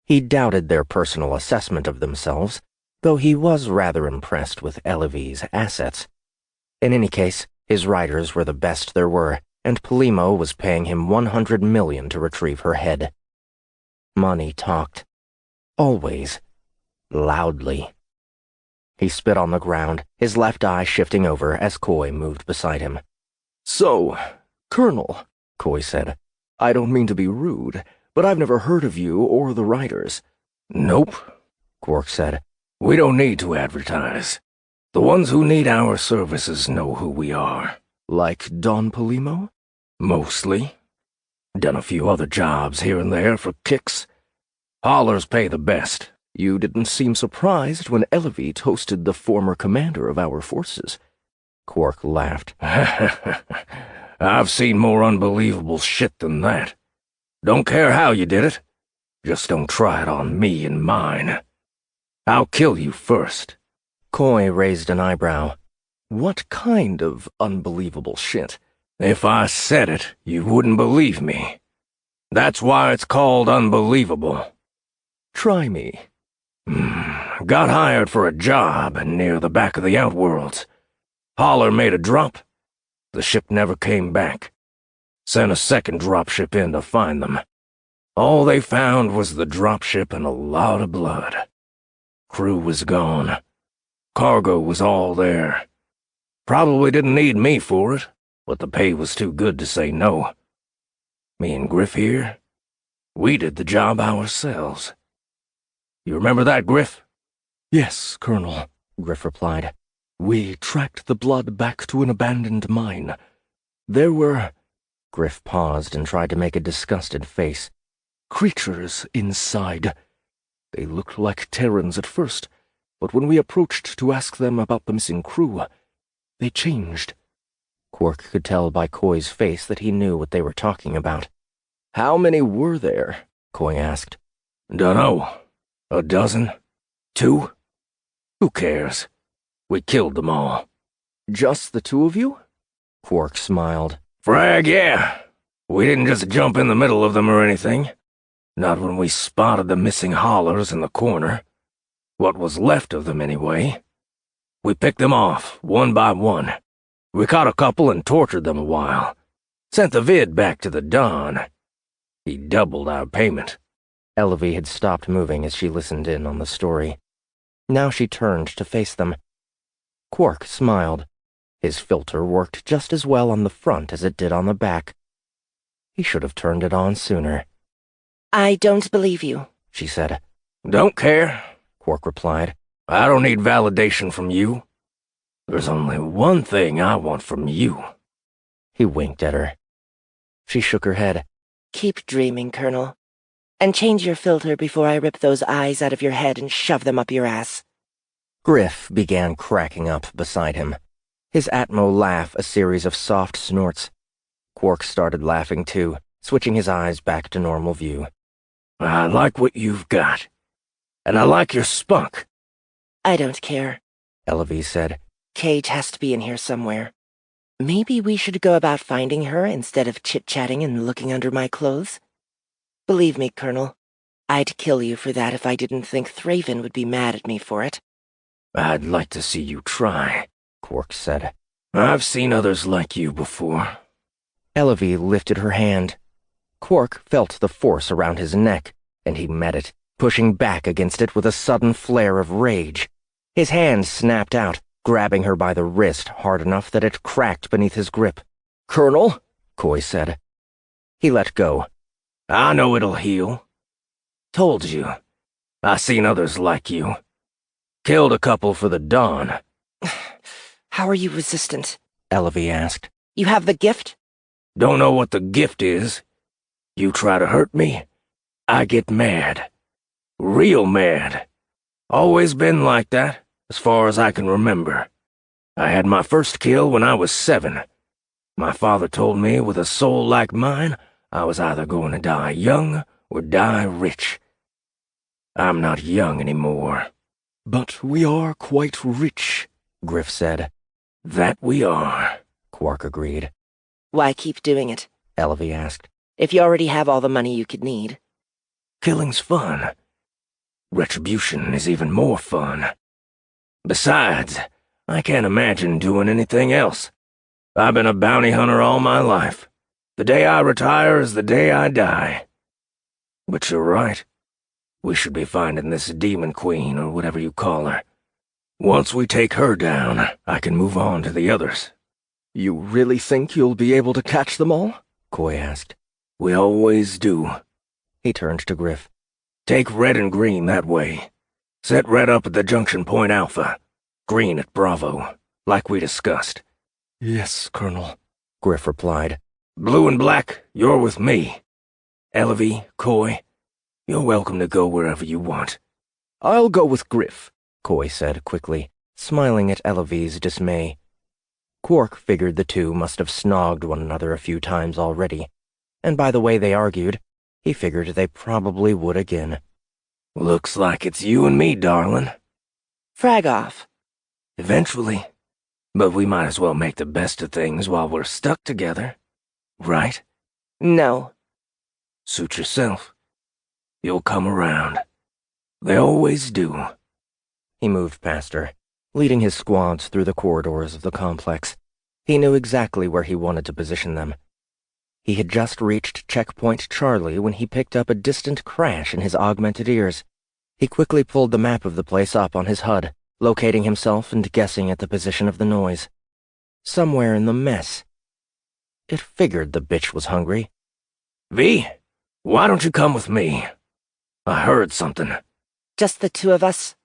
He doubted their personal assessment of themselves, though he was rather impressed with Elavie's assets. In any case, his riders were the best there were, and Polimo was paying him 100 million to retrieve her head. Money talked. Always. Loudly. He spit on the ground, his left eye shifting over as Coy moved beside him. "So, Colonel," Coy said, "I don't mean to be rude, but I've never heard of you or the riders." "Nope," Quark said. "We don't need to advertise. The ones who need our services know who we are." "Like Don Polimo?" "Mostly. Done a few other jobs here and there for kicks. Haulers pay the best." "You didn't seem surprised when Elavie toasted the former commander of our forces." Quark laughed. "I've seen more unbelievable shit than that. Don't care how you did it. Just don't try it on me and mine. I'll kill you first." Coy raised an eyebrow. "What kind of unbelievable shit?" "If I said it, you wouldn't believe me. That's why it's called unbelievable." "Try me." Got hired for a job near the back of the Outworlds. Hauler made a drop. The ship never came back. Sent a second dropship in to find them. All they found was the dropship and a lot of blood. Crew was gone. Cargo was all there. Probably didn't need me for it, but the pay was too good to say no. Me and Griff here, we did the job ourselves. You remember that, Griff?" "Yes, Colonel," Griff replied. "We tracked the blood back to an abandoned mine. There were—" Griff paused and tried to make a disgusted face. "Creatures inside. They looked like Terrans at first, but when we approached to ask them about the missing crew, they changed." Quark could tell by Coy's face that he knew what they were talking about. "How many were there?" Coy asked. "Dunno. A dozen? 2? Who cares? We killed them all." "Just the two of you?" Quark smiled. "Frag, yeah. We didn't just jump in the middle of them or anything. Not when we spotted the missing haulers in the corner. What was left of them, anyway. We picked them off, one by one. We caught a couple and tortured them a while. Sent the vid back to the Don. He doubled our payment." Elavie had stopped moving as she listened in on the story. Now she turned to face them. Quark smiled. His filter worked just as well on the front as it did on the back. He should have turned it on sooner. "I don't believe you," she said. "Don't care," Quark replied. "I don't need validation from you. There's only one thing I want from you." He winked at her. She shook her head. "Keep dreaming, Colonel. And change your filter before I rip those eyes out of your head and shove them up your ass." Griff began cracking up beside him. His Atmo laugh a series of soft snorts. Quark started laughing too, switching his eyes back to normal view. "I like what you've got. And I like your spunk." "I don't care," Elavie said. "Cage has to be in here somewhere. Maybe we should go about finding her instead of chit-chatting and looking under my clothes. Believe me, Colonel, I'd kill you for that if I didn't think Thraven would be mad at me for it." "I'd like to see you try," Quark said. "I've seen others like you before." Elavie lifted her hand. Quark felt the force around his neck, and he met it, pushing back against it with a sudden flare of rage. His hand snapped out, grabbing her by the wrist hard enough that it cracked beneath his grip. "Colonel," Coy said. He let go. "I know it'll heal. Told you. I seen others like you. Killed a couple for the Dawn." "How are you resistant?" Elavie asked. "You have the gift?" "Don't know what the gift is. You try to hurt me, I get mad. Real mad. Always been like that, as far as I can remember. I had my first kill when I was 7. My father told me with a soul like mine, I was either going to die young or die rich. I'm not young anymore. But we are quite rich, Griff said. That we are, Quark agreed. Why keep doing it? Elevy asked. If you already have all the money you could need. Killing's fun. Retribution is even more fun. Besides, I can't imagine doing anything else. I've been a bounty hunter all my life. The day I retire is the day I die. But you're right. We should be finding this demon queen, or whatever you call her. Once we take her down, I can move on to the others. You really think you'll be able to catch them all? Coy asked. We always do. He turned to Griff. Take red and green that way. Set red up at the junction point Alpha. Green at Bravo, like we discussed. Yes, Colonel, Griff replied. Blue and black, you're with me. Elevy, Coy, you're welcome to go wherever you want. I'll go with Griff, Coy said quickly, smiling at Elevy's dismay. Quark figured the two must have snogged one another a few times already, and by the way they argued, he figured they probably would again. Looks like it's you and me, darling. Frag off. Eventually. But we might as well make the best of things while we're stuck together. Right? No. Suit yourself. You'll come around. They always do. He moved past her, leading his squads through the corridors of the complex. He knew exactly where he wanted to position them. He had just reached Checkpoint Charlie when he picked up a distant crash in his augmented ears. He quickly pulled the map of the place up on his HUD, locating himself and guessing at the position of the noise. Somewhere in the mess. It figured the bitch was hungry. V, why don't you come with me? I heard something. Just the two of us?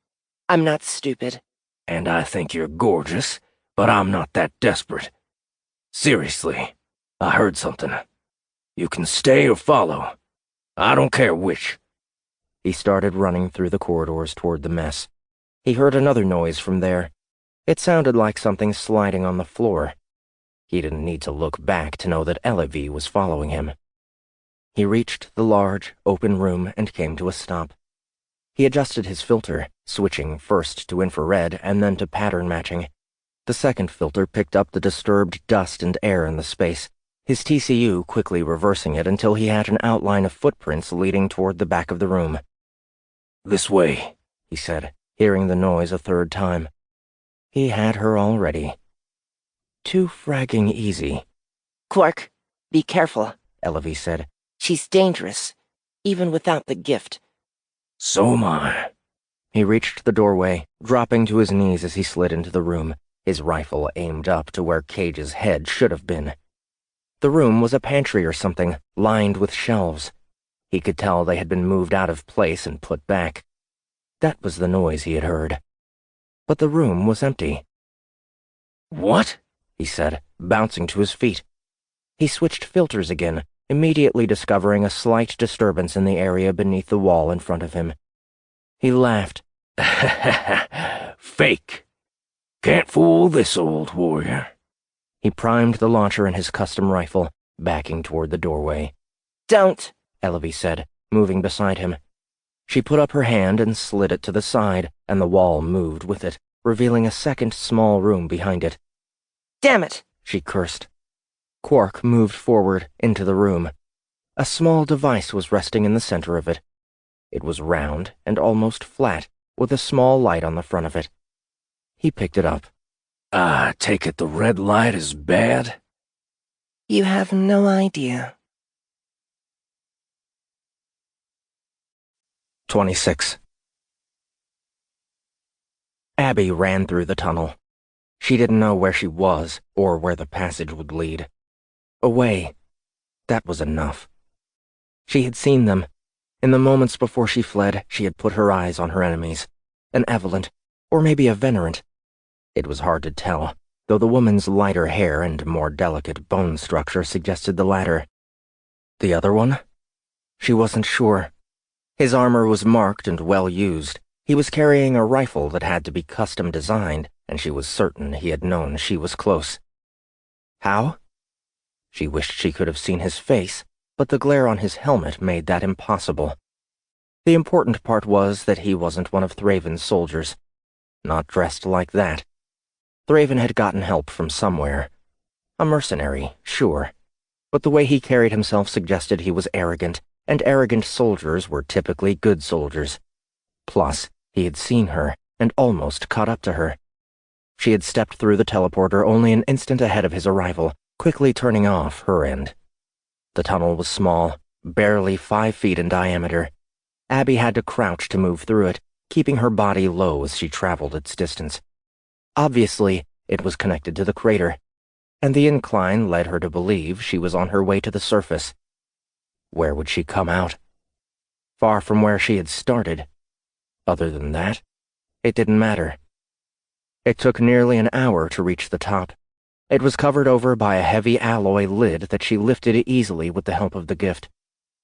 I'm not stupid. And I think you're gorgeous, but I'm not that desperate. Seriously, I heard something. You can stay or follow. I don't care which. He started running through the corridors toward the mess. He heard another noise from there. It sounded like something sliding on the floor. He didn't need to look back to know that Elevy was following him. He reached the large, open room and came to a stop. He adjusted his filter, switching first to infrared and then to pattern matching. The second filter picked up the disturbed dust and air in the space, his TCU quickly reversing it until he had an outline of footprints leading toward the back of the room. This way, he said, hearing the noise a third time. He had her already. Too fragging easy. Quark, be careful, Elevy said. She's dangerous, even without the gift. So am I. He reached the doorway, dropping to his knees as he slid into the room, his rifle aimed up to where Cage's head should have been. The room was a pantry or something, lined with shelves. He could tell they had been moved out of place and put back. That was the noise he had heard. But the room was empty. What? He said, bouncing to his feet. He switched filters again, immediately discovering a slight disturbance in the area beneath the wall in front of him. He laughed. Fake. Can't fool this old warrior. He primed the launcher in his custom rifle, backing toward the doorway. Don't, Elevy said, moving beside him. She put up her hand and slid it to the side, and the wall moved with it, revealing a second small room behind it. Damn it, she cursed. Quark moved forward into the room. A small device was resting in the center of it. It was round and almost flat, with a small light on the front of it. He picked it up. I take it the red light is bad? You have no idea. 26. Abby ran through the tunnel. She didn't know where she was or where the passage would lead. Away. That was enough. She had seen them. In the moments before she fled, she had put her eyes on her enemies. An Evelent, or maybe a Venerant. It was hard to tell, though the woman's lighter hair and more delicate bone structure suggested the latter. The other one? She wasn't sure. His armor was marked and well used, He was carrying a rifle that had to be custom designed, and she was certain he had known she was close. How? She wished she could have seen his face, but the glare on his helmet made that impossible. The important part was that he wasn't one of Thraven's soldiers. Not dressed like that. Thraven had gotten help from somewhere. A mercenary, sure, but the way he carried himself suggested he was arrogant, and arrogant soldiers were typically good soldiers. Plus, he had seen her, and almost caught up to her. She had stepped through the teleporter only an instant ahead of his arrival, quickly turning off her end. The tunnel was small, barely 5 feet in diameter. Abby had to crouch to move through it, keeping her body low as she traveled its distance. Obviously, it was connected to the crater, and the incline led her to believe she was on her way to the surface. Where would she come out? Far from where she had started. Other than that, it didn't matter. It took nearly an hour to reach the top. It was covered over by a heavy alloy lid that she lifted easily with the help of the gift.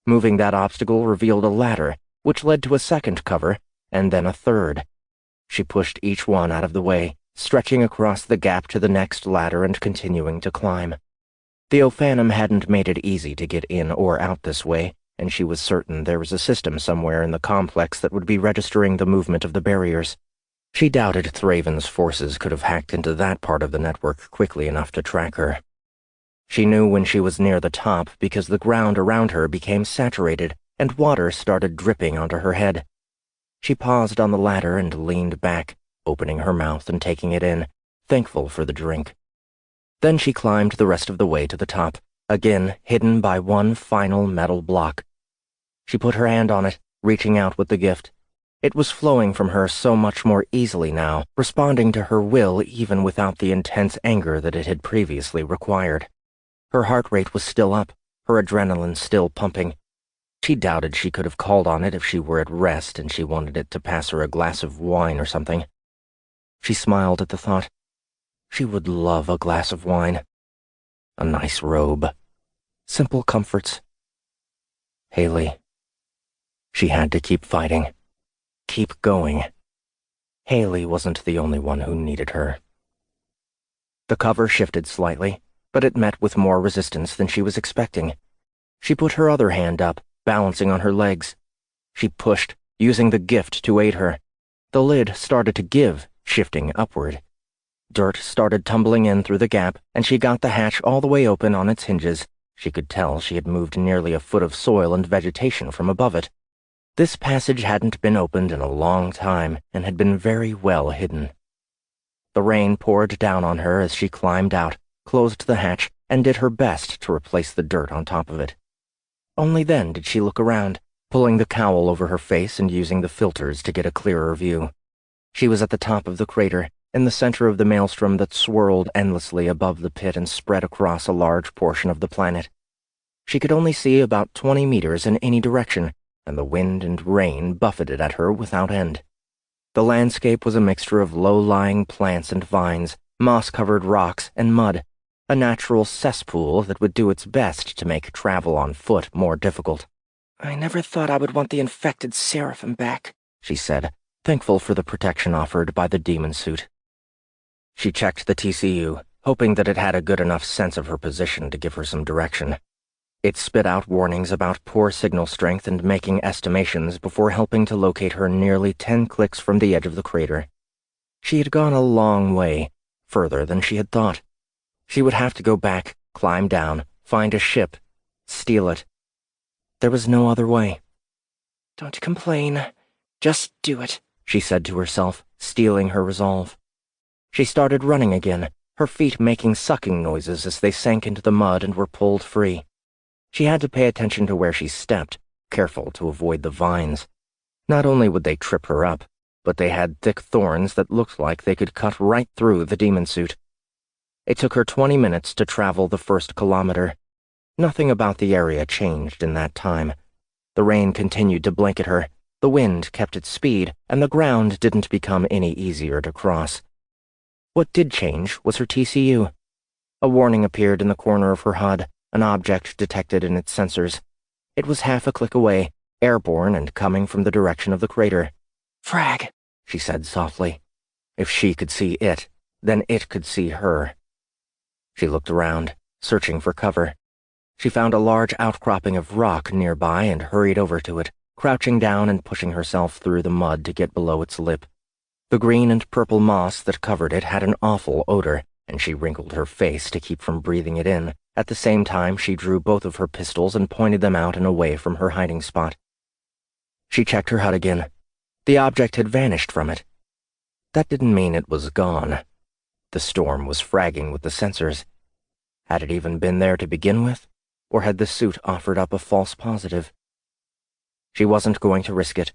Moving that obstacle revealed a ladder, which led to a second cover, and then a third. She pushed each one out of the way, stretching across the gap to the next ladder and continuing to climb. The Ophanum hadn't made it easy to get in or out this way, and she was certain there was a system somewhere in the complex that would be registering the movement of the barriers. She doubted Thraven's forces could have hacked into that part of the network quickly enough to track her. She knew when she was near the top because the ground around her became saturated and water started dripping onto her head. She paused on the ladder and leaned back, opening her mouth and taking it in, thankful for the drink. Then she climbed the rest of the way to the top, again hidden by one final metal block. She put her hand on it, reaching out with the gift. It was flowing from her so much more easily now, responding to her will even without the intense anger that it had previously required. Her heart rate was still up, her adrenaline still pumping. She doubted she could have called on it if she were at rest and she wanted it to pass her a glass of wine or something. She smiled at the thought. She would love a glass of wine. A nice robe. Simple comforts. Haley. She had to keep fighting. Keep going. Haley wasn't the only one who needed her. The cover shifted slightly, but it met with more resistance than she was expecting. She put her other hand up, balancing on her legs. She pushed, using the gift to aid her. The lid started to give, shifting upward. Dirt started tumbling in through the gap, and she got the hatch all the way open on its hinges. She could tell she had moved nearly a foot of soil and vegetation from above it. This passage hadn't been opened in a long time and had been very well hidden. The rain poured down on her as she climbed out, closed the hatch, and did her best to replace the dirt on top of it. Only then did she look around, pulling the cowl over her face and using the filters to get a clearer view. She was at the top of the crater, in the center of the maelstrom that swirled endlessly above the pit and spread across a large portion of the planet. She could only see about 20 meters in any direction, and the wind and rain buffeted at her without end. The landscape was a mixture of low-lying plants and vines, moss-covered rocks, and mud, a natural cesspool that would do its best to make travel on foot more difficult. I never thought I would want the infected seraphim back, she said, thankful for the protection offered by the demon suit. She checked the TCU, hoping that it had a good enough sense of her position to give her some direction. It spit out warnings about poor signal strength and making estimations before helping to locate her nearly 10 clicks from the edge of the crater. She had gone a long way, further than she had thought. She would have to go back, climb down, find a ship, steal it. There was no other way. Don't complain. Just do it, she said to herself, steeling her resolve. She started running again, her feet making sucking noises as they sank into the mud and were pulled free. She had to pay attention to where she stepped, careful to avoid the vines. Not only would they trip her up, but they had thick thorns that looked like they could cut right through the demon suit. It took her 20 minutes to travel the first kilometer. Nothing about the area changed in that time. The rain continued to blanket her, the wind kept its speed, and the ground didn't become any easier to cross. What did change was her TCU. A warning appeared in the corner of her HUD, an object detected in its sensors. It was half a click away, airborne and coming from the direction of the crater. "Frag," she said softly. If she could see it, then it could see her. She looked around, searching for cover. She found a large outcropping of rock nearby and hurried over to it, crouching down and pushing herself through the mud to get below its lip. The green and purple moss that covered it had an awful odor, and she wrinkled her face to keep from breathing it in. At the same time, she drew both of her pistols and pointed them out and away from her hiding spot. She checked her HUD again. The object had vanished from it. That didn't mean it was gone. The storm was fragging with the sensors. Had it even been there to begin with? Or had the suit offered up a false positive? She wasn't going to risk it.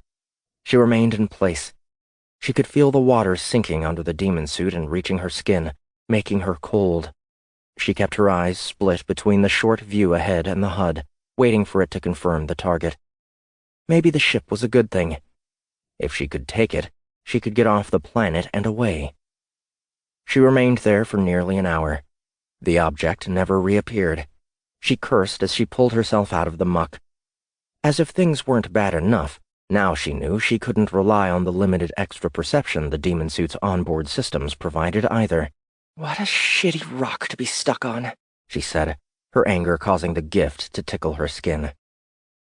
She remained in place. She could feel the water sinking under the demon suit and reaching her skin, making her cold. She kept her eyes split between the short view ahead and the HUD, waiting for it to confirm the target. Maybe the ship was a good thing. If she could take it, she could get off the planet and away. She remained there for nearly an hour. The object never reappeared. She cursed as she pulled herself out of the muck. As if things weren't bad enough, now she knew she couldn't rely on the limited extra perception the demon suit's onboard systems provided either. "What a shitty rock to be stuck on," she said, her anger causing the gift to tickle her skin.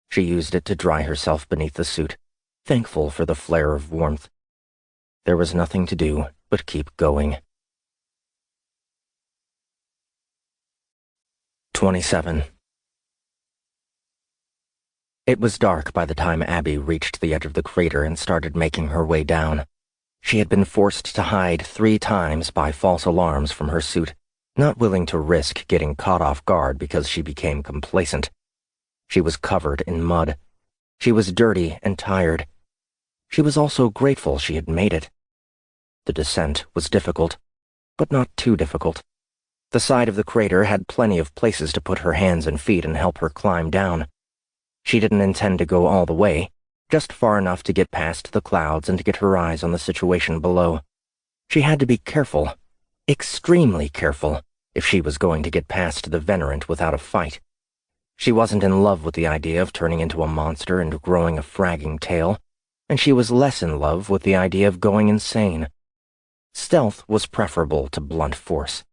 She used it to dry herself beneath the suit, thankful for the flare of warmth. There was nothing to do but keep going. 27. It was dark by the time Abby reached the edge of the crater and started making her way down. She had been forced to hide 3 times by false alarms from her suit, not willing to risk getting caught off guard because she became complacent. She was covered in mud. She was dirty and tired. She was also grateful she had made it. The descent was difficult, but not too difficult. The side of the crater had plenty of places to put her hands and feet and help her climb down. She didn't intend to go all the way, just far enough to get past the clouds and to get her eyes on the situation below. She had to be careful, extremely careful, if she was going to get past the Venerant without a fight. She wasn't in love with the idea of turning into a monster and growing a fragging tail, and she was less in love with the idea of going insane. Stealth was preferable to blunt force.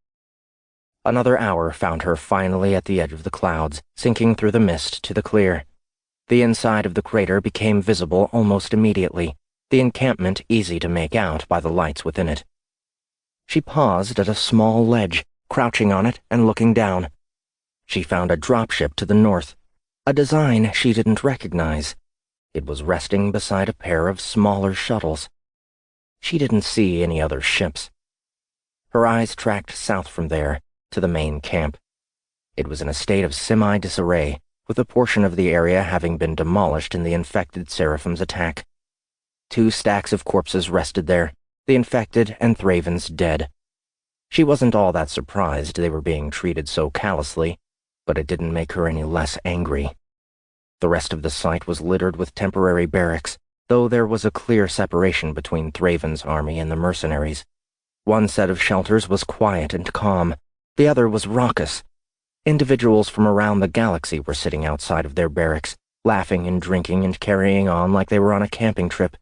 Another hour found her finally at the edge of the clouds, sinking through the mist to the clear. The inside of the crater became visible almost immediately, the encampment easy to make out by the lights within it. She paused at a small ledge, crouching on it and looking down. She found a dropship to the north, a design she didn't recognize. It was resting beside a pair of smaller shuttles. She didn't see any other ships. Her eyes tracked south from there, to the main camp. It was in a state of semi-disarray, with a portion of the area having been demolished in the infected Seraphim's attack. 2 stacks of corpses rested there, the infected and Thraven's dead. She wasn't all that surprised they were being treated so callously, but it didn't make her any less angry. The rest of the site was littered with temporary barracks, though there was a clear separation between Thraven's army and the mercenaries. One set of shelters was quiet and calm, the other was raucous. Individuals from around the galaxy were sitting outside of their barracks, laughing and drinking and carrying on like they were on a camping trip.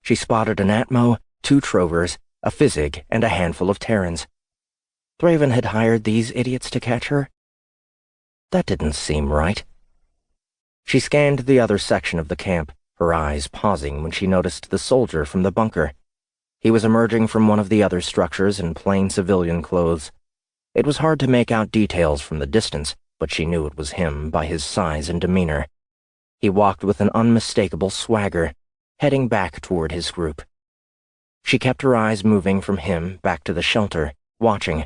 She spotted an Atmo, 2 Trovers, a Physig, and a handful of Terrans. Thraven had hired these idiots to catch her? That didn't seem right. She scanned the other section of the camp, her eyes pausing when she noticed the soldier from the bunker. He was emerging from one of the other structures in plain civilian clothes. It was hard to make out details from the distance, but she knew it was him by his size and demeanor. He walked with an unmistakable swagger, heading back toward his group. She kept her eyes moving from him back to the shelter, watching.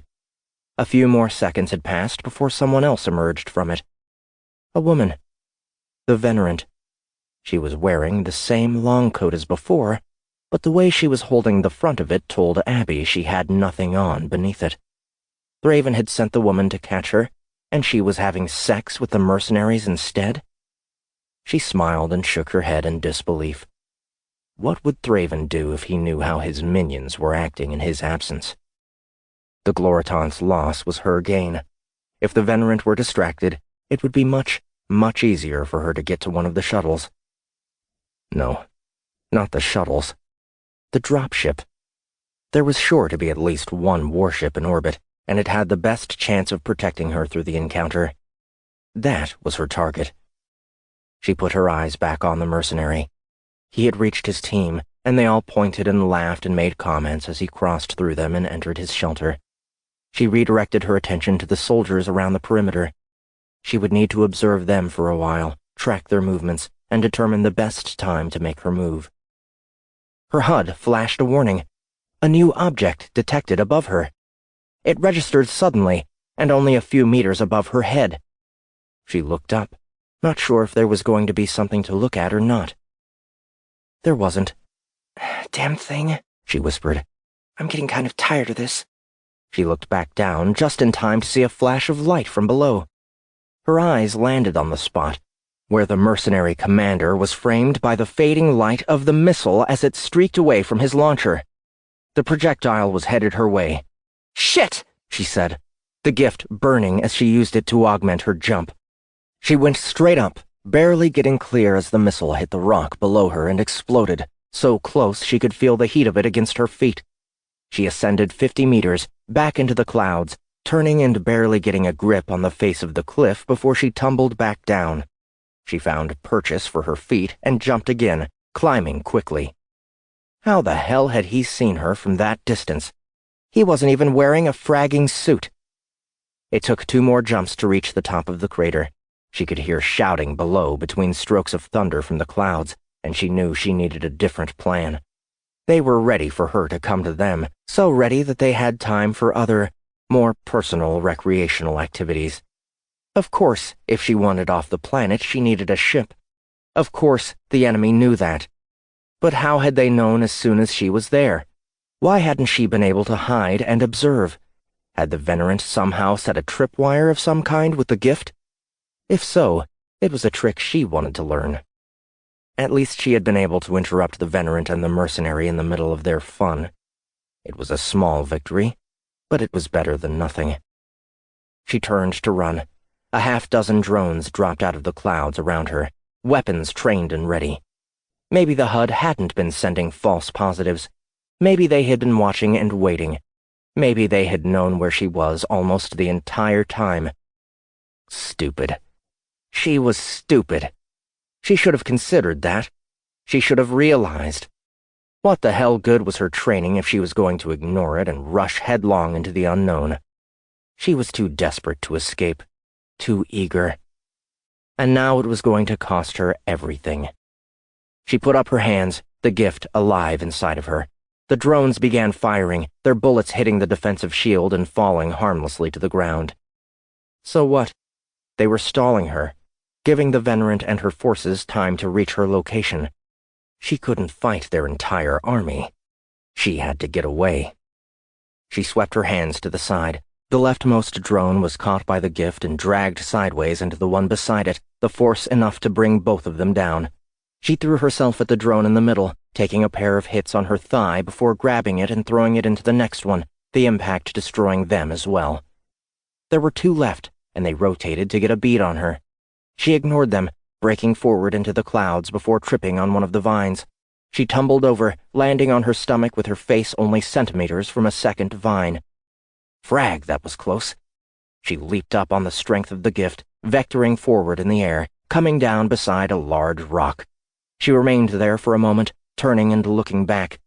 A few more seconds had passed before someone else emerged from it. A woman. The Venerant. She was wearing the same long coat as before, but the way she was holding the front of it told Abby she had nothing on beneath it. Thraven had sent the woman to catch her, and she was having sex with the mercenaries instead? She smiled and shook her head in disbelief. What would Thraven do if he knew how his minions were acting in his absence? The Glorotant's loss was her gain. If the Venerant were distracted, it would be much, much easier for her to get to one of the shuttles. No, Not the shuttles. The dropship. There was sure to be at least one warship in orbit, and it had the best chance of protecting her through the encounter. That was her target. She put her eyes back on the mercenary. He had reached his team, and they all pointed and laughed and made comments as he crossed through them and entered his shelter. She redirected her attention to the soldiers around the perimeter. She would need to observe them for a while, track their movements, and determine the best time to make her move. Her HUD flashed a warning. A new object detected above her. It registered suddenly, and only a few meters above her head. She looked up, not sure if there was going to be something to look at or not. There wasn't. Damn thing, she whispered. I'm getting kind of tired of this. She looked back down just in time to see a flash of light from below. Her eyes landed on the spot, where the mercenary commander was framed by the fading light of the missile as it streaked away from his launcher. The projectile was headed her way. Shit, she said, the gift burning as she used it to augment her jump. She went straight up, barely getting clear as the missile hit the rock below her and exploded, so close she could feel the heat of it against her feet. She ascended 50 meters, back into the clouds, turning and barely getting a grip on the face of the cliff before she tumbled back down. She found purchase for her feet and jumped again, climbing quickly. How the hell had he seen her from that distance? He wasn't even wearing a fragging suit. It took 2 more jumps to reach the top of the crater. She could hear shouting below between strokes of thunder from the clouds, and she knew she needed a different plan. They were ready for her to come to them, so ready that they had time for other, more personal recreational activities. Of course, if she wanted off the planet, she needed a ship. Of course, the enemy knew that. But how had they known as soon as she was there? Why hadn't she been able to hide and observe? Had the Venerant somehow set a tripwire of some kind with the gift? If so, it was a trick she wanted to learn. At least she had been able to interrupt the Venerant and the mercenary in the middle of their fun. It was a small victory, but it was better than nothing. She turned to run. A half-dozen drones dropped out of the clouds around her, weapons trained and ready. Maybe the HUD hadn't been sending false positives. Maybe they had been watching and waiting. Maybe they had known where she was almost the entire time. Stupid. She was stupid. She should have considered that. She should have realized. What the hell good was her training if she was going to ignore it and rush headlong into the unknown? She was too desperate to escape, too eager. And now it was going to cost her everything. She put up her hands, the gift alive inside of her. The drones began firing, their bullets hitting the defensive shield and falling harmlessly to the ground. So what? They were stalling her, giving the Venerant and her forces time to reach her location. She couldn't fight their entire army. She had to get away. She swept her hands to the side. The leftmost drone was caught by the gift and dragged sideways into the one beside it, the force enough to bring both of them down. She threw herself at the drone in the middle, taking a pair of hits on her thigh before grabbing it and throwing it into the next one, the impact destroying them as well. There were 2 left, and they rotated to get a bead on her. She ignored them, breaking forward into the clouds before tripping on one of the vines. She tumbled over, landing on her stomach with her face only centimeters from a second vine. Frag, that was close. She leaped up on the strength of the gift, vectoring forward in the air, coming down beside a large rock. She remained there for a moment, turning and looking back.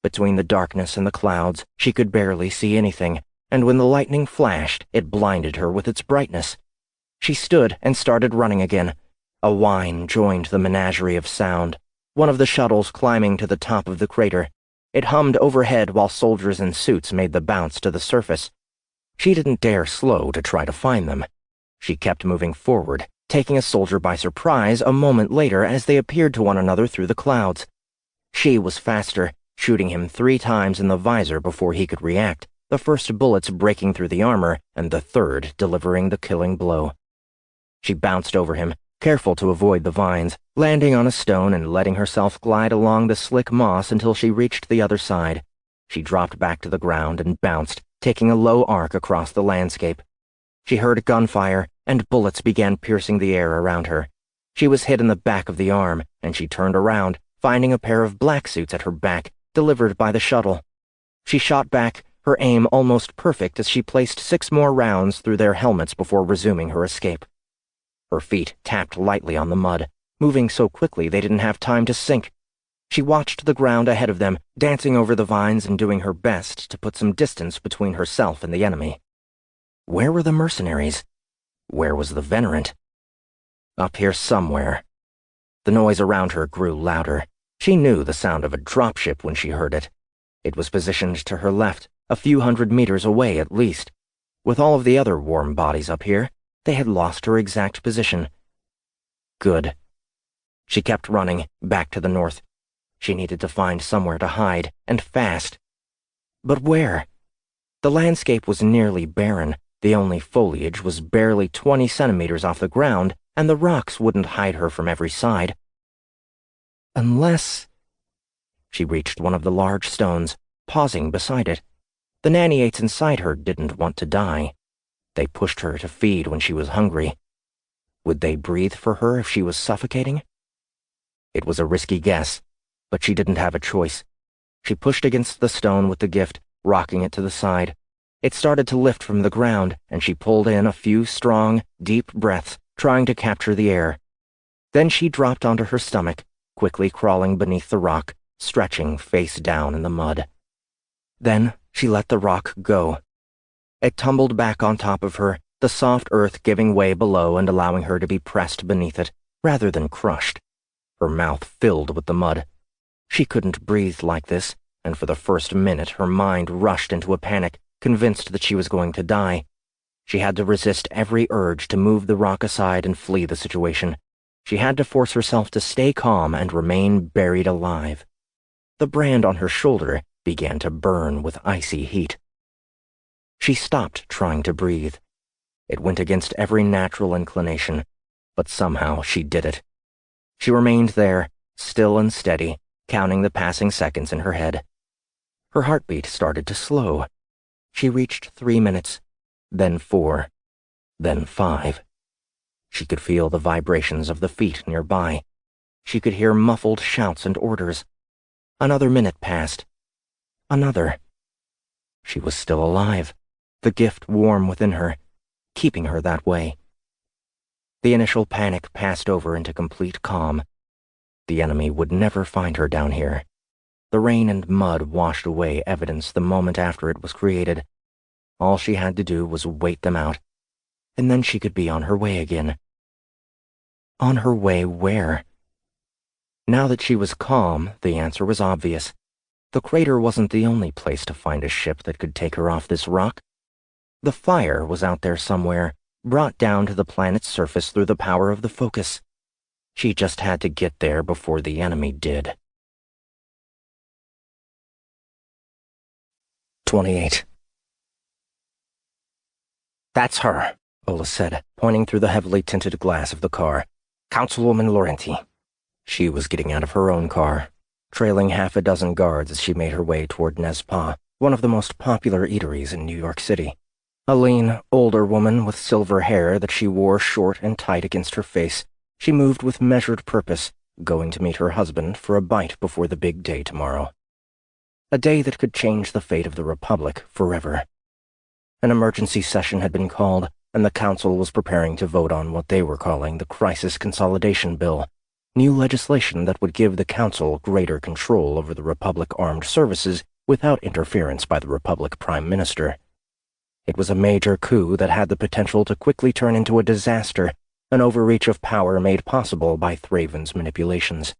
Between the darkness and the clouds, she could barely see anything, and when the lightning flashed, it blinded her with its brightness. She stood and started running again. A whine joined the menagerie of sound, one of the shuttles climbing to the top of the crater. It hummed overhead while soldiers in suits made the bounce to the surface. She didn't dare slow to try to find them. She kept moving forward, taking a soldier by surprise a moment later as they appeared to one another through the clouds. She was faster, shooting him 3 times in the visor before he could react, the first bullets breaking through the armor and the third delivering the killing blow. She bounced over him, careful to avoid the vines, landing on a stone and letting herself glide along the slick moss until she reached the other side. She dropped back to the ground and bounced, taking a low arc across the landscape. She heard gunfire, and bullets began piercing the air around her. She was hit in the back of the arm, and she turned around, finding a pair of black suits at her back, delivered by the shuttle. She shot back, her aim almost perfect as she placed 6 more rounds through their helmets before resuming her escape. Her feet tapped lightly on the mud, moving so quickly they didn't have time to sink. She watched the ground ahead of them, dancing over the vines and doing her best to put some distance between herself and the enemy. Where were the mercenaries? Where was the Venerant? Up here somewhere. The noise around her grew louder. She knew the sound of a dropship when she heard it. It was positioned to her left, a few hundred meters away at least. With all of the other warm bodies up here, they had lost her exact position. Good. She kept running, back to the north. She needed to find somewhere to hide, and fast. But where? The landscape was nearly barren. The only foliage was barely 20 centimeters off the ground, and the rocks wouldn't hide her from every side. Unless... She reached one of the large stones, pausing beside it. The nanny-aites inside her didn't want to die. They pushed her to feed when she was hungry. Would they breathe for her if she was suffocating? It was a risky guess, but she didn't have a choice. She pushed against the stone with the gift, rocking it to the side. It started to lift from the ground, and she pulled in a few strong, deep breaths, trying to capture the air. Then she dropped onto her stomach, quickly crawling beneath the rock, stretching face down in the mud. Then she let the rock go. It tumbled back on top of her, the soft earth giving way below and allowing her to be pressed beneath it, rather than crushed. Her mouth filled with the mud. She couldn't breathe like this, and for the first minute her mind rushed into a panic, convinced that she was going to die. She had to resist every urge to move the rock aside and flee the situation. She had to force herself to stay calm and remain buried alive. The brand on her shoulder began to burn with icy heat. She stopped trying to breathe. It went against every natural inclination, but somehow she did it. She remained there, still and steady, counting the passing seconds in her head. Her heartbeat started to slow. She reached 3 minutes, then 4, then 5. She could feel the vibrations of the feet nearby. She could hear muffled shouts and orders. Another minute passed. Another. She was still alive, the gift warm within her, keeping her that way. The initial panic passed over into complete calm. The enemy would never find her down here. The rain and mud washed away evidence the moment after it was created. All she had to do was wait them out, and then she could be on her way again. On her way where? Now that she was calm, the answer was obvious. The crater wasn't the only place to find a ship that could take her off this rock. The fire was out there somewhere, brought down to the planet's surface through the power of the focus. She just had to get there before the enemy did. 28. That's her, Ola said, pointing through the heavily tinted glass of the car. Councilwoman Laurenti. She was getting out of her own car, trailing half a dozen guards as she made her way toward Nezpa, one of the most popular eateries in New York City. A lean, older woman with silver hair that she wore short and tight against her face, she moved with measured purpose, going to meet her husband for a bite before the big day tomorrow. A day that could change the fate of the Republic forever. An emergency session had been called, and the Council was preparing to vote on what they were calling the Crisis Consolidation Bill, new legislation that would give the Council greater control over the Republic Armed Services without interference by the Republic Prime Minister. It was a major coup that had the potential to quickly turn into a disaster, an overreach of power made possible by Thraven's manipulations.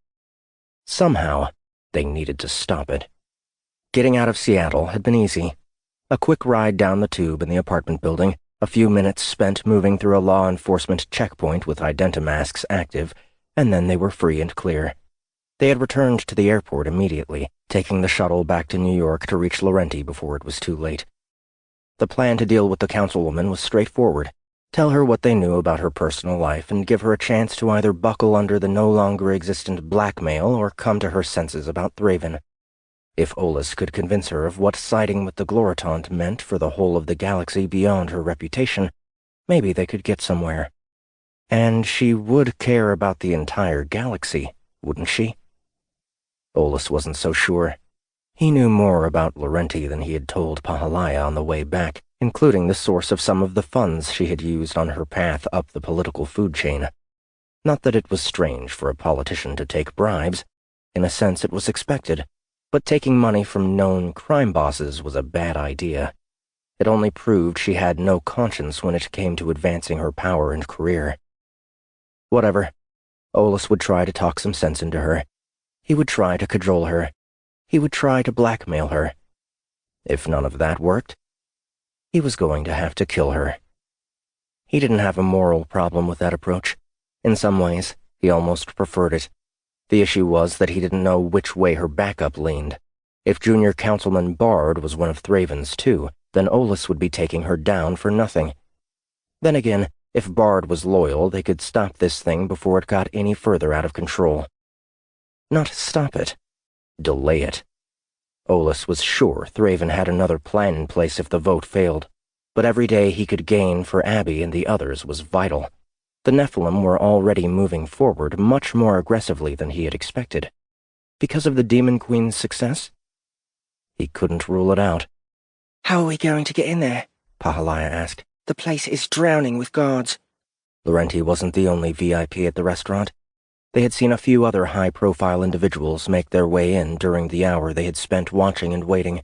Somehow, they needed to stop it. Getting out of Seattle had been easy. A quick ride down the tube in the apartment building, a few minutes spent moving through a law enforcement checkpoint with identimasks active, and then they were free and clear. They had returned to the airport immediately, taking the shuttle back to New York to reach Laurenti before it was too late. The plan to deal with the councilwoman was straightforward. Tell her what they knew about her personal life and give her a chance to either buckle under the no longer existent blackmail or come to her senses about Thraven. If Olis could convince her of what siding with the Gloritant meant for the whole of the galaxy beyond her reputation, maybe they could get somewhere. And she would care about the entire galaxy, wouldn't she? Olaf wasn't so sure. He knew more about Laurenti than he had told Pahalaya on the way back, including the source of some of the funds she had used on her path up the political food chain. Not that it was strange for a politician to take bribes. In a sense, it was expected, but taking money from known crime bosses was a bad idea. It only proved she had no conscience when it came to advancing her power and career. Whatever. Olaf would try to talk some sense into her. He would try to cajole her. He would try to blackmail her. If none of that worked, he was going to have to kill her. He didn't have a moral problem with that approach. In some ways, he almost preferred it. The issue was that he didn't know which way her backup leaned. If Junior Councilman Bard was one of Thraven's too, then Olaf would be taking her down for nothing. Then again, if Bard was loyal, they could stop this thing before it got any further out of control. Not stop it. Delay it. Olaf was sure Thraven had another plan in place if the vote failed, but every day he could gain for Abby and the others was vital. The Nephilim were already moving forward much more aggressively than he had expected. Because of the Demon Queen's success? He couldn't rule it out. How are we going to get in there? Pahalaya asked. The place is drowning with guards. Laurenti wasn't the only VIP at the restaurant. They had seen a few other high-profile individuals make their way in during the hour they had spent watching and waiting.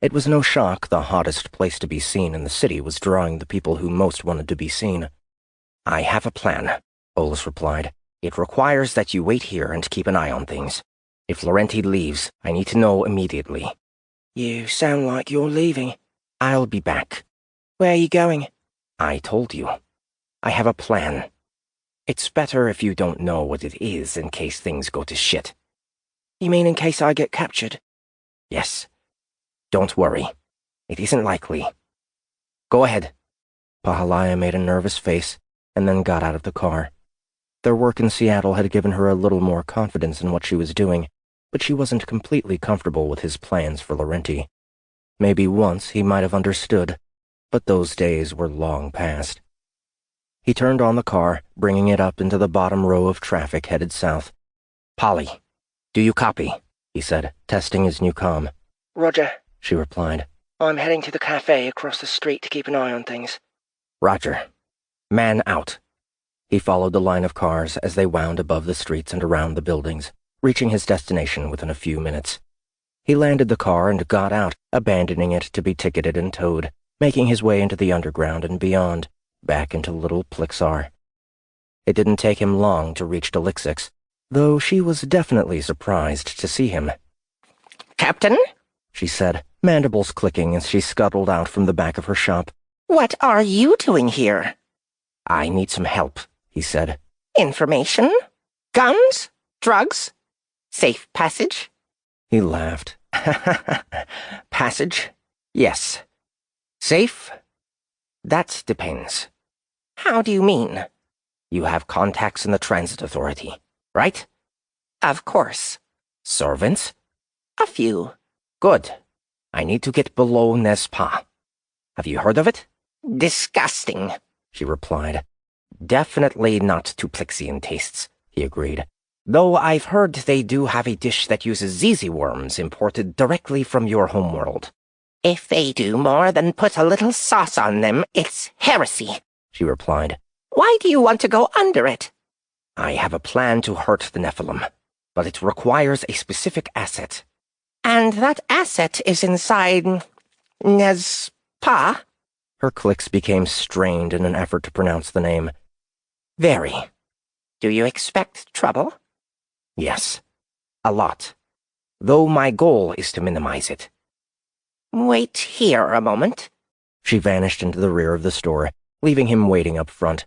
It was no shock the hottest place to be seen in the city was drawing the people who most wanted to be seen. I have a plan, Olaf replied. It requires that you wait here and keep an eye on things. If Laurenti leaves, I need to know immediately. You sound like you're leaving. I'll be back. Where are you going? I told you. I have a plan. It's better if you don't know what it is in case things go to shit. You mean in case I get captured? Yes. Don't worry. It isn't likely. Go ahead. Pahalaya made a nervous face and then got out of the car. Their work in Seattle had given her a little more confidence in what she was doing, but she wasn't completely comfortable with his plans for Laurenti. Maybe once he might have understood, but those days were long past. He turned on the car, bringing it up into the bottom row of traffic headed south. Polly, do you copy? He said, testing his new comm. Roger, she replied. I'm heading to the cafe across the street to keep an eye on things. Roger. Man out. He followed the line of cars as they wound above the streets and around the buildings, reaching his destination within a few minutes. He landed the car and got out, abandoning it to be ticketed and towed, making his way into the underground and beyond, back into Little Plixar. It didn't take him long to reach Delixix, though she was definitely surprised to see him. Captain? She said, mandibles clicking as she scuttled out from the back of her shop. What are you doing here? I need some help, he said. Information? Guns? Drugs? Safe passage? He laughed. Passage? Yes. Safe? That depends. How do you mean? You have contacts in the Transit Authority, right? Of course. Servants? A few. Good. I need to get below Nespa. Have you heard of it? Disgusting, she replied. Definitely not to Plixian tastes, he agreed. Though I've heard they do have a dish that uses zizi worms imported directly from your homeworld. If they do more than put a little sauce on them, it's heresy, she replied. Why do you want to go under it? I have a plan to hurt the Nephilim, but it requires a specific asset. And that asset is inside Nespa? Her clicks became strained in an effort to pronounce the name. Very. Do you expect trouble? Yes. A lot. Though my goal is to minimize it. Wait here a moment. She vanished into the rear of the store, leaving him waiting up front.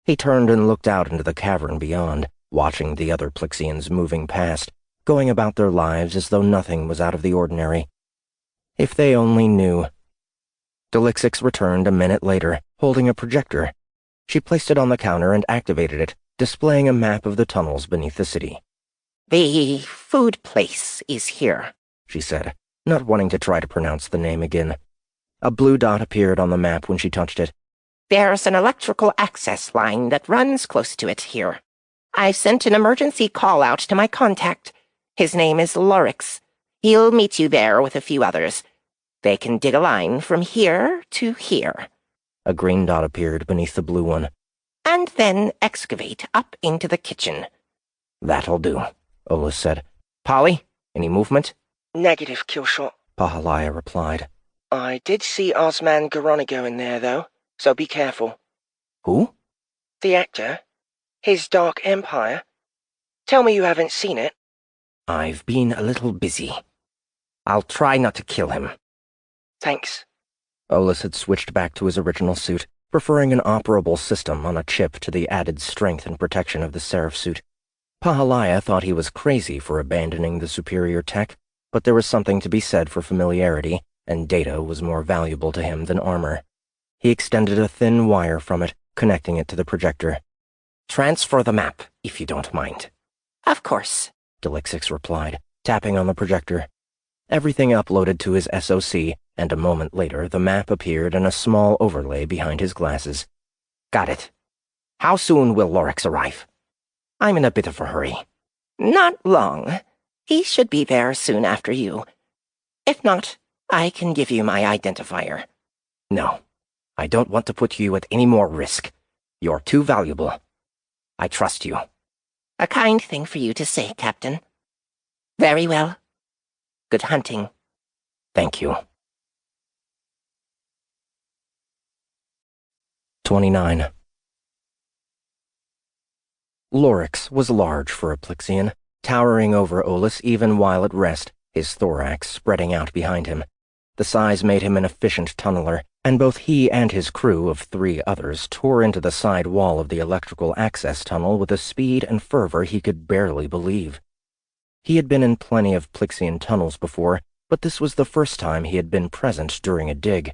He turned and looked out into the cavern beyond, watching the other Plixians moving past, going about their lives as though nothing was out of the ordinary. If they only knew. Delixix returned a minute later, holding a projector. She placed it on the counter and activated it, displaying a map of the tunnels beneath the city. The food place is here, she said, not wanting to try to pronounce the name again. A blue dot appeared on the map when she touched it. There's an electrical access line that runs close to it here. I've sent an emergency call out to my contact. His name is Lorix. He'll meet you there with a few others. They can dig a line from here to here. A green dot appeared beneath the blue one. And then excavate up into the kitchen. That'll do, Olus said. Polly, any movement? Negative, Killshot. Pahalaya replied. I did see Osman Garonigo in there, though, so be careful. Who? The actor. His Dark Empire. Tell me you haven't seen it. I've been a little busy. I'll try not to kill him. Thanks. Olus had switched back to his original suit, preferring an operable system on a chip to the added strength and protection of the Seraph suit. Pahalaya thought he was crazy for abandoning the superior tech, but there was something to be said for familiarity, and data was more valuable to him than armor. He extended a thin wire from it, connecting it to the projector. Transfer the map, if you don't mind. Of course, Delixix replied, tapping on the projector. Everything uploaded to his SOC, and a moment later the map appeared in a small overlay behind his glasses. Got it. How soon will Lorix arrive? I'm in a bit of a hurry. Not long. He should be there soon after you. If not, I can give you my identifier. No, I don't want to put you at any more risk. You're too valuable. I trust you. A kind thing for you to say, Captain. Very well. Good hunting. Thank you. 29. Lorix was large for a Plixian, towering over Olus even while at rest, his thorax spreading out behind him. The size made him an efficient tunneler, and both he and his crew of 3 others tore into the side wall of the electrical access tunnel with a speed and fervor he could barely believe. He had been in plenty of Plixian tunnels before, but this was the first time he had been present during a dig.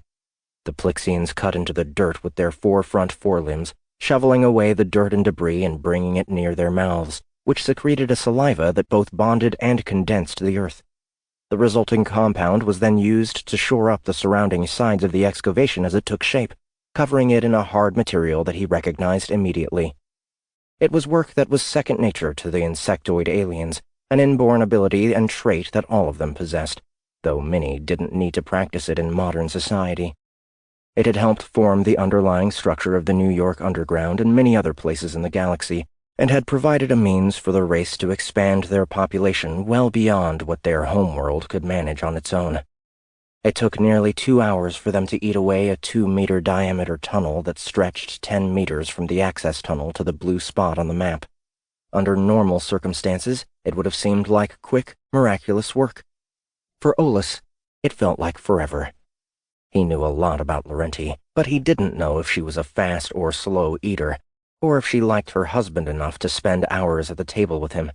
The Plixians cut into the dirt with their 4 front forelimbs, shoveling away the dirt and debris and bringing it near their mouths, which secreted a saliva that both bonded and condensed the earth. The resulting compound was then used to shore up the surrounding sides of the excavation as it took shape, covering it in a hard material that he recognized immediately. It was work that was second nature to the insectoid aliens, an inborn ability and trait that all of them possessed, though many didn't need to practice it in modern society. It had helped form the underlying structure of the New York Underground and many other places in the galaxy, and had provided a means for the race to expand their population well beyond what their homeworld could manage on its own. It took nearly 2 hours for them to eat away a 2-meter diameter tunnel that stretched 10 meters from the access tunnel to the blue spot on the map. Under normal circumstances, it would have seemed like quick, miraculous work. For Olus, it felt like forever. He knew a lot about Laurenti, but he didn't know if she was a fast or slow eater, or if she liked her husband enough to spend hours at the table with him.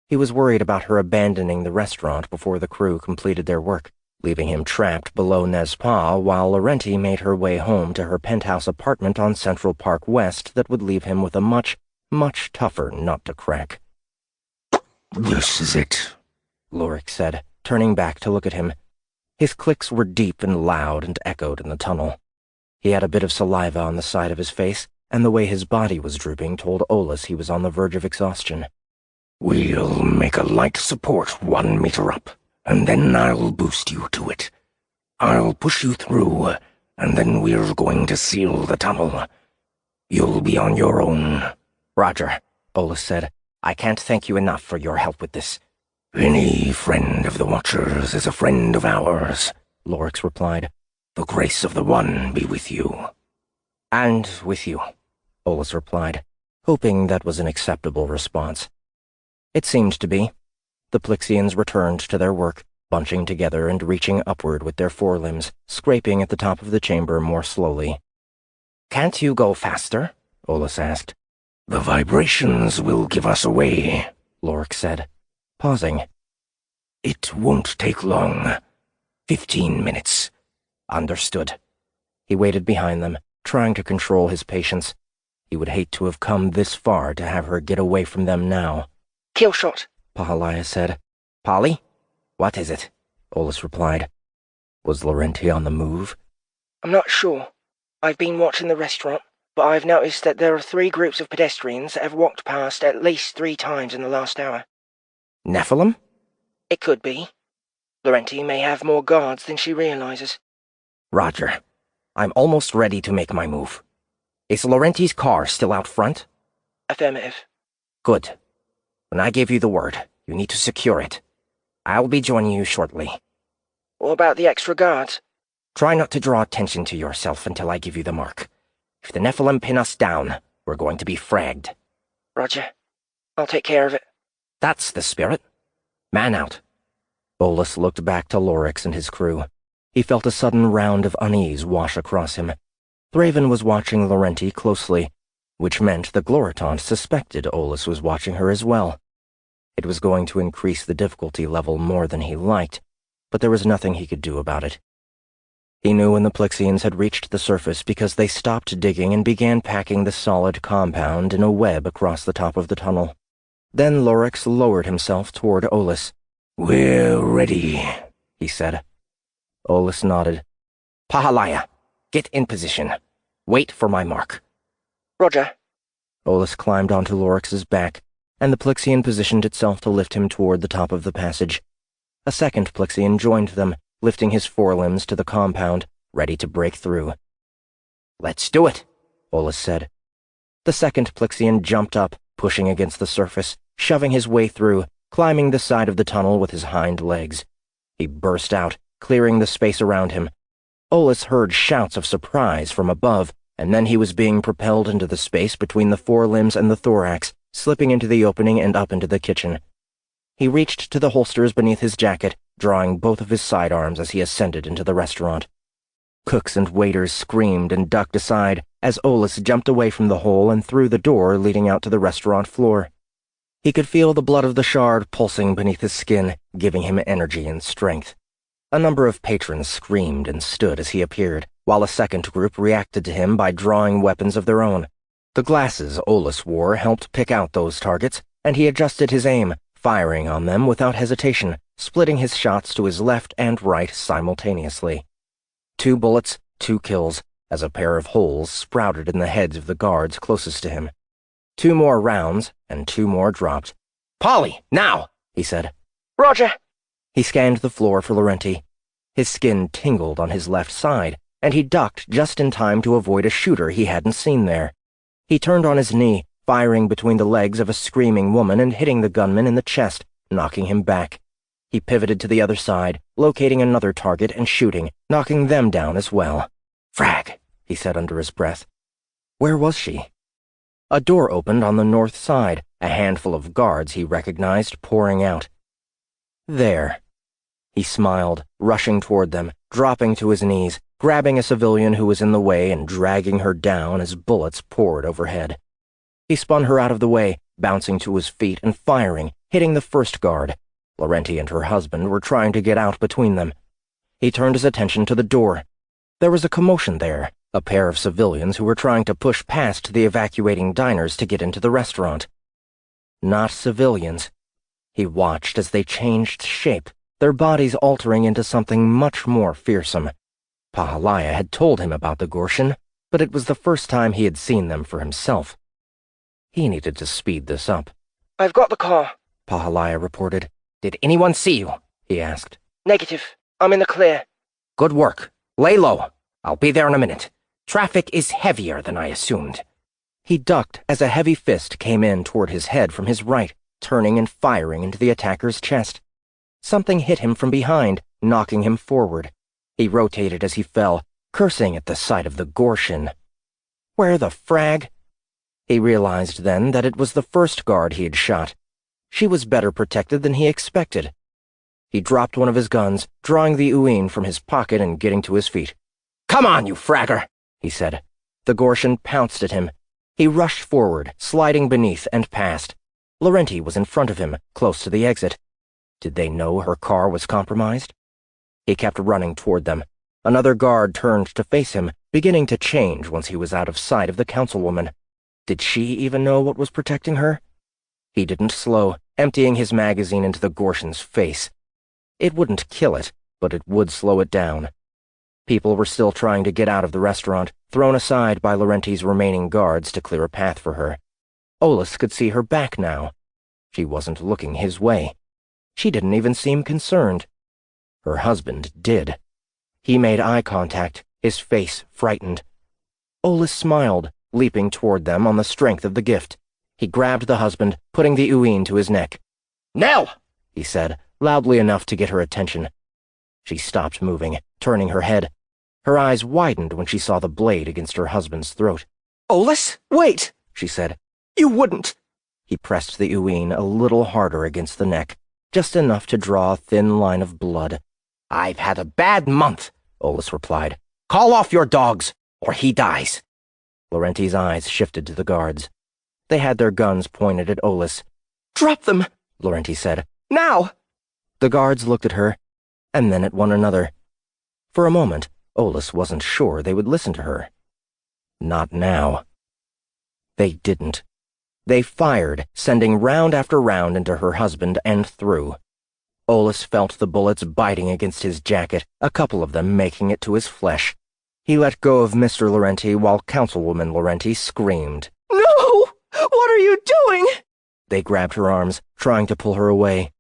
He was worried about her abandoning the restaurant before the crew completed their work, leaving him trapped below Nezpa while Laurenti made her way home to her penthouse apartment on Central Park West that would leave him with a much, much tougher nut to crack. "This is it," Lorix said, turning back to look at him. His clicks were deep and loud and echoed in the tunnel. He had a bit of saliva on the side of his face, and the way his body was drooping told Olus he was on the verge of exhaustion. "We'll make a light support 1 meter up, and then I'll boost you to it. I'll push you through, and then we're going to seal the tunnel. You'll be on your own." "Roger," Olus said. "I can't thank you enough for your help with this." "Any friend of the Watchers is a friend of ours," Lorix replied. "The grace of the One be with you." "And with you," Olus replied, hoping that was an acceptable response. It seemed to be. The Plixians returned to their work, bunching together and reaching upward with their forelimbs, scraping at the top of the chamber more slowly. "Can't you go faster?" Olus asked. "The vibrations will give us away," Lorix said, pausing. "It won't take long. 15 minutes. Understood." He waited behind them, trying to control his patience. He would hate to have come this far to have her get away from them now. "Killshot," Pahalaya said. "Polly? What is it?" Olus replied. Was Laurenti on the move? "I'm not sure. I've been watching the restaurant, but I've noticed that there are 3 groups of pedestrians that have walked past at least 3 times in the last hour." Nephilim? It could be. Laurenti may have more guards than she realizes. Roger. I'm almost ready to make my move. Is Laurenti's car still out front? Affirmative. Good. When I give you the word, you need to secure it. I'll be joining you shortly. What about the extra guards? Try not to draw attention to yourself until I give you the mark. If the Nephilim pin us down, we're going to be fragged. Roger. I'll take care of it. That's the spirit. Man out. Bolus looked back to Lorix and his crew. He felt a sudden round of unease wash across him. Thraven was watching Laurenti closely, which meant the Gloritant suspected Olus was watching her as well. It was going to increase the difficulty level more than he liked, but there was nothing he could do about it. He knew when the Plyxians had reached the surface because they stopped digging and began packing the solid compound in a web across the top of the tunnel. Then Lorix lowered himself toward Olus. "We're ready," he said. Olus nodded. Pahalaya, get in position. Wait for my mark. Roger. Olus climbed onto Lorix's back, and the Plyxian positioned itself to lift him toward the top of the passage. A second Plyxian joined them, lifting his forelimbs to the compound, ready to break through. Let's do it, Olus said. The second Plyxian jumped up, pushing against the surface, shoving his way through, climbing the side of the tunnel with his hind legs. He burst out, clearing the space around him. Olus heard shouts of surprise from above, and then he was being propelled into the space between the forelimbs and the thorax, slipping into the opening and up into the kitchen. He reached to the holsters beneath his jacket, drawing both of his sidearms as he ascended into the restaurant. Cooks and waiters screamed and ducked aside as Olus jumped away from the hole and through the door leading out to the restaurant floor. He could feel the blood of the shard pulsing beneath his skin, giving him energy and strength. A number of patrons screamed and stood as he appeared, while a second group reacted to him by drawing weapons of their own. The glasses Olus wore helped pick out those targets, and he adjusted his aim, firing on them without hesitation, splitting his shots to his left and right simultaneously. 2 bullets, 2 kills, as a pair of holes sprouted in the heads of the guards closest to him. 2 more rounds, and 2 more dropped. Polly, now, he said. Roger. He scanned the floor for Laurenti. His skin tingled on his left side, and he ducked just in time to avoid a shooter he hadn't seen there. He turned on his knee, firing between the legs of a screaming woman and hitting the gunman in the chest, knocking him back. He pivoted to the other side, locating another target and shooting, knocking them down as well. Frag, he said under his breath. Where was she? A door opened on the north side, a handful of guards he recognized pouring out. There. He smiled, rushing toward them, dropping to his knees, grabbing a civilian who was in the way and dragging her down as bullets poured overhead. He spun her out of the way, bouncing to his feet and firing, hitting the first guard. Laurenti and her husband were trying to get out between them. He turned his attention to the door. There was a commotion there, a pair of civilians who were trying to push past the evacuating diners to get into the restaurant. Not civilians. He watched as they changed shape, their bodies altering into something much more fearsome. Pahalaya had told him about the Gorshin, but it was the first time he had seen them for himself. He needed to speed this up. I've got the car, Pahalaya reported. Did anyone see you? He asked. Negative. I'm in the clear. Good work. Lay low. I'll be there in a minute. Traffic is heavier than I assumed. He ducked as a heavy fist came in toward his head from his right, turning and firing into the attacker's chest. Something hit him from behind, knocking him forward. He rotated as he fell, cursing at the sight of the Gorshin. Where the frag? He realized then that it was the first guard he had shot. She was better protected than he expected. He dropped one of his guns, drawing the Uin from his pocket and getting to his feet. Come on, you fragger, he said. The Gorshin pounced at him. He rushed forward, sliding beneath and past. Laurenti was in front of him, close to the exit. Did they know her car was compromised? He kept running toward them. Another guard turned to face him, beginning to change once he was out of sight of the councilwoman. Did she even know what was protecting her? He didn't slow, emptying his magazine into the Gorshin's face. It wouldn't kill it, but it would slow it down. People were still trying to get out of the restaurant, thrown aside by Laurenti's remaining guards to clear a path for her. Olus could see her back now. She wasn't looking his way. She didn't even seem concerned. Her husband did. He made eye contact, his face frightened. Olis smiled, leaping toward them on the strength of the gift. He grabbed the husband, putting the Ueen to his neck. "Nell!" he said, loudly enough to get her attention. She stopped moving, turning her head. Her eyes widened when she saw the blade against her husband's throat. "Olis, wait," she said. "You wouldn't." He pressed the Ueen a little harder against the neck, just enough to draw a thin line of blood. "I've had a bad month," Olis replied. "Call off your dogs, or he dies." Laurenti's eyes shifted to the guards. They had their guns pointed at Olis. "Drop them," Laurenti said. "Now!" The guards looked at her, and then at one another. For a moment, Olis wasn't sure they would listen to her. Not now. They didn't. They fired, sending round after round into her husband and through. Olis felt the bullets biting against his jacket, a couple of them making it to his flesh. He let go of Mr. Laurenti while Councilwoman Laurenti screamed. "No! What are you doing?" They grabbed her arms, trying to pull her away.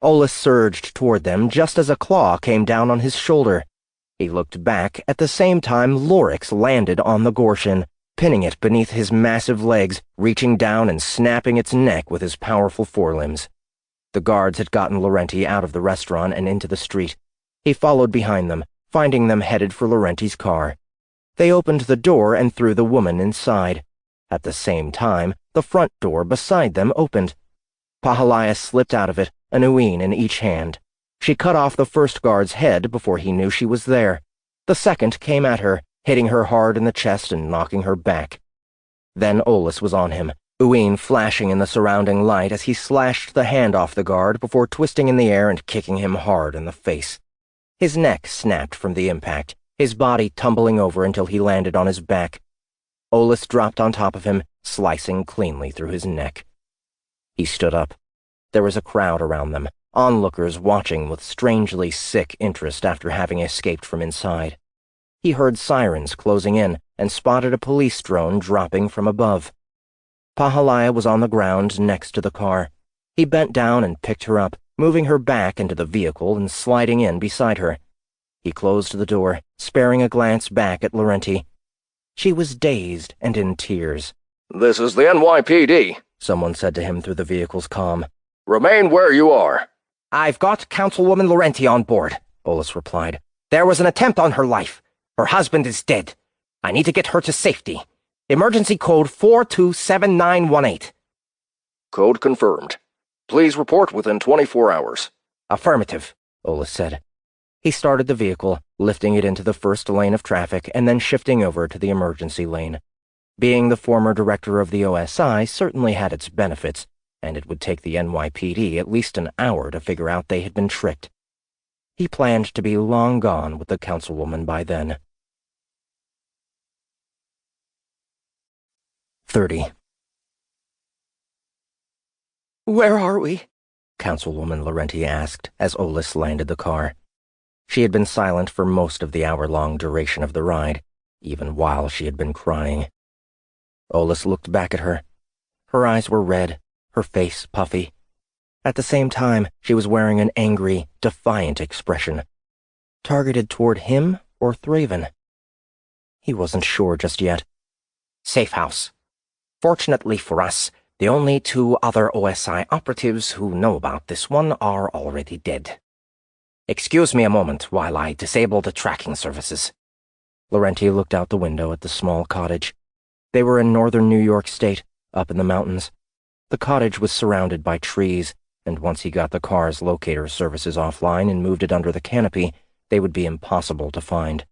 Olis surged toward them just as a claw came down on his shoulder. He looked back. At the same time, Lorix landed on the Gorshin, pinning it beneath his massive legs, reaching down and snapping its neck with his powerful forelimbs. The guards had gotten Laurenti out of the restaurant and into the street. He followed behind them, finding them headed for Laurenti's car. They opened the door and threw the woman inside. At the same time, the front door beside them opened. Pahalaya slipped out of it, an Ueen in each hand. She cut off the first guard's head before he knew she was there. The second came at her, hitting her hard in the chest and knocking her back. Then Olis was on him, Ueen flashing in the surrounding light as he slashed the hand off the guard before twisting in the air and kicking him hard in the face. His neck snapped from the impact, his body tumbling over until he landed on his back. Olis dropped on top of him, slicing cleanly through his neck. He stood up. There was a crowd around them, onlookers watching with strangely sick interest after having escaped from inside. He heard sirens closing in and spotted a police drone dropping from above. Pahalaya was on the ground next to the car. He bent down and picked her up, moving her back into the vehicle and sliding in beside her. He closed the door, sparing a glance back at Laurenti. She was dazed and in tears. "This is the NYPD," someone said to him through the vehicle's comm. "Remain where you are." "I've got Councilwoman Laurenti on board," Olis replied. "There was an attempt on her life. Her husband is dead. I need to get her to safety. Emergency code 427918. Code confirmed. Please report within 24 hours. Affirmative, Olis said. He started the vehicle, lifting it into the first lane of traffic and then shifting over to the emergency lane. Being the former director of the OSI certainly had its benefits, and it would take the NYPD at least an hour to figure out they had been tricked. He planned to be long gone with the councilwoman by then. 30. "Where are we?" Councilwoman Laurenti asked as Olis landed the car. She had been silent for most of the hour-long duration of the ride, even while she had been crying. Olis looked back at her. Her eyes were red, her face puffy. At the same time, she was wearing an angry, defiant expression. Targeted toward him or Thraven? He wasn't sure just yet. Safe house. Fortunately for us, the only two other OSI operatives who know about this one are already dead. Excuse me a moment while I disable the tracking services. Laurenti looked out the window at the small cottage. They were in northern New York State, up in the mountains. The cottage was surrounded by trees, and once he got the car's locator services offline and moved it under the canopy, they would be impossible to find.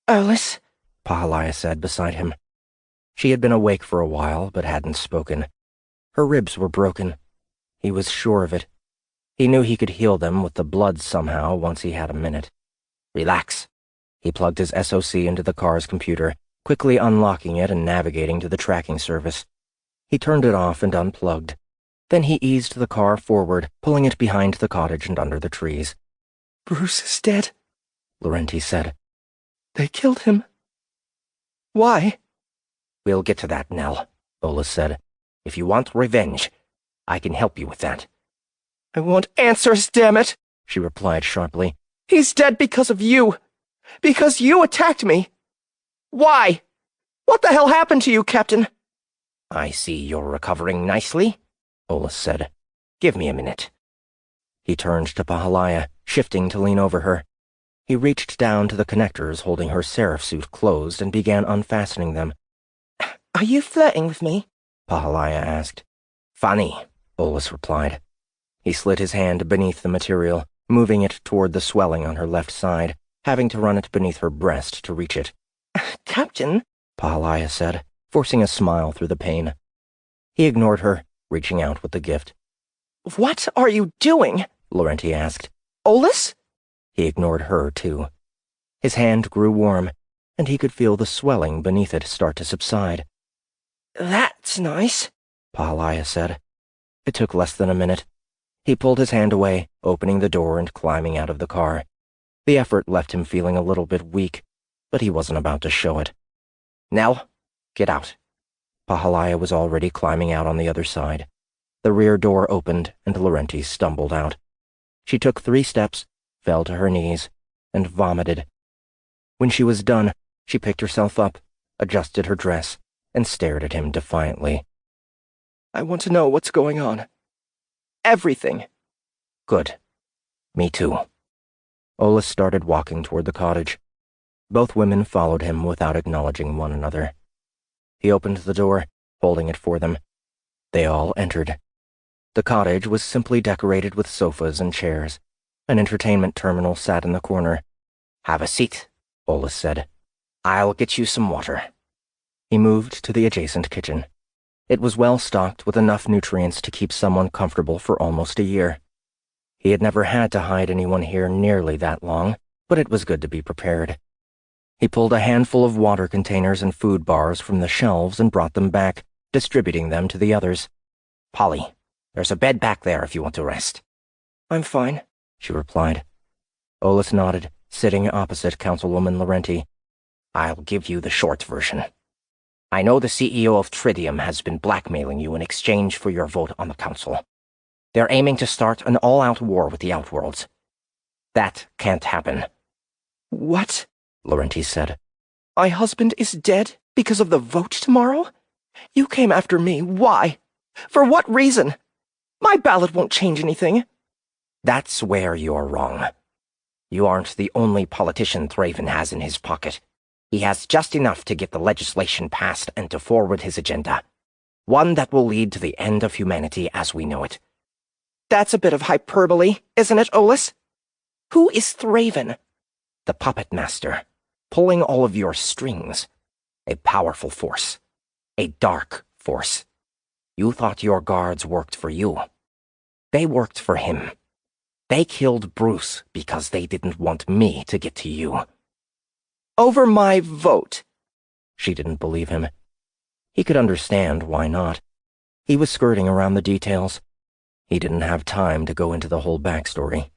"Olis?" Pahalaya said beside him. She had been awake for a while, but hadn't spoken. Her ribs were broken. He was sure of it. He knew he could heal them with the blood somehow once he had a minute. Relax. He plugged his SOC into the car's computer, quickly unlocking it and navigating to the tracking service. He turned it off and unplugged. Then he eased the car forward, pulling it behind the cottage and under the trees. "Bruce is dead," Laurenti said. "They killed him. Why?" We'll get to that, Nell, Olis said. If you want revenge, I can help you with that. I want answers, damn it, she replied sharply. He's dead because of you. Because you attacked me. Why? What the hell happened to you, Captain? I see you're recovering nicely, Olus said. Give me a minute. He turned to Pahalaya, shifting to lean over her. He reached down to the connectors holding her seraph suit closed and began unfastening them. Are you flirting with me? Pahalaya asked. Funny, Olus replied. He slid his hand beneath the material, moving it toward the swelling on her left side, having to run it beneath her breast to reach it. Captain, Pahalaya said, forcing a smile through the pain. He ignored her, reaching out with the gift. What are you doing? Laurenti asked. Olus? He ignored her, too. His hand grew warm, and he could feel the swelling beneath it start to subside. That's nice, Pahalaya said. It took less than a minute. He pulled his hand away, opening the door and climbing out of the car. The effort left him feeling a little bit weak, but he wasn't about to show it. Nell, get out. Pahalaya was already climbing out on the other side. The rear door opened, and Laurenti stumbled out. She took 3 steps, fell to her knees, and vomited. When she was done, she picked herself up, adjusted her dress, and stared at him defiantly. I want to know what's going on. Everything. Good. Me too. Olus started walking toward the cottage. Both women followed him without acknowledging one another. He opened the door, holding it for them. They all entered. The cottage was simply decorated with sofas and chairs. An entertainment terminal sat in the corner. Have a seat, Olus said. I'll get you some water. He moved to the adjacent kitchen. It was well stocked with enough nutrients to keep someone comfortable for almost a year. He had never had to hide anyone here nearly that long, but it was good to be prepared. He pulled a handful of water containers and food bars from the shelves and brought them back, distributing them to the others. Polly, there's a bed back there if you want to rest. I'm fine, she replied. Olus nodded, sitting opposite Councilwoman Laurenti. I'll give you the short version. I know the CEO of Tridium has been blackmailing you in exchange for your vote on the council. They're aiming to start an all-out war with the Outworlds. That can't happen. What? Laurenti said. My husband is dead because of the vote tomorrow? You came after me. Why? For what reason? My ballot won't change anything. That's where you're wrong. You aren't the only politician Thraven has in his pocket. He has just enough to get the legislation passed and to forward his agenda. One that will lead to the end of humanity as we know it. That's a bit of hyperbole, isn't it, Olus? Who is Thraven? The puppet master, pulling all of your strings. A powerful force. A dark force. You thought your guards worked for you. They worked for him. They killed Bruce because they didn't want me to get to you. Over my vote. She didn't believe him. He could understand why not. He was skirting around the details. He didn't have time to go into the whole backstory.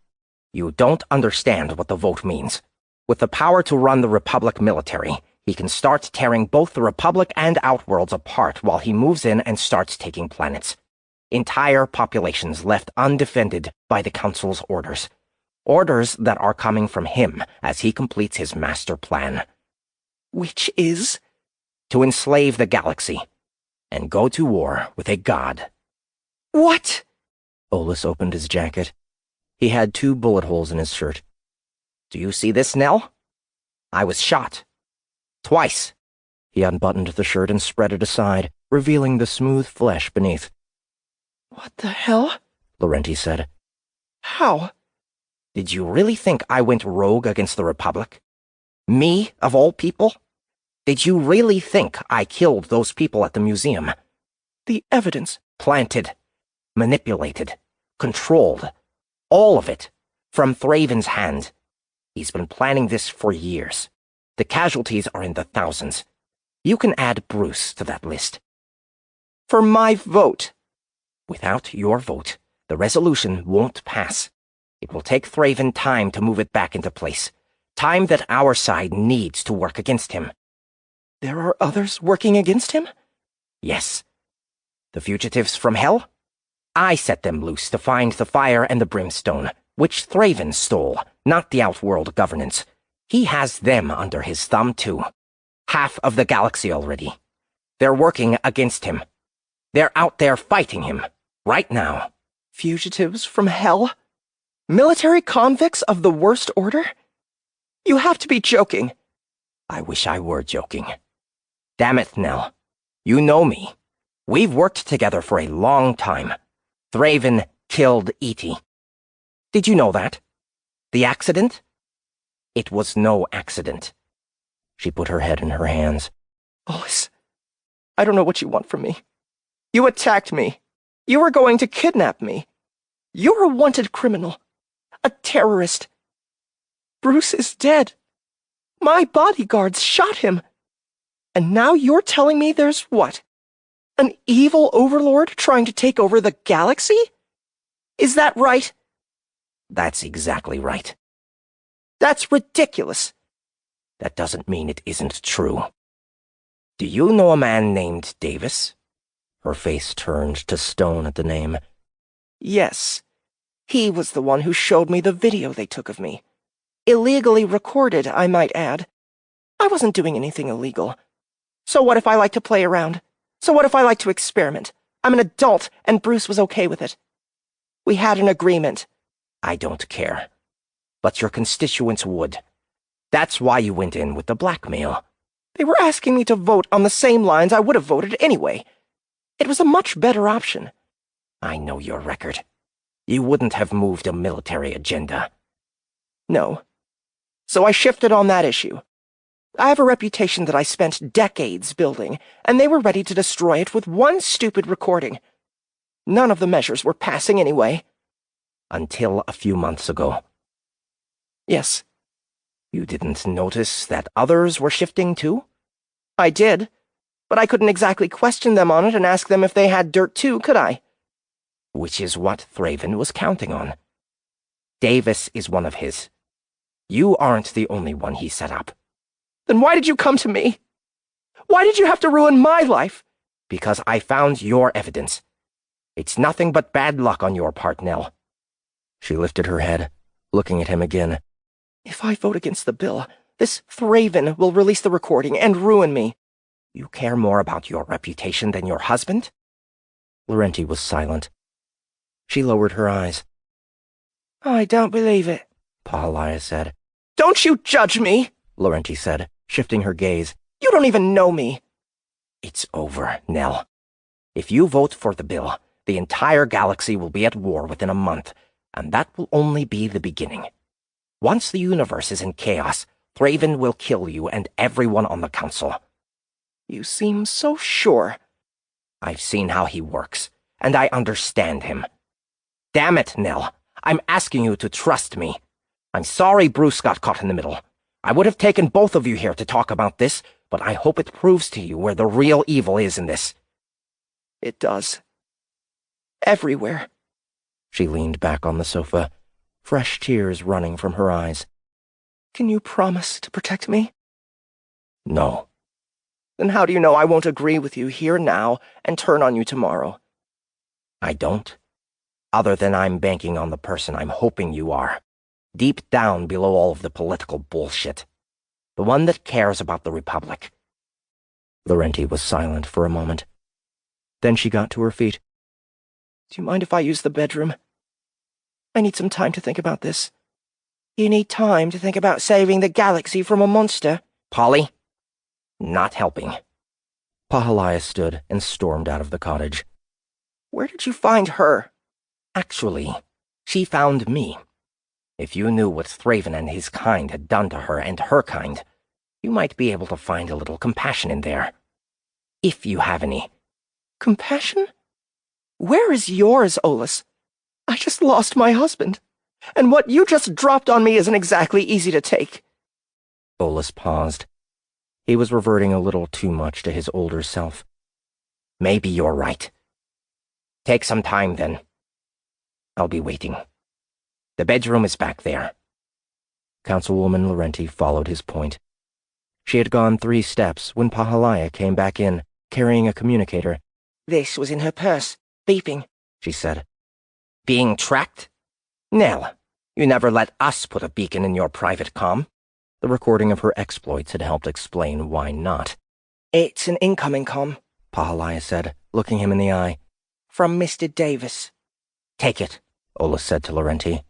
You don't understand what the vote means. With the power to run the Republic military, he can start tearing both the Republic and Outworlds apart while he moves in and starts taking planets. Entire populations left undefended by the Council's orders. Orders that are coming from him as he completes his master plan. Which is? To enslave the galaxy and go to war with a god. What? Olus opened his jacket. He had 2 bullet holes in his shirt. Do you see this, Nell? I was shot. Twice. He unbuttoned the shirt and spread it aside, revealing the smooth flesh beneath. What the hell? Laurenti said. How? Did you really think I went rogue against the Republic? Me, of all people? Did you really think I killed those people at the museum? The evidence. Planted. Manipulated. Controlled. All of it. From Thraven's hand. He's been planning this for years. The casualties are in the thousands. You can add Bruce to that list. For my vote. Without your vote, the resolution won't pass. It will take Thraven time to move it back into place. Time that our side needs to work against him. There are others working against him? Yes. The fugitives from Hell? I set them loose to find the fire and the brimstone, which Thraven stole, not the Outworld governance. He has them under his thumb, too. Half of the galaxy already. They're working against him. They're out there fighting him, right now. Fugitives from hell? Military convicts of the worst order? You have to be joking. I wish I were joking. Damn it, Nell. You know me. We've worked together for a long time. Thraven killed E.T. Did you know that? The accident? It was no accident. She put her head in her hands. Olis, I don't know what you want from me. You attacked me. You were going to kidnap me. You're a wanted criminal. A terrorist. Bruce is dead. My bodyguards shot him. And now you're telling me there's what? An evil overlord trying to take over the galaxy? Is that right? That's exactly right. That's ridiculous. That doesn't mean it isn't true. Do you know a man named Davis? Her face turned to stone at the name. Yes. He was the one who showed me the video they took of me. Illegally recorded, I might add. I wasn't doing anything illegal. So what if I like to play around? So what if I like to experiment? I'm an adult, and Bruce was okay with it. We had an agreement. I don't care. But your constituents would. That's why you went in with the blackmail. They were asking me to vote on the same lines I would have voted anyway. It was a much better option. I know your record. You wouldn't have moved a military agenda. No. So I shifted on that issue. I have a reputation that I spent decades building, and they were ready to destroy it with one stupid recording. None of the measures were passing anyway. Until a few months ago. Yes. You didn't notice that others were shifting too? I did, but I couldn't exactly question them on it and ask them if they had dirt too, could I? Which is what Thraven was counting on. Davis is one of his. You aren't the only one he set up. Then why did you come to me? Why did you have to ruin my life? Because I found your evidence. It's nothing but bad luck on your part, Nell. She lifted her head, looking at him again. If I vote against the bill, this Thraven will release the recording and ruin me. You care more about your reputation than your husband? Laurenti was silent. She lowered her eyes. I don't believe it, Pahalia said. Don't you judge me, Laurenti said, shifting her gaze. You don't even know me. It's over, Nell. If you vote for the bill, the entire galaxy will be at war within a month, and that will only be the beginning. Once the universe is in chaos, Thraven will kill you and everyone on the council. You seem so sure. I've seen how he works, and I understand him. Damn it, Nell. I'm asking you to trust me. I'm sorry Bruce got caught in the middle. I would have taken both of you here to talk about this, but I hope it proves to you where the real evil is in this. It does. Everywhere. She leaned back on the sofa, fresh tears running from her eyes. Can you promise to protect me? No. Then how do you know I won't agree with you here now and turn on you tomorrow? I don't. Other than I'm banking on the person I'm hoping you are. Deep down below all of the political bullshit. The one that cares about the Republic. Laurenti was silent for a moment. Then she got to her feet. Do you mind if I use the bedroom? I need some time to think about this. You need time to think about saving the galaxy from a monster? Polly? Not helping. Pahalia stood and stormed out of the cottage. Where did you find her? Actually, she found me. If you knew what Thraven and his kind had done to her and her kind, you might be able to find a little compassion in there. If you have any. Compassion? Where is yours, Olis? I just lost my husband, and what you just dropped on me isn't exactly easy to take. Olis paused. He was reverting a little too much to his older self. Maybe you're right. Take some time, then. I'll be waiting. The bedroom is back there. Councilwoman Laurenti followed his point. She had gone 3 steps when Pahalia came back in, carrying a communicator. This was in her purse, beeping. she said. Being tracked? Nell, you never let us put a beacon in your private comm. The recording of her exploits had helped explain why not. It's an incoming comm, Pahalaya said, looking him in the eye. From Mr. Davis. Take it, Olaf said to Laurenti.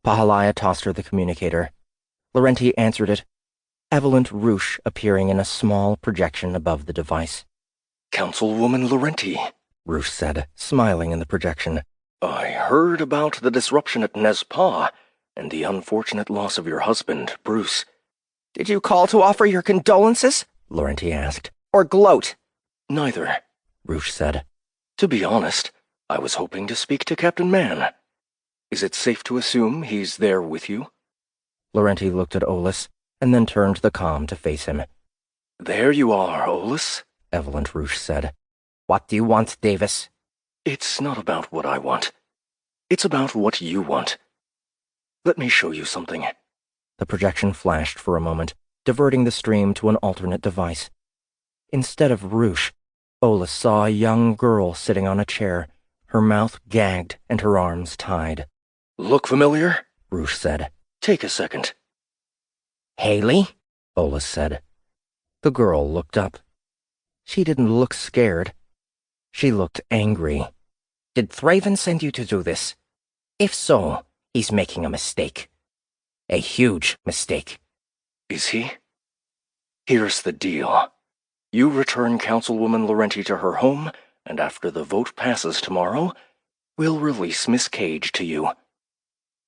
Pahalaya tossed her the communicator. Laurenti answered it, Evelyn Roosh appearing in a small projection above the device. Councilwoman Laurenti, Roosh said, smiling in the projection. I heard about the disruption at Nezpa and the unfortunate loss of your husband, Bruce. Did you call to offer your condolences? Laurenti asked. Or gloat? Neither, Roosh said. To be honest, I was hoping to speak to Captain Mann. Is it safe to assume he's there with you? Laurenti looked at Olaf, and then turned the comm to face him. There you are, Olaf, Evelyn Roosh said. What do you want, Davis? It's not about what I want. It's about what you want. Let me show you something. The projection flashed for a moment, diverting the stream to an alternate device. Instead of Roosh, Olaf saw a young girl sitting on a chair, her mouth gagged and her arms tied. Look familiar? Roosh said. Take a second. Haley? Olaf said. The girl looked up. She didn't look scared. She looked angry. Did Thraven send you to do this? If so, he's making a mistake. A huge mistake. Is he? Here's the deal. You return Councilwoman Laurenti to her home, and after the vote passes tomorrow, we'll release Miss Cage to you.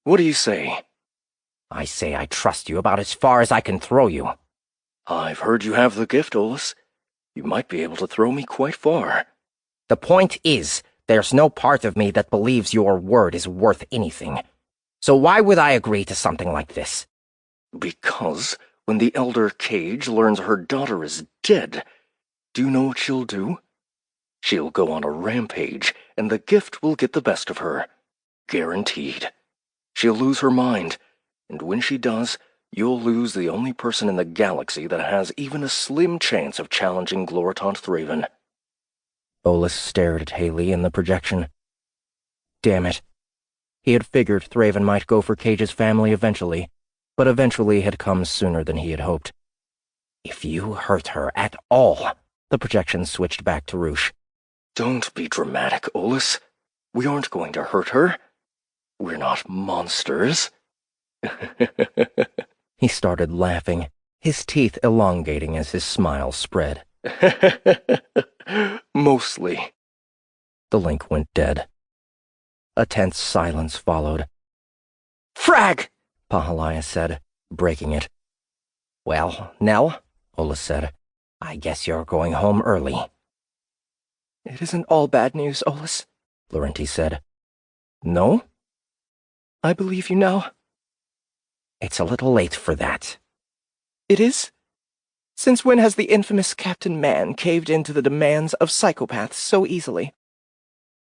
What do you say? I say I trust you about as far as I can throw you. I've heard you have the gift, Olaf. You might be able to throw me quite far. The point is, there's no part of me that believes your word is worth anything. So why would I agree to something like this? Because when the Elder Cage learns her daughter is dead, do you know what she'll do? She'll go on a rampage, and the gift will get the best of her. Guaranteed. She'll lose her mind, and when she does, you'll lose the only person in the galaxy that has even a slim chance of challenging Gloritant Thraven. Olaf stared at Haley in the projection. Damn it. He had figured Thraven might go for Cage's family eventually, but eventually had come sooner than he had hoped. If you hurt her at all... The projection switched back to Roosh. Don't be dramatic, Olaf. We aren't going to hurt her. We're not monsters. He started laughing, his teeth elongating as his smile spread. Mostly. The link went dead. A tense silence followed. Frag! Pahalaya said, breaking it. Well, Nell, Olaf said, I guess you're going home early. It isn't all bad news, Olaf, Laurenti said. No? I believe you now. It's a little late for that. It is? Since when has the infamous Captain Mann caved in to the demands of psychopaths so easily?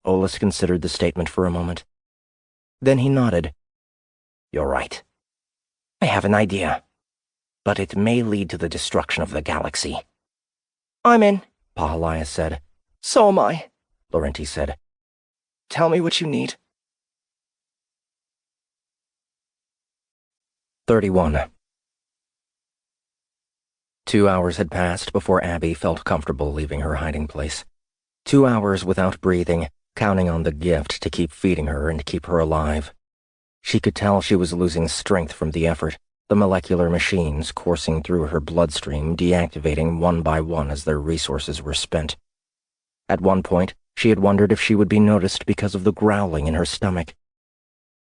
Olaf considered the statement for a moment. Then he nodded. You're right. I have an idea. But it may lead to the destruction of the galaxy. I'm in, Pahalaya said. So am I, Laurenti said. Tell me what you need. 31. 2 hours had passed before Abby felt comfortable leaving her hiding place. 2 hours without breathing, counting on the gift to keep feeding her and keep her alive. She could tell she was losing strength from the effort, the molecular machines coursing through her bloodstream deactivating one by one as their resources were spent. At one point, she had wondered if she would be noticed because of the growling in her stomach.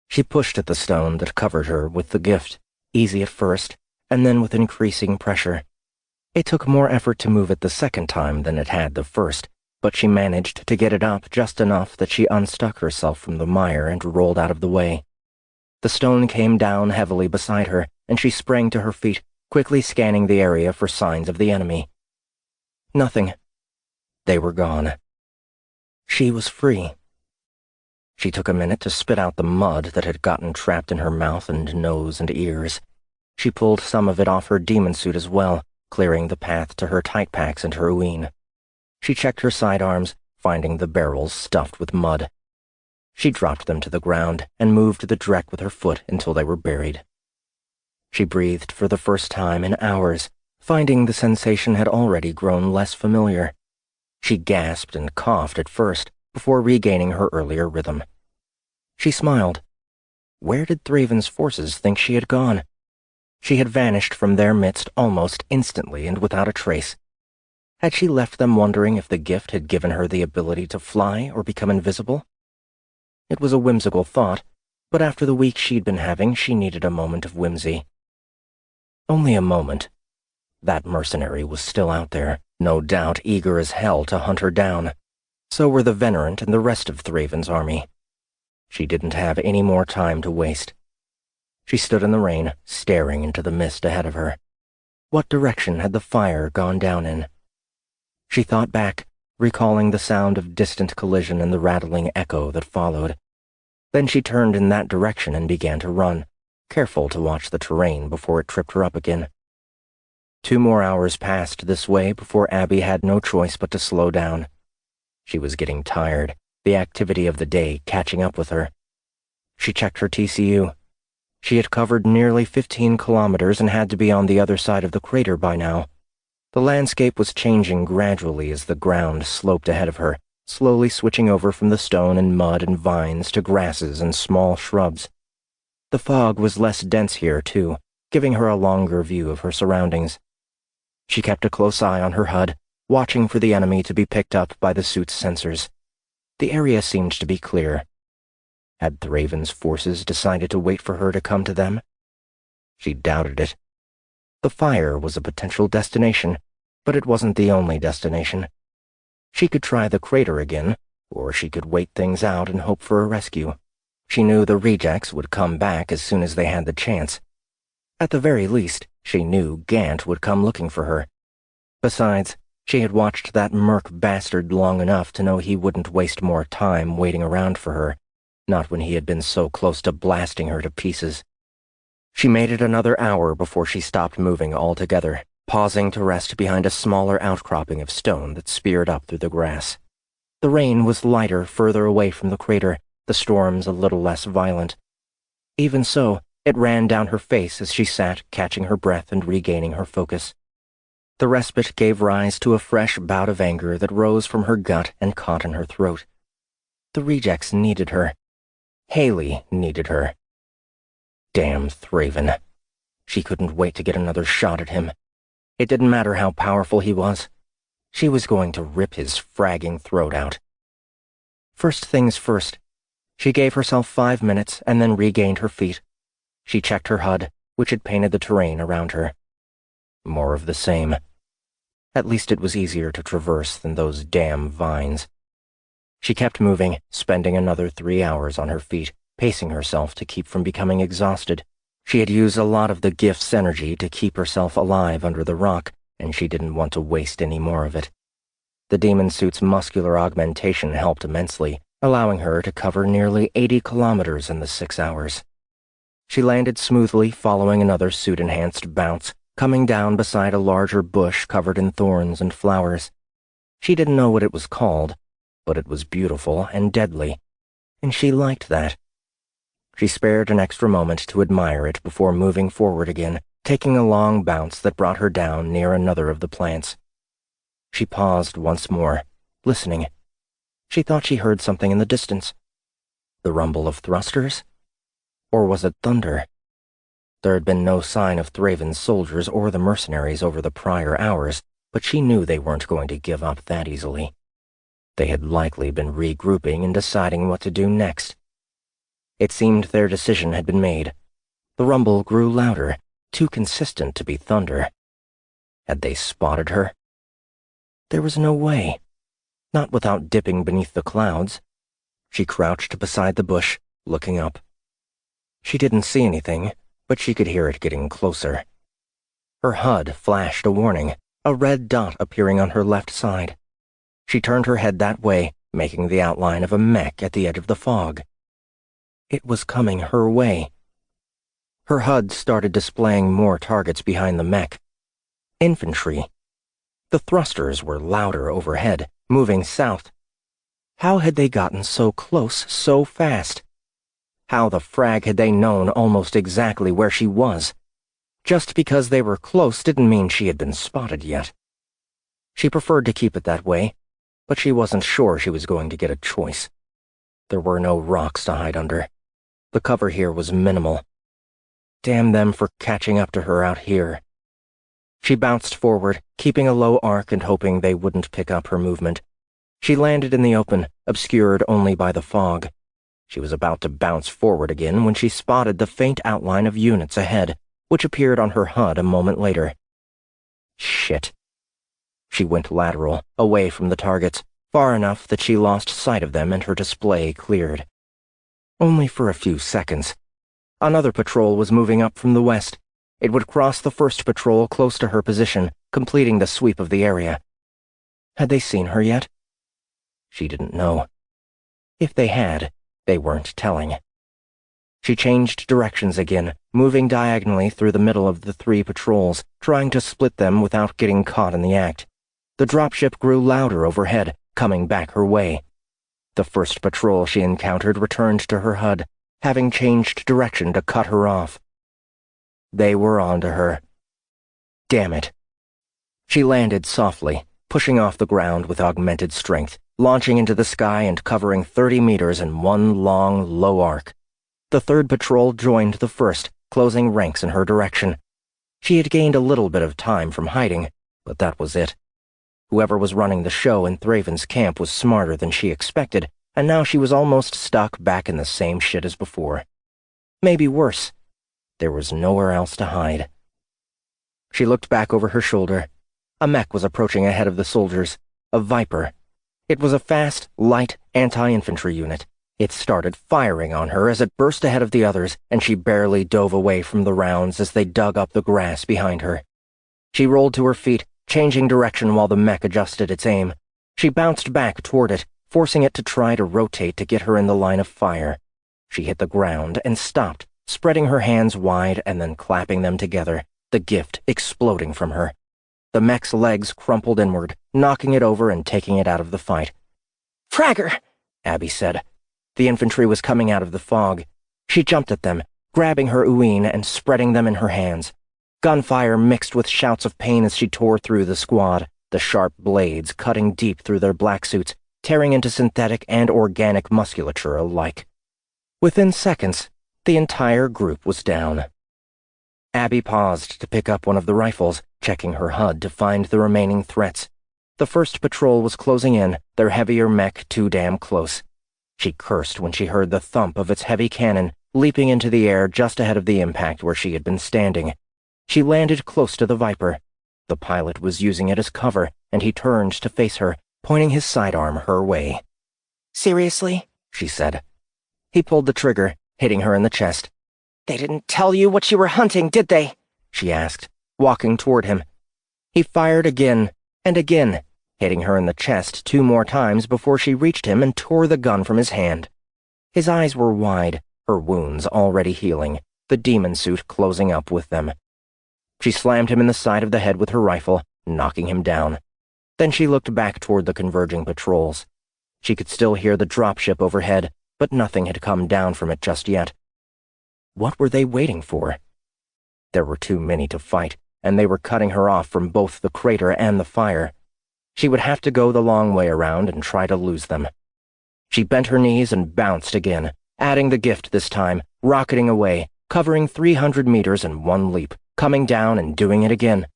She pushed at the stone that covered her with the gift, easy at first, and then with increasing pressure. It took more effort to move it the second time than it had the first, but she managed to get it up just enough that she unstuck herself from the mire and rolled out of the way. The stone came down heavily beside her, and she sprang to her feet, quickly scanning the area for signs of the enemy. Nothing. They were gone. She was free. She took a minute to spit out the mud that had gotten trapped in her mouth and nose and ears. She pulled some of it off her demon suit as well, clearing the path to her tight packs and her uine. She checked her sidearms, finding the barrels stuffed with mud. She dropped them to the ground and moved the dreck with her foot until they were buried. She breathed for the first time in hours, finding the sensation had already grown less familiar. She gasped and coughed at first, before regaining her earlier rhythm. She smiled. Where did Thraven's forces think she had gone? She had vanished from their midst almost instantly and without a trace. Had she left them wondering if the gift had given her the ability to fly or become invisible? It was a whimsical thought, but after the week she'd been having, she needed a moment of whimsy. Only a moment. That mercenary was still out there, no doubt eager as hell to hunt her down. So were the Venerant and the rest of Thraven's army. She didn't have any more time to waste. She stood in the rain, staring into the mist ahead of her. What direction had the fire gone down in? She thought back, recalling the sound of distant collision and the rattling echo that followed. Then she turned in that direction and began to run, careful to watch the terrain before it tripped her up again. 2 more hours passed this way before Abby had no choice but to slow down. She was getting tired, the activity of the day catching up with her. She checked her TCU. She had covered nearly 15 kilometers and had to be on the other side of the crater by now. The landscape was changing gradually as the ground sloped ahead of her, slowly switching over from the stone and mud and vines to grasses and small shrubs. The fog was less dense here, too, giving her a longer view of her surroundings. She kept a close eye on her HUD, watching for the enemy to be picked up by the suit's sensors. The area seemed to be clear. Had Thraven's forces decided to wait for her to come to them? She doubted it. The fire was a potential destination, but it wasn't the only destination. She could try the crater again, or she could wait things out and hope for a rescue. She knew the rejects would come back as soon as they had the chance. At the very least, she knew Gant would come looking for her. Besides, she had watched that merc bastard long enough to know he wouldn't waste more time waiting around for her, not when he had been so close to blasting her to pieces. She made it another hour before she stopped moving altogether, pausing to rest behind a smaller outcropping of stone that speared up through the grass. The rain was lighter further away from the crater, the storms a little less violent. Even so, it ran down her face as she sat, catching her breath and regaining her focus. The respite gave rise to a fresh bout of anger that rose from her gut and caught in her throat. The rejects needed her. Haley needed her. Damn Thraven. She couldn't wait to get another shot at him. It didn't matter how powerful he was. She was going to rip his fragging throat out. First things first. She gave herself 5 minutes and then regained her feet. She checked her HUD, which had painted the terrain around her. More of the same. At least it was easier to traverse than those damn vines. She kept moving, spending another 3 hours on her feet, pacing herself to keep from becoming exhausted. She had used a lot of the gift's energy to keep herself alive under the rock, and she didn't want to waste any more of it. The demon suit's muscular augmentation helped immensely, allowing her to cover nearly 80 kilometers in the 6 hours. She landed smoothly following another suit-enhanced bounce, coming down beside a larger bush covered in thorns and flowers. She didn't know what it was called, but it was beautiful and deadly, and she liked that. She spared an extra moment to admire it before moving forward again, taking a long bounce that brought her down near another of the plants. She paused once more, listening. She thought she heard something in the distance. The rumble of thrusters? Or was it thunder? There had been no sign of Thraven's soldiers or the mercenaries over the prior hours, but she knew they weren't going to give up that easily. They had likely been regrouping and deciding what to do next. It seemed their decision had been made. The rumble grew louder, too consistent to be thunder. Had they spotted her? There was no way. Not without dipping beneath the clouds. She crouched beside the bush, looking up. She didn't see anything, but she could hear it getting closer. Her HUD flashed a warning, a red dot appearing on her left side. She turned her head that way, making the outline of a mech at the edge of the fog. It was coming her way. Her HUD started displaying more targets behind the mech. Infantry. The thrusters were louder overhead, moving south. How had they gotten so close so fast? How the frag had they known almost exactly where she was? Just because they were close didn't mean she had been spotted yet. She preferred to keep it that way, but she wasn't sure she was going to get a choice. There were no rocks to hide under. The cover here was minimal. Damn them for catching up to her out here. She bounced forward, keeping a low arc and hoping they wouldn't pick up her movement. She landed in the open, obscured only by the fog. She was about to bounce forward again when she spotted the faint outline of units ahead, which appeared on her HUD a moment later. Shit. She went lateral, away from the targets, far enough that she lost sight of them and her display cleared. Only for a few seconds. Another patrol was moving up from the west. It would cross the first patrol close to her position, completing the sweep of the area. Had they seen her yet? She didn't know. If they had, they weren't telling. She changed directions again, moving diagonally through the middle of the three patrols, trying to split them without getting caught in the act. The dropship grew louder overhead, coming back her way. The first patrol she encountered returned to her HUD, having changed direction to cut her off. They were on to her. Damn it. She landed softly, pushing off the ground with augmented strength, launching into the sky and covering 30 meters in one long, low arc. The third patrol joined the first, closing ranks in her direction. She had gained a little bit of time from hiding, but that was it. Whoever was running the show in Thraven's camp was smarter than she expected, and now she was almost stuck back in the same shit as before. Maybe worse. There was nowhere else to hide. She looked back over her shoulder. A mech was approaching ahead of the soldiers. A Viper. It was a fast, light anti-infantry unit. It started firing on her as it burst ahead of the others, and she barely dove away from the rounds as they dug up the grass behind her. She rolled to her feet, changing direction while the mech adjusted its aim. She bounced back toward it, forcing it to try to rotate to get her in the line of fire. She hit the ground and stopped, spreading her hands wide and then clapping them together, the gift exploding from her. The mech's legs crumpled inward, knocking it over and taking it out of the fight. "Fragger!" Abby said. The infantry was coming out of the fog. She jumped at them, grabbing her uine and spreading them in her hands. Gunfire mixed with shouts of pain as she tore through the squad, the sharp blades cutting deep through their black suits, tearing into synthetic and organic musculature alike. Within seconds, the entire group was down. Abby paused to pick up one of the rifles, checking her HUD to find the remaining threats. The first patrol was closing in, their heavier mech too damn close. She cursed when she heard the thump of its heavy cannon leaping into the air just ahead of the impact where she had been standing. She landed close to the Viper. The pilot was using it as cover, and he turned to face her, pointing his sidearm her way. "Seriously?" she said. He pulled the trigger, hitting her in the chest. "They didn't tell you what you were hunting, did they?" she asked, walking toward him. He fired again and again, hitting her in the chest 2 more times before she reached him and tore the gun from his hand. His eyes were wide, her wounds already healing, the demon suit closing up with them. She slammed him in the side of the head with her rifle, knocking him down. Then she looked back toward the converging patrols. She could still hear the dropship overhead, but nothing had come down from it just yet. What were they waiting for? There were too many to fight, and they were cutting her off from both the crater and the fire. She would have to go the long way around and try to lose them. She bent her knees and bounced again, adding the gift this time, rocketing away, covering 300 meters in one leap, coming down and doing it again.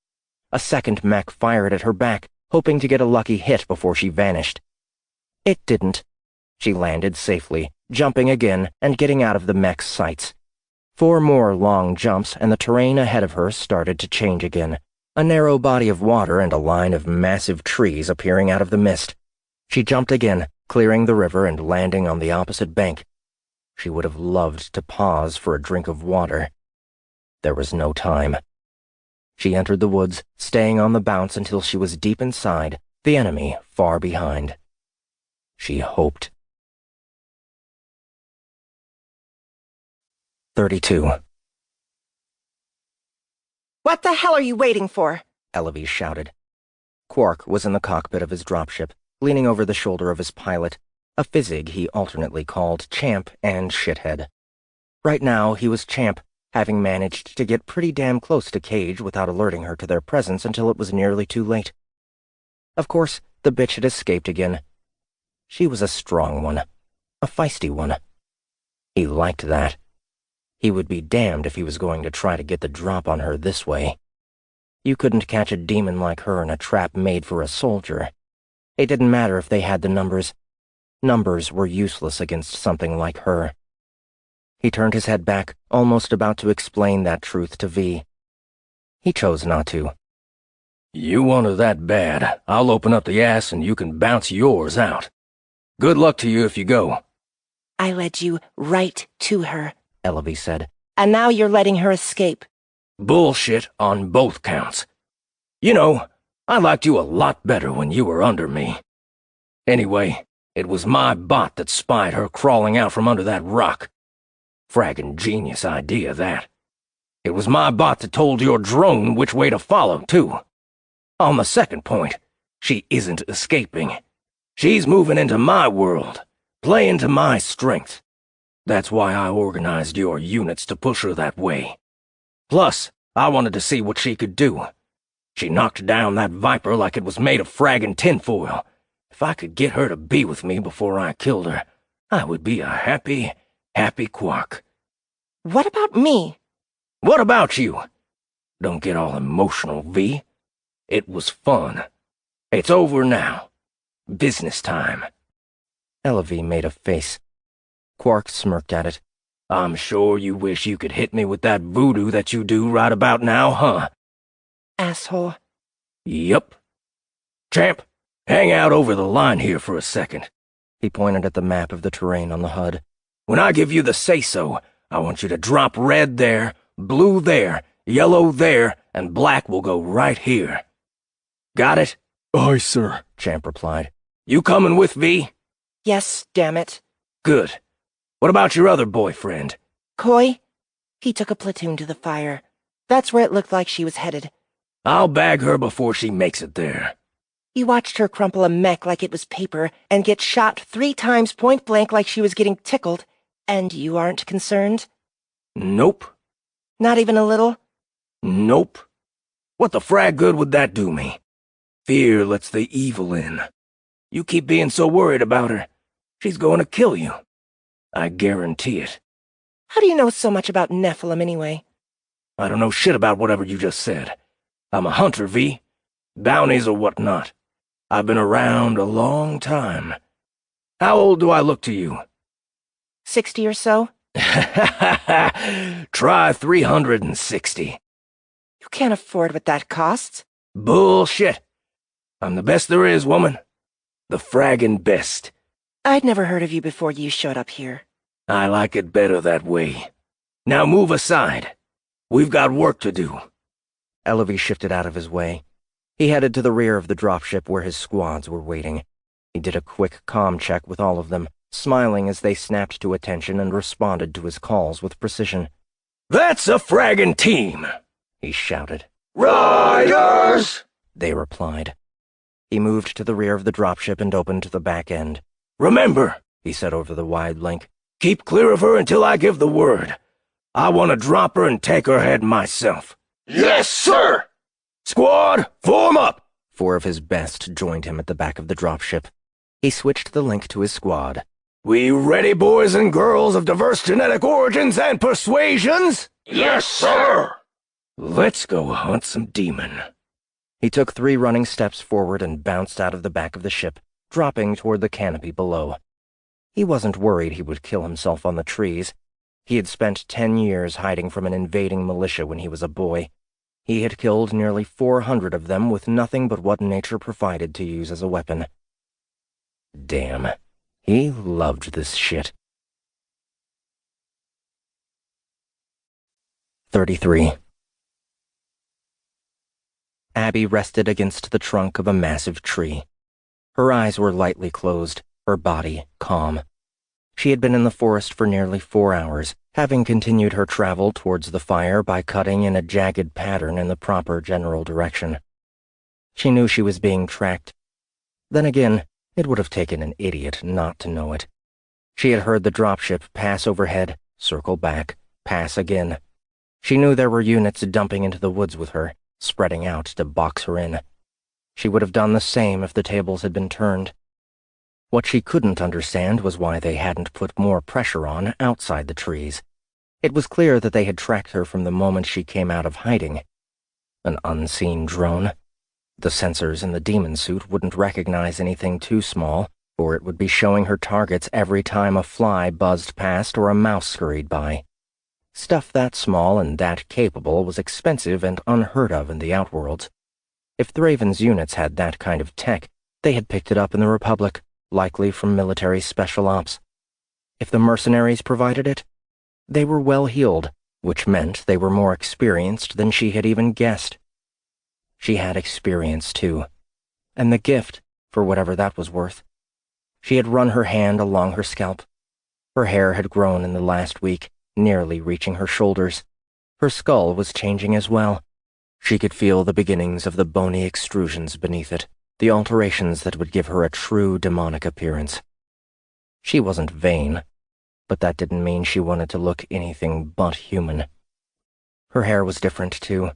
A second mech fired at her back, hoping to get a lucky hit before she vanished. It didn't. She landed safely, jumping again and getting out of the mech's sights. 4 more long jumps, and the terrain ahead of her started to change again. A narrow body of water and a line of massive trees appearing out of the mist. She jumped again, clearing the river and landing on the opposite bank. She would have loved to pause for a drink of water. There was no time. She entered the woods, staying on the bounce until she was deep inside, the enemy far behind. She hoped. 32. "What the hell are you waiting for?" Eloise shouted. Quark was in the cockpit of his dropship, leaning over the shoulder of his pilot. a physig he alternately called Champ and Shithead. Right now, he was Champ, having managed to get pretty damn close to Cage without alerting her to their presence until it was nearly too late. Of course, the bitch had escaped again. She was a strong one, a feisty one. He liked that. He would be damned if he was going to try to get the drop on her this way. You couldn't catch a demon like her in a trap made for a soldier. It didn't matter if they had the numbers. Numbers were useless against something like her. He turned his head back, almost about to explain that truth to V. He chose not to. You want her that bad, I'll open up the ass and you can bounce yours out. Good luck to you if you go. I led you right to her, Ellaby said. And now you're letting her escape. Bullshit on both counts. You know, I liked you a lot better when you were under me. Anyway, it was my bot that spied her crawling out from under that rock. Fraggin' genius idea, that. It was my bot that told your drone which way to follow, too. On the second point, she isn't escaping. She's moving into my world, playing to my strength. That's why I organized your units to push her that way. Plus, I wanted to see what she could do. She knocked down that Viper like it was made of fraggin' tinfoil. If I could get her to be with me before I killed her, I would be a happy, happy quark. What about me? What about you? Don't get all emotional, V. It was fun. It's over now. Business time. Ellaby made a face. Quark smirked at it. I'm sure you wish you could hit me with that voodoo that you do right about now, huh? Asshole. Yup. Champ, hang out over the line here for a second. He pointed at the map of the terrain on the HUD. When I give you the say-so, I want you to drop red there, blue there, yellow there, and black will go right here. Got it? Aye, sir, Champ replied. You coming with, V? Yes, damn it. Good. What about your other boyfriend? Coy? He took a platoon to the fire. That's where it looked like she was headed. I'll bag her before she makes it there. You watched her crumple a mech like it was paper and get shot 3 times point blank like she was getting tickled, and you aren't concerned? Nope. Not even a little? Nope. What the frag good would that do me? Fear lets the evil in. You keep being so worried about her. She's going to kill you. I guarantee it. How do you know so much about Nephilim anyway? I don't know shit about whatever you just said. I'm a hunter, V. Bounties or whatnot. I've been around a long time. How old do I look to you? 60 or so? Try 360. You can't afford what that costs. Bullshit. I'm the best there is, woman. The fraggin' best. I'd never heard of you before you showed up here. I like it better that way. Now move aside. We've got work to do. Ellaby shifted out of his way. He headed to the rear of the dropship where his squads were waiting. He did a quick comm check with all of them, smiling as they snapped to attention and responded to his calls with precision. That's a fraggin' team, he shouted. Riders! They replied. He moved to the rear of the dropship and opened the back end. Remember, he said over the wide link, keep clear of her until I give the word. I want to drop her and take her head myself. Yes, sir! Squad, form up! 4 of his best joined him at the back of the dropship. He switched the link to his squad. We ready, boys and girls of diverse genetic origins and persuasions? Yes, sir! Let's go hunt some demon. He took 3 running steps forward and bounced out of the back of the ship, dropping toward the canopy below. He wasn't worried he would kill himself on the trees. He had spent 10 years hiding from an invading militia when he was a boy. He had killed nearly 400 of them with nothing but what nature provided to use as a weapon. Damn, he loved this shit. 33. Abby rested against the trunk of a massive tree. Her eyes were lightly closed, her body calm. She had been in the forest for nearly 4 hours, having continued her travel towards the fire by cutting in a jagged pattern in the proper general direction. She knew she was being tracked. Then again, It would have taken an idiot not to know it. She had heard the dropship pass overhead, circle back, pass again. She knew there were units dumping into the woods with her, spreading out to box her in. She would have done the same if the tables had been turned. What she couldn't understand was why they hadn't put more pressure on outside the trees. It was clear that they had tracked her from the moment she came out of hiding. An unseen drone? The sensors in the demon suit wouldn't recognize anything too small, or it would be showing her targets every time a fly buzzed past or a mouse scurried by. Stuff that small and that capable was expensive and unheard of in the Outworlds. If Thraven's units had that kind of tech, they had picked it up in the Republic, likely from military special ops. If the mercenaries provided it, they were well-heeled, which meant they were more experienced than she had even guessed. She had experience, too, and the gift, for whatever that was worth. She had run her hand along her scalp. Her hair had grown in the last week, nearly reaching her shoulders. Her skull was changing as well. She could feel the beginnings of the bony extrusions beneath it, the alterations that would give her a true demonic appearance. She wasn't vain, but that didn't mean she wanted to look anything but human. Her hair was different, too.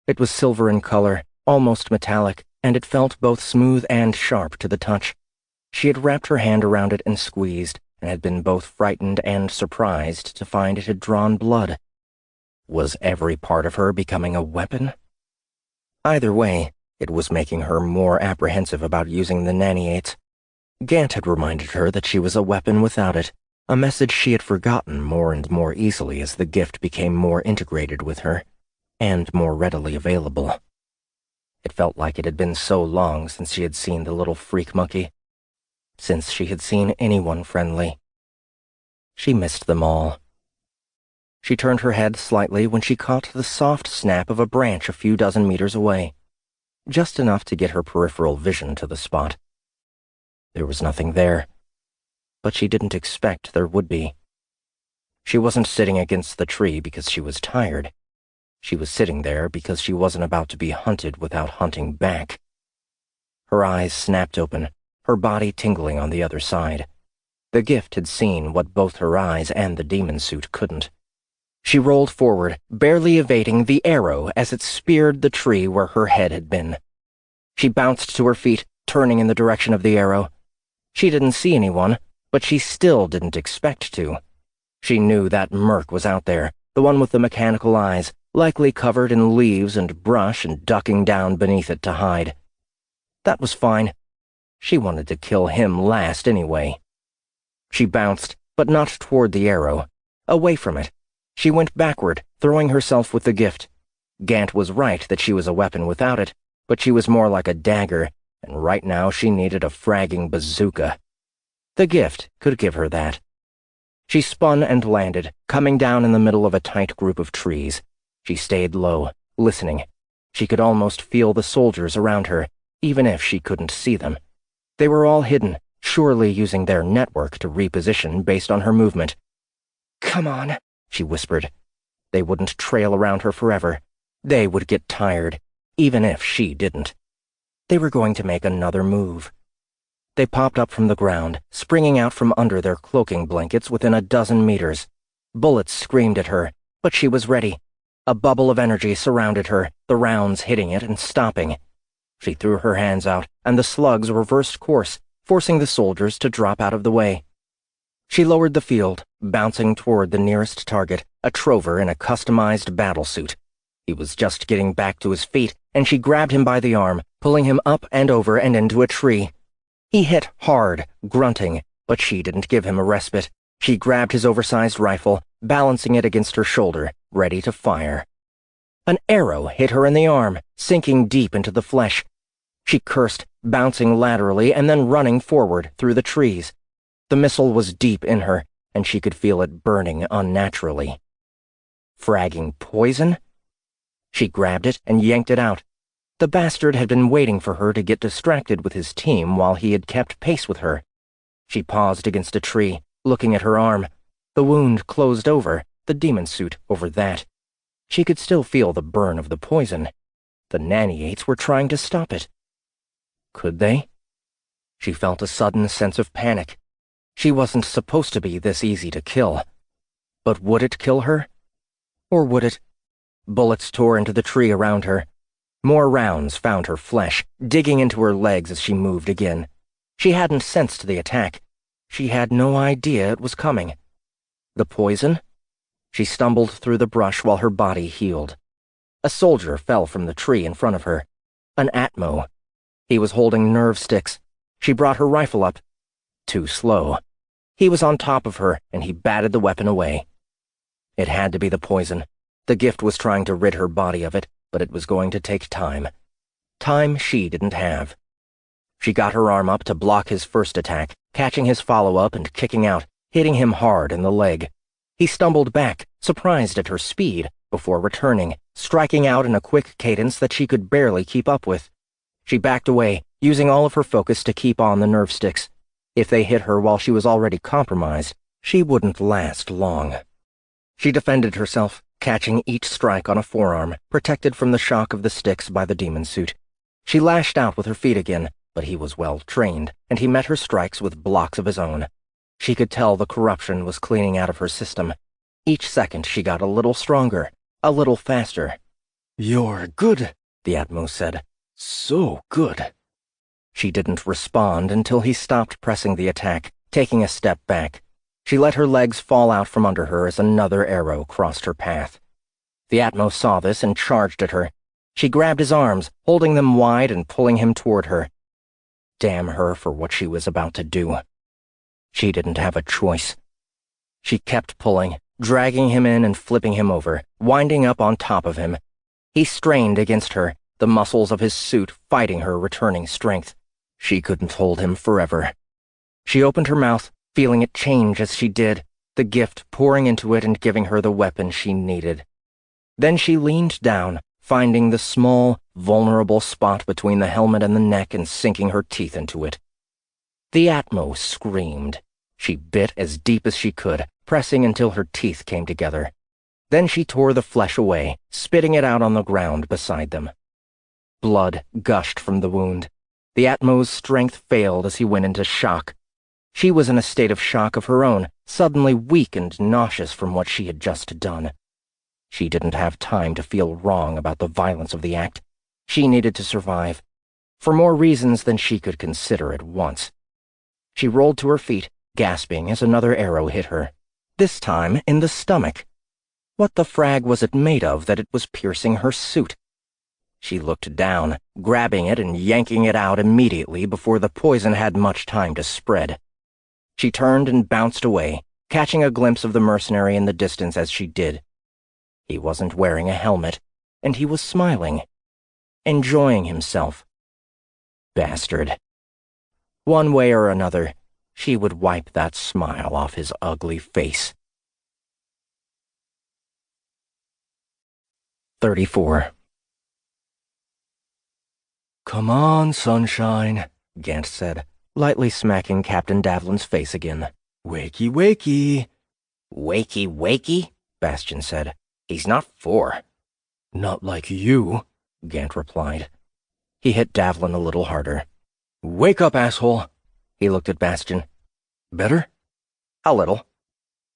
It was silver in color, almost metallic, and it felt both smooth and sharp to the touch. She had wrapped her hand around it and squeezed, and had been both frightened and surprised to find it had drawn blood. Was every part of her becoming a weapon? Either way, it was making her more apprehensive about using the naniates. Gant had reminded her that she was a weapon without it, a message she had forgotten more and more easily as the gift became more integrated with her, and more readily available. It felt like it had been so long since she had seen the little freak monkey, since she had seen anyone friendly. She missed them all. She turned her head slightly when she caught the soft snap of a branch a few dozen meters away, just enough to get her peripheral vision to the spot. There was nothing there, but she didn't expect there would be. She wasn't sitting against the tree because she was tired. She was sitting there because she wasn't about to be hunted without hunting back. Her eyes snapped open, her body tingling on the other side. The gift had seen what both her eyes and the demon suit couldn't. She rolled forward, barely evading the arrow as it speared the tree where her head had been. She bounced to her feet, turning in the direction of the arrow. She didn't see anyone, but she still didn't expect to. She knew that merc was out there, the one with the mechanical eyes, likely covered in leaves and brush and ducking down beneath it to hide. That was fine. She wanted to kill him last anyway. She bounced, but not toward the arrow. Away from it. She went backward, throwing herself with the gift. Gant was right that she was a weapon without it, but she was more like a dagger, and right now she needed a fragging bazooka. The gift could give her that. She spun and landed, coming down in the middle of a tight group of trees. She stayed low, listening. She could almost feel the soldiers around her, even if she couldn't see them. They were all hidden, surely using their network to reposition based on her movement. Come on, she whispered. They wouldn't trail around her forever. They would get tired, even if she didn't. They were going to make another move. They popped up from the ground, springing out from under their cloaking blankets within a dozen meters. Bullets screamed at her, but she was ready. A bubble of energy surrounded her, the rounds hitting it and stopping. She threw her hands out, and the slugs reversed course, forcing the soldiers to drop out of the way. She lowered the field, bouncing toward the nearest target, a trover in a customized battlesuit. He was just getting back to his feet, and she grabbed him by the arm, pulling him up and over and into a tree. He hit hard, grunting, but she didn't give him a respite. She grabbed his oversized rifle, balancing it against her shoulder, ready to fire. An arrow hit her in the arm, sinking deep into the flesh. She cursed, bouncing laterally and then running forward through the trees. The missile was deep in her, and she could feel it burning unnaturally. Fragging poison? She grabbed it and yanked it out. The bastard had been waiting for her to get distracted with his team while he had kept pace with her. She paused against a tree, looking at her arm. The wound closed over, the demon suit over that. She could still feel the burn of the poison. The naniates were trying to stop it. Could they? She felt a sudden sense of panic. She wasn't supposed to be this easy to kill. But would it kill her? Or would it? Bullets tore into the tree around her. More rounds found her flesh, digging into her legs as she moved again. She hadn't sensed the attack. She had no idea it was coming. The poison? She stumbled through the brush while her body healed. A soldier fell from the tree in front of her. An Atmo. He was holding nerve sticks. She brought her rifle up. Too slow. He was on top of her, and he batted the weapon away. It had to be the poison. The gift was trying to rid her body of it, but it was going to take time. Time she didn't have. She got her arm up to block his first attack, catching his follow-up and kicking out, hitting him hard in the leg. He stumbled back, surprised at her speed, before returning, striking out in a quick cadence that she could barely keep up with. She backed away, using all of her focus to keep on the nerve sticks. If they hit her while she was already compromised, she wouldn't last long. She defended herself, catching each strike on a forearm, protected from the shock of the sticks by the demon suit. She lashed out with her feet again, but he was well trained, and he met her strikes with blocks of his own. She could tell the corruption was cleaning out of her system. Each second she got a little stronger, a little faster. "You're good," the Atmo said. "So good." She didn't respond until he stopped pressing the attack, taking a step back. She let her legs fall out from under her as another arrow crossed her path. The Atmo saw this and charged at her. She grabbed his arms, holding them wide and pulling him toward her. Damn her for what she was about to do. She didn't have a choice. She kept pulling, dragging him in and flipping him over, winding up on top of him. He strained against her, the muscles of his suit fighting her returning strength. She couldn't hold him forever. She opened her mouth, feeling it change as she did, the gift pouring into it and giving her the weapon she needed. Then she leaned down, finding the small, vulnerable spot between the helmet and the neck and sinking her teeth into it. The Atmo screamed. She bit as deep as she could, pressing until her teeth came together. Then she tore the flesh away, spitting it out on the ground beside them. Blood gushed from the wound. The Atmo's strength failed as he went into shock. She was in a state of shock of her own, suddenly weak and nauseous from what she had just done. She didn't have time to feel wrong about the violence of the act. She needed to survive, for more reasons than she could consider at once. She rolled to her feet, gasping as another arrow hit her, this time in the stomach. What the frag was it made of that it was piercing her suit? She looked down, grabbing it and yanking it out immediately before the poison had much time to spread. She turned and bounced away, catching a glimpse of the mercenary in the distance as she did. He wasn't wearing a helmet, and he was smiling, enjoying himself. Bastard. One way or another, she would wipe that smile off his ugly face. 34. "Come on, sunshine," Gant said, lightly smacking Captain Davlin's face again. "Wakey, wakey." Wakey, wakey? Bastian said. He's not 4. "Not like you," Gant replied. He hit Davlin a little harder. "Wake up, asshole." He looked at Bastian. "Better?" A little.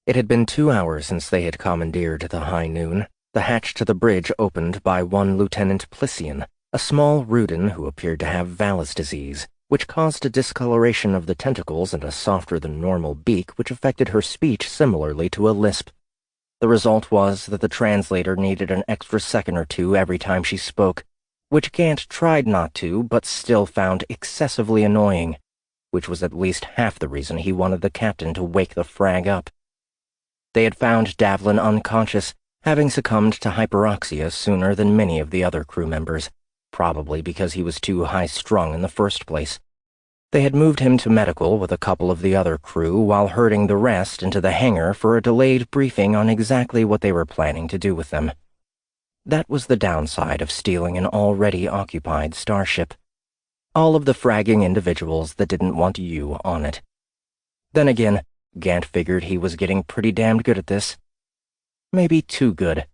It had been 2 hours since they had commandeered the high noon, the hatch to the bridge opened by one Lieutenant Plissian, a small Rudin who appeared to have Valis disease, which caused a discoloration of the tentacles and a softer-than-normal beak which affected her speech similarly to a lisp. The result was that the translator needed an extra second or two every time she spoke, which Gant tried not to, but still found excessively annoying, which was at least half the reason he wanted the captain to wake the frag up. They had found Davlin unconscious, having succumbed to hyperoxia sooner than many of the other crew members, probably because he was too high-strung in the first place. They had moved him to medical with a couple of the other crew while herding the rest into the hangar for a delayed briefing on exactly what they were planning to do with them. That was the downside of stealing an already occupied starship. All of the fragging individuals that didn't want you on it. Then again, Gant figured he was getting pretty damned good at this. Maybe too good.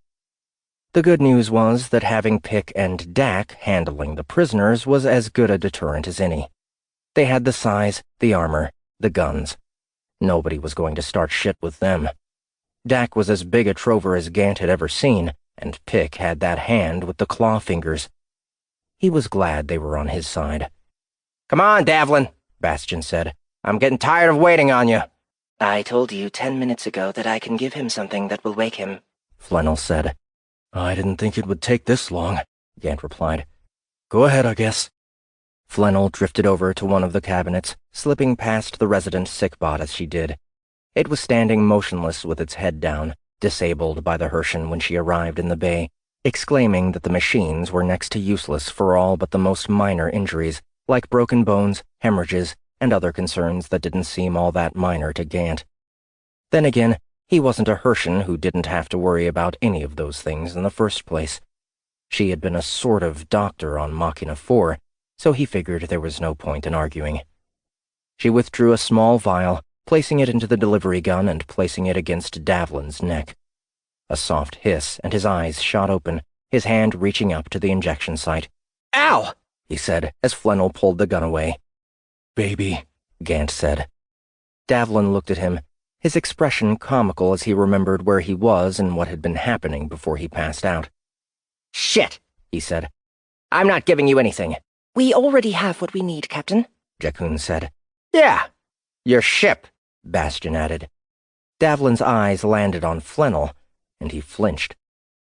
The good news was that having Pick and Dak handling the prisoners was as good a deterrent as any. They had the size, the armor, the guns. Nobody was going to start shit with them. Dak was as big a trover as Gant had ever seen, and Pick had that hand with the claw fingers. He was glad they were on his side. "Come on, Davlin," Bastian said. "I'm getting tired of waiting on you." I told you 10 minutes ago that I can give him something that will wake him, Flannel said. I didn't think it would take this long, Gant replied. Go ahead, I guess. Flannel drifted over to one of the cabinets, slipping past the resident sickbot as she did. It was standing motionless with its head down, disabled by the Herschen when she arrived in the bay, exclaiming that the machines were next to useless for all but the most minor injuries, like broken bones, hemorrhages, and other concerns that didn't seem all that minor to Gant. Then again, he wasn't a Herschen who didn't have to worry about any of those things in the first place. She had been a sort of doctor on Machina 4, so he figured there was no point in arguing. She withdrew a small vial, placing it into the delivery gun and placing it against Davlin's neck. A soft hiss, and his eyes shot open, his hand reaching up to the injection site. "Ow!" he said as Flannel pulled the gun away. Baby, Gant said. Davlin looked at him, his expression comical as he remembered where he was and what had been happening before he passed out. "Shit," he said. "I'm not giving you anything." We already have what we need, Captain, Jakun said. "Yeah, your ship," Bastian added. Davlin's eyes landed on Flannel, and he flinched.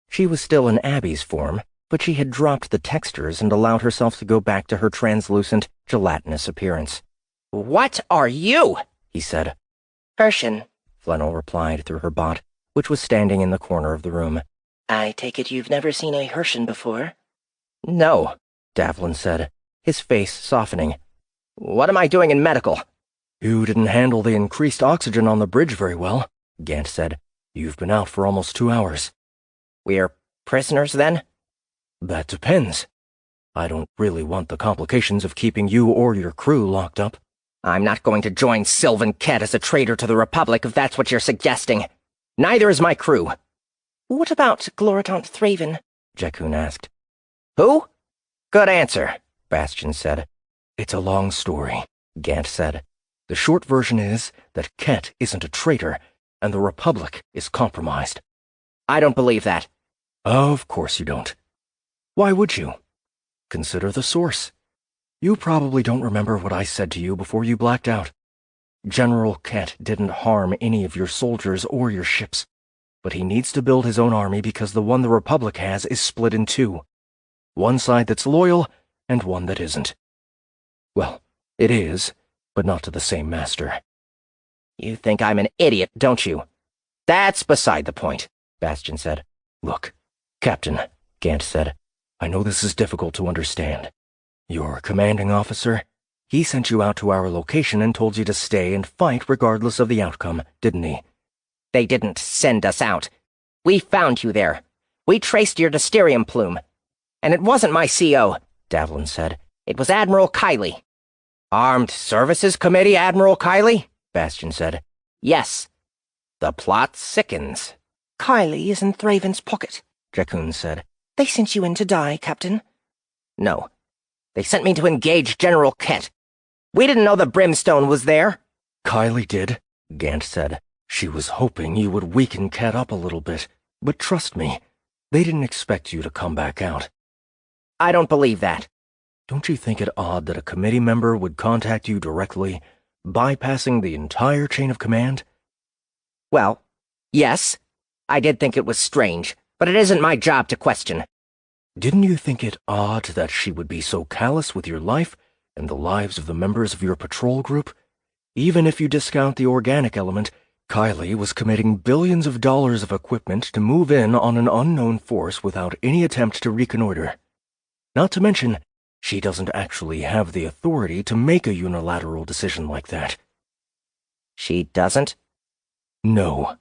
She was still in Abby's form, but she had dropped the textures and allowed herself to go back to her translucent, gelatinous appearance. "What are you?" he said. Herschen, Flannel replied through her bot, which was standing in the corner of the room. I take it you've never seen a Herschen before? No, Davlin said, his face softening. "What am I doing in medical?" You didn't handle the increased oxygen on the bridge very well, Gant said. You've been out for almost 2 hours. We're prisoners, then? That depends. I don't really want the complications of keeping you or your crew locked up. I'm not going to join Sylvan Kett as a traitor to the Republic if that's what you're suggesting. Neither is my crew. What about Gloritant Thraven? Jakun asked. Who? Good answer, Bastian said. It's a long story, Gant said. The short version is that Kett isn't a traitor, and the Republic is compromised. I don't believe that. Of course you don't. Why would you? Consider the source. You probably don't remember what I said to you before you blacked out. General Kett didn't harm any of your soldiers or your ships, but he needs to build his own army because the one the Republic has is split in two. One side that's loyal, and one that isn't. Well, it is, but not to the same master. You think I'm an idiot, don't you? That's beside the point, Bastian said. Look, Captain, Gant said, I know this is difficult to understand. Your commanding officer, he sent you out to our location and told you to stay and fight regardless of the outcome, didn't he? They didn't send us out. We found you there. We traced your Dysterium plume. And it wasn't my CO, Davlin said. It was Admiral Kiley. Armed Services Committee, Admiral Kiley? Bastian said. Yes. The plot sickens. Kiley is in Thraven's pocket, Jakun said. They sent you in to die, Captain. No. They sent me to engage General Kett. We didn't know the brimstone was there. Kiley did, Gant said. She was hoping you would weaken Kett up a little bit, but trust me, they didn't expect you to come back out. I don't believe that. Don't you think it odd that a committee member would contact you directly, bypassing the entire chain of command? Well, yes. I did think it was strange, but it isn't my job to question. Didn't you think it odd that she would be so callous with your life and the lives of the members of your patrol group? Even if you discount the organic element, Kiley was committing billions of dollars of equipment to move in on an unknown force without any attempt to reconnoiter. Not to mention, she doesn't actually have the authority to make a unilateral decision like that. She doesn't? No,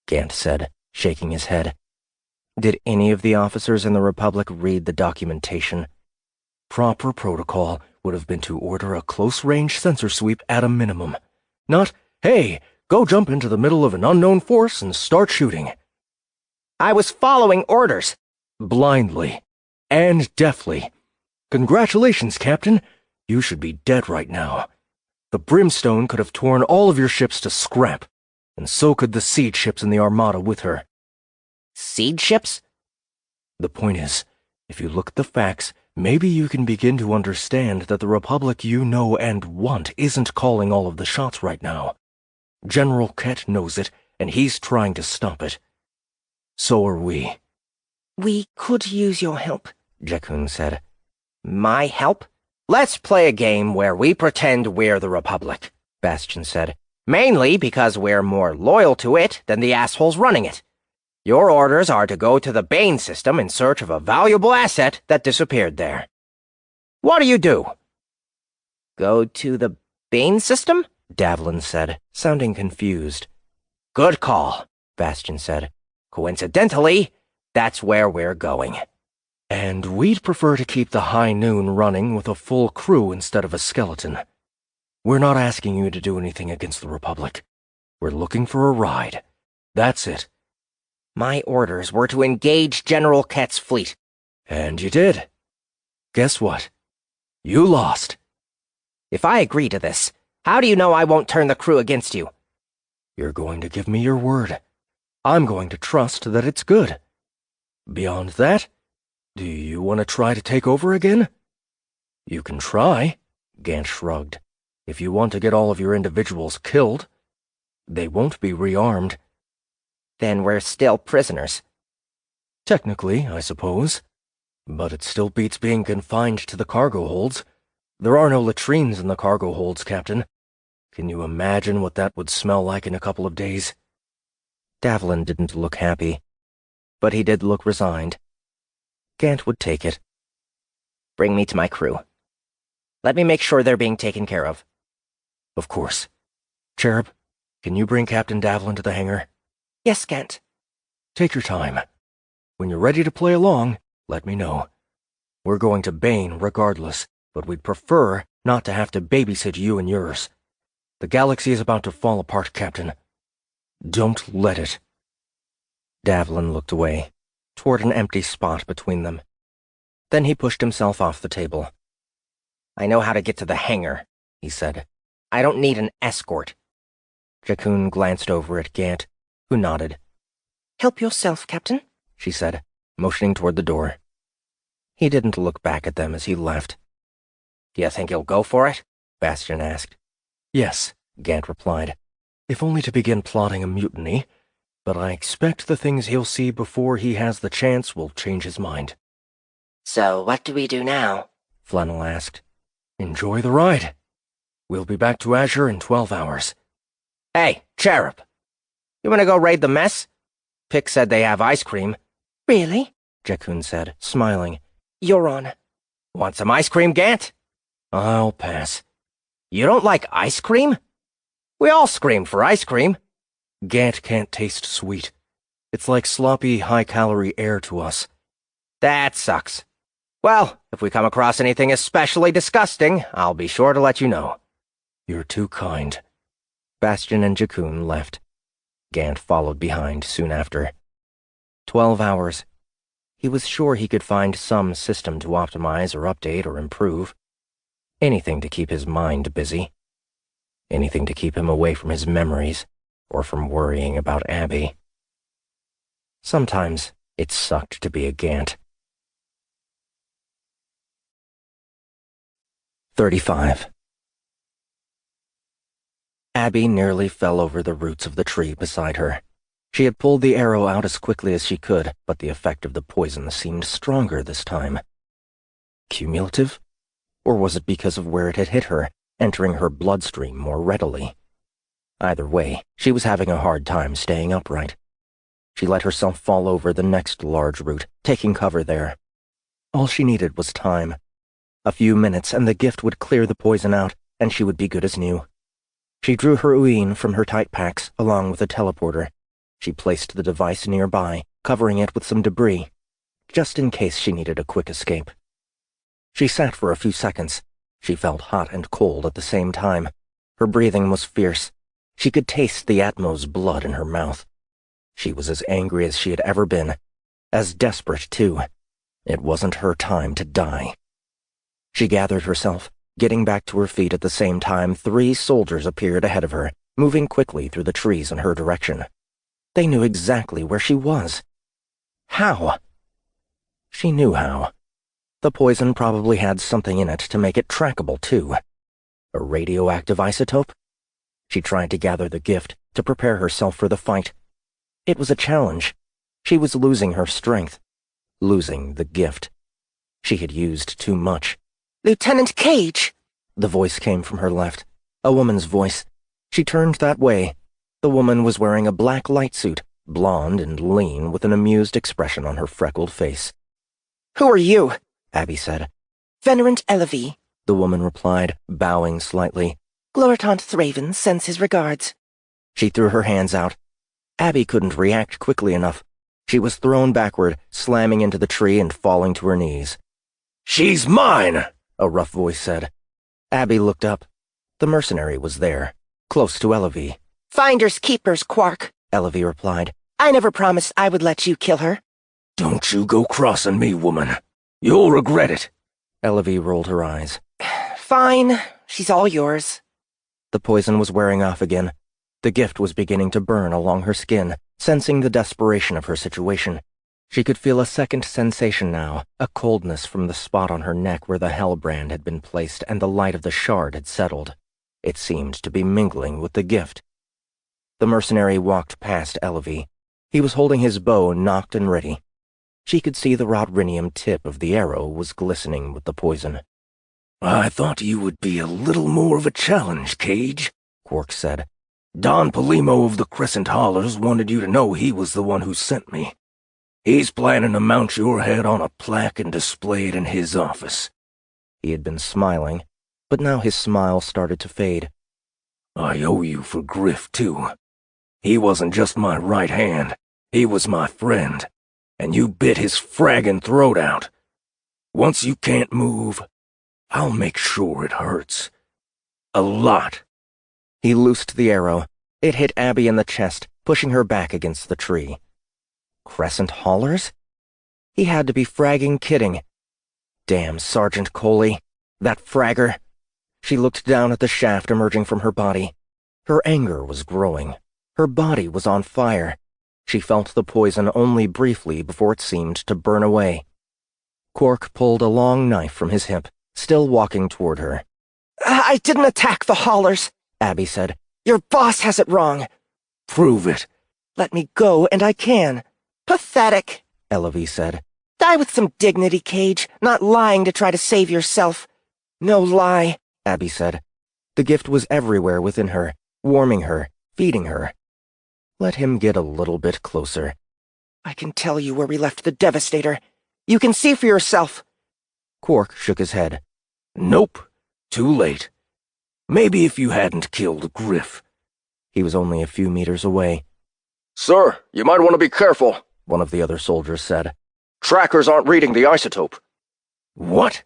Gant said, shaking his head. Did any of the officers in the Republic read the documentation? Proper protocol would have been to order a close-range sensor sweep at a minimum. Not, hey, go jump into the middle of an unknown force and start shooting. I was following orders. Blindly. And deftly. Congratulations, Captain. You should be dead right now. The brimstone could have torn all of your ships to scrap, and so could the siege ships in the Armada with her. Siege ships? The point is, if you look at the facts, maybe you can begin to understand that the Republic you know and want isn't calling all of the shots right now. General Kett knows it, and he's trying to stop it. So are we. We could use your help, Jaunt said. My help? Let's play a game where we pretend we're the Republic, Bastion said. Mainly because we're more loyal to it than the assholes running it. Your orders are to go to the Bane system in search of a valuable asset that disappeared there. What do you do? Go to the Bane system? Davlin said, sounding confused. Good call, Bastion said. Coincidentally, that's where we're going. And we'd prefer to keep the High Noon running with a full crew instead of a skeleton. We're not asking you to do anything against the Republic. We're looking for a ride. That's it. My orders were to engage General Kett's fleet. And you did. Guess what? You lost. If I agree to this, how do you know I won't turn the crew against you? You're going to give me your word. I'm going to trust that it's good. Beyond that, do you want to try to take over again? You can try, Gant shrugged. If you want to get all of your individuals killed, they won't be rearmed. Then we're still prisoners. Technically, I suppose. But it still beats being confined to the cargo holds. There are no latrines in the cargo holds, Captain. Can you imagine what that would smell like in a couple of days? Davlin didn't look happy, but he did look resigned. Gant would take it. Bring me to my crew. Let me make sure they're being taken care of. Of course. Cherub, can you bring Captain Davlin to the hangar? Yes, Gant. Take your time. When you're ready to play along, let me know. We're going to Bane regardless, but we'd prefer not to have to babysit you and yours. The galaxy is about to fall apart, Captain. Don't let it. Davlin looked away, toward an empty spot between them. Then he pushed himself off the table. I know how to get to the hangar, he said. I don't need an escort. Jaunt glanced over at Gant, who nodded. Help yourself, Captain, she said, motioning toward the door. He didn't look back at them as he left. Do you think he'll go for it? Bastion asked. Yes, Gant replied. If only to begin plotting a mutiny, but I expect the things he'll see before he has the chance will change his mind. So what do we do now? Flannel asked. Enjoy the ride. We'll be back to Azure in 12 hours. Hey, Cherub. You want to go raid the mess? Pick said they have ice cream. Really? Jaunt said, smiling. You're on. Want some ice cream, Gant? I'll pass. You don't like ice cream? We all scream for ice cream. Gant can't taste sweet. It's like sloppy, high-calorie air to us. That sucks. Well, if we come across anything especially disgusting, I'll be sure to let you know. You're too kind. Bastion and Jaunt left. Gant followed behind soon after. 12 hours. He was sure he could find some system to optimize or update or improve. Anything to keep his mind busy. Anything to keep him away from his memories or from worrying about Abby. Sometimes it sucked to be a Gant. 35. Abby nearly fell over the roots of the tree beside her. She had pulled the arrow out as quickly as she could, but the effect of the poison seemed stronger this time. Cumulative? Or was it because of where it had hit her, entering her bloodstream more readily? Either way, she was having a hard time staying upright. She let herself fall over the next large root, taking cover there. All she needed was time. A few minutes and the gift would clear the poison out, and she would be good as new. She drew her uin from her tight packs, along with a teleporter. She placed the device nearby, covering it with some debris, just in case she needed a quick escape. She sat for a few seconds. She felt hot and cold at the same time. Her breathing was fierce. She could taste the Atmo's blood in her mouth. She was as angry as she had ever been, as desperate, too. It wasn't her time to die. She gathered herself, Getting back to her feet at the same time, 3 soldiers appeared ahead of her, moving quickly through the trees in her direction. They knew exactly where she was. How? She knew how. The poison probably had something in it to make it trackable, too. A radioactive isotope? She tried to gather the gift, to prepare herself for the fight. It was a challenge. She was losing her strength. Losing the gift. She had used too much. Lieutenant Cage! The voice came from her left. A woman's voice. She turned that way. The woman was wearing a black light suit, blonde and lean, with an amused expression on her freckled face. Who are you? Abby said. Venerant Elevie, the woman replied, bowing slightly. Gloritant Thraven sends his regards. She threw her hands out. Abby couldn't react quickly enough. She was thrown backward, slamming into the tree and falling to her knees. "She's mine!" a rough voice said. Abby looked up. The mercenary was there, close to Elevie. Finders keepers, Quark, Elevie replied. I never promised I would let you kill her. "Don't you go crossing me, woman. You'll regret it." Elevie rolled her eyes. Fine, she's all yours. The poison was wearing off again. The gift was beginning to burn along her skin, sensing the desperation of her situation. She could feel a second sensation now, a coldness from the spot on her neck where the hellbrand had been placed and the light of the shard had settled. It seemed to be mingling with the gift. The mercenary walked past Elevie. He was holding his bow nocked and ready. She could see the rodrinium tip of the arrow was glistening with the poison. "I thought you would be a little more of a challenge, Cage," Quark said. "Don Polimo of the Crescent Hollers wanted you to know he was the one who sent me. He's planning to mount your head on a plaque and display it in his office." He had been smiling, but now his smile started to fade. "I owe you for Griff, too. He wasn't just my right hand, he was my friend, and you bit his fragging throat out. Once you can't move, I'll make sure it hurts. A lot." He loosed the arrow. It hit Abby in the chest, pushing her back against the tree. Crescent Haulers? He had to be fragging kidding. Damn Sergeant Coley. That fragger. She looked down at the shaft emerging from her body. Her anger was growing. Her body was on fire. She felt the poison only briefly before it seemed to burn away. Quark pulled a long knife from his hip, still walking toward her. I didn't attack the Haulers, Abby said. Your boss has it wrong. "Prove it." Let me go, and I can. Pathetic, Elevie said. Die with some dignity, Cage, not lying to try to save yourself. No lie, Abby said. The gift was everywhere within her, warming her, feeding her. Let him get a little bit closer. I can tell you where we left the Devastator. You can see for yourself. Quark shook his head. "Nope. Too late. Maybe if you hadn't killed Griff." He was only a few meters away. "Sir, you might want to be careful," one of the other soldiers said. "Trackers aren't reading the isotope." "What?"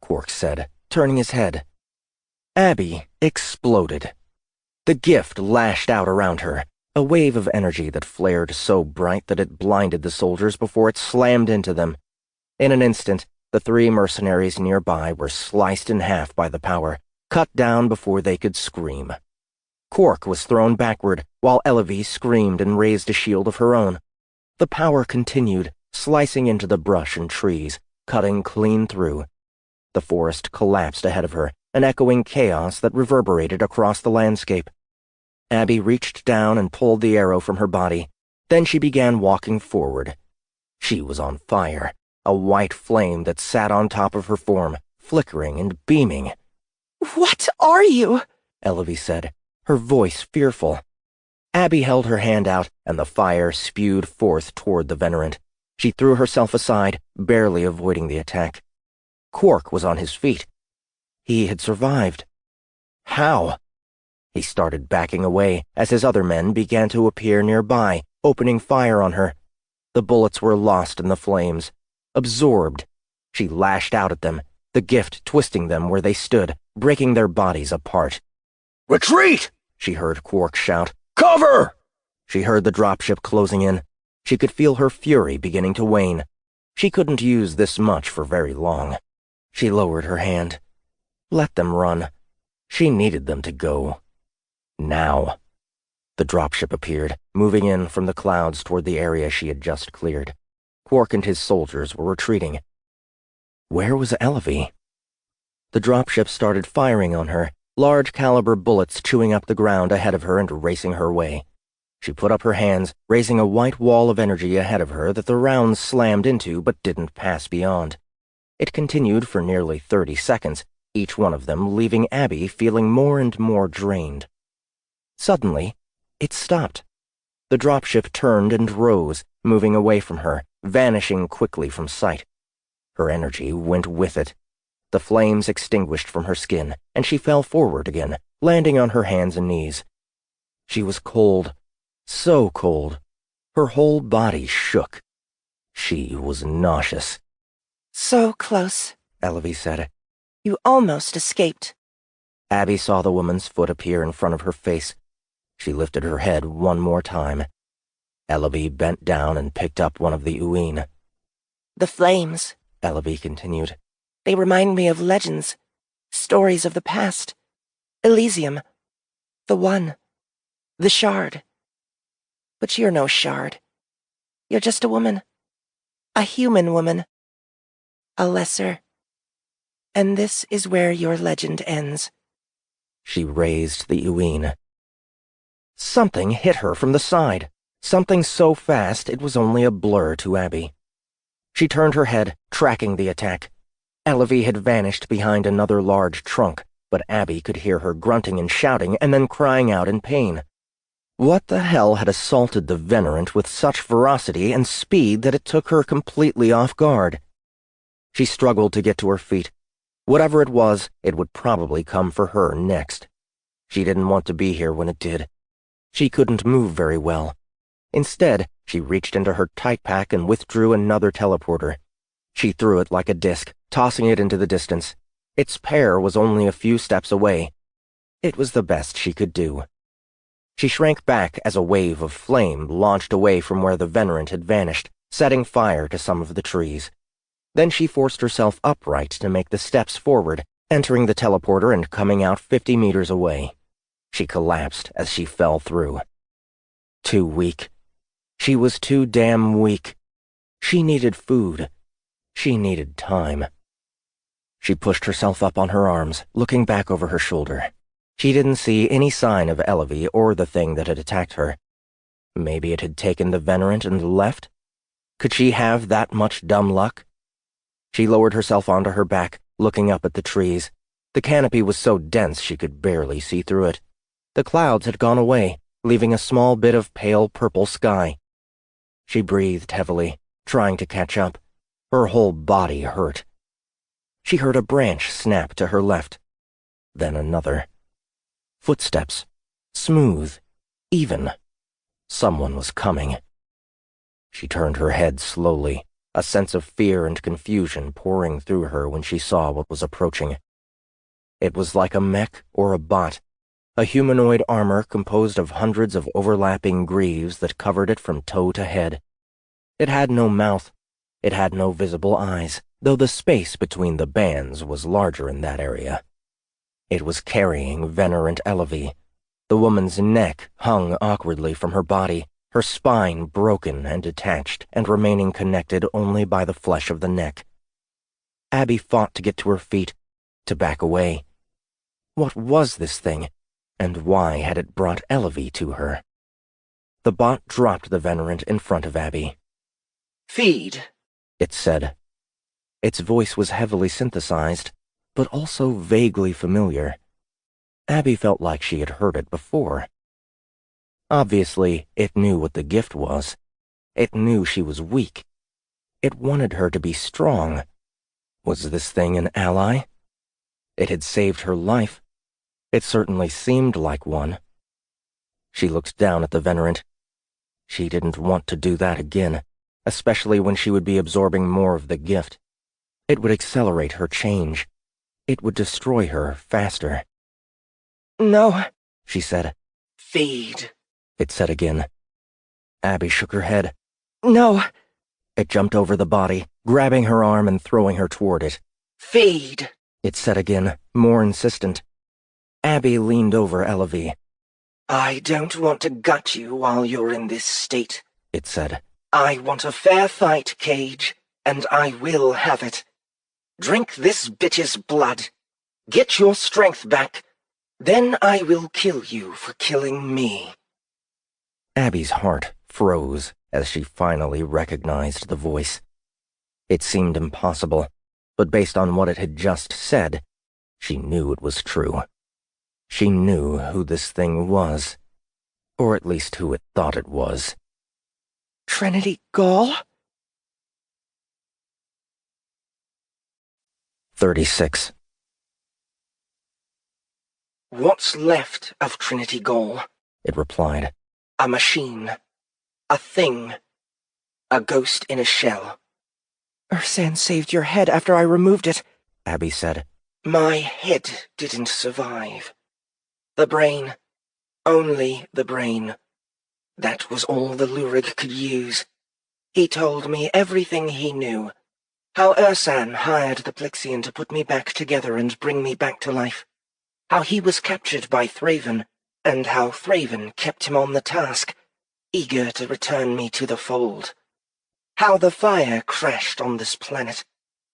Quark said, turning his head. Abby exploded. The gift lashed out around her, a wave of energy that flared so bright that it blinded the soldiers before it slammed into them. In an instant, the 3 mercenaries nearby were sliced in half by the power, cut down before they could scream. Quark was thrown backward, while Elevie screamed and raised a shield of her own. The power continued, slicing into the brush and trees, cutting clean through. The forest collapsed ahead of her, an echoing chaos that reverberated across the landscape. Abby reached down and pulled the arrow from her body. Then she began walking forward. She was on fire, a white flame that sat on top of her form, flickering and beaming. What are you? Elevie said, her voice fearful. Abby held her hand out, and the fire spewed forth toward the Venerant. She threw herself aside, barely avoiding the attack. Quark was on his feet. He had survived. How? He started backing away as his other men began to appear nearby, opening fire on her. The bullets were lost in the flames. Absorbed. She lashed out at them, the gift twisting them where they stood, breaking their bodies apart. "Retreat!" she heard Quark shout. "Cover!" She heard the dropship closing in. She could feel her fury beginning to wane. She couldn't use this much for very long. She lowered her hand. Let them run. She needed them to go. Now. The dropship appeared, moving in from the clouds toward the area she had just cleared. Quark and his soldiers were retreating. Where was Elevie? The dropship started firing on her, large-caliber bullets chewing up the ground ahead of her and racing her way. She put up her hands, raising a white wall of energy ahead of her that the rounds slammed into but didn't pass beyond. It continued for nearly 30 seconds, each one of them leaving Abby feeling more and more drained. Suddenly, it stopped. The dropship turned and rose, moving away from her, vanishing quickly from sight. Her energy went with it. The flames extinguished from her skin, and she fell forward again, landing on her hands and knees. She was cold, so cold. Her whole body shook. She was nauseous. So close, Elevie said. You almost escaped. Abby saw the woman's foot appear in front of her face. She lifted her head one more time. Elevie bent down and picked up one of the Uin. The flames, Elevie continued. They remind me of legends, stories of the past. Elysium. The One. The Shard. But you're no shard. You're just a woman. A human woman. A lesser. And this is where your legend ends. She raised the Uin. Something hit her from the side. Something so fast it was only a blur to Abby. She turned her head, tracking the attack. Elevie had vanished behind another large trunk, but Abby could hear her grunting and shouting and then crying out in pain. What the hell had assaulted the Venerant with such ferocity and speed that it took her completely off guard? She struggled to get to her feet. Whatever it was, it would probably come for her next. She didn't want to be here when it did. She couldn't move very well. Instead, she reached into her tight pack and withdrew another teleporter. She threw it like a disc, tossing it into the distance. Its pair was only a few steps away. It was the best she could do. She shrank back as a wave of flame launched away from where the Venerant had vanished, setting fire to some of the trees. Then she forced herself upright to make the steps forward, entering the teleporter and coming out 50 meters away. She collapsed as she fell through. Too weak. She was too damn weak. She needed food. She needed time. She pushed herself up on her arms, looking back over her shoulder. She didn't see any sign of Elevie or the thing that had attacked her. Maybe it had taken the Venerant and left? Could she have that much dumb luck? She lowered herself onto her back, looking up at the trees. The canopy was so dense she could barely see through it. The clouds had gone away, leaving a small bit of pale purple sky. She breathed heavily, trying to catch up. Her whole body hurt. She heard a branch snap to her left. Then another. Footsteps. Smooth. Even. Someone was coming. She turned her head slowly, a sense of fear and confusion pouring through her when she saw what was approaching. It was like a mech or a bot, a humanoid armor composed of hundreds of overlapping greaves that covered it from toe to head. It had no mouth. It had no visible eyes, though the space between the bands was larger in that area. It was carrying Venerant Elevie. The woman's neck hung awkwardly from her body, her spine broken and detached and remaining connected only by the flesh of the neck. Abby fought to get to her feet, to back away. What was this thing, and why had it brought Elevie to her? The bot dropped the Venerant in front of Abby. Feed, it said. Its voice was heavily synthesized, but also vaguely familiar. Abby felt like she had heard it before. Obviously, it knew what the gift was. It knew she was weak. It wanted her to be strong. Was this thing an ally? It had saved her life. It certainly seemed like one. She looked down at the Venerant. She didn't want to do that again, especially when she would be absorbing more of the gift. It would accelerate her change. It would destroy her faster. No, she said. Feed, it said again. Abby shook her head. No. It jumped over the body, grabbing her arm and throwing her toward it. Feed. it said again, more insistent. Abby leaned over Elavie. I don't want to gut you while you're in this state, it said. I want a fair fight, Cage, and I will have it. Drink this bitch's blood. Get your strength back. Then I will kill you for killing me. Abby's heart froze as she finally recognized the voice. It seemed impossible, but based on what it had just said, she knew it was true. She knew who this thing was, or at least who it thought it was. Trinity Gall? 36. What's left of Trinity Gall? It replied. A machine. A thing. A ghost in a shell. Ursan saved your head after I removed it, Abby said. My head didn't survive. The brain. Only the brain. That was all the Lurig could use. He told me everything he knew. How Ursan hired the Plixian to put me back together and bring me back to life. How he was captured by Thraven, and how Thraven kept him on the task, eager to return me to the fold. How the fire crashed on this planet,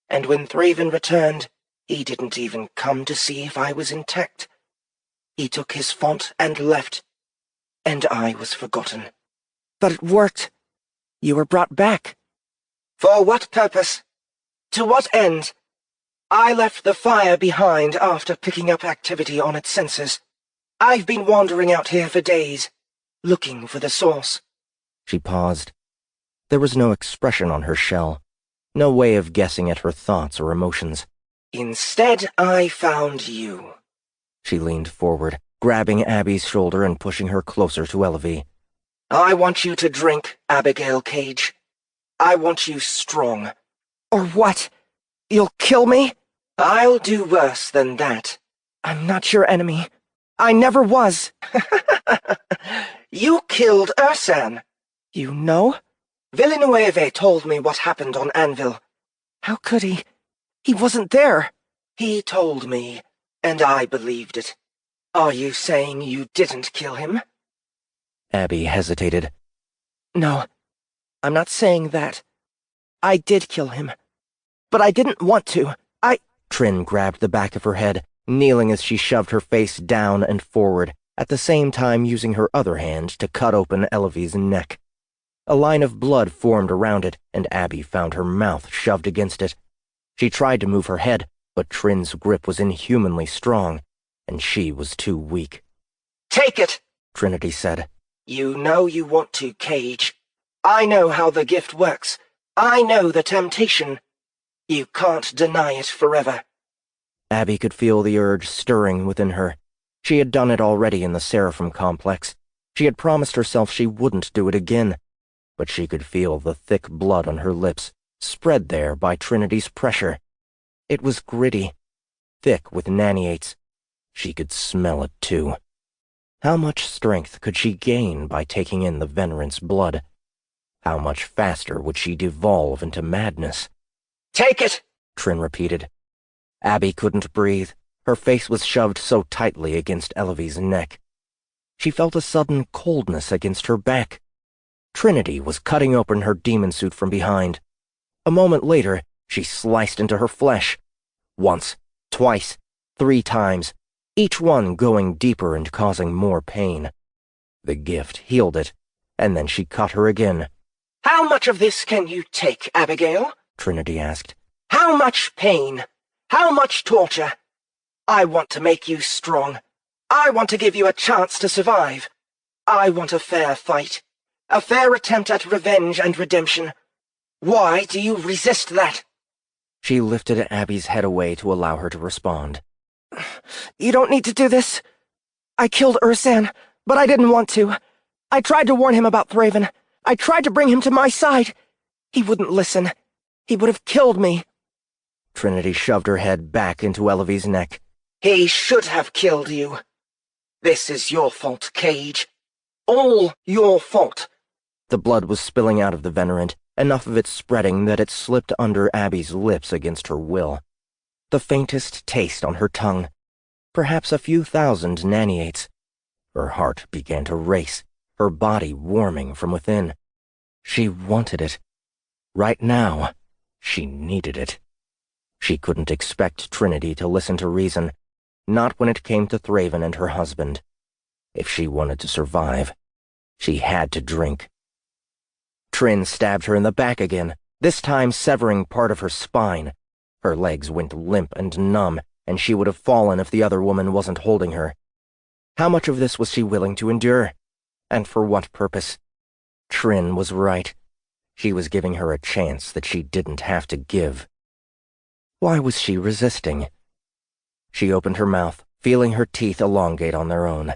and when Thraven returned, he didn't even come to see if I was intact. He took his font and left, and I was forgotten. But it worked. You were brought back. For what purpose? To what end? I left the fire behind after picking up activity on its sensors. I've been wandering out here for days, looking for the source. She paused. There was no expression on her shell, no way of guessing at her thoughts or emotions. Instead, I found you. She leaned forward, grabbing Abby's shoulder and pushing her closer to Elavie. I want you to drink, Abigail Cage. I want you strong. Or what? You'll kill me? I'll do worse than that. I'm not your enemy. I never was. You killed Ursan. You know? Villeneuve told me what happened on Anvil. How could he? He wasn't there. He told me, and I believed it. Are you saying you didn't kill him? Abby hesitated. No, I'm not saying that. I did kill him. But I didn't want to. Trin grabbed the back of her head, kneeling as she shoved her face down and forward, at the same time using her other hand to cut open Elavie's neck. A line of blood formed around it, and Abby found her mouth shoved against it. She tried to move her head, but Trin's grip was inhumanly strong, and she was too weak. Take it, Trinity said. You know you want to, Cage. I know how the gift works. I know the temptation. You can't deny it forever. Abby could feel the urge stirring within her. She had done it already in the Seraphim complex. She had promised herself she wouldn't do it again. But she could feel the thick blood on her lips, spread there by Trinity's pressure. It was gritty, thick with naniates. She could smell it, too. How much strength could she gain by taking in the Venerant's blood? How much faster would she devolve into madness? Take it, Trin repeated. Abby couldn't breathe. Her face was shoved so tightly against Elavie's neck. She felt a sudden coldness against her back. Trinity was cutting open her demon suit from behind. A moment later, she sliced into her flesh. Once, twice, 3 times, each one going deeper and causing more pain. The gift healed it, and then she cut her again. How much of this can you take, Abigail? Trinity asked. How much pain? How much torture? I want to make you strong. I want to give you a chance to survive. I want a fair fight. A fair attempt at revenge and redemption. Why do you resist that? She lifted Abby's head away to allow her to respond. You don't need to do this. I killed Ursan, but I didn't want to. I tried to warn him about Thraven. I tried to bring him to my side. He wouldn't listen. He would have killed me. Trinity shoved her head back into Elavie's neck. He should have killed you. This is your fault, Cage. All your fault. The blood was spilling out of the Venerant, enough of it spreading that it slipped under Abby's lips against her will. the faintest taste on her tongue. Perhaps a few thousand naniates. Her heart began to race, her body warming from within. She wanted it. Right now, she needed it. She couldn't expect Trinity to listen to reason, not when it came to Thraven and her husband. If she wanted to survive, she had to drink. Trin stabbed her in the back again, this time severing part of her spine. Her legs went limp and numb, and she would have fallen if the other woman wasn't holding her. How much of this was she willing to endure? And for what purpose? Trin was right. She was giving her a chance that she didn't have to give. Why was she resisting? She opened her mouth, feeling her teeth elongate on their own.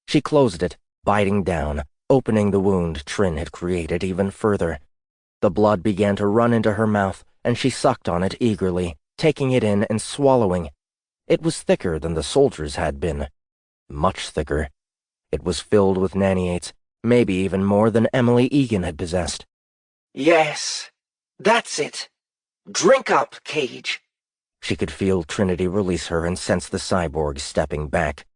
She closed it, biting down, opening the wound Trin had created even further. The blood began to run into her mouth, and she sucked on it eagerly, taking it in and swallowing. It was thicker than the soldiers had been. Much thicker. It was filled with naniates, maybe even more than Emily Egan had possessed. Yes, that's it. Drink up, Cage. She could feel Trinity release her and sense the cyborg stepping back.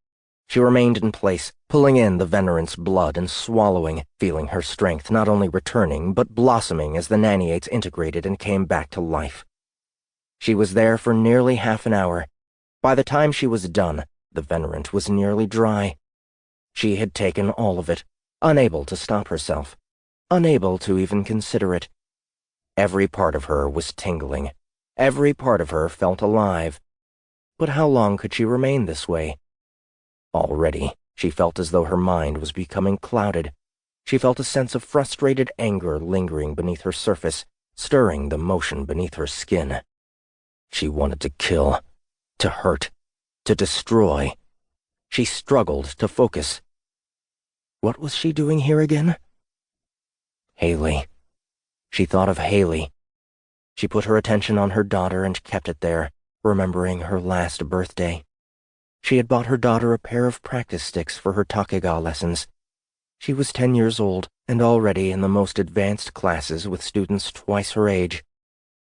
She remained in place, pulling in the venerant's blood and swallowing, feeling her strength not only returning but blossoming as the naniates integrated and came back to life. She was there for nearly half an hour. By the time she was done, the venerant was nearly dry. She had taken all of it, unable to stop herself, unable to even consider it. Every part of her was tingling. Every part of her felt alive. But how long could she remain this way? Already, she felt as though her mind was becoming clouded. She felt a sense of frustrated anger lingering beneath her surface, stirring the motion beneath her skin. She wanted to kill, to hurt, to destroy. She struggled to focus. What was she doing here again? Haley. She thought of Haley. She put her attention on her daughter and kept it there, remembering her last birthday. She had bought her daughter a pair of practice sticks for her Takiga lessons. She was 10 years old and already in the most advanced classes with students twice her age.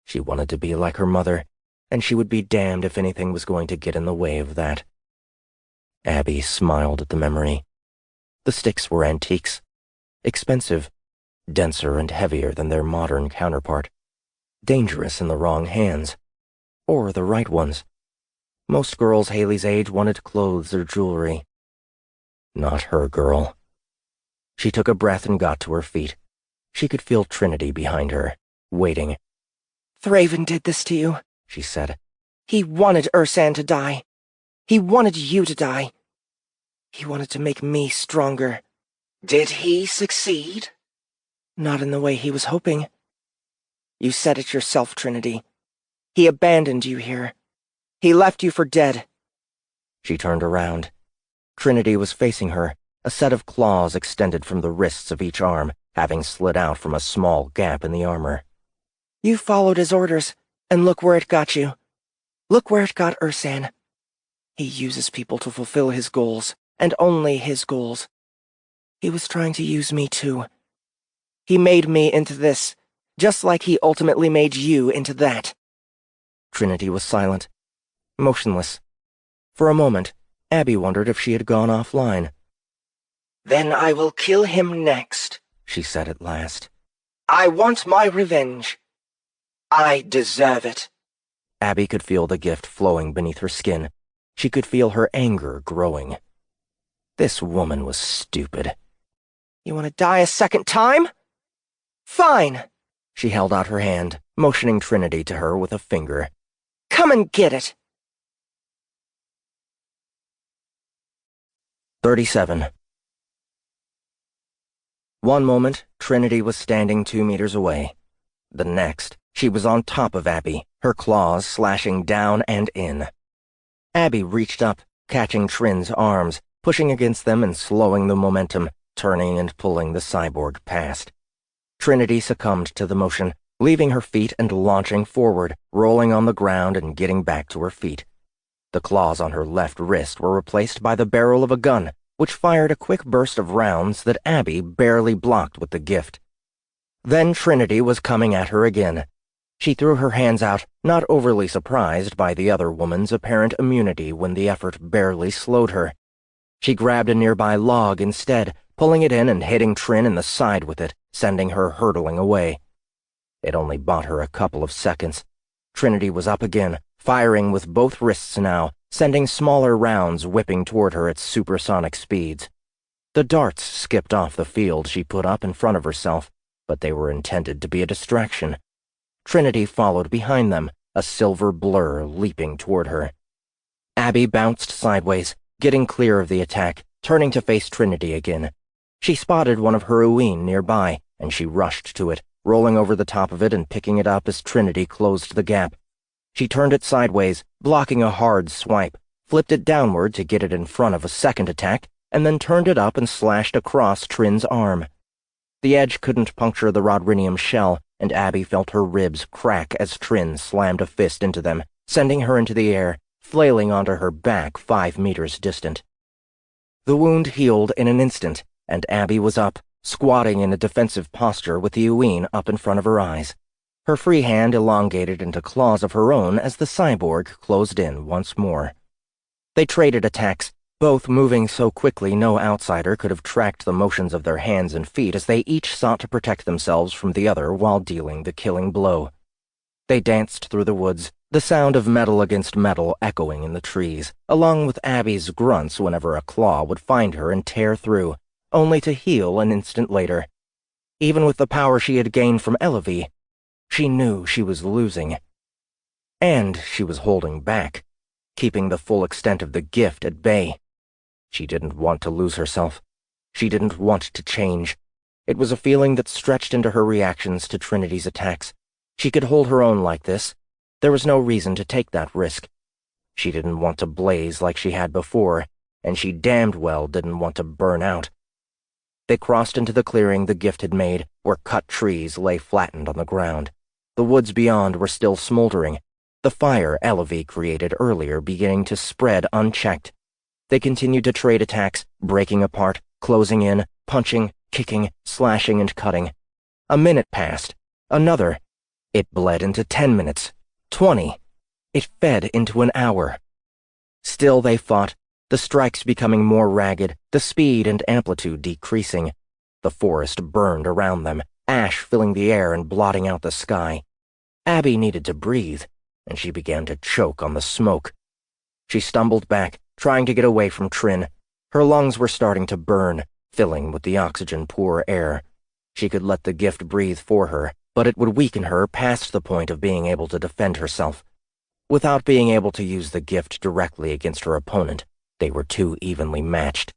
She wanted to be like her mother, and she would be damned if anything was going to get in the way of that. Abby smiled at the memory. The sticks were antiques. Expensive, denser and heavier than their modern counterpart. Dangerous in the wrong hands. Or the right ones. Most girls Haley's age wanted clothes or jewelry. Not her girl. She took a breath and got to her feet. She could feel Trinity behind her, waiting. Thraven did this to you, she said. He wanted Ursan to die. He wanted you to die. He wanted to make me stronger. Did he succeed? Not in the way he was hoping. You said it yourself, Trinity. He abandoned you here. He left you for dead. She turned around. Trinity was facing her, a set of claws extended from the wrists of each arm, having slid out from a small gap in the armor. You followed his orders, and look where it got you. Look where it got Ursan. He uses people to fulfill his goals, and only his goals. He was trying to use me too. He made me into this, just like he ultimately made you into that. Trinity was silent, motionless. For a moment, Abby wondered if she had gone offline. Then I will kill him next, she said at last. I want my revenge. I deserve it. Abby could feel the gift flowing beneath her skin. She could feel her anger growing. This woman was stupid. You want to die a second time? Fine. She held out her hand, motioning Trinity to her with a finger. Come and get it. 37. One moment, Trinity was standing 2 meters away. The next, she was on top of Abby, her claws slashing down and in. Abby reached up, catching Trin's arms, pushing against them and slowing the momentum, turning and pulling the cyborg past. Trinity succumbed to the motion, leaving her feet and launching forward, rolling on the ground and getting back to her feet. The claws on her left wrist were replaced by the barrel of a gun, which fired a quick burst of rounds that Abby barely blocked with the gift. Then Trinity was coming at her again. She threw her hands out, not overly surprised by the other woman's apparent immunity when the effort barely slowed her. She grabbed a nearby log instead, pulling it in and hitting Trin in the side with it, sending her hurtling away. It only bought her a couple of seconds. Trinity was up again, firing with both wrists now, sending smaller rounds whipping toward her at supersonic speeds. The darts skipped off the field she put up in front of herself, but they were intended to be a distraction. Trinity followed behind them, a silver blur leaping toward her. Abby bounced sideways, getting clear of the attack, turning to face Trinity again. She spotted one of her Uween nearby, and she rushed to it, rolling over the top of it and picking it up as Trinity closed the gap. She turned it sideways, blocking a hard swipe, flipped it downward to get it in front of a second attack, and then turned it up and slashed across Trin's arm. The edge couldn't puncture the rodrinium shell, and Abby felt her ribs crack as Trin slammed a fist into them, sending her into the air, flailing onto her back 5 meters distant. The wound healed in an instant, and Abby was up, squatting in a defensive posture with the Uween up in front of her eyes. Her free hand elongated into claws of her own as the cyborg closed in once more. They traded attacks, both moving so quickly no outsider could have tracked the motions of their hands and feet as they each sought to protect themselves from the other while dealing the killing blow. They danced through the woods, the sound of metal against metal echoing in the trees, along with Abby's grunts whenever a claw would find her and tear through, only to heal an instant later. Even with the power she had gained from Elevie, she knew she was losing. And she was holding back, keeping the full extent of the gift at bay. She didn't want to lose herself. She didn't want to change. It was a feeling that stretched into her reactions to Trinity's attacks. She could hold her own like this. There was no reason to take that risk. She didn't want to blaze like she had before, and she damned well didn't want to burn out. They crossed into the clearing the gift had made, where cut trees lay flattened on the ground. The woods beyond were still smoldering, the fire Elevie created earlier beginning to spread unchecked. They continued to trade attacks, breaking apart, closing in, punching, kicking, slashing, and cutting. A minute passed. Another. It bled into 10 minutes. 20. It fed into an hour. Still they fought, the strikes becoming more ragged, the speed and amplitude decreasing. The forest burned around them, ash filling the air and blotting out the sky. Abby needed to breathe, and she began to choke on the smoke. She stumbled back, trying to get away from Trin. Her lungs were starting to burn, filling with the oxygen-poor air. She could let the gift breathe for her, but it would weaken her past the point of being able to defend herself. Without being able to use the gift directly against her opponent, they were too evenly matched.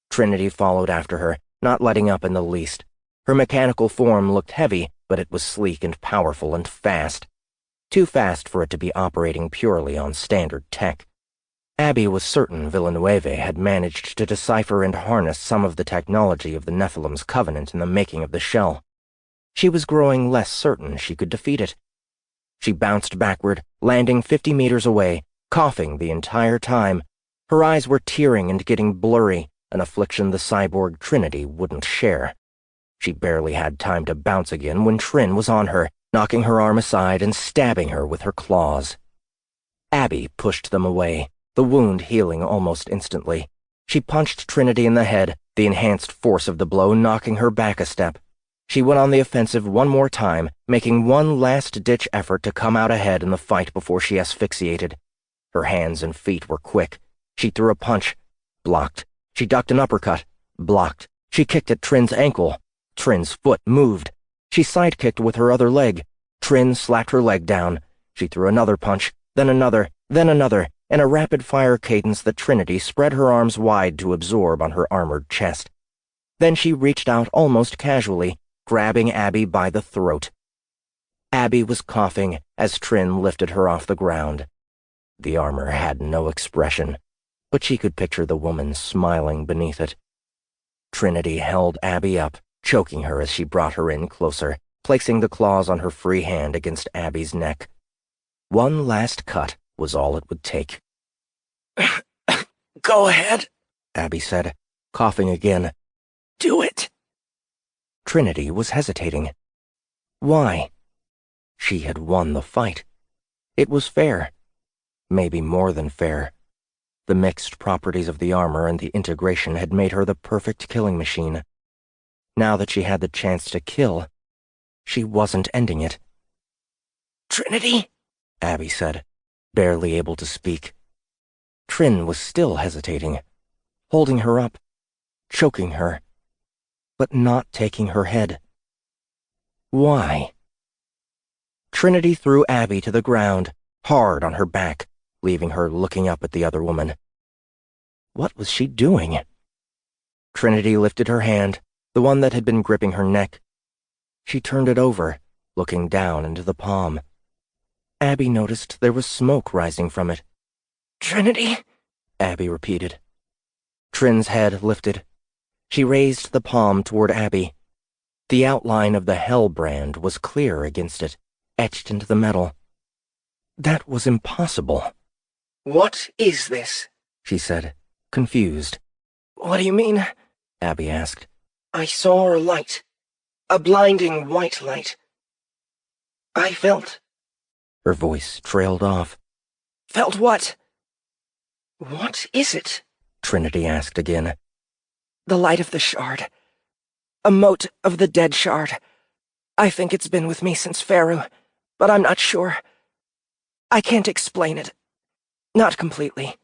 Trinity followed after her, not letting up in the least. Her mechanical form looked heavy, but it was sleek and powerful and fast. Too fast for it to be operating purely on standard tech. Abby was certain Villeneuve had managed to decipher and harness some of the technology of the Nephilim's covenant in the making of the shell. She was growing less certain she could defeat it. She bounced backward, landing 50 meters away, coughing the entire time. Her eyes were tearing and getting blurry, an affliction the cyborg Trinity wouldn't share. She barely had time to bounce again when Trin was on her, knocking her arm aside and stabbing her with her claws. Abby pushed them away, the wound healing almost instantly. She punched Trinity in the head, the enhanced force of the blow knocking her back a step. She went on the offensive one more time, making one last-ditch effort to come out ahead in the fight before she asphyxiated. Her hands and feet were quick. She threw a punch. Blocked. She ducked an uppercut. Blocked. She kicked at Trin's ankle. Trin's foot moved. She sidekicked with her other leg. Trin slapped her leg down. She threw another punch, then another, in a rapid-fire cadence that Trinity spread her arms wide to absorb on her armored chest. Then she reached out almost casually, grabbing Abby by the throat. Abby was coughing as Trin lifted her off the ground. The armor had no expression, but she could picture the woman smiling beneath it. Trinity held Abby up, choking her as she brought her in closer, placing the claws on her free hand against Abby's neck. One last cut was all it would take. Go ahead, Abby said, coughing again. Do it. Trinity was hesitating. Why? She had won the fight. It was fair. Maybe more than fair. The mixed properties of the armor and the integration had made her the perfect killing machine. Now that she had the chance to kill, she wasn't ending it. Trinity? Abby said, barely able to speak. Trin was still hesitating, holding her up, choking her, but not taking her head. Why? Trinity threw Abby to the ground, hard on her back, leaving her looking up at the other woman. What was she doing? Trinity lifted her hand, the one that had been gripping her neck. She turned it over, looking down into the palm. Abby noticed there was smoke rising from it. Trinity? Abby repeated. Trin's head lifted. She raised the palm toward Abby. The outline of the Hell brand was clear against it, etched into the metal. That was impossible. What is this? She said, confused. What do you mean? Abby asked. I saw a light. A blinding white light. I felt... Her voice trailed off. Felt what? What is it? Trinity asked again. The light of the shard. A mote of the dead shard. I think it's been with me since Faru, but I'm not sure. I can't explain it. Not completely.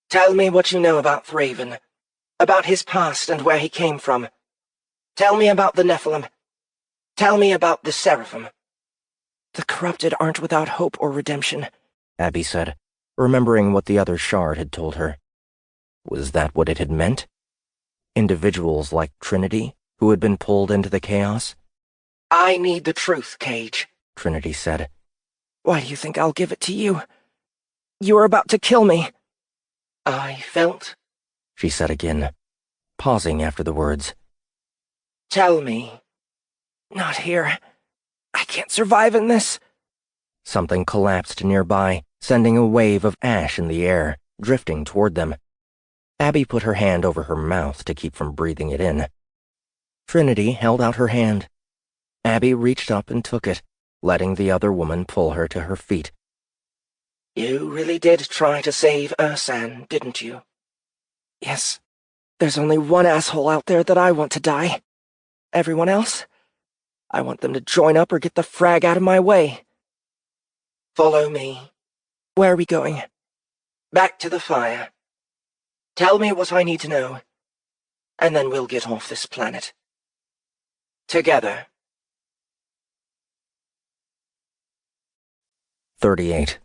Tell me what you know about Thraven. About his past and where he came from. Tell me about the Nephilim. Tell me about the Seraphim. The corrupted aren't without hope or redemption, Abby said, remembering what the other shard had told her. Was that what it had meant? Individuals like Trinity, who had been pulled into the chaos? I need the truth, Cage, Trinity said. Why do you think I'll give it to you? You were about to kill me. I felt, she said again, pausing after the words. Tell me. Not here. I can't survive in this. Something collapsed nearby, sending a wave of ash in the air, drifting toward them. Abby put her hand over her mouth to keep from breathing it in. Trinity held out her hand. Abby reached up and took it, letting the other woman pull her to her feet. You really did try to save Ursan, didn't you? Yes. There's only one asshole out there that I want to die. Everyone else? I want them to join up or get the frag out of my way. Follow me. Where are we going? Back to the fire. Tell me what I need to know, and then we'll get off this planet. Together. 38.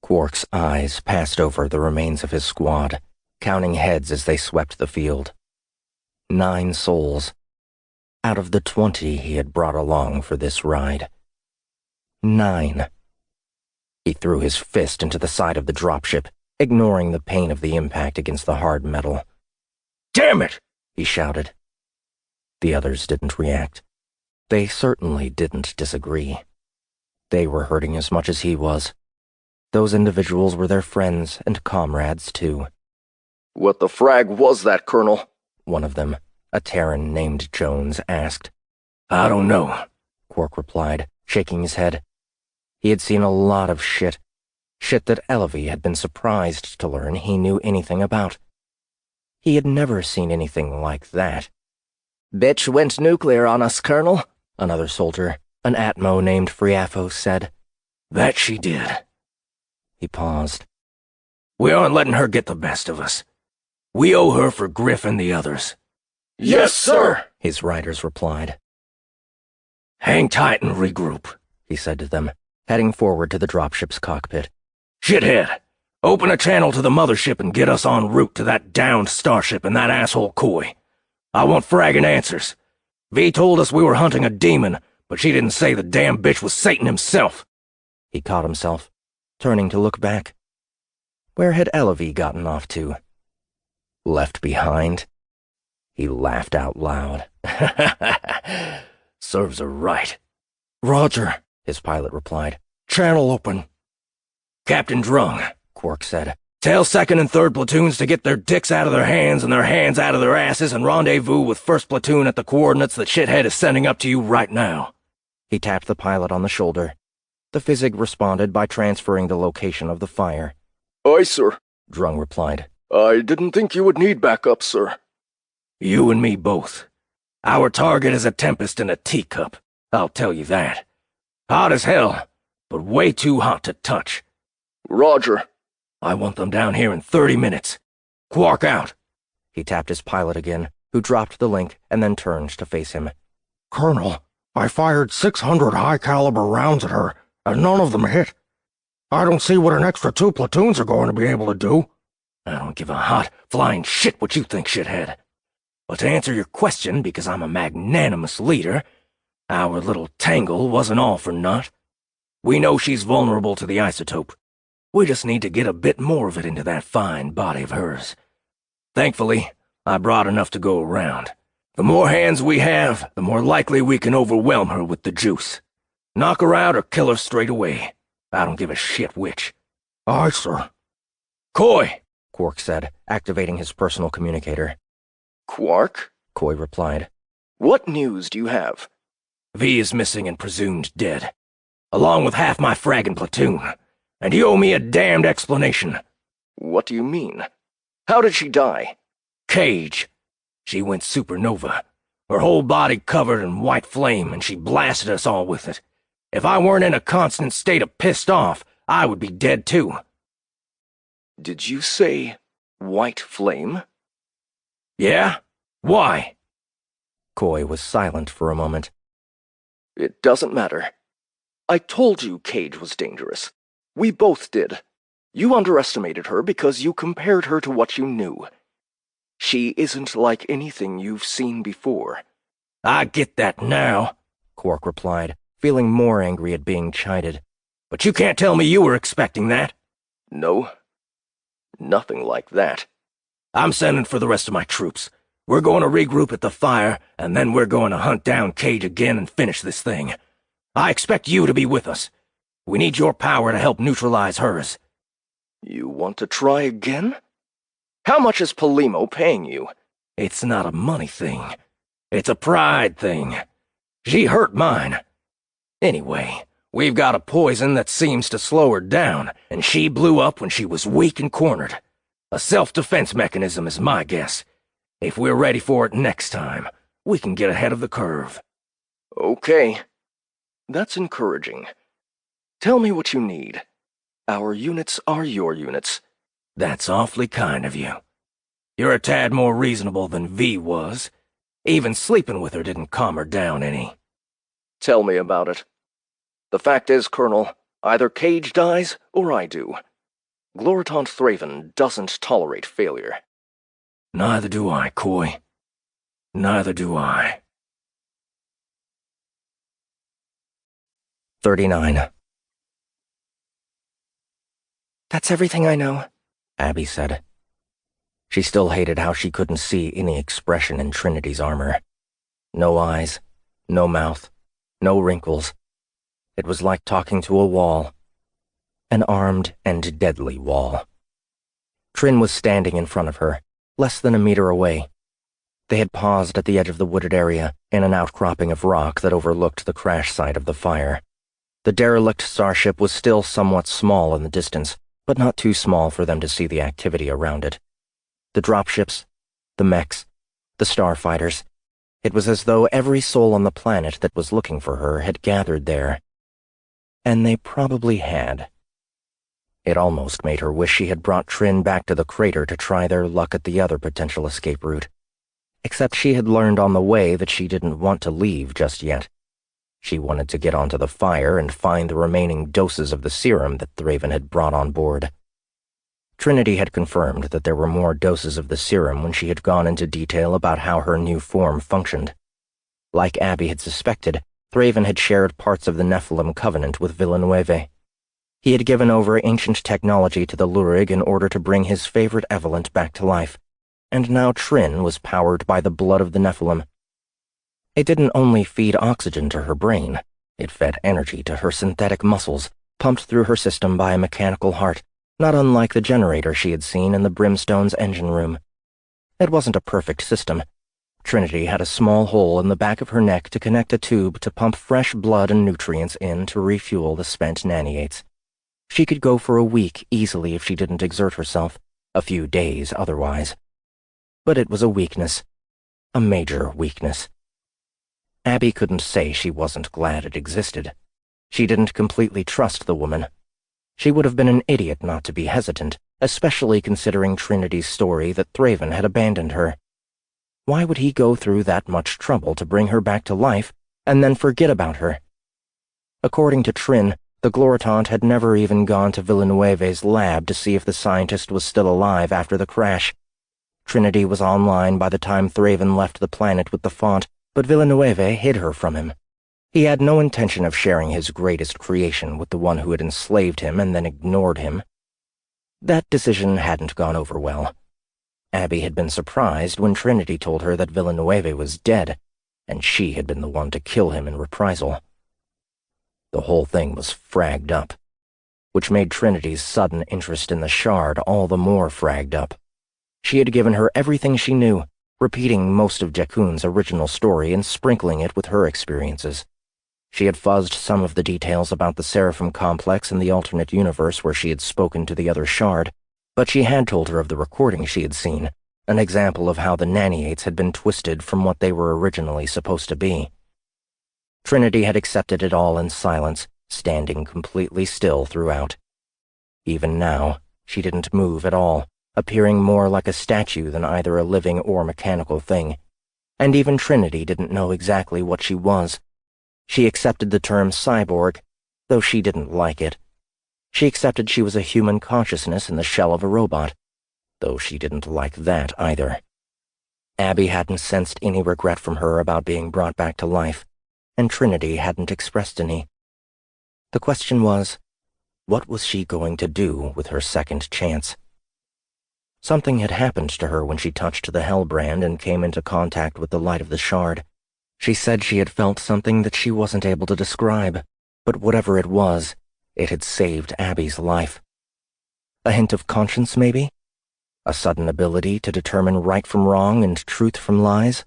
Quark's eyes passed over the remains of his squad, counting heads as they swept the field. 9 souls, out of the 20 he had brought along for this ride. 9. He threw his fist into the side of the dropship, ignoring the pain of the impact against the hard metal. Damn it! He shouted. The others didn't react. They certainly didn't disagree. They were hurting as much as he was. Those individuals were their friends and comrades, too. What the frag was that, Colonel? One of them, a Terran named Jones, asked. I don't know, Quark replied, shaking his head. He had seen a lot of shit that Elevy had been surprised to learn he knew anything about. He had never seen anything like that. Bitch went nuclear on us, Colonel, another soldier, an Atmo named Friafo, said. That she did. He paused. We aren't letting her get the best of us. We owe her for Griff and the others. Yes, sir, his riders replied. Hang tight and regroup, he said to them, heading forward to the dropship's cockpit. Shithead, open a channel to the mothership and get us en route to that downed starship and that asshole Coy. I want fragging answers. V told us we were hunting a demon, but she didn't say the damn bitch was Satan himself. He caught himself, turning to look back. Where had Elevy gotten off to? Left behind? He laughed out loud. Serves her right. Roger, his pilot replied. Channel open. Captain Drung, Quark said. Tell 2nd and 3rd platoons to get their dicks out of their hands and their hands out of their asses and rendezvous with 1st platoon at the coordinates that shithead is sending up to you right now." He tapped the pilot on the shoulder. The physig responded by transferring the location of the fire. "Aye, sir," Drung replied. "I didn't think you would need backup, sir." "You and me both. Our target is a tempest in a teacup, I'll tell you that. Hot as hell, but way too hot to touch." "Roger." "I want them down here in 30 minutes. Quark out." He tapped his pilot again, who dropped the link and then turned to face him. "Colonel, I fired 600 high-caliber rounds at her, and none of them hit. I don't see what an extra 2 platoons are going to be able to do." "I don't give a hot, flying shit what you think, shithead. But to answer your question, because I'm a magnanimous leader, our little tangle wasn't all for naught. We know she's vulnerable to the isotope. We just need to get a bit more of it into that fine body of hers. Thankfully, I brought enough to go around. The more hands we have, the more likely we can overwhelm her with the juice. Knock her out or kill her straight away. I don't give a shit which." "Aye, sir." "Coy!" Quark said, activating his personal communicator. "Quark?" Coy replied. "What news do you have?" "V is missing and presumed dead, along with half my fragging platoon, and you owe me a damned explanation." "What do you mean? How did she die?" "Cage. She went supernova, her whole body covered in white flame, and she blasted us all with it. If I weren't in a constant state of pissed off, I would be dead too." "Did you say white flame?" "Yeah? Why?" Coy was silent for a moment. "It doesn't matter. I told you Cage was dangerous. We both did. You underestimated her because you compared her to what you knew. She isn't like anything you've seen before." "I get that now," Quark replied, feeling more angry at being chided. "but you can't tell me you were expecting that." "No. Nothing like that." "I'm sending for the rest of my troops. We're going to regroup at the fire, and then we're going to hunt down Cage again and finish this thing. I expect you to be with us. We need your power to help neutralize hers." "You want to try again? How much is Polimo paying you?" "It's not a money thing. It's a pride thing. She hurt mine. Anyway, we've got a poison that seems to slow her down, and she blew up when she was weak and cornered. A self-defense mechanism is my guess. If we're ready for it next time, we can get ahead of the curve." "Okay. That's encouraging. Tell me what you need. Our units are your units." "That's awfully kind of you. You're a tad more reasonable than V was. Even sleeping with her didn't calm her down any." "Tell me about it. The fact is, Colonel, either Cage dies or I do. Gloritant Thraven doesn't tolerate failure." "Neither do I, Coy. Neither do I." 39. That's everything I know. Abby said. She still hated how she couldn't see any expression in Trinity's armor. No eyes, no mouth, no wrinkles. It was like talking to a wall. An armed and deadly wall. Trin was standing in front of her, less than a meter away. They had paused at the edge of the wooded area, in an outcropping of rock that overlooked the crash site of the fire. The derelict starship was still somewhat small in the distance, but not too small for them to see the activity around it. The dropships, the mechs, the starfighters. It was as though every soul on the planet that was looking for her had gathered there. And they probably had. It almost made her wish she had brought Trin back to the crater to try their luck at the other potential escape route. Except she had learned on the way that she didn't want to leave just yet. She wanted to get onto the fire and find the remaining doses of the serum that Thraven had brought on board. Trinity had confirmed that there were more doses of the serum when she had gone into detail about how her new form functioned. Like Abby had suspected, Thraven had shared parts of the Nephilim covenant with Villanueve. He had given over ancient technology to the Lurig in order to bring his favorite Evolent back to life, and now Trin was powered by the blood of the Nephilim. It didn't only feed oxygen to her brain, it fed energy to her synthetic muscles, pumped through her system by a mechanical heart, not unlike the generator she had seen in the Brimstone's engine room. It wasn't a perfect system. Trinity had a small hole in the back of her neck to connect a tube to pump fresh blood and nutrients in to refuel the spent naniates. She could go for a week easily if she didn't exert herself, a few days otherwise. But it was a weakness. A major weakness. Abby couldn't say she wasn't glad it existed. She didn't completely trust the woman. She would have been an idiot not to be hesitant, especially considering Trinity's story that Thraven had abandoned her. Why would he go through that much trouble to bring her back to life and then forget about her? According to Trin, the Gloritant had never even gone to Villanueve's lab to see if the scientist was still alive after the crash. Trinity was online by the time Thraven left the planet with the font, but Villanueve hid her from him. He had no intention of sharing his greatest creation with the one who had enslaved him and then ignored him. That decision hadn't gone over well. Abby had been surprised when Trinity told her that Villanueve was dead, and she had been the one to kill him in reprisal. The whole thing was fragged up, which made Trinity's sudden interest in the Shard all the more fragged up. She had given her everything she knew, repeating most of Jakkun's original story and sprinkling it with her experiences. She had fuzzed some of the details about the Seraphim complex and the alternate universe where she had spoken to the other Shard, but she had told her of the recording she had seen, an example of how the naniates had been twisted from what they were originally supposed to be. Trinity had accepted it all in silence, standing completely still throughout. Even now, she didn't move at all, appearing more like a statue than either a living or mechanical thing. And even Trinity didn't know exactly what she was. She accepted the term cyborg, though she didn't like it. She accepted she was a human consciousness in the shell of a robot, though she didn't like that either. Abby hadn't sensed any regret from her about being brought back to life, and Trinity hadn't expressed any. The question was, what was she going to do with her second chance? Something had happened to her when she touched the Hellbrand and came into contact with the light of the Shard. She said she had felt something that she wasn't able to describe, but whatever it was, it had saved Abby's life. A hint of conscience, maybe? A sudden ability to determine right from wrong and truth from lies?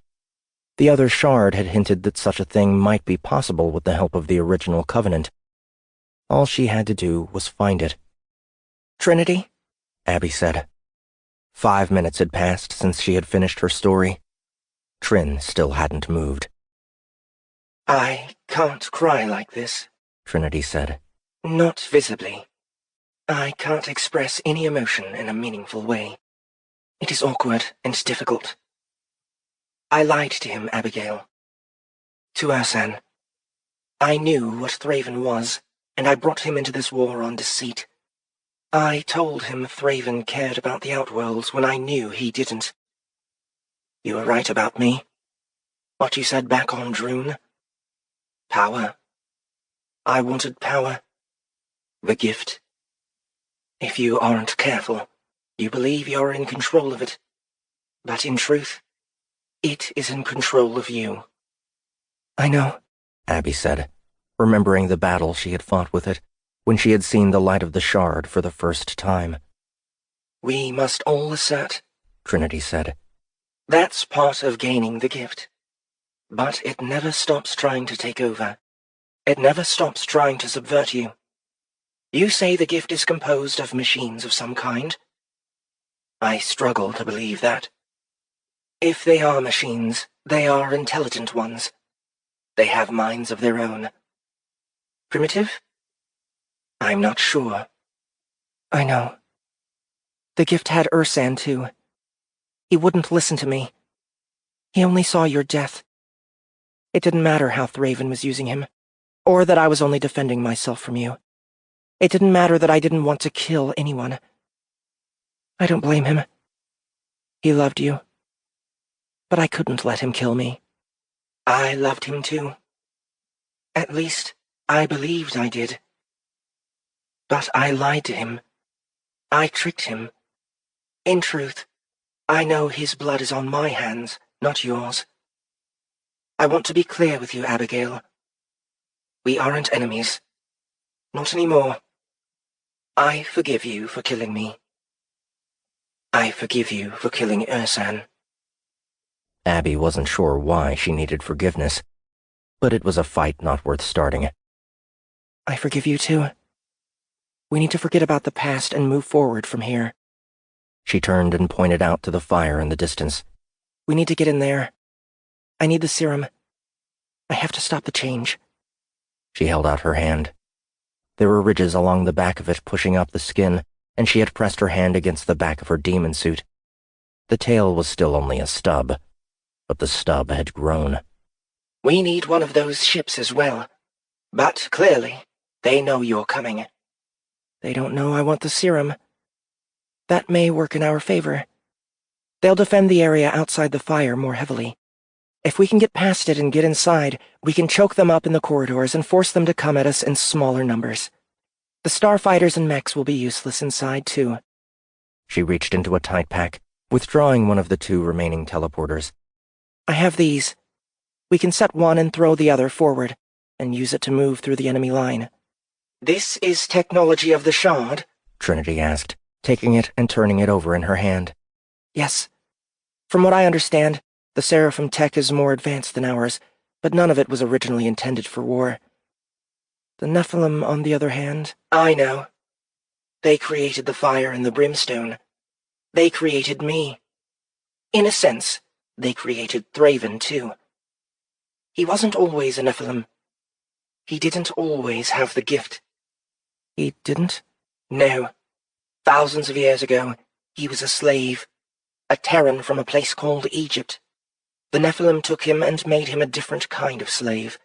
The other Shard had hinted that such a thing might be possible with the help of the original Covenant. All she had to do was find it. Trinity? Abby said. 5 minutes had passed since she had finished her story. Trin still hadn't moved. I can't cry like this, Trinity said. Not visibly. I can't express any emotion in a meaningful way. It is awkward and difficult. I lied to him, Abigail. To Ursan. I knew what Thraven was, and I brought him into this war on deceit. I told him Thraven cared about the Outworlds when I knew he didn't. You were right about me. What you said back on Droon. Power. I wanted power. The gift. If you aren't careful, you believe you're in control of it. But in truth, it is in control of you. I know, Abby said, remembering the battle she had fought with it, when she had seen the light of the Shard for the first time. We must all assert, Trinity said. That's part of gaining the gift. But it never stops trying to take over. It never stops trying to subvert you. You say the gift is composed of machines of some kind? I struggle to believe that. If they are machines, they are intelligent ones. They have minds of their own. Primitive? I'm not sure. I know. The gift had Ursan, too. He wouldn't listen to me. He only saw your death. It didn't matter how Thraven was using him, or that I was only defending myself from you. It didn't matter that I didn't want to kill anyone. I don't blame him. He loved you. But I couldn't let him kill me. I loved him too. At least, I believed I did. But I lied to him. I tricked him. In truth, I know his blood is on my hands, not yours. I want to be clear with you, Abigail. We aren't enemies. Not anymore. I forgive you for killing me. I forgive you for killing Ursan. Abby wasn't sure why she needed forgiveness, but it was a fight not worth starting. I forgive you too. We need to forget about the past and move forward from here. She turned and pointed out to the fire in the distance. We need to get in there. I need the serum. I have to stop the change. She held out her hand. There were ridges along the back of it pushing up the skin, and she had pressed her hand against the back of her demon suit. The tail was still only a stub, but the stub had grown. We need one of those ships as well. But clearly, they know you're coming. They don't know I want the serum. That may work in our favor. They'll defend the area outside the fire more heavily. If we can get past it and get inside, we can choke them up in the corridors and force them to come at us in smaller numbers. The starfighters and mechs will be useless inside, too. She reached into a tight pack, withdrawing one of the 2 remaining teleporters. I have these. We can set one and throw the other forward, and use it to move through the enemy line. This is technology of the Shard? Trinity asked, taking it and turning it over in her hand. Yes. From what I understand, the Seraphim tech is more advanced than ours, but none of it was originally intended for war. The Nephilim, on the other hand... I know. They created the fire and the brimstone. They created me. In a sense, they created Thraven, too. He wasn't always a Nephilim. He didn't always have the gift. He didn't? No. Thousands of years ago, he was a slave. A Terran from a place called Egypt. The Nephilim took him and made him a different kind of slave.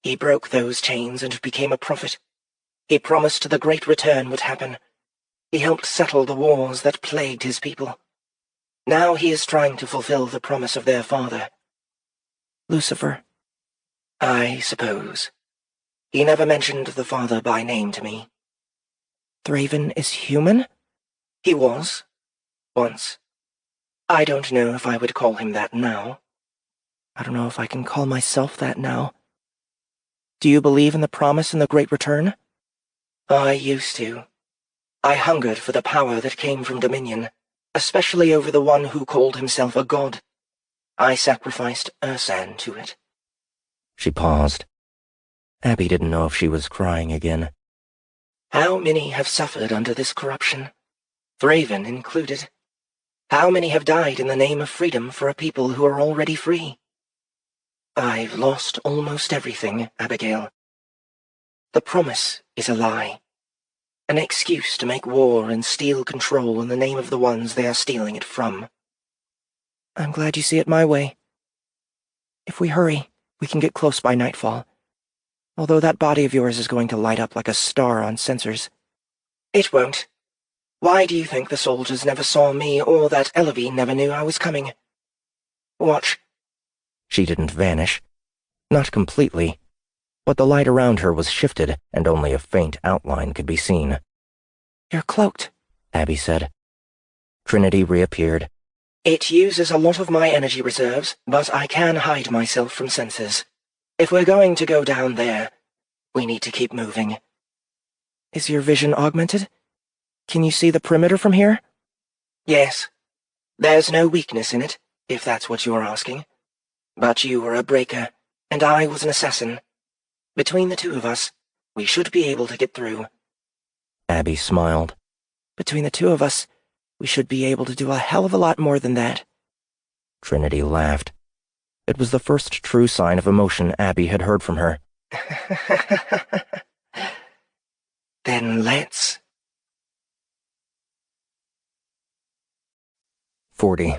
He broke those chains and became a prophet. He promised the Great Return would happen. He helped settle the wars that plagued his people. Now he is trying to fulfill the promise of their father. Lucifer. I suppose. He never mentioned the father by name to me. Thraven is human? He was. Once. I don't know if I would call him that now. I don't know if I can call myself that now. Do you believe in the promise and the Great Return? I used to. I hungered for the power that came from Dominion, especially over the one who called himself a god. I sacrificed Ursan to it. She paused. Abby didn't know if she was crying again. How many have suffered under this corruption? Thraven included. How many have died in the name of freedom for a people who are already free? I've lost almost everything, Abigail. The promise is a lie. An excuse to make war and steal control in the name of the ones they are stealing it from. I'm glad you see it my way. If we hurry, we can get close by nightfall. Although that body of yours is going to light up like a star on sensors. It won't. Why do you think the soldiers never saw me or that Ellaby never knew I was coming? Watch. She didn't vanish. Not completely. But the light around her was shifted, and only a faint outline could be seen. You're cloaked, Abby said. Trinity reappeared. It uses a lot of my energy reserves, but I can hide myself from sensors. If we're going to go down there, we need to keep moving. Is your vision augmented? Can you see the perimeter from here? Yes. There's no weakness in it, if that's what you're asking. But you were a breaker, and I was an assassin. Between the two of us, we should be able to get through. Abby smiled. Between the two of us, we should be able to do a hell of a lot more than that. Trinity laughed. It was the first true sign of emotion Abby had heard from her. Then let's... 40.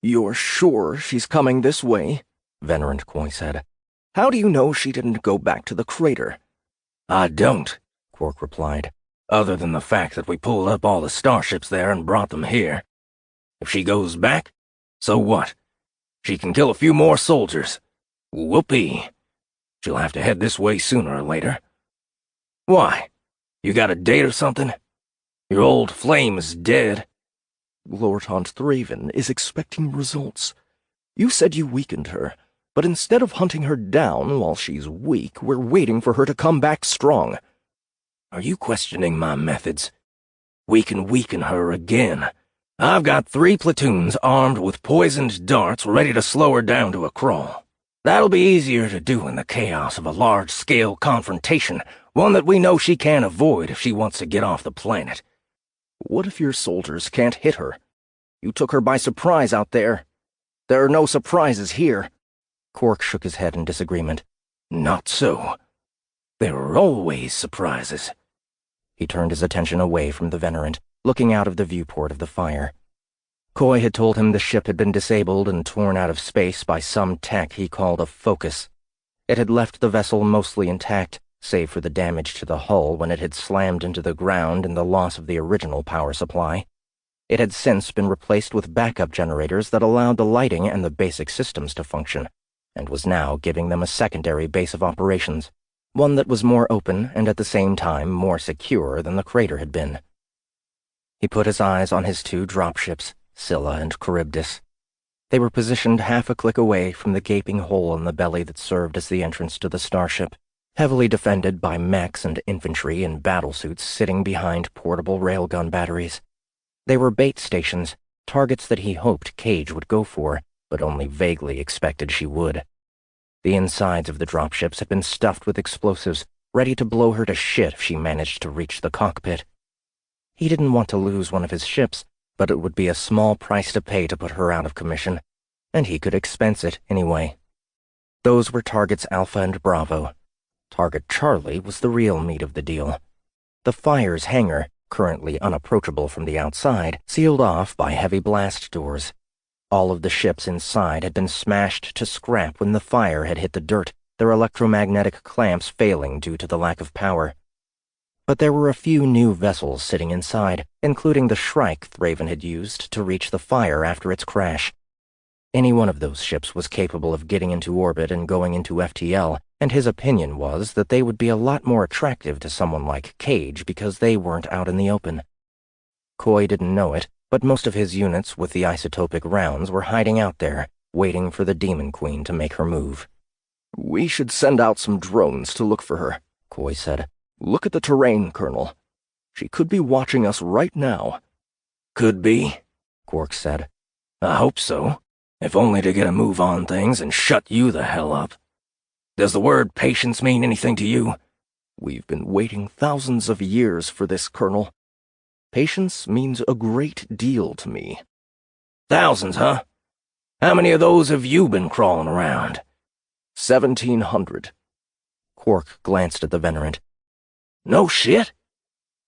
You're sure she's coming this way? Venerant Koi said. How do you know she didn't go back to the crater? I don't, Quark replied. other than the fact that we pulled up all the starships there and brought them here. If she goes back, so what? She can kill a few more soldiers. Whoopee. She'll have to head this way sooner or later. Why? You got a date or something? Your old flame is dead. Lortant Thraven is expecting results. You said you weakened her, but instead of hunting her down while she's weak, we're waiting for her to come back strong. Are you questioning my methods? We can weaken her again. I've got 3 platoons armed with poisoned darts ready to slow her down to a crawl. That'll be easier to do in the chaos of a large-scale confrontation, one that we know she can't avoid if she wants to get off the planet. What if your soldiers can't hit her? You took her by surprise out there. There are no surprises here. Quark shook his head in disagreement. Not so. There are always surprises. He turned his attention away from the Venerant, looking out of the viewport of the fire. Coy had told him the ship had been disabled and torn out of space by some tech he called a focus. It had left the vessel mostly intact, save for the damage to the hull when it had slammed into the ground and the loss of the original power supply. It had since been replaced with backup generators that allowed the lighting and the basic systems to function, and was now giving them a secondary base of operations, one that was more open and at the same time more secure than the crater had been. He put his eyes on his 2 dropships, Scylla and Charybdis. They were positioned half a click away from the gaping hole in the belly that served as the entrance to the starship, heavily defended by mechs and infantry in battlesuits sitting behind portable railgun batteries. They were bait stations, targets that he hoped Cage would go for, but only vaguely expected she would. The insides of the dropships had been stuffed with explosives, ready to blow her to shit if she managed to reach the cockpit. He didn't want to lose one of his ships, but it would be a small price to pay to put her out of commission, and he could expense it anyway. Those were targets Alpha and Bravo. Target Charlie was the real meat of the deal. The Fire's hangar, currently unapproachable from the outside, sealed off by heavy blast doors. All of the ships inside had been smashed to scrap when the Fire had hit the dirt, their electromagnetic clamps failing due to the lack of power. But there were a few new vessels sitting inside, including the Shrike Thraven had used to reach the Fire after its crash. Any one of those ships was capable of getting into orbit and going into FTL, and his opinion was that they would be a lot more attractive to someone like Cage because they weren't out in the open. Coy didn't know it, but most of his units with the isotopic rounds were hiding out there, waiting for the Demon Queen to make her move. We should send out some drones to look for her, Coy said. Look at the terrain, Colonel. She could be watching us right now. Could be, Quark said. I hope so, if only to get a move on things and shut you the hell up. Does the word patience mean anything to you? We've been waiting thousands of years for this, Colonel. Patience means a great deal to me. Thousands, huh? How many of those have you been crawling around? 1,700. Quark glanced at the Venerant. No shit.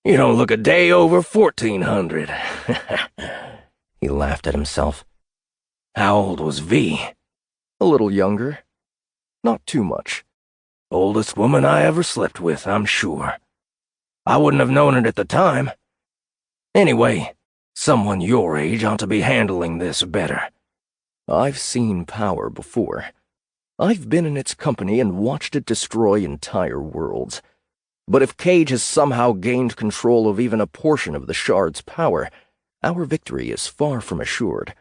You don't look a day over 1,400. He laughed at himself. How old was V? A little younger. Not too much. Oldest woman I ever slept with, I'm sure. I wouldn't have known it at the time. Anyway, someone your age ought to be handling this better. I've seen power before. I've been in its company and watched it destroy entire worlds. But if Cage has somehow gained control of even a portion of the Shard's power, our victory is far from assured.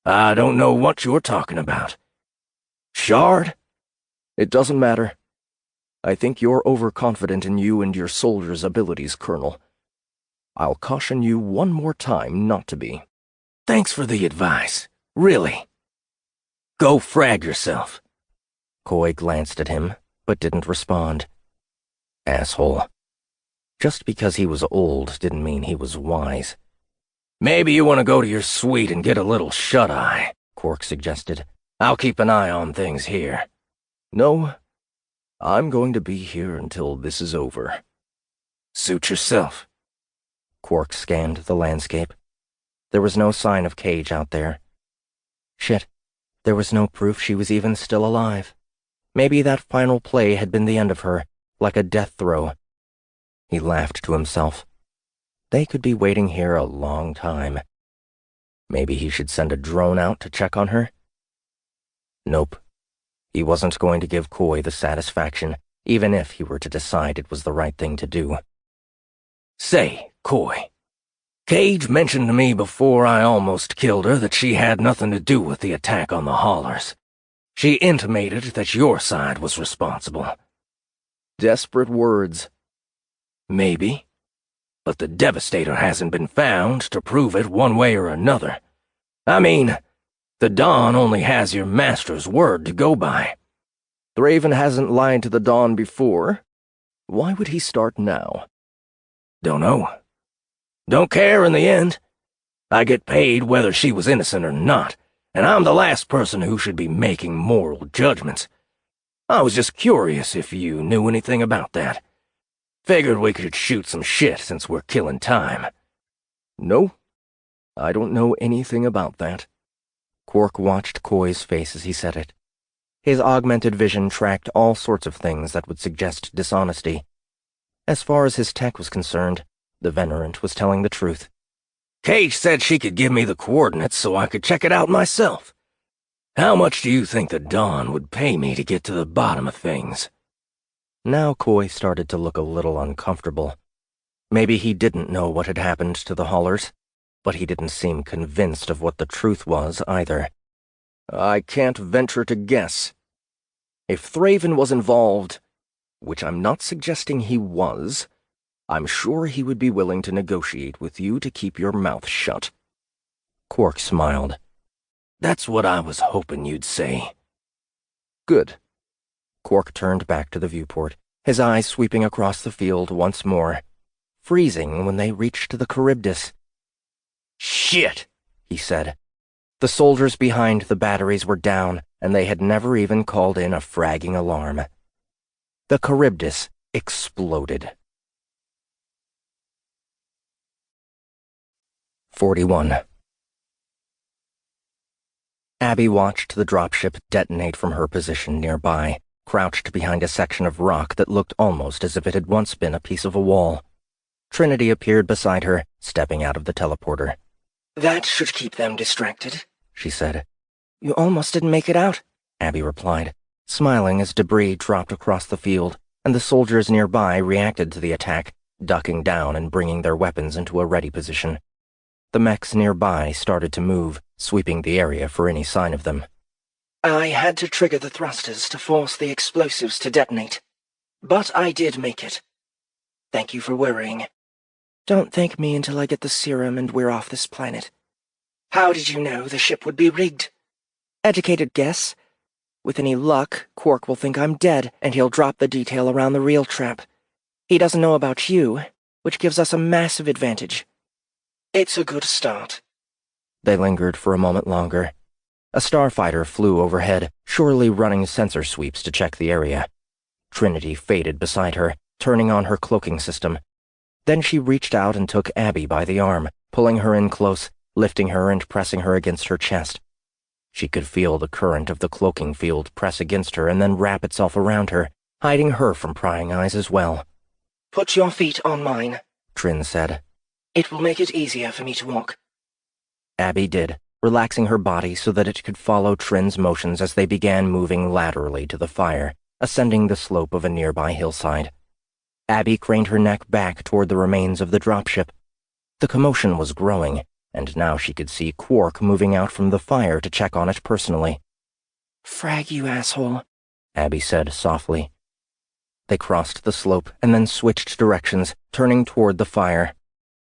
I don't know what you're talking about. Shard? It doesn't matter. I think you're overconfident in you and your soldiers' abilities, Colonel. I'll caution you one more time not to be. Thanks for the advice. Really. Go frag yourself. Coy glanced at him, but didn't respond. Asshole. Just because he was old didn't mean he was wise. Maybe you want to go to your suite and get a little shut-eye, Quark suggested. I'll keep an eye on things here. No, I'm going to be here until this is over. Suit yourself. Quark scanned the landscape. There was no sign of Cage out there. Shit, there was no proof she was even still alive. Maybe that final play had been the end of her, like a death throw. He laughed to himself. They could be waiting here a long time. Maybe he should send a drone out to check on her? Nope. He wasn't going to give Coy the satisfaction, even if he were to decide it was the right thing to do. Say, Coy, Cage mentioned to me before I almost killed her that she had nothing to do with the attack on the haulers. She intimated that your side was responsible. Desperate words. Maybe. But the Devastator hasn't been found to prove it one way or another. I mean, the Dawn only has your master's word to go by. Thraven hasn't lied to the Dawn before. Why would he start now? Don't know. Don't care in the end. I get paid whether she was innocent or not, and I'm the last person who should be making moral judgments. I was just curious if you knew anything about that. Figured we could shoot some shit since we're killing time. No, I don't know anything about that. Quark watched Coy's face as he said it. His augmented vision tracked all sorts of things that would suggest dishonesty. As far as his tech was concerned, the Venerant was telling the truth. Cage said she could give me the coordinates so I could check it out myself. How much do you think the Dawn would pay me to get to the bottom of things? Now Coy started to look a little uncomfortable. Maybe he didn't know what had happened to the haulers, but he didn't seem convinced of what the truth was either. I can't venture to guess. If Thraven was involved, which I'm not suggesting he was, I'm sure he would be willing to negotiate with you to keep your mouth shut. Quark smiled. That's what I was hoping you'd say. Good. Quark turned back to the viewport, his eyes sweeping across the field once more, freezing when they reached the Charybdis. Shit, he said. The soldiers behind the batteries were down, and they had never even called in a fragging alarm. The Charybdis exploded. 41. Abby watched the dropship detonate from her position nearby, crouched behind a section of rock that looked almost as if it had once been a piece of a wall. Trinity appeared beside her, stepping out of the teleporter. "That should keep them distracted," she said. "You almost didn't make it out," Abby replied, smiling as debris dropped across the field, and the soldiers nearby reacted to the attack, ducking down and bringing their weapons into a ready position. The mechs nearby started to move, sweeping the area for any sign of them. "I had to trigger the thrusters to force the explosives to detonate. But I did make it. Thank you for worrying." "Don't thank me until I get the serum and we're off this planet." "How did you know the ship would be rigged?" "Educated guess. With any luck, Quark will think I'm dead, and he'll drop the detail around the real trap. He doesn't know about you, which gives us a massive advantage." "It's a good start." They lingered for a moment longer. A starfighter flew overhead, surely running sensor sweeps to check the area. Trinity faded beside her, turning on her cloaking system. Then she reached out and took Abby by the arm, pulling her in close, lifting her and pressing her against her chest. She could feel the current of the cloaking field press against her and then wrap itself around her, hiding her from prying eyes as well. "Put your feet on mine," Trin said. "It will make it easier for me to walk." Abby did, relaxing her body so that it could follow Trin's motions as they began moving laterally to the fire, ascending the slope of a nearby hillside. Abby craned her neck back toward the remains of the dropship. The commotion was growing, and now she could see Quark moving out from the fire to check on it personally. "Frag, you asshole," Abby said softly. They crossed the slope and then switched directions, turning toward the fire.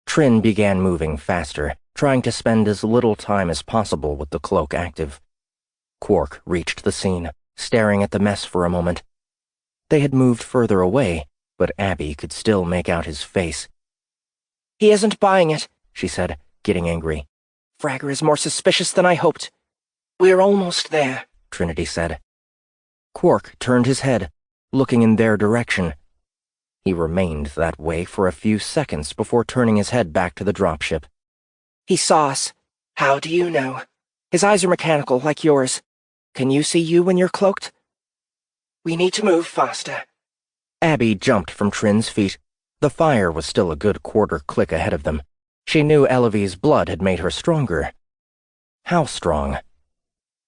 Trin began moving faster, trying to spend as little time as possible with the cloak active. Quark reached the scene, staring at the mess for a moment. They had moved further away, but Abby could still make out his face. "He isn't buying it," she said, getting angry. "Fragger is more suspicious than I hoped." "We're almost there," Trinity said. Quark turned his head, looking in their direction. He remained that way for a few seconds before turning his head back to the dropship. "He saw us." "How do you know?" "His eyes are mechanical, like yours. Can you see you when you're cloaked?" "We need to move faster." Abby jumped from Trin's feet. The fire was still a good quarter click ahead of them. She knew Elovy's blood had made her stronger. How strong?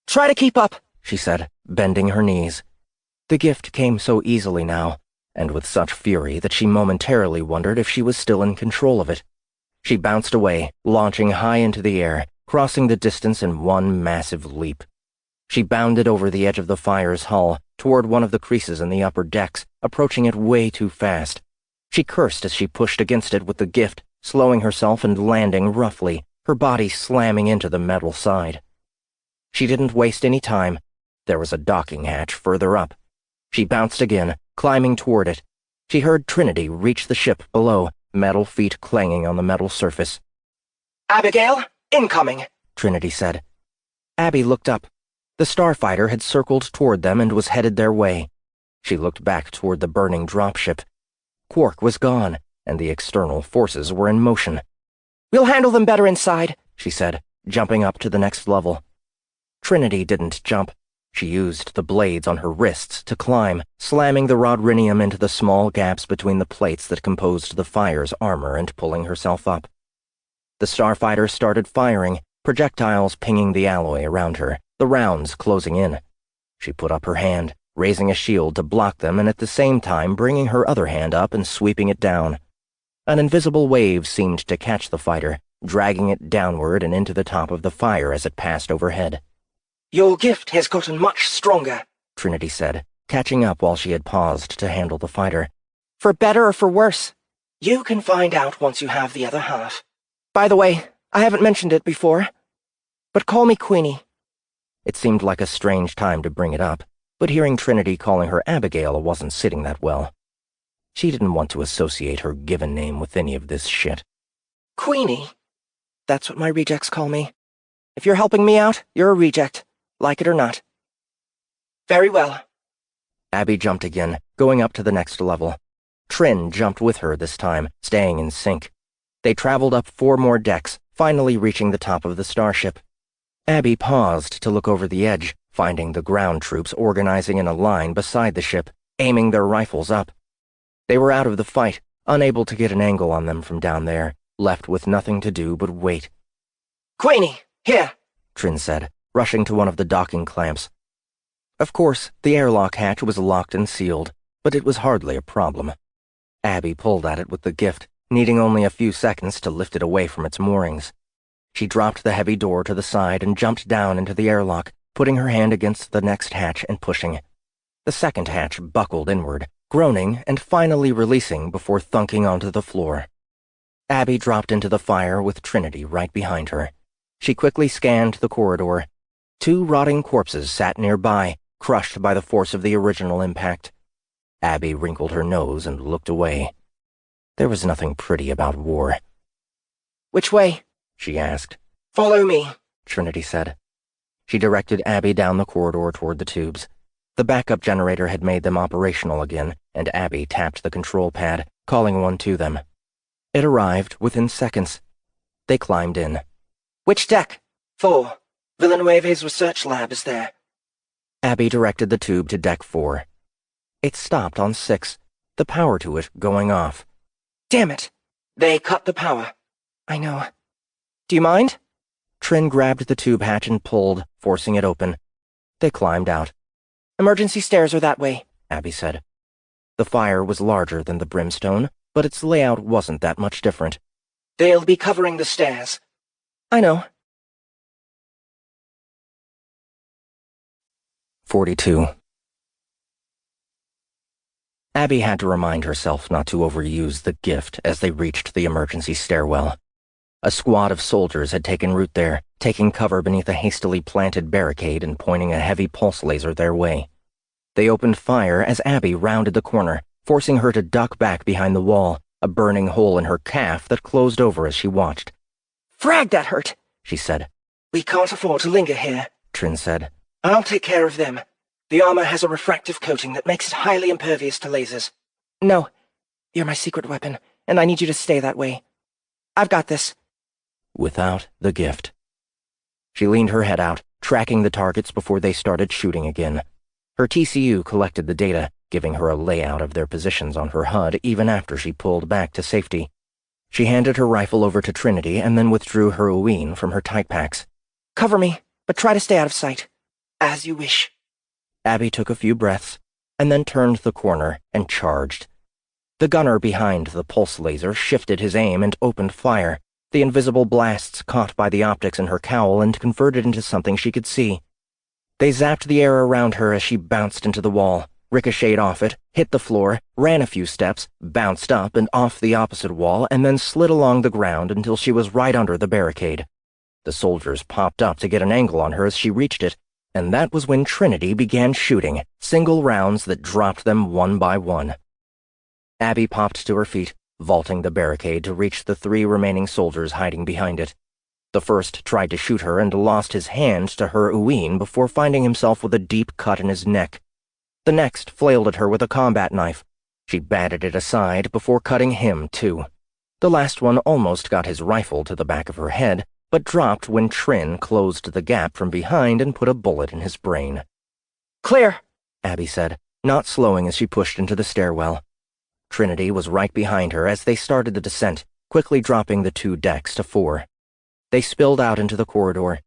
"Try to keep up," she said, bending her knees. The gift came so easily now, and with such fury that she momentarily wondered if she was still in control of it. She bounced away, launching high into the air, crossing the distance in one massive leap. She bounded over the edge of the fire's hull, toward one of the creases in the upper decks, approaching it way too fast. She cursed as she pushed against it with the gift, slowing herself and landing roughly, her body slamming into the metal side. She didn't waste any time. There was a docking hatch further up. She bounced again, climbing toward it. She heard Trinity reach the ship below, metal feet clanging on the metal surface. Abigail, incoming, Trinity said. Abby looked up. The starfighter had circled toward them and was headed their way. She looked back toward the burning dropship. Quark was gone, and the external forces were in motion. We'll handle them better inside, she said, jumping up to the next level. Trinity didn't jump. She used the blades on her wrists to climb, slamming the rodrinium into the small gaps between the plates that composed the fire's armor and pulling herself up. The starfighter started firing, projectiles pinging the alloy around her, the rounds closing in. She put up her hand, raising a shield to block them and at the same time bringing her other hand up and sweeping it down. An invisible wave seemed to catch the fighter, dragging it downward and into the top of the fire as it passed overhead. Your gift has gotten much stronger, Trinity said, catching up while she had paused to handle the fighter. For better or for worse? You can find out once you have the other half. By the way, I haven't mentioned it before, but call me Queenie. It seemed like a strange time to bring it up, but hearing Trinity calling her Abigail wasn't sitting that well. She didn't want to associate her given name with any of this shit. Queenie? That's what my rejects call me. If you're helping me out, you're a reject, like it or not. Very well. Abby jumped again, going up to the next level. Trin jumped with her this time, staying in sync. They traveled up 4 more decks, finally reaching the top of the starship. Abby paused to look over the edge, finding the ground troops organizing in a line beside the ship, aiming their rifles up. They were out of the fight, unable to get an angle on them from down there, left with nothing to do but wait. Queenie, here, Trin said, rushing to one of the docking clamps. Of course, the airlock hatch was locked and sealed, but it was hardly a problem. Abby pulled at it with the gift, needing only a few seconds to lift it away from its moorings. She dropped the heavy door to the side and jumped down into the airlock, putting her hand against the next hatch and pushing. The second hatch buckled inward, groaning and finally releasing before thunking onto the floor. Abby dropped into the fire with Trinity right behind her. She quickly scanned the corridor. 2 rotting corpses sat nearby, crushed by the force of the original impact. Abby wrinkled her nose and looked away. There was nothing pretty about war. Which way? She asked. Follow me, Trinity said. She directed Abby down the corridor toward the tubes. The backup generator had made them operational again, and Abby tapped the control pad, calling one to them. It arrived within seconds. They climbed in. Which deck? 4. Villanueve's research lab is there. Abby directed the tube to deck 4. It stopped on 6, the power to it going off. Damn it! They cut the power. I know. Do you mind? Trin grabbed the tube hatch and pulled, forcing it open. They climbed out. Emergency stairs are that way, Abby said. The fire was larger than the brimstone, but its layout wasn't that much different. They'll be covering the stairs. I know. 42. Abby had to remind herself not to overuse the gift as they reached the emergency stairwell. A squad of soldiers had taken root there, taking cover beneath a hastily planted barricade and pointing a heavy pulse laser their way. They opened fire as Abby rounded the corner, forcing her to duck back behind the wall, a burning hole in her calf that closed over as she watched. Frag, that hurt, she said. We can't afford to linger here, Trin said. I'll take care of them. The armor has a refractive coating that makes it highly impervious to lasers. No. You're my secret weapon, and I need you to stay that way. I've got this. Without the gift. She leaned her head out, tracking the targets before they started shooting again. Her TCU collected the data, giving her a layout of their positions on her HUD even after she pulled back to safety. She handed her rifle over to Trinity and then withdrew her Uween from her tight packs. Cover me, but try to stay out of sight. As you wish. Abby took a few breaths, and then turned the corner and charged. The gunner behind the pulse laser shifted his aim and opened fire. The invisible blasts caught by the optics in her cowl and converted into something she could see. They zapped the air around her as she bounced into the wall. ricocheted off it, hit the floor, ran a few steps, bounced up and off the opposite wall, and then slid along the ground until she was right under the barricade. The soldiers popped up to get an angle on her as she reached it, and that was when Trinity began shooting, single rounds that dropped them one by one. Abby popped to her feet, vaulting the barricade to reach the 3 remaining soldiers hiding behind it. The first tried to shoot her and lost his hand to her Uween before finding himself with a deep cut in his neck. The next flailed at her with a combat knife. She batted it aside before cutting him, too. The last one almost got his rifle to the back of her head, but dropped when Trin closed the gap from behind and put a bullet in his brain. Clear, Abby said, not slowing as she pushed into the stairwell. Trinity was right behind her as they started the descent, quickly dropping the 2 decks to 4. They spilled out into the corridor.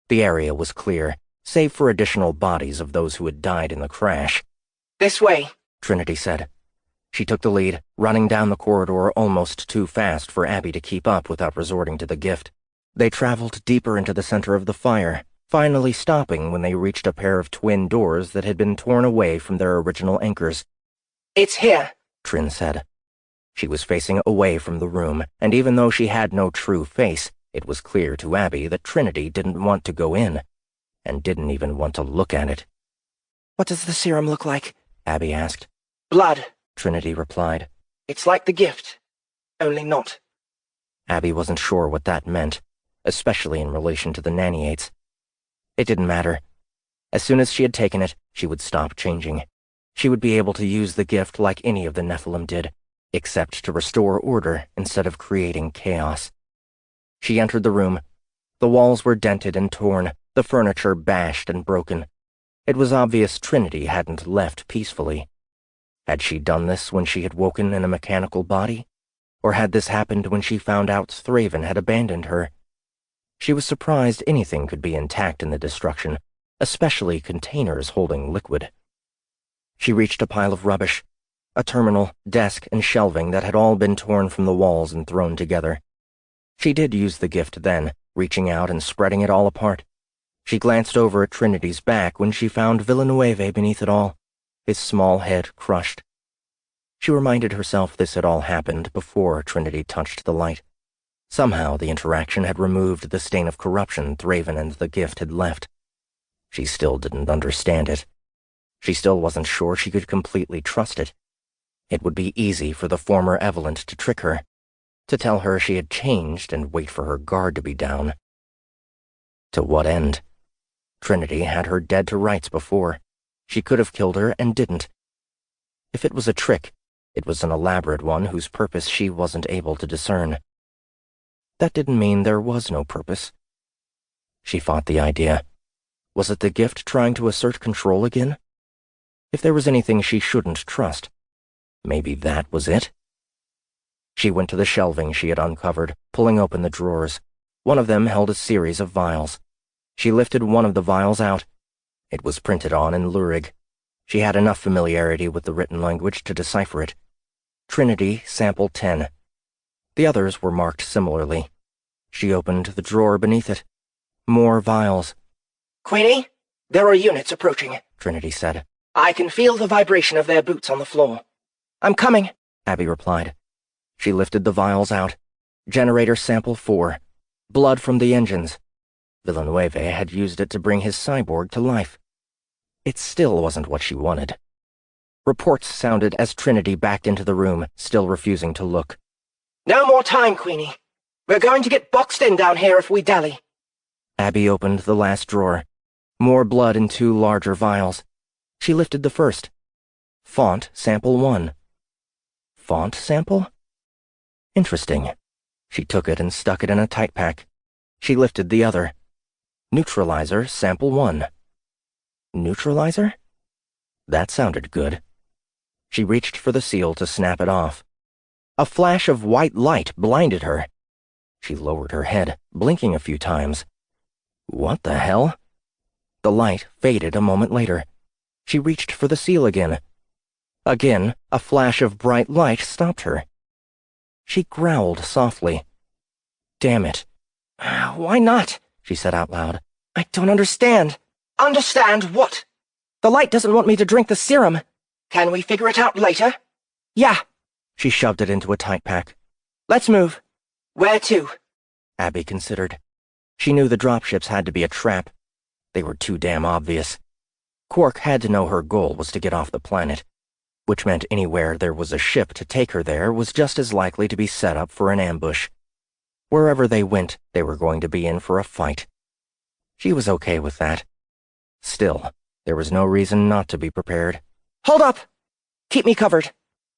The area was clear, save for additional bodies of those who had died in the crash. This way, Trinity said. She took the lead, running down the corridor almost too fast for Abby to keep up without resorting to the gift. They traveled deeper into the center of the fire, finally stopping when they reached a pair of twin doors that had been torn away from their original anchors. It's here, Trin said. She was facing away from the room, and even though she had no true face, it was clear to Abby that Trinity didn't want to go in, and didn't even want to look at it. What does the serum look like? Abby asked. Blood, Trinity replied. It's like the gift, only not. Abby wasn't sure what that meant, especially in relation to the naniates. It didn't matter. As soon as she had taken it, she would stop changing. She would be able to use the gift like any of the Nephilim did, except to restore order instead of creating chaos. She entered the room. The walls were dented and torn, the furniture bashed and broken. It was obvious Trinity hadn't left peacefully. Had she done this when she had woken in a mechanical body? Or had this happened when she found out Thraven had abandoned her? She was surprised anything could be intact in the destruction, especially containers holding liquid. She reached a pile of rubbish, a terminal, desk, and shelving that had all been torn from the walls and thrown together. She did use the gift then, reaching out and spreading it all apart. She glanced over at Trinity's back when she found Villanueva beneath it all, his small head crushed. She reminded herself this had all happened before Trinity touched the light. Somehow the interaction had removed the stain of corruption Thraven and the gift had left. She still didn't understand it. She still wasn't sure she could completely trust it. It would be easy for the former Evelyn to trick her, to tell her she had changed and wait for her guard to be down. To what end? Trinity had her dead to rights before. She could have killed her and didn't. If it was a trick, it was an elaborate one whose purpose she wasn't able to discern. That didn't mean there was no purpose. She fought the idea. Was it the gift trying to assert control again? If there was anything she shouldn't trust, maybe that was it? She went to the shelving she had uncovered, pulling open the drawers. One of them held a series of vials. She lifted one of the vials out. It was printed on in Lurig. She had enough familiarity with the written language to decipher it. Trinity, Sample 10. The others were marked similarly. She opened the drawer beneath it. More vials. Queenie, there are units approaching, Trinity said. I can feel the vibration of their boots on the floor. I'm coming, Abby replied. She lifted the vials out. Generator Sample 4. Blood from the engines. Villanueva had used it to bring his cyborg to life. It still wasn't what she wanted. Reports sounded as Trinity backed into the room, still refusing to look. No more time, Queenie. We're going to get boxed in down here if we dally. Abby opened the last drawer. More blood in 2 larger vials. She lifted the first. Font Sample 1. Font sample? Interesting. She took it and stuck it in a tight pack. She lifted the other. Neutralizer Sample 1. Neutralizer? That sounded good. She reached for the seal to snap it off. A flash of white light blinded her. She lowered her head, blinking a few times. What the hell? The light faded a moment later. She reached for the seal again. Again, a flash of bright light stopped her. She growled softly. Damn it. Why not? She said out loud. I don't understand. Understand what? The light doesn't want me to drink the serum. Can we figure it out later? Yeah. She shoved it into a tight pack. Let's move. Where to? Abby considered. She knew the dropships had to be a trap. They were too damn obvious. Quark had to know her goal was to get off the planet, which meant anywhere there was a ship to take her there was just as likely to be set up for an ambush. Wherever they went, they were going to be in for a fight. She was okay with that. Still, there was no reason not to be prepared. Hold up! Keep me covered.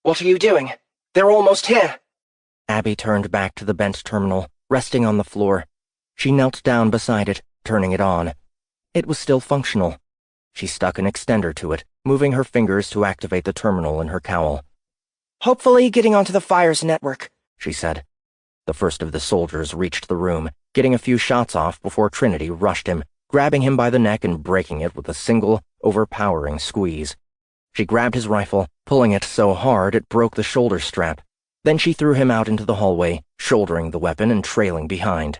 What are you doing? They're almost here. Abby turned back to the bent terminal, resting on the floor. She knelt down beside it, turning it on. It was still functional. She stuck an extender to it, moving her fingers to activate the terminal in her cowl. Hopefully getting onto the fire's network, she said. The first of the soldiers reached the room, getting a few shots off before Trinity rushed him, grabbing him by the neck and breaking it with a single, overpowering squeeze. She grabbed his rifle, pulling it so hard it broke the shoulder strap. Then she threw him out into the hallway, shouldering the weapon and trailing behind.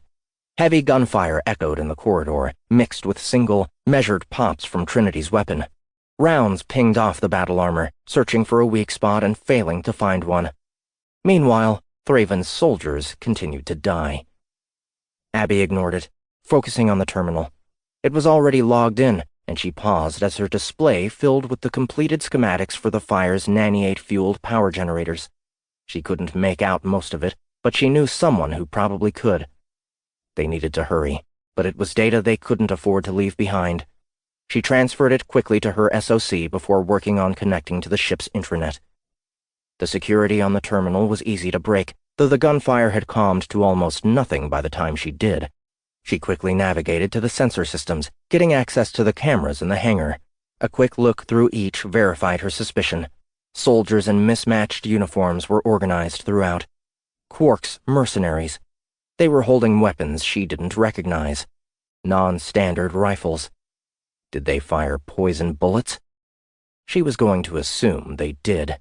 Heavy gunfire echoed in the corridor, mixed with single, measured pops from Trinity's weapon. Rounds pinged off the battle armor, searching for a weak spot and failing to find one. Meanwhile, Thraven's soldiers continued to die. Abby ignored it, focusing on the terminal. It was already logged in, and she paused as her display filled with the completed schematics for the fire's naniate-fueled power generators. She couldn't make out most of it, but she knew someone who probably could. They needed to hurry, but it was data they couldn't afford to leave behind. She transferred it quickly to her SOC before working on connecting to the ship's intranet. The security on the terminal was easy to break, though the gunfire had calmed to almost nothing by the time she did. She quickly navigated to the sensor systems, getting access to the cameras in the hangar. A quick look through each verified her suspicion. Soldiers in mismatched uniforms were organized throughout. Quark's mercenaries. They were holding weapons she didn't recognize. Non-standard rifles. Did they fire poison bullets? She was going to assume they did.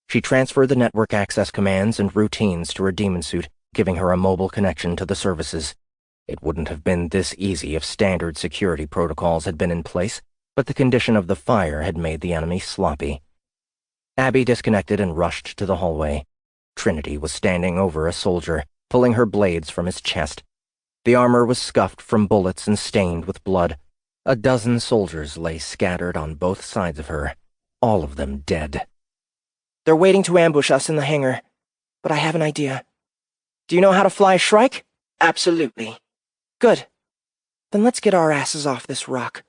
She transferred the network access commands and routines to her demon suit, giving her a mobile connection to the services. It wouldn't have been this easy if standard security protocols had been in place, but the condition of the fire had made the enemy sloppy. Abby disconnected and rushed to the hallway. Trinity was standing over a soldier, pulling her blades from his chest. The armor was scuffed from bullets and stained with blood. A dozen soldiers lay scattered on both sides of her, all of them dead. They're waiting to ambush us in the hangar, but I have an idea. Do you know how to fly a Shrike? Absolutely. Good. Then let's get our asses off this rock.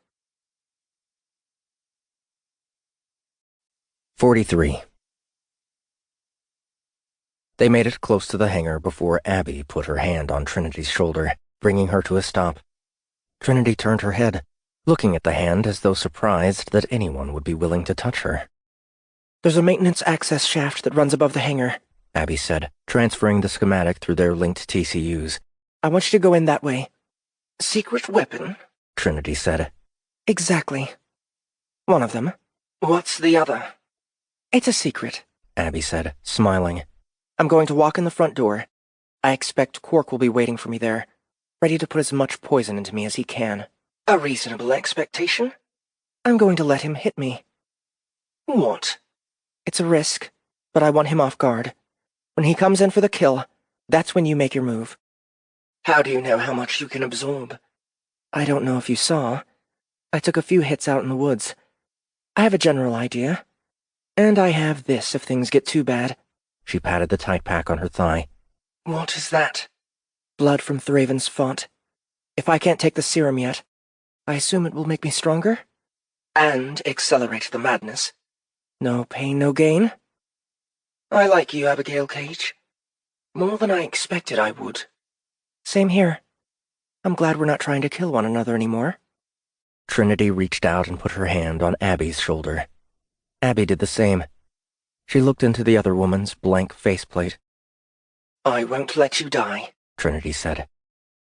43. They made it close to the hangar before Abby put her hand on Trinity's shoulder, bringing her to a stop. Trinity turned her head, looking at the hand as though surprised that anyone would be willing to touch her. There's a maintenance access shaft that runs above the hangar, Abby said, transferring the schematic through their linked TCUs. I want you to go in that way. Secret weapon? Trinity said. Exactly. One of them. What's the other? It's a secret, Abby said, smiling. I'm going to walk in the front door. I expect Quark will be waiting for me there, ready to put as much poison into me as he can. A reasonable expectation? I'm going to let him hit me. What? It's a risk, but I want him off guard. When he comes in for the kill, that's when you make your move. How do you know how much you can absorb? I don't know if you saw. I took a few hits out in the woods. I have a general idea. And I have this if things get too bad. She patted the tight pack on her thigh. What is that? Blood from Thraven's font. If I can't take the serum yet, I assume it will make me stronger? And accelerate the madness. No pain, no gain? I like you, Abigail Cage. More than I expected I would. Same here. I'm glad we're not trying to kill one another anymore. Trinity reached out and put her hand on Abby's shoulder. Abby did the same. She looked into the other woman's blank faceplate. I won't let you die, Trinity said.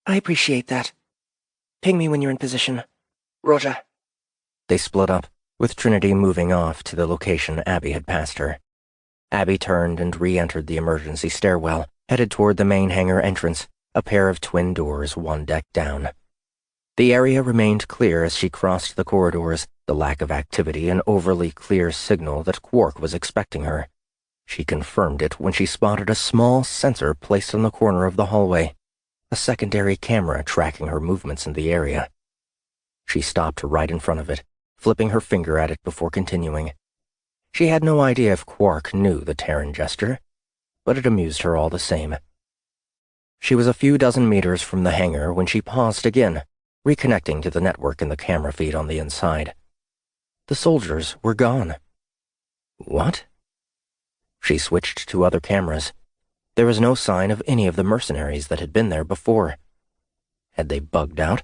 I appreciate that. Ping me when you're in position. Roger. They split up, with Trinity moving off to the location Abby had passed her. Abby turned and re-entered the emergency stairwell, headed toward the main hangar entrance, a pair of twin doors one deck down. The area remained clear as she crossed the corridors, the lack of activity an overly clear signal that Quark was expecting her. She confirmed it when she spotted a small sensor placed in the corner of the hallway, a secondary camera tracking her movements in the area. She stopped right in front of it, flipping her finger at it before continuing. She had no idea if Quark knew the Terran gesture, but it amused her all the same. She was a few dozen meters from the hangar when she paused again, reconnecting to the network in the camera feed on the inside. The soldiers were gone. What? She switched to other cameras. There was no sign of any of the mercenaries that had been there before. Had they bugged out?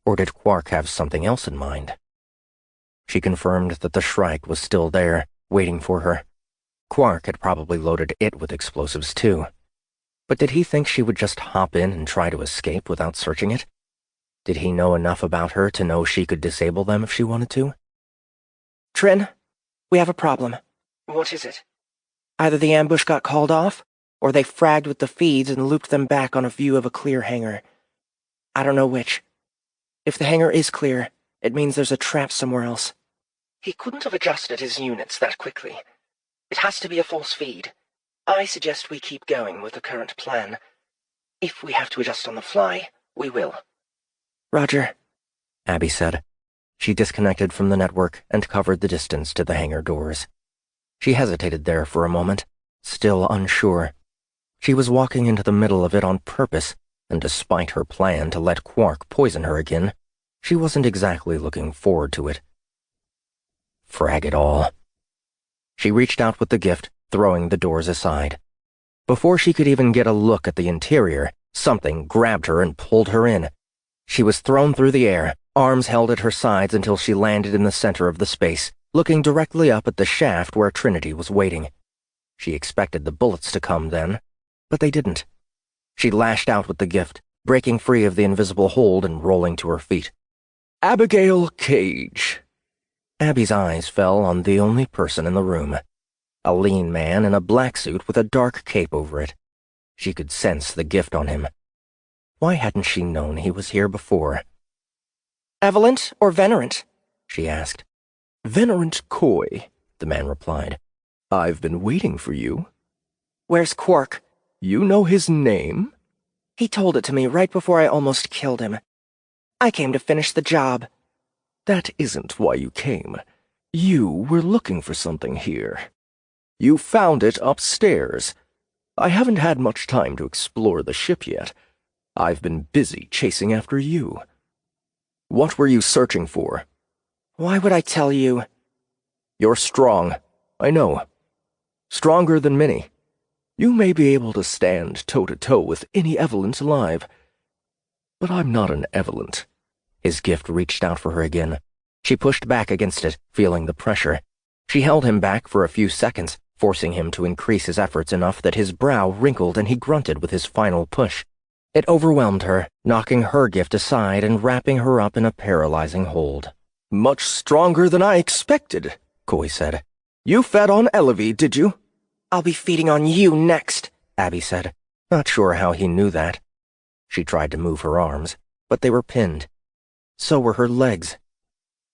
Or did Quark have something else in mind? She confirmed that the Shrike was still there, waiting for her. Quark had probably loaded it with explosives too. But did he think she would just hop in and try to escape without searching it? Did he know enough about her to know she could disable them if she wanted to? Trin, we have a problem. What is it? Either the ambush got called off, or they fragged with the feeds and looped them back on a view of a clear hangar. I don't know which. If the hangar is clear, it means there's a trap somewhere else. He couldn't have adjusted his units that quickly. It has to be a false feed. I suggest we keep going with the current plan. If we have to adjust on the fly, we will. Roger, Abby said. She disconnected from the network and covered the distance to the hangar doors. She hesitated there for a moment, still unsure. She was walking into the middle of it on purpose, and despite her plan to let Quark poison her again, she wasn't exactly looking forward to it. Frag it all. She reached out with the gift, throwing the doors aside. Before she could even get a look at the interior, something grabbed her and pulled her in. She was thrown through the air, arms held at her sides until she landed in the center of the space, looking directly up at the shaft where Trinity was waiting. She expected the bullets to come then, but they didn't. She lashed out with the gift, breaking free of the invisible hold and rolling to her feet. Abigail Cage. Abby's eyes fell on the only person in the room, a lean man in a black suit with a dark cape over it. She could sense the gift on him. Why hadn't she known he was here before? Evelent or Venerant? She asked. Venerant Coy, the man replied. I've been waiting for you. Where's Quark? You know his name? He told it to me right before I almost killed him. I came to finish the job. That isn't why you came. You were looking for something here. You found it upstairs. I haven't had much time to explore the ship yet. I've been busy chasing after you. What were you searching for? Why would I tell you? You're strong, I know. Stronger than many. You may be able to stand toe-to-toe with any Evelent alive. But I'm not an Evelent. His gift reached out for her again. She pushed back against it, feeling the pressure. She held him back for a few seconds, forcing him to increase his efforts enough that his brow wrinkled and he grunted with his final push. It overwhelmed her, knocking her gift aside and wrapping her up in a paralyzing hold. Much stronger than I expected, Coy said. You fed on Elevie, did you? I'll be feeding on you next, Abby said, not sure how he knew that. She tried to move her arms, but they were pinned. So were her legs.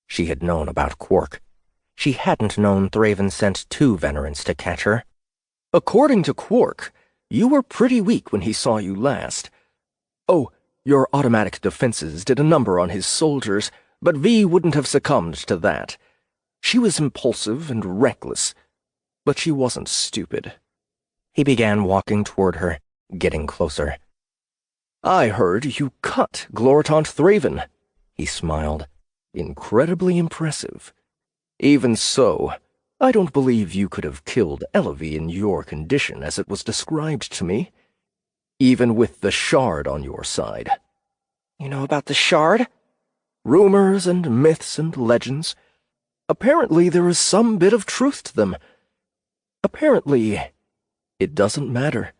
She had known about Quark. She hadn't known Thraven sent 2 Venerants to catch her. According to Quark, you were pretty weak when he saw you last. Oh, your automatic defenses did a number on his soldiers, but V wouldn't have succumbed to that. She was impulsive and reckless, but she wasn't stupid. He began walking toward her, getting closer. I heard you cut Gloritant Thraven, he smiled. Incredibly impressive. Even so, I don't believe you could have killed Elevie in your condition as it was described to me, even with the shard on your side. You know about the shard? Rumors and myths and legends. Apparently there is some bit of truth to them. Apparently, it doesn't matter.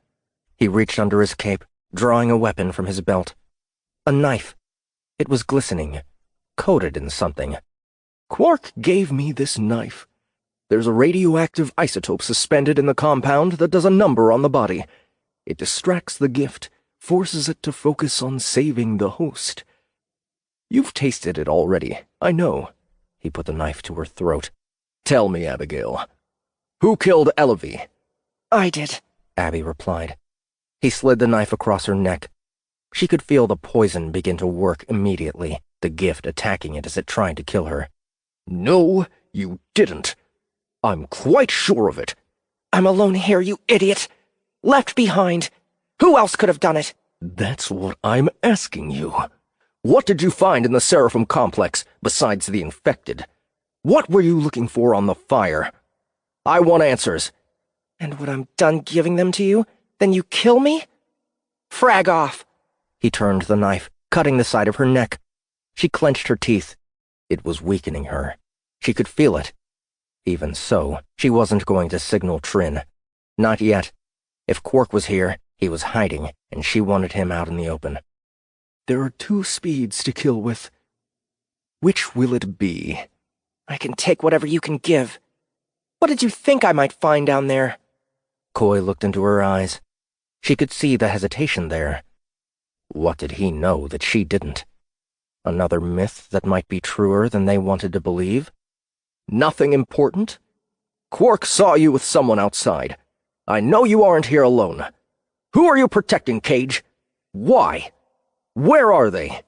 He reached under his cape, drawing a weapon from his belt. A knife. It was glistening, coated in something. Quark gave me this knife. There's a radioactive isotope suspended in the compound that does a number on the body. It distracts the gift, forces it to focus on saving the host. You've tasted it already, I know. He put the knife to her throat. Tell me, Abigail. Who killed Elavie? I did, Abby replied. He slid the knife across her neck. She could feel the poison begin to work immediately, the gift attacking it as it tried to kill her. No, you didn't. I'm quite sure of it. I'm alone here, you idiot. Left behind. Who else could have done it? That's what I'm asking you. What did you find in the Seraphim complex, besides the infected? What were you looking for on the fire? I want answers. And when I'm done giving them to you, then you kill me? Frag off. He turned the knife, cutting the side of her neck. She clenched her teeth. It was weakening her. She could feel it. Even so, she wasn't going to signal Trin. Not yet. If Quark was here, he was hiding, and she wanted him out in the open. There are 2 speeds to kill with. Which will it be? I can take whatever you can give. What did you think I might find down there? Coy looked into her eyes. She could see the hesitation there. What did he know that she didn't? Another myth that might be truer than they wanted to believe? Nothing important? Quark saw you with someone outside. I know you aren't here alone. Who are you protecting, Cage? Why? Where are they?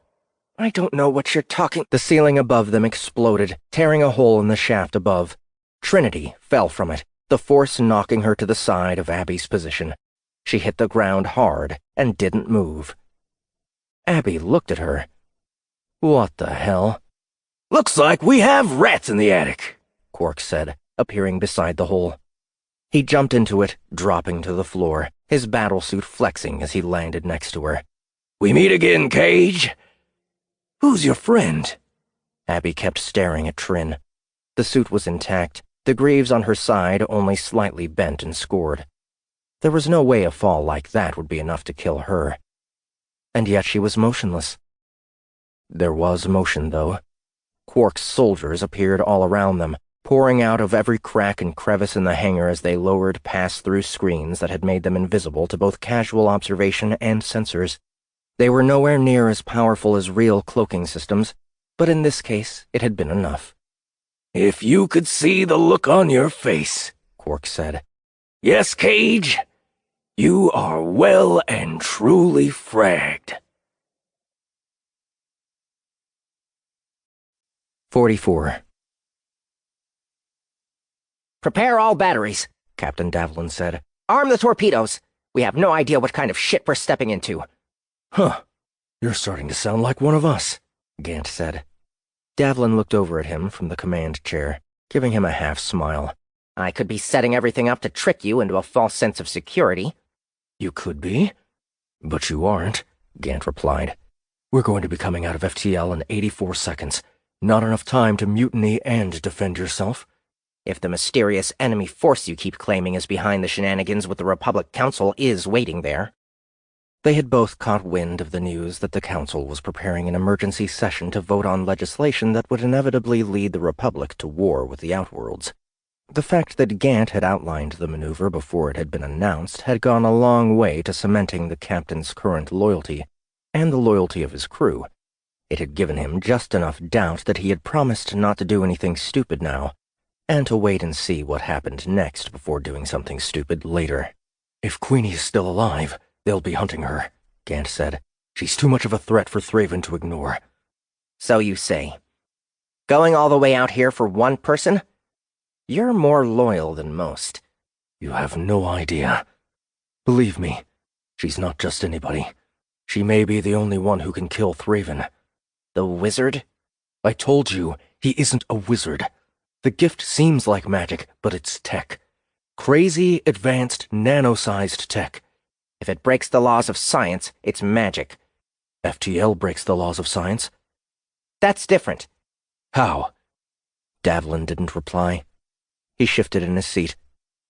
I don't know what you're talking— The ceiling above them exploded, tearing a hole in the shaft above. Trinity fell from it, the force knocking her to the side of Abby's position. She hit the ground hard and didn't move. Abby looked at her. What the hell? Looks like we have rats in the attic, Quark said, appearing beside the hole. He jumped into it, dropping to the floor, his battlesuit flexing as he landed next to her. We meet again, Cage. Who's your friend? Abby kept staring at Trin. The suit was intact, the greaves on her side only slightly bent and scored. There was no way a fall like that would be enough to kill her. And yet she was motionless. There was motion, though. Quark's soldiers appeared all around them, pouring out of every crack and crevice in the hangar as they lowered pass-through screens that had made them invisible to both casual observation and sensors. They were nowhere near as powerful as real cloaking systems, but in this case it had been enough. If you could see the look on your face, Quark said. Yes, Cage, you are well and truly fragged. 44. Prepare all batteries, Captain Davlin said. Arm the torpedoes. We have no idea what kind of shit we're stepping into. Huh. You're starting to sound like one of us, Gant said. Davlin looked over at him from the command chair, giving him a half-smile. I could be setting everything up to trick you into a false sense of security. You could be, but you aren't, Gant replied. We're going to be coming out of FTL in 84 seconds. Not enough time to mutiny and defend yourself. If the mysterious enemy force you keep claiming is behind the shenanigans with the Republic Council is waiting there. They had both caught wind of the news that the Council was preparing an emergency session to vote on legislation that would inevitably lead the Republic to war with the Outworlds. The fact that Gant had outlined the maneuver before it had been announced had gone a long way to cementing the captain's current loyalty, and the loyalty of his crew. It had given him just enough doubt that he had promised not to do anything stupid now, and to wait and see what happened next before doing something stupid later. If Queenie is still alive, they'll be hunting her, Gant said. She's too much of a threat for Thraven to ignore. So you say. Going all the way out here for one person? You're more loyal than most. You have no idea. Believe me, she's not just anybody. She may be the only one who can kill Thraven. The wizard? I told you, he isn't a wizard. The gift seems like magic, but it's tech. Crazy, advanced, nano-sized tech. If it breaks the laws of science, it's magic. FTL breaks the laws of science. That's different. How? Davlin didn't reply. He shifted in his seat.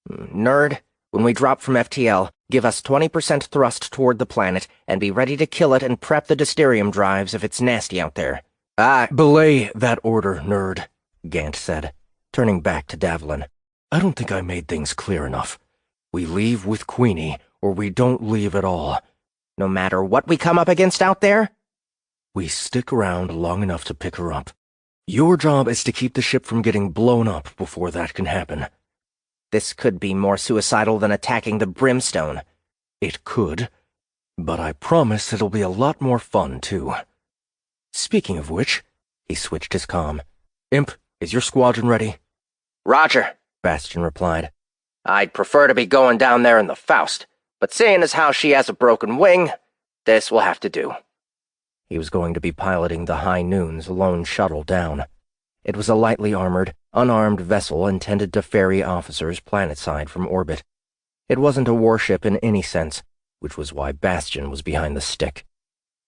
Nerd, when we drop from FTL, give us 20% thrust toward the planet, and be ready to kill it and prep the Dysterium drives if it's nasty out there. Belay that order, Nerd, Gant said, turning back to Davlin. I don't think I made things clear enough. We leave with Queenie, or we don't leave at all. No matter what we come up against out there? We stick around long enough to pick her up. Your job is to keep the ship from getting blown up before that can happen. This could be more suicidal than attacking the Brimstone. It could, but I promise it'll be a lot more fun, too. Speaking of which, he switched his comm. Imp, is your squadron ready? Roger, Bastion replied. I'd prefer to be going down there in the Faust, but seeing as how she has a broken wing, this will have to do. He was going to be piloting the High Noon's lone shuttle down. It was a lightly armored, unarmed vessel intended to ferry officers planetside from orbit. It wasn't a warship in any sense, which was why Bastion was behind the stick.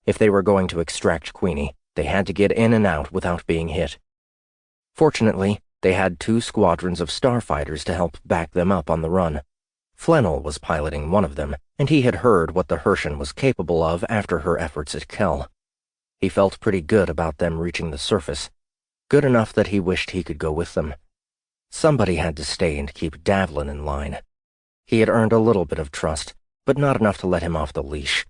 If they were going to extract Queenie, they had to get in and out without being hit. Fortunately, they had 2 squadrons of starfighters to help back them up on the run. Flannel was piloting one of them, and he had heard what the Herschend was capable of after her efforts at Kell. He felt pretty good about them reaching the surface, good enough that he wished he could go with them. Somebody had to stay and keep Davlin in line. He had earned a little bit of trust, but not enough to let him off the leash.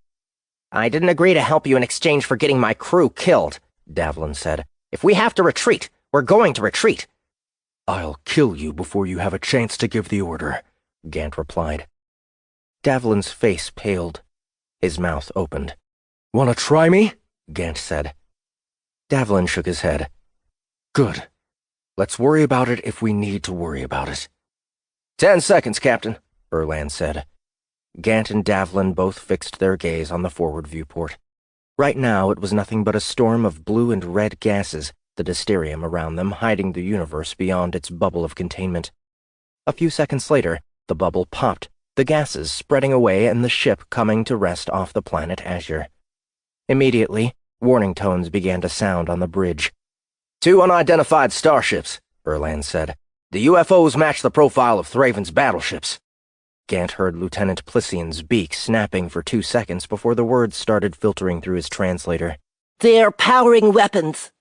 I didn't agree to help you in exchange for getting my crew killed, Davlin said. If we have to retreat, we're going to retreat. I'll kill you before you have a chance to give the order, Gant replied. Davlin's face paled. His mouth opened. Want to try me? Gant said. Davlin shook his head. Good. Let's worry about it if we need to worry about it. 10 seconds, Captain, Erland said. Gant and Davlin both fixed their gaze on the forward viewport. Right now it was nothing but a storm of blue and red gases, the dysterium around them hiding the universe beyond its bubble of containment. A few seconds later, the bubble popped, the gases spreading away and the ship coming to rest off the planet Azure. Immediately, warning tones began to sound on the bridge. 2 unidentified starships, Erland said. The UFOs match the profile of Thraven's battleships. Gant heard Lieutenant Plission's beak snapping for 2 seconds before the words started filtering through his translator. They're powering weapons.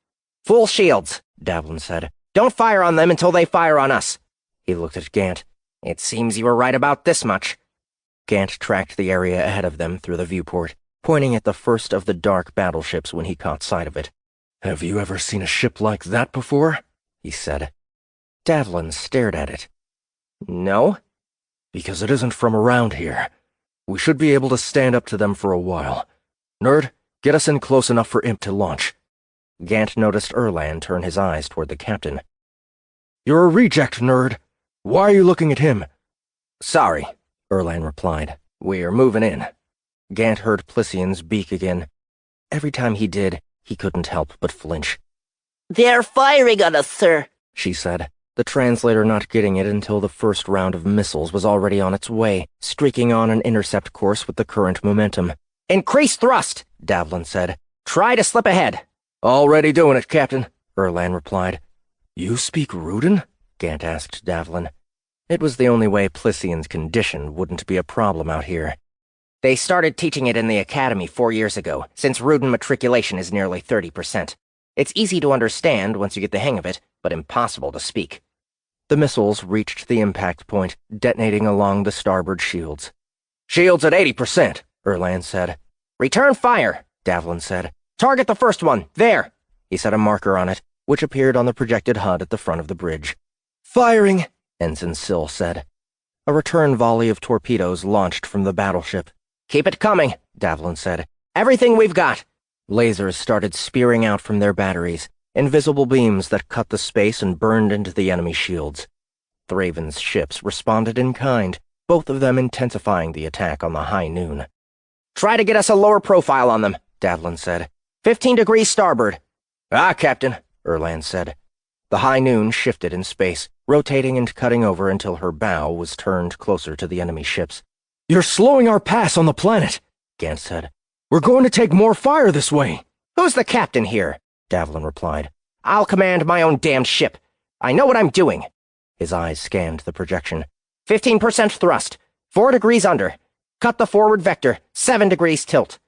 Full shields, Davlin said. Don't fire on them until they fire on us. He looked at Gant. It seems you were right about this much. Gant tracked the area ahead of them through the viewport, pointing at the first of the dark battleships when he caught sight of it. Have you ever seen a ship like that before? He said. Davlin stared at it. No? Because it isn't from around here. We should be able to stand up to them for a while. Nerd, get us in close enough for Imp to launch. Gant noticed Erland turn his eyes toward the captain. You're a reject, Nerd. Why are you looking at him? Sorry, Erland replied. We're moving in. Gant heard Plission's beak again. Every time he did, he couldn't help but flinch. They're firing on us, sir, she said, the translator not getting it until the first round of missiles was already on its way, streaking on an intercept course with the current momentum. Increase thrust, Davlin said. Try to slip ahead. Already doing it, Captain, Erland replied. You speak Rudin? Gant asked Davlin. It was the only way Plission's condition wouldn't be a problem out here. They started teaching it in the academy 4 years ago, since Rudin matriculation is nearly 30%. It's easy to understand once you get the hang of it, but impossible to speak. The missiles reached the impact point, detonating along the starboard shields. Shields at 80%, Erland said. Return fire, Davlin said. Target the first one, there. He set a marker on it, which appeared on the projected HUD at the front of the bridge. Firing, Ensign Sill said. A return volley of torpedoes launched from the battleship. Keep it coming, Davlin said. Everything we've got. Lasers started spearing out from their batteries, invisible beams that cut the space and burned into the enemy shields. Thraven's ships responded in kind, both of them intensifying the attack on the High Noon. Try to get us a lower profile on them, Davlin said. 15 degrees starboard. Ah, Captain, Erland said. The High Noon shifted in space, rotating and cutting over until her bow was turned closer to the enemy ships. You're slowing our pass on the planet, Gant said. We're going to take more fire this way. Who's the captain here? Davlin replied. I'll command my own damned ship. I know what I'm doing. His eyes scanned the projection. 15% thrust. 4 degrees under. Cut the forward vector. 7 degrees tilt.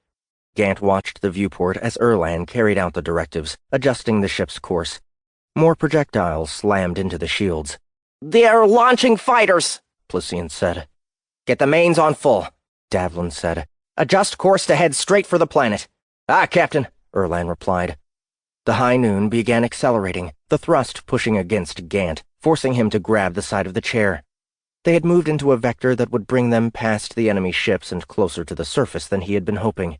Gant watched the viewport as Erland carried out the directives, adjusting the ship's course. More projectiles slammed into the shields. They're launching fighters, Plission said. Get the mains on full, Davlin said. Adjust course to head straight for the planet. Ah, Captain, Erlan replied. The High Noon began accelerating, the thrust pushing against Gant, forcing him to grab the side of the chair. They had moved into a vector that would bring them past the enemy ships and closer to the surface than he had been hoping.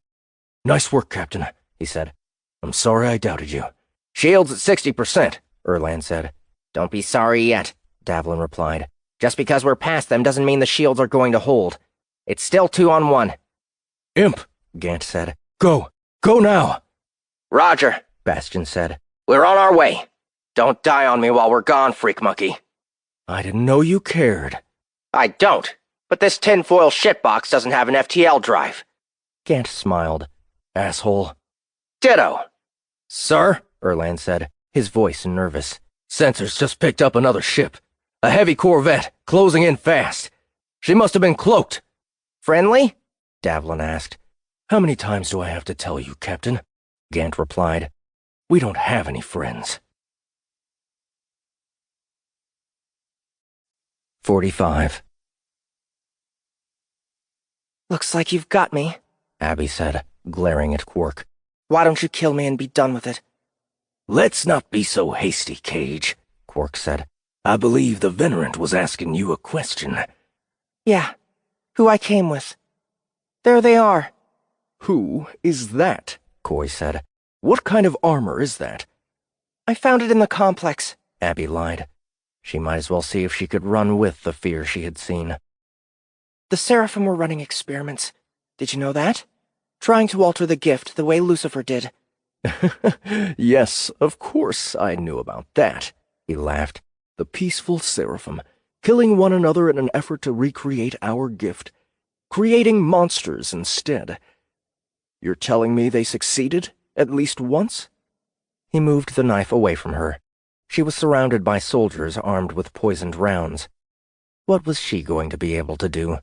"Nice work, Captain," he said. "I'm sorry I doubted you." "Shields at 60%, Erlan said. "Don't be sorry yet," Davlin replied. "Just because we're past them doesn't mean the shields are going to hold. It's still 2-on-1. "Imp," Gant said. "Go! Go now!" "Roger," Bastion said. "We're on our way. Don't die on me while we're gone, freak monkey." "I didn't know you cared." "I don't, but this tinfoil shitbox doesn't have an FTL drive." Gant smiled. "Asshole." "Ditto." "Sir," Erlan said, his voice nervous. "Sensors just picked up another ship. A heavy corvette, closing in fast. She must have been cloaked." "Friendly?" Davlin asked. "How many times do I have to tell you, Captain?" Gant replied. "We don't have any friends." 45. Looks like you've got me, Abby said, glaring at Quark. Why don't you kill me and be done with it? "Let's not be so hasty, Cage," Quark said. "I believe the Venerant was asking you a question." Yeah, who I came with. There they are. "Who is that?" Coy said. "What kind of armor is that?" I found it in the complex. Abby lied. She might as well see if she could run with the fear she had seen. The Seraphim were running experiments. Did you know that? Trying to alter the gift the way Lucifer did. "Yes, of course I knew about that," He laughed. "The peaceful Seraphim, killing one another in an effort to recreate our gift, creating monsters instead. You're telling me they succeeded, at least once?" He moved the knife away from her. She was surrounded by soldiers armed with poisoned rounds. What was she going to be able to do?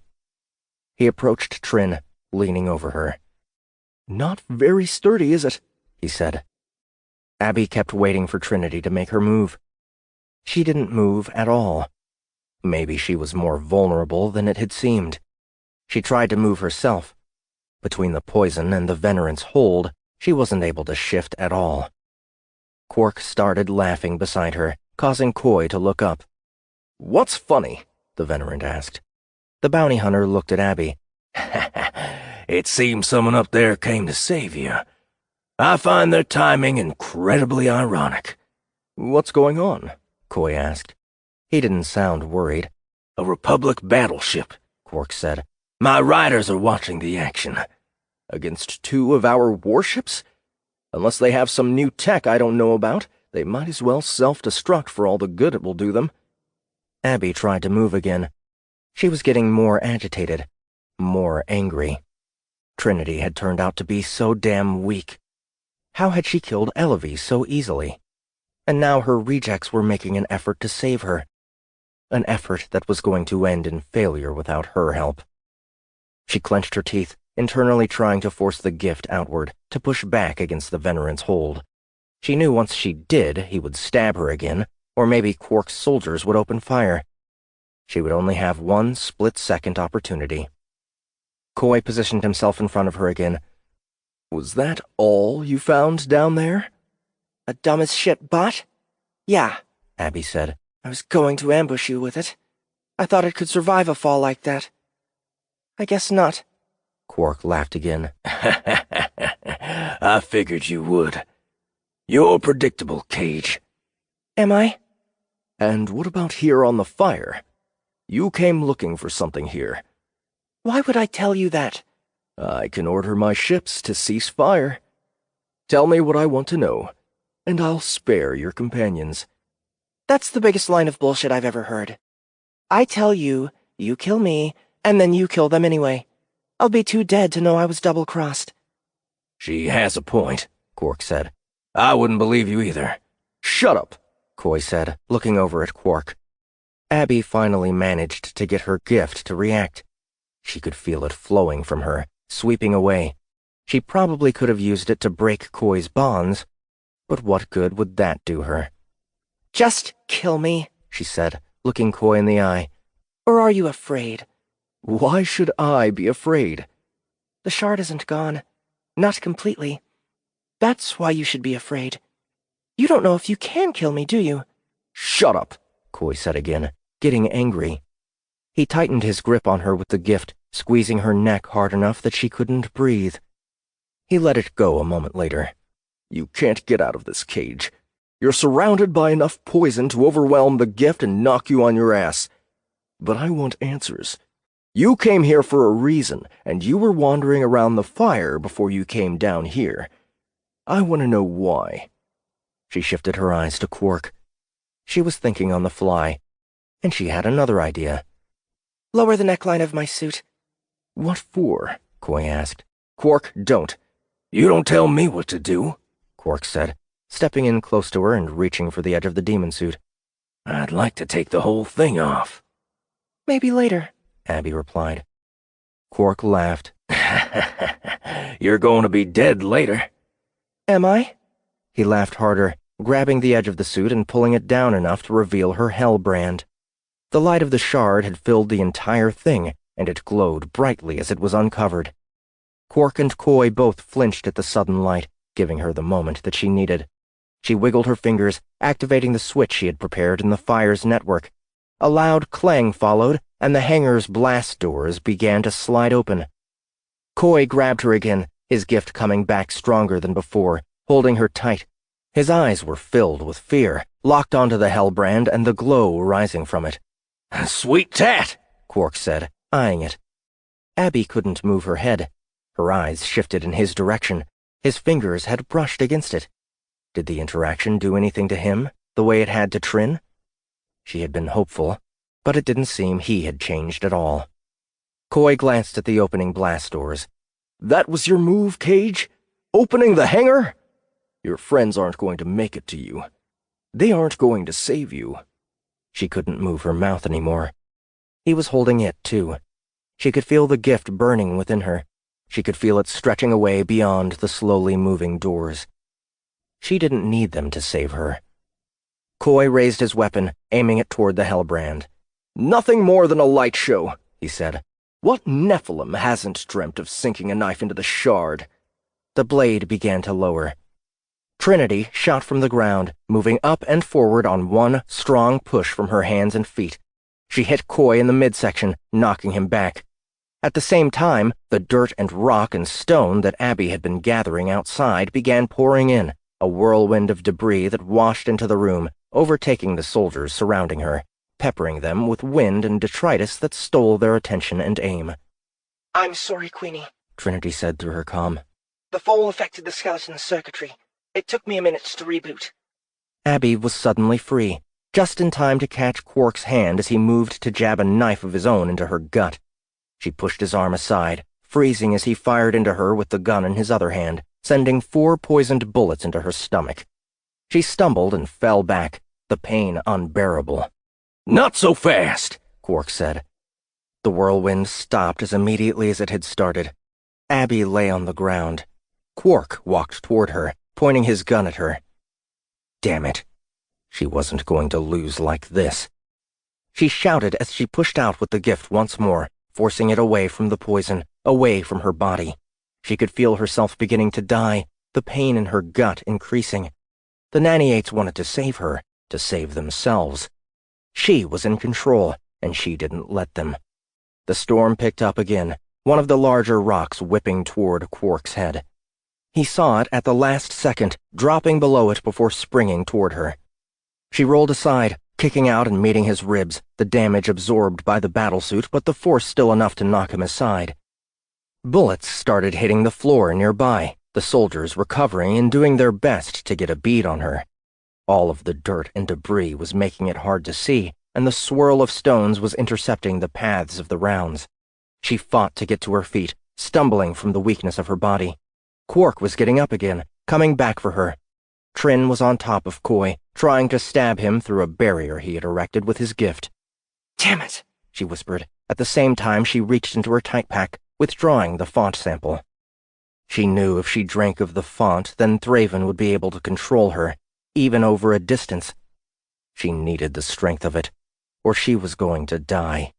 He approached Trin, leaning over her. "Not very sturdy, is it?" he said. Abby kept waiting for Trinity to make her move. She didn't move at all. Maybe she was more vulnerable than it had seemed. She tried to move herself. Between the poison and the Venerant's hold, she wasn't able to shift at all. Quark started laughing beside her, causing Coy to look up. "What's funny?" the Venerant asked. The bounty hunter looked at Abby. "It seems someone up there came to save you. I find their timing incredibly ironic." "What's going on?" Coy asked. He didn't sound worried. "A Republic battleship," Quark said. "My riders are watching the action." "Against 2 of our warships? Unless they have some new tech I don't know about, they might as well self-destruct for all the good it will do them." Abby tried to move again. She was getting more agitated, more angry. Trinity had turned out to be so damn weak. How had she killed Elavie so easily? And now her rejects were making an effort to save her. An effort that was going to end in failure without her help. She clenched her teeth, internally trying to force the gift outward, to push back against the Venerant's hold. She knew once she did, he would stab her again, or maybe Quark's soldiers would open fire. She would only have one split-second opportunity. Coy positioned himself in front of her again. "Was that all you found down there?" A dumb as shit bot? Yeah, Abby said. I was going to ambush you with it. I thought it could survive a fall like that. I guess not. Quark laughed again. "I figured you would. You're predictable, Cage." Am I? "And what about here on the fire? You came looking for something here." Why would I tell you that? "I can order my ships to cease fire. Tell me what I want to know, and I'll spare your companions." That's the biggest line of bullshit I've ever heard. I tell you, you kill me, and then you kill them anyway. I'll be too dead to know I was double-crossed. "She has a point," Quark said. "I wouldn't believe you either." "Shut up," Coy said, looking over at Quark. Abby finally managed to get her gift to react. She could feel it flowing from her, sweeping away. She probably could have used it to break Coy's bonds, but what good would that do her? Just kill me, she said, looking Coy in the eye. Or are you afraid? "Why should I be afraid?" The shard isn't gone. Not completely. That's why you should be afraid. You don't know if you can kill me, do you? Shut up, Coy said again, getting angry. He tightened his grip on her with the gift, squeezing her neck hard enough that she couldn't breathe. He let it go a moment later. You can't get out of this cage. You're surrounded by enough poison to overwhelm the gift and knock you on your ass. But I want answers. You came here for a reason, and you were wandering around the fire before you came down here. I want to know why. She shifted her eyes to Quark. She was thinking on the fly, and she had another idea. Lower the neckline of my suit. What for? Coy asked. Quark, don't. You don't tell me what to do, Quark said, stepping in close to her and reaching for the edge of the demon suit. I'd like to take the whole thing off. Maybe later, Abby replied. Quark laughed. You're going to be dead later. Am I? He laughed harder, grabbing the edge of the suit and pulling it down enough to reveal her hell brand. The light of the shard had filled the entire thing, and it glowed brightly as it was uncovered. Quark and Coy both flinched at the sudden light, giving her the moment that she needed. She wiggled her fingers, activating the switch she had prepared in the fire's network. A loud clang followed, and the hangar's blast doors began to slide open. Coy grabbed her again, his gift coming back stronger than before, holding her tight. His eyes were filled with fear, locked onto the hellbrand and the glow rising from it. Sweet tat, Quark said, eyeing it. Abby couldn't move her head. Her eyes shifted in his direction. His fingers had brushed against it. Did the interaction do anything to him, the way it had to Trin? She had been hopeful, but it didn't seem he had changed at all. Coy glanced at the opening blast doors. That was your move, Cage? Opening the hangar? Your friends aren't going to make it to you. They aren't going to save you. She couldn't move her mouth anymore. He was holding it, too. She could feel the gift burning within her. She could feel it stretching away beyond the slowly moving doors. She didn't need them to save her. Coy raised his weapon, aiming it toward the hellbrand. Nothing more than a light show, he said. What Nephilim hasn't dreamt of sinking a knife into the shard? The blade began to lower. Trinity shot from the ground, moving up and forward on one strong push from her hands and feet. She hit Coy in the midsection, knocking him back. At the same time, the dirt and rock and stone that Abby had been gathering outside began pouring in, a whirlwind of debris that washed into the room, overtaking the soldiers surrounding her, peppering them with wind and detritus that stole their attention and aim. I'm sorry, Queenie, Trinity said through her comm. The fall affected the skeleton circuitry. It took me a minute to reboot. Abby was suddenly free, just in time to catch Quark's hand as he moved to jab a knife of his own into her gut. She pushed his arm aside, freezing as he fired into her with the gun in his other hand, sending 4 poisoned bullets into her stomach. She stumbled and fell back, the pain unbearable. Not so fast, Quark said. The whirlwind stopped as immediately as it had started. Abby lay on the ground. Quark walked toward her, pointing his gun at her. Damn it. She wasn't going to lose like this. She shouted as she pushed out with the gift once more, forcing it away from the poison, away from her body. She could feel herself beginning to die, the pain in her gut increasing. The Nanny-8s wanted to save her, to save themselves. She was in control, and she didn't let them. The storm picked up again, one of the larger rocks whipping toward Quark's head. He saw it at the last second, dropping below it before springing toward her. She rolled aside, kicking out and meeting his ribs, the damage absorbed by the battlesuit, but the force still enough to knock him aside. Bullets started hitting the floor nearby, the soldiers recovering and doing their best to get a bead on her. All of the dirt and debris was making it hard to see, and the swirl of stones was intercepting the paths of the rounds. She fought to get to her feet, stumbling from the weakness of her body. Quark was getting up again, coming back for her. Trin was on top of Coy, trying to stab him through a barrier he had erected with his gift. Damn it, she whispered. At the same time, she reached into her tight pack, withdrawing the font sample. She knew if she drank of the font, then Thraven would be able to control her, even over a distance. She needed the strength of it, or she was going to die.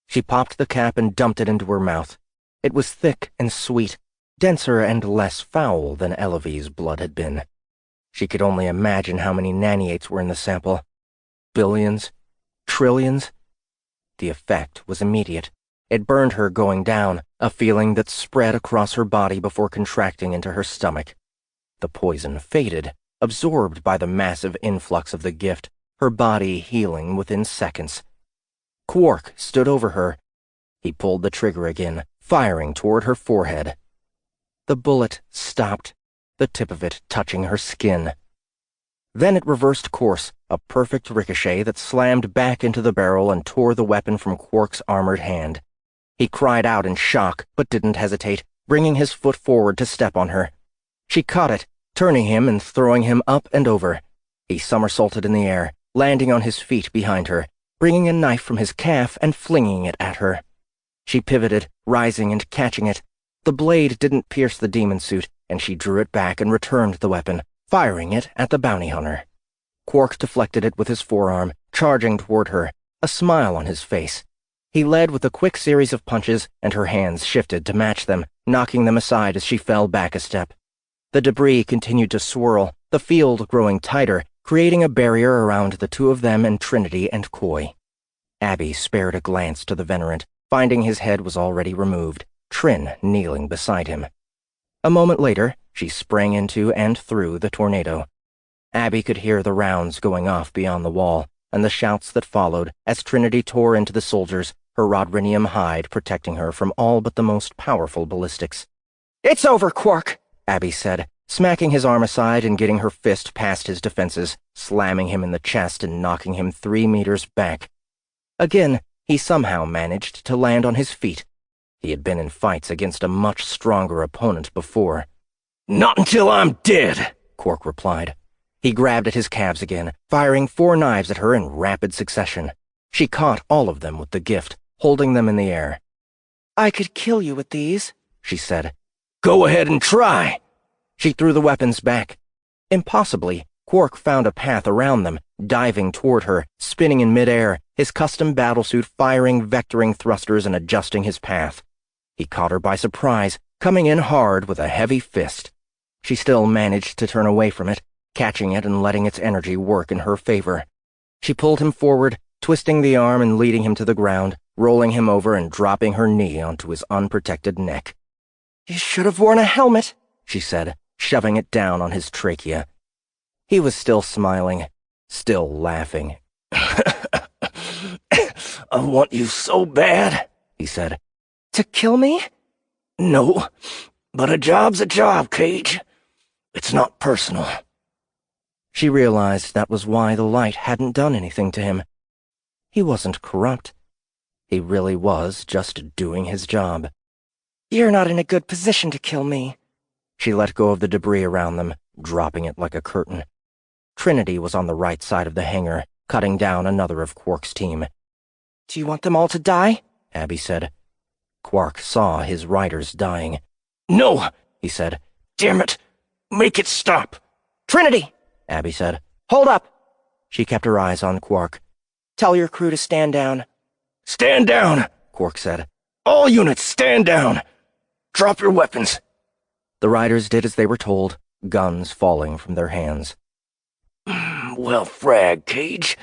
She popped the cap and dumped it into her mouth. It was thick and sweet, denser and less foul than Elovy's blood had been. She could only imagine how many naniates were in the sample. Billions? Trillions? The effect was immediate. It burned her going down, a feeling that spread across her body before contracting into her stomach. The poison faded, absorbed by the massive influx of the gift, her body healing within seconds. Quark stood over her. He pulled the trigger again, firing toward her forehead. The bullet stopped, the tip of it touching her skin. Then it reversed course, a perfect ricochet that slammed back into the barrel and tore the weapon from Quark's armored hand. He cried out in shock, but didn't hesitate, bringing his foot forward to step on her. She caught it, turning him and throwing him up and over. He somersaulted in the air, landing on his feet behind her, bringing a knife from his calf and flinging it at her. She pivoted, rising and catching it. The blade didn't pierce the demon suit, and she drew it back and returned the weapon, firing it at the bounty hunter. Quark deflected it with his forearm, charging toward her, a smile on his face. He led with a quick series of punches, and her hands shifted to match them, knocking them aside as she fell back a step. The debris continued to swirl, the field growing tighter, creating a barrier around the two of them and Trinity and Coy. Abby spared a glance to the Venerant, finding his head was already removed, Trin kneeling beside him. A moment later, she sprang into and through the tornado. Abby could hear the rounds going off beyond the wall, and the shouts that followed as Trinity tore into the soldiers, her rodrinium hide protecting her from all but the most powerful ballistics. "It's over, Quark," Abby said, smacking his arm aside and getting her fist past his defenses, slamming him in the chest and knocking him 3 meters back. Again, he somehow managed to land on his feet. He had been in fights against a much stronger opponent before. "Not until I'm dead," Quark replied. He grabbed at his calves again, firing 4 knives at her in rapid succession. She caught all of them with the gift, holding them in the air. "I could kill you with these," she said. "Go ahead and try." She threw the weapons back. Impossibly, Quark found a path around them, diving toward her, spinning in midair, his custom battlesuit firing vectoring thrusters and adjusting his path. He caught her by surprise, coming in hard with a heavy fist. She still managed to turn away from it, catching it and letting its energy work in her favor. She pulled him forward, twisting the arm and leading him to the ground, rolling him over and dropping her knee onto his unprotected neck. "You should have worn a helmet," she said, shoving it down on his trachea. He was still smiling, still laughing. "I want you so bad," he said. "To kill me?" "No, but a job's a job, Cage. It's not personal." She realized that was why the light hadn't done anything to him. He wasn't corrupt. He really was just doing his job. "You're not in a good position to kill me." She let go of the debris around them, dropping it like a curtain. Trinity was on the right side of the hangar, cutting down another of Quark's team. "Do you want them all to die?" Abby said. Quark saw his riders dying. "No," he said. "Damn it! Make it stop!" "Trinity!" Abby said. "Hold up!" She kept her eyes on Quark. "Tell your crew to stand down." "Stand down!" Quark said. "All units, stand down! Drop your weapons!" The riders did as they were told, guns falling from their hands. "Well fragged, Cage,"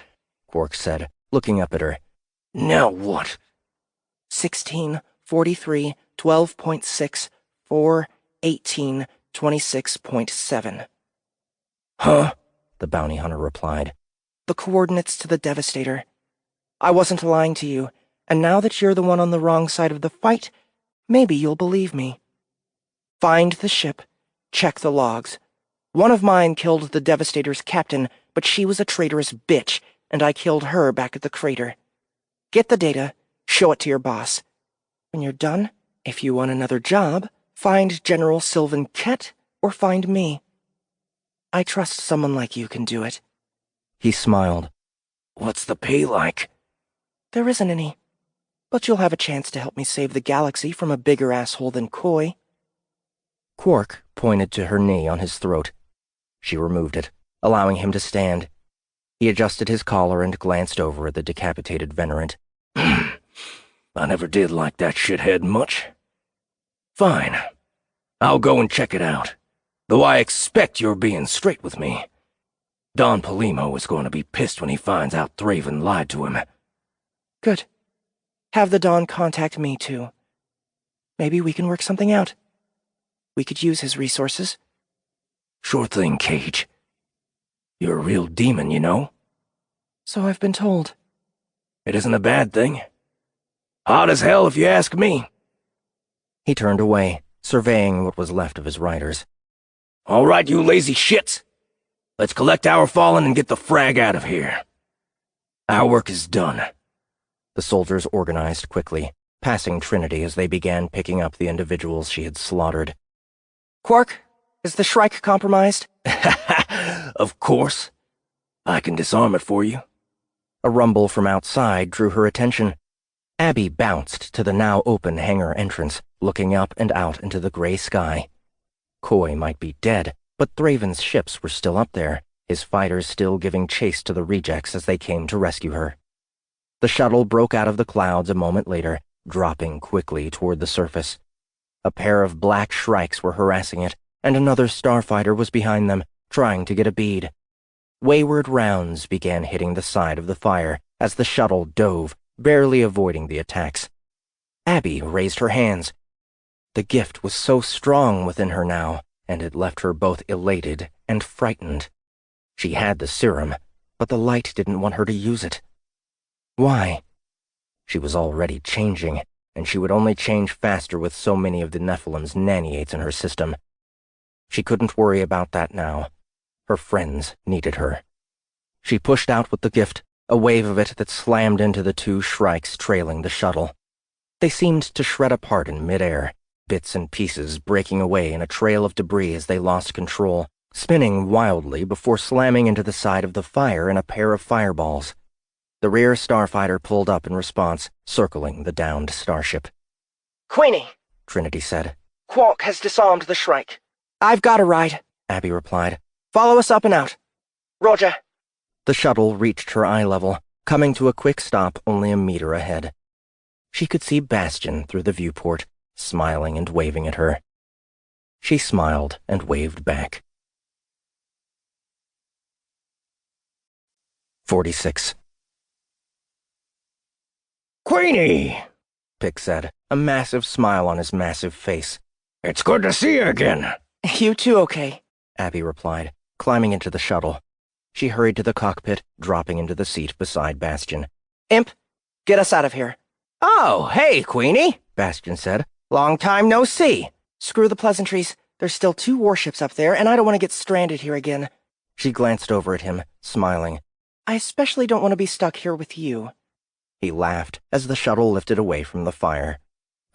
Quark said, looking up at her. "Now what?" 16, 43, 12.6, 4, 18, 26.7. "Huh?" the bounty hunter replied. "The coordinates to the Devastator. I wasn't lying to you, and now that you're the one on the wrong side of the fight, maybe you'll believe me. Find the ship, check the logs. One of mine killed the Devastator's captain, but she was a traitorous bitch, and I killed her back at the crater. Get the data, show it to your boss. When you're done, if you want another job, find General Sylvan Kett or find me. I trust someone like you can do it." He smiled. "What's the pay like?" "There isn't any, but you'll have a chance to help me save the galaxy from a bigger asshole than Coy." Quark pointed to her knee on his throat. She removed it, allowing him to stand. He adjusted his collar and glanced over at the decapitated Venerant. "I never did like that shithead much. Fine. I'll go and check it out. Though I expect you're being straight with me. Don Polimo is going to be pissed when he finds out Thraven lied to him. Good. Have the Don contact me, too. Maybe we can work something out. We could use his resources. Sure thing, Cage. You're a real demon, you know? So I've been told. It isn't a bad thing. Hot as hell, if you ask me. He turned away, surveying what was left of his riders. All right, you lazy shits. Let's collect our fallen and get the frag out of here. Our work is done. The soldiers organized quickly, passing Trinity as they began picking up the individuals she had slaughtered. Quark, is the Shrike compromised? Of course. I can disarm it for you. A rumble from outside drew her attention. Abby bounced to the now open hangar entrance, looking up and out into the gray sky. Coy might be dead, but Thraven's ships were still up there, his fighters still giving chase to the rejects as they came to rescue her. The shuttle broke out of the clouds a moment later, dropping quickly toward the surface. A pair of black shrikes were harassing it, and another starfighter was behind them, trying to get a bead. Wayward rounds began hitting the side of the fire as the shuttle dove, barely avoiding the attacks. Abby raised her hands. The gift was so strong within her now, and it left her both elated and frightened. She had the serum, but the light didn't want her to use it. Why? She was already changing, and she would only change faster with so many of the Nephilim's naniates in her system. She couldn't worry about that now. Her friends needed her. She pushed out with the gift, a wave of it that slammed into the two shrikes trailing the shuttle. They seemed to shred apart in midair, bits and pieces breaking away in a trail of debris as they lost control, spinning wildly before slamming into the side of the fire in a pair of fireballs. The rear starfighter pulled up in response, circling the downed starship. Queenie, Trinity said. Quark has disarmed the Shrike. I've got a ride, Abby replied. Follow us up and out. Roger. The shuttle reached her eye level, coming to a quick stop only a meter ahead. She could see Bastion through the viewport, smiling and waving at her. She smiled and waved back. 46. Queenie! Pick said, a massive smile on his massive face. It's good to see you again. You too, okay? Abby replied, climbing into the shuttle. She hurried to the cockpit, dropping into the seat beside Bastion. Imp, get us out of here. Oh, hey, Queenie, Bastion said. Long time no see. Screw the pleasantries. There's still 2 warships up there, and I don't want to get stranded here again. She glanced over at him, smiling. I especially don't want to be stuck here with you. He laughed as the shuttle lifted away from the fire.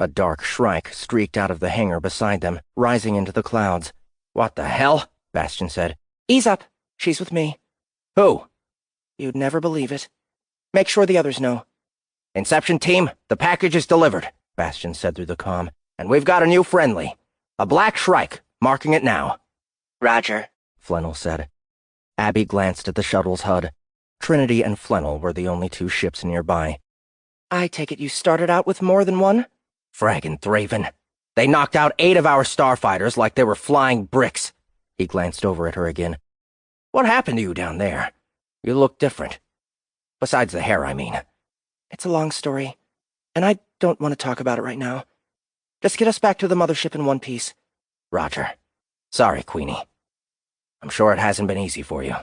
A dark shrike streaked out of the hangar beside them, rising into the clouds. What the hell? Bastion said. Ease up. She's with me. Who? You'd never believe it. Make sure the others know. Inception team, the package is delivered, Bastion said through the comm. And we've got a new friendly. A black shrike, marking it now. Roger, Flannel said. Abby glanced at the shuttle's HUD. Trinity and Flannel were the only 2 ships nearby. I take it you started out with more than one? Fraggin' Thraven. They knocked out 8 of our starfighters like they were flying bricks. He glanced over at her again. What happened to you down there? You look different. Besides the hair, I mean. It's a long story, and I don't want to talk about it right now. Just get us back to the mothership in one piece. Roger. Sorry, Queenie. I'm sure it hasn't been easy for you.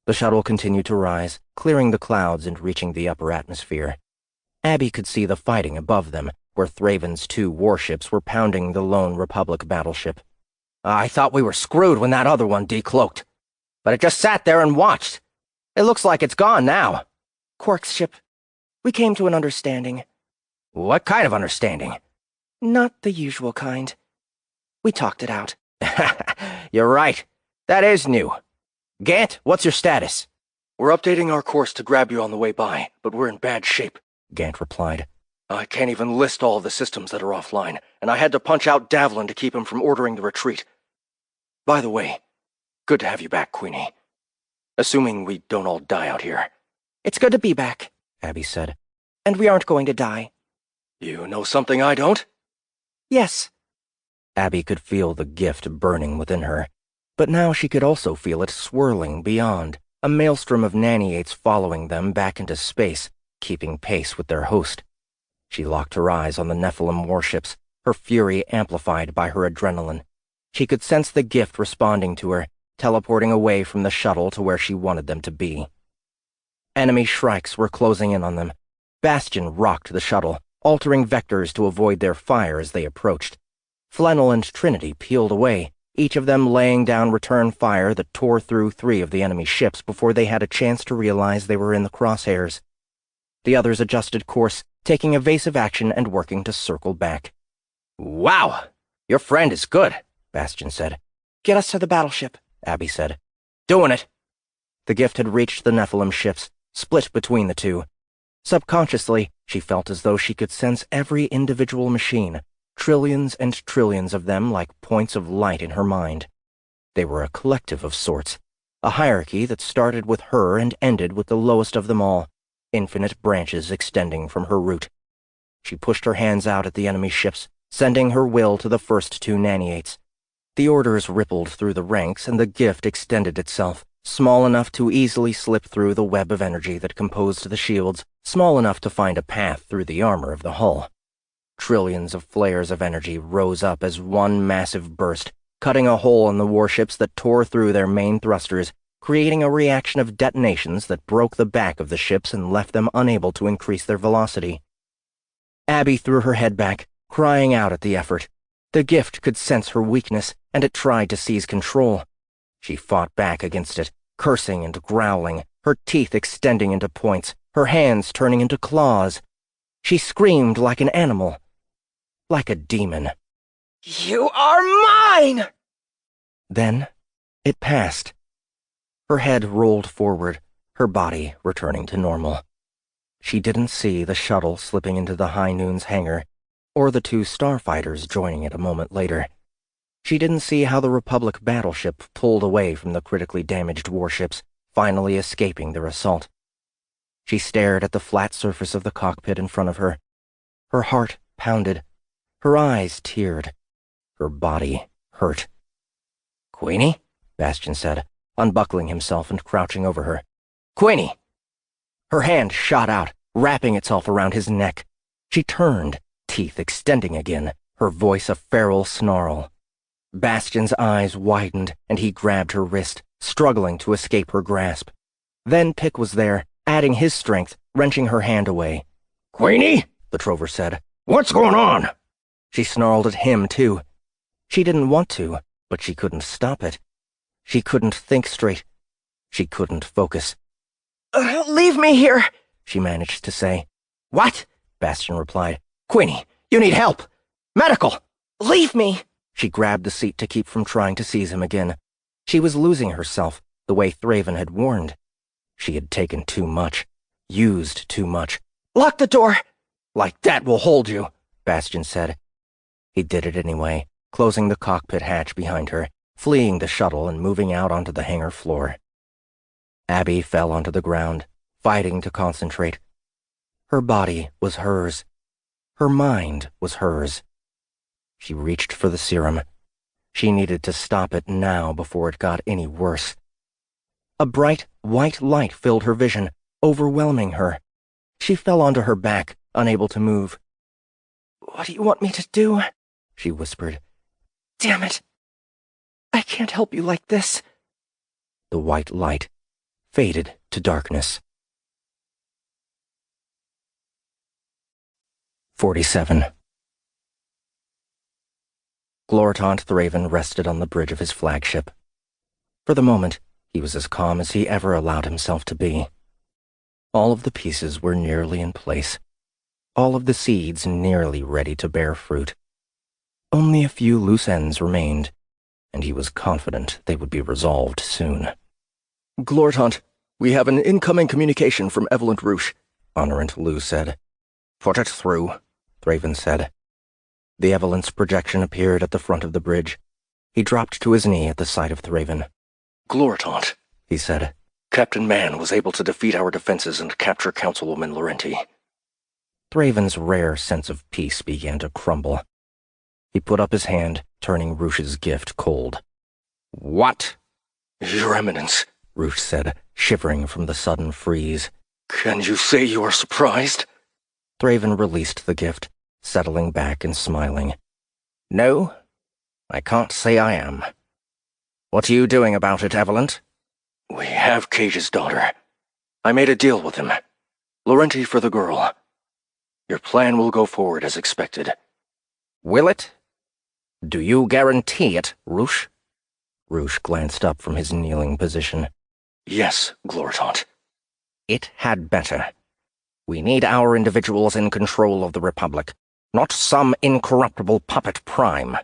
The shuttle continued to rise, clearing the clouds and reaching the upper atmosphere. Abby could see the fighting above them, where Thraven's 2 warships were pounding the lone Republic battleship. I thought we were screwed when that other one decloaked. But it just sat there and watched. It looks like it's gone now. Quark's ship. We came to an understanding. What kind of understanding? Not the usual kind. We talked it out. You're right. That is new. Gant, what's your status? We're updating our course to grab you on the way by, but we're in bad shape, Gant replied. I can't even list all of the systems that are offline, and I had to punch out Davlin to keep him from ordering the retreat. By the way, good to have you back, Queenie. Assuming we don't all die out here. It's good to be back, Abby said. And we aren't going to die. You know something I don't? Yes. Abby could feel the gift burning within her, but now she could also feel it swirling beyond, a maelstrom of naniates following them back into space, keeping pace with their host. She locked her eyes on the Nephilim warships, her fury amplified by her adrenaline. She could sense the gift responding to her, teleporting away from the shuttle to where she wanted them to be. Enemy Shrikes were closing in on them. Bastion rocked the shuttle, altering vectors to avoid their fire as they approached. Flannel and Trinity peeled away, each of them laying down return fire that tore through 3 of the enemy ships before they had a chance to realize they were in the crosshairs. The others adjusted course, taking evasive action and working to circle back. "Wow! Your friend is good," Bastion said. "Get us to the battleship," Abby said. "Doing it." The gift had reached the Nephilim ships, split between the two. Subconsciously, she felt as though she could sense every individual machine, trillions and trillions of them like points of light in her mind. They were a collective of sorts, a hierarchy that started with her and ended with the lowest of them all, infinite branches extending from her root. She pushed her hands out at the enemy ships, sending her will to the first 2 naniates. The orders rippled through the ranks, and the gift extended itself, small enough to easily slip through the web of energy that composed the shields, small enough to find a path through the armor of the hull. Trillions of flares of energy rose up as one massive burst, cutting a hole in the warships that tore through their main thrusters, creating a reaction of detonations that broke the back of the ships and left them unable to increase their velocity. Abby threw her head back, crying out at the effort. The gift could sense her weakness, and it tried to seize control. She fought back against it, cursing and growling, her teeth extending into points, her hands turning into claws. She screamed like an animal, like a demon. "You are mine!" Then it passed. Her head rolled forward, her body returning to normal. She didn't see the shuttle slipping into the High Noon's hangar, or the 2 starfighters joining it a moment later. She didn't see how the Republic battleship pulled away from the critically damaged warships, finally escaping their assault. She stared at the flat surface of the cockpit in front of her. Her heart pounded. Her eyes teared. Her body hurt. "Queenie?" Bastion said, unbuckling himself and crouching over her. "Queenie!" Her hand shot out, wrapping itself around his neck. She turned, teeth extending again, her voice a feral snarl. Bastion's eyes widened, and he grabbed her wrist, struggling to escape her grasp. Then Pick was there, adding his strength, wrenching her hand away. "Queenie?" the Trover said. "What's going on?" She snarled at him, too. She didn't want to, but she couldn't stop it. She couldn't think straight. She couldn't focus. "Leave me here," she managed to say. "What?" Bastion replied. "Queenie, you need help! Medical!" "Leave me!" She grabbed the seat to keep from trying to seize him again. She was losing herself, the way Thraven had warned. She had taken too much, used too much. "Lock the door!" "Like that will hold you," Bastion said. He did it anyway, closing the cockpit hatch behind her, fleeing the shuttle and moving out onto the hangar floor. Abby fell onto the ground, fighting to concentrate. Her body was hers. Her mind was hers. She reached for the serum. She needed to stop it now before it got any worse. A bright, white light filled her vision, overwhelming her. She fell onto her back, unable to move. "What do you want me to do?" she whispered. "Damn it. I can't help you like this." The white light faded to darkness. 47. Glortant Thraven rested on the bridge of his flagship. For the moment, he was as calm as he ever allowed himself to be. All of the pieces were nearly in place. All of the seeds nearly ready to bear fruit. Only a few loose ends remained, and he was confident they would be resolved soon. "Glortant, we have an incoming communication from Evelyn Roosh," Honorant Lou said. "Put it through," Thraven said. The Evelyn's projection appeared at the front of the bridge. He dropped to his knee at the sight of Thraven. "Glortant," he said. "Captain Mann was able to defeat our defenses and capture Councilwoman Laurenti." Thraven's rare sense of peace began to crumble. He put up his hand, turning Roosh's gift cold. What? Your Eminence, Roosh said, shivering from the sudden freeze. Can you say you are surprised? Thraven released the gift, settling back and smiling. No, I can't say I am. What are you doing about it, Evelyn? We have Cage's daughter. I made a deal with him. Laurenti for the girl. Your plan will go forward as expected. Will it? Do you guarantee it, Roosh? Roosh glanced up from his kneeling position. Yes, Gloritant. It had better. We need our individuals in control of the Republic, not some incorruptible puppet prime.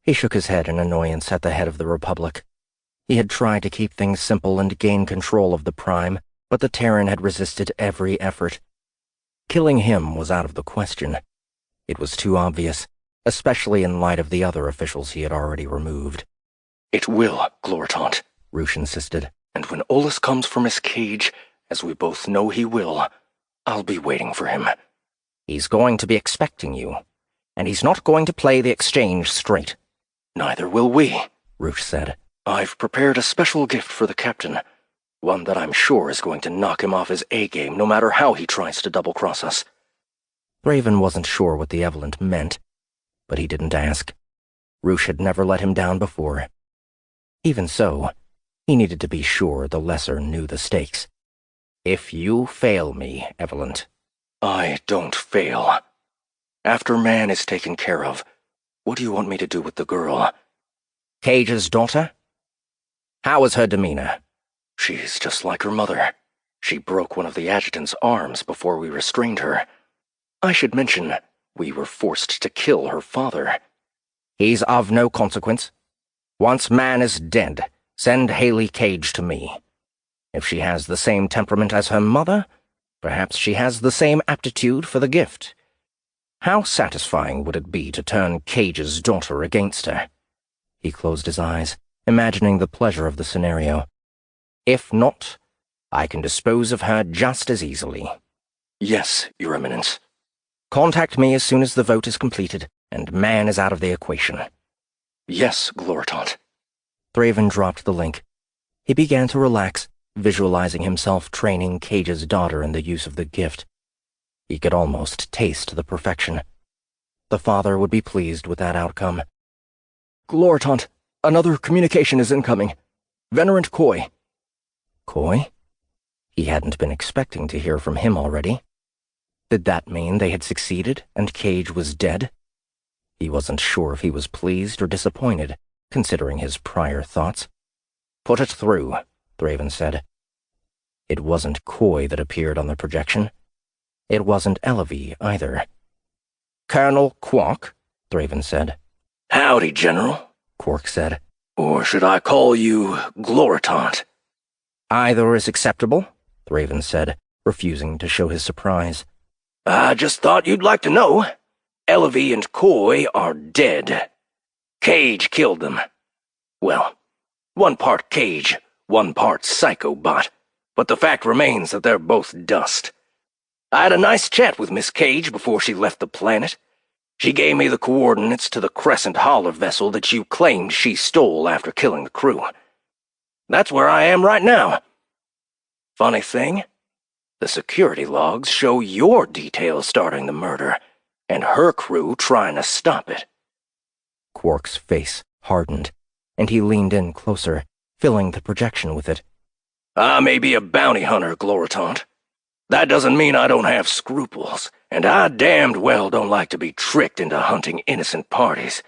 He shook his head in annoyance at the head of the Republic. He had tried to keep things simple and gain control of the Prime, but the Terran had resisted every effort. Killing him was out of the question. It was too obvious, especially in light of the other officials he had already removed. It will, Gloritant, Roosh insisted. And when Olis comes for Miss Cage, as we both know he will, I'll be waiting for him. He's going to be expecting you, and he's not going to play the exchange straight. Neither will we, Roosh said. I've prepared a special gift for the captain, one that I'm sure is going to knock him off his A-game no matter how he tries to double-cross us. Thraven wasn't sure what the Evelyn meant, but he didn't ask. Roosh had never let him down before. Even so, he needed to be sure the lesser knew the stakes. If you fail me, Evelyn. I don't fail. After Man is taken care of, what do you want me to do with the girl? Cage's daughter? How is her demeanor? She's just like her mother. She broke one of the adjutant's arms before we restrained her. I should mention, we were forced to kill her father. He's of no consequence. Once Man is dead, send Haley Cage to me. If she has the same temperament as her mother, perhaps she has the same aptitude for the gift. How satisfying would it be to turn Cage's daughter against her? He closed his eyes, imagining the pleasure of the scenario. If not, I can dispose of her just as easily. Yes, Your Eminence. Contact me as soon as the vote is completed, and Man is out of the equation. Yes, Gloritant. Thraven dropped the link. He began to relax, visualizing himself training Cage's daughter in the use of the gift. He could almost taste the perfection. The father would be pleased with that outcome. Gloritant, another communication is incoming. Venerant Coy. Coy? He hadn't been expecting to hear from him already. Did that mean they had succeeded and Cage was dead? He wasn't sure if he was pleased or disappointed, considering his prior thoughts. Put it through, Thraven said. It wasn't Coy that appeared on the projection. It wasn't Elevie either. Colonel Quark, Thraven said. Howdy, General, Quark said. Or should I call you Gloritant? Either is acceptable, Thraven said, refusing to show his surprise. I just thought you'd like to know. Elevie and Coy are dead. Cage killed them. Well, one part Cage, one part psychobot, but the fact remains that they're both dust. I had a nice chat with Miss Cage before she left the planet. She gave me the coordinates to the Crescent Holler vessel that you claimed she stole after killing the crew. That's where I am right now. Funny thing, the security logs show your details starting the murder, and her crew trying to stop it. Quark's face hardened, and he leaned in closer, filling the projection with it. I may be a bounty hunter, Gloritant. That doesn't mean I don't have scruples, and I damned well don't like to be tricked into hunting innocent parties.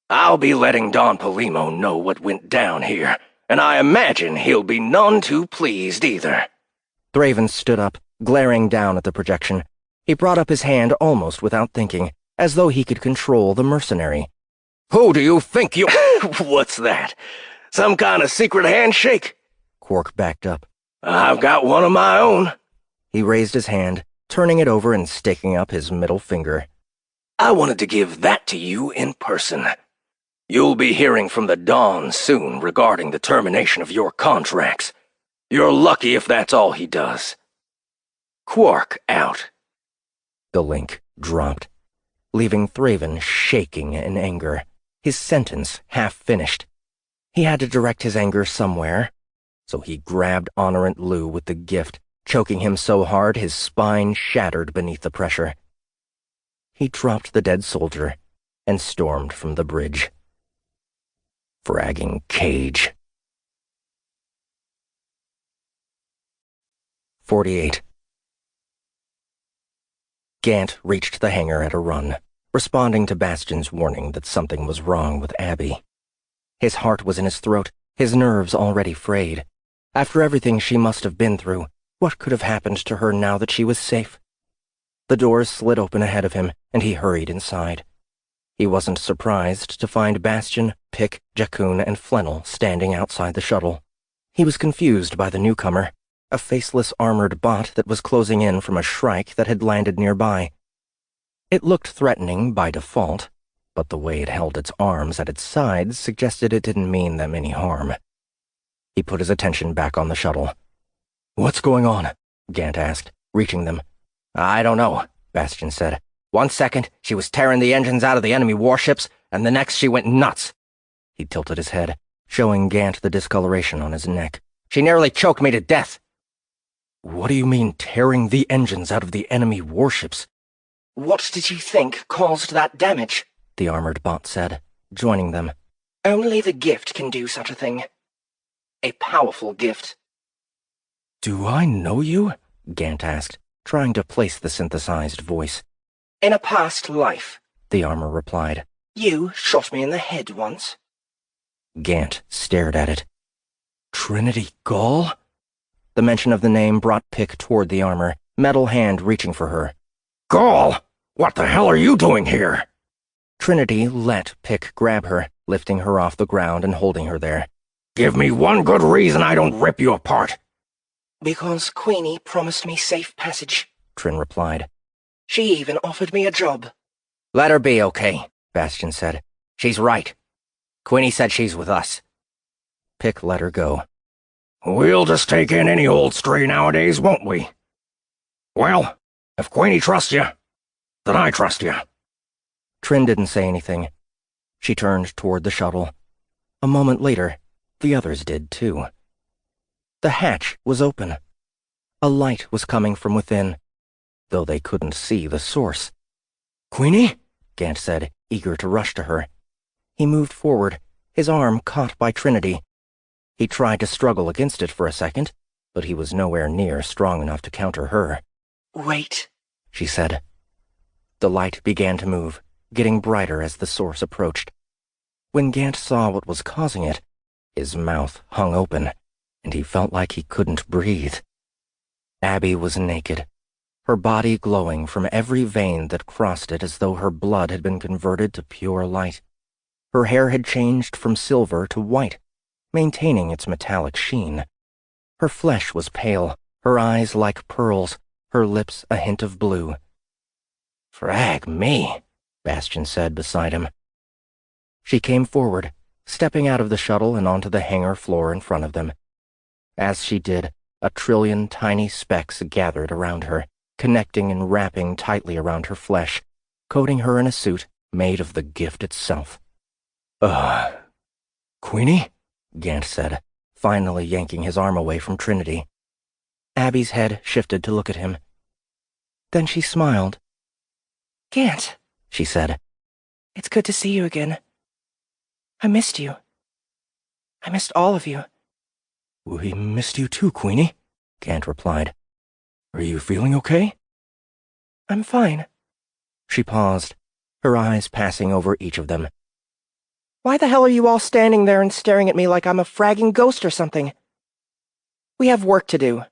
I'll be letting Don Polimo know what went down here, and I imagine he'll be none too pleased either. Thraven stood up, glaring down at the projection. He brought up his hand almost without thinking, as though he could control the mercenary. Who do you think you— What's that? Some kind of secret handshake? Quark backed up. I've got one of my own. He raised his hand, turning it over and sticking up his middle finger. I wanted to give that to you in person. You'll be hearing from the Dawn soon regarding the termination of your contracts. You're lucky if that's all he does. Quark out. The link dropped. leaving Thraven shaking in anger, his sentence half finished. He had to direct his anger somewhere, so he grabbed Honorant Lou with the gift, choking him so hard his spine shattered beneath the pressure. He dropped the dead soldier and stormed from the bridge. Fragging cage. 48. Gant reached the hangar at a run, responding to Bastion's warning that something was wrong with Abby. His heart was in his throat, his nerves already frayed. After everything she must have been through, what could have happened to her now that she was safe? The doors slid open ahead of him, and he hurried inside. He wasn't surprised to find Bastion, Pick, Jakun, and Flennel standing outside the shuttle. He was confused by the newcomer, a faceless armored bot that was closing in from a Shrike that had landed nearby. It looked threatening by default, but the way it held its arms at its sides suggested it didn't mean them any harm. He put his attention back on the shuttle. "What's going on?" Gant asked, reaching them. "I don't know," Bastion said. "One second, she was tearing the engines out of the enemy warships, and the next she went nuts." He tilted his head, showing Gant the discoloration on his neck. "She nearly choked me to death." "What do you mean, tearing the engines out of the enemy warships?" What did you think caused that damage? The armored bot said, joining them. Only the gift can do such a thing. A powerful gift. "Do I know you?" Gant asked, trying to place the synthesized voice. In a past life, the armor replied. You shot me in the head once. Gant stared at it. Trinity Gall? The mention of the name brought Pick toward the armor, metal hand reaching for her. Gall! What the hell are you doing here? Trinity let Pick grab her, lifting her off the ground and holding her there. Give me one good reason I don't rip you apart. Because Queenie promised me safe passage, Trin replied. She even offered me a job. Let her be, okay, Bastion said. She's right. Queenie said she's with us. Pick let her go. We'll just take in any old stray nowadays, won't we? Well, if Queenie trusts you, then I trust you. Trin didn't say anything. She turned toward the shuttle. A moment later, the others did too. The hatch was open. A light was coming from within, though they couldn't see the source. "Queenie?" Gant said, eager to rush to her. He moved forward, his arm caught by Trinity. He tried to struggle against it for a second, but he was nowhere near strong enough to counter her. Wait, she said. The light began to move, getting brighter as the source approached. When Gant saw what was causing it, his mouth hung open, and he felt like he couldn't breathe. Abby was naked, her body glowing from every vein that crossed it as though her blood had been converted to pure light. Her hair had changed from silver to white, maintaining its metallic sheen. Her flesh was pale, her eyes like pearls, her lips a hint of blue. "Frag me," Bastion said beside him. She came forward, stepping out of the shuttle and onto the hangar floor in front of them. As she did, a trillion tiny specks gathered around her, connecting and wrapping tightly around her flesh, coating her in a suit made of the gift itself. Queenie?" Gant said, finally yanking his arm away from Trinity. Abby's head shifted to look at him. Then she smiled. Gant, she said. It's good to see you again. I missed you. I missed all of you. We missed you too, Queenie, Gant replied. Are you feeling okay? I'm fine. She paused, her eyes passing over each of them. Why the hell are you all standing there and staring at me like I'm a fragging ghost or something? We have work to do,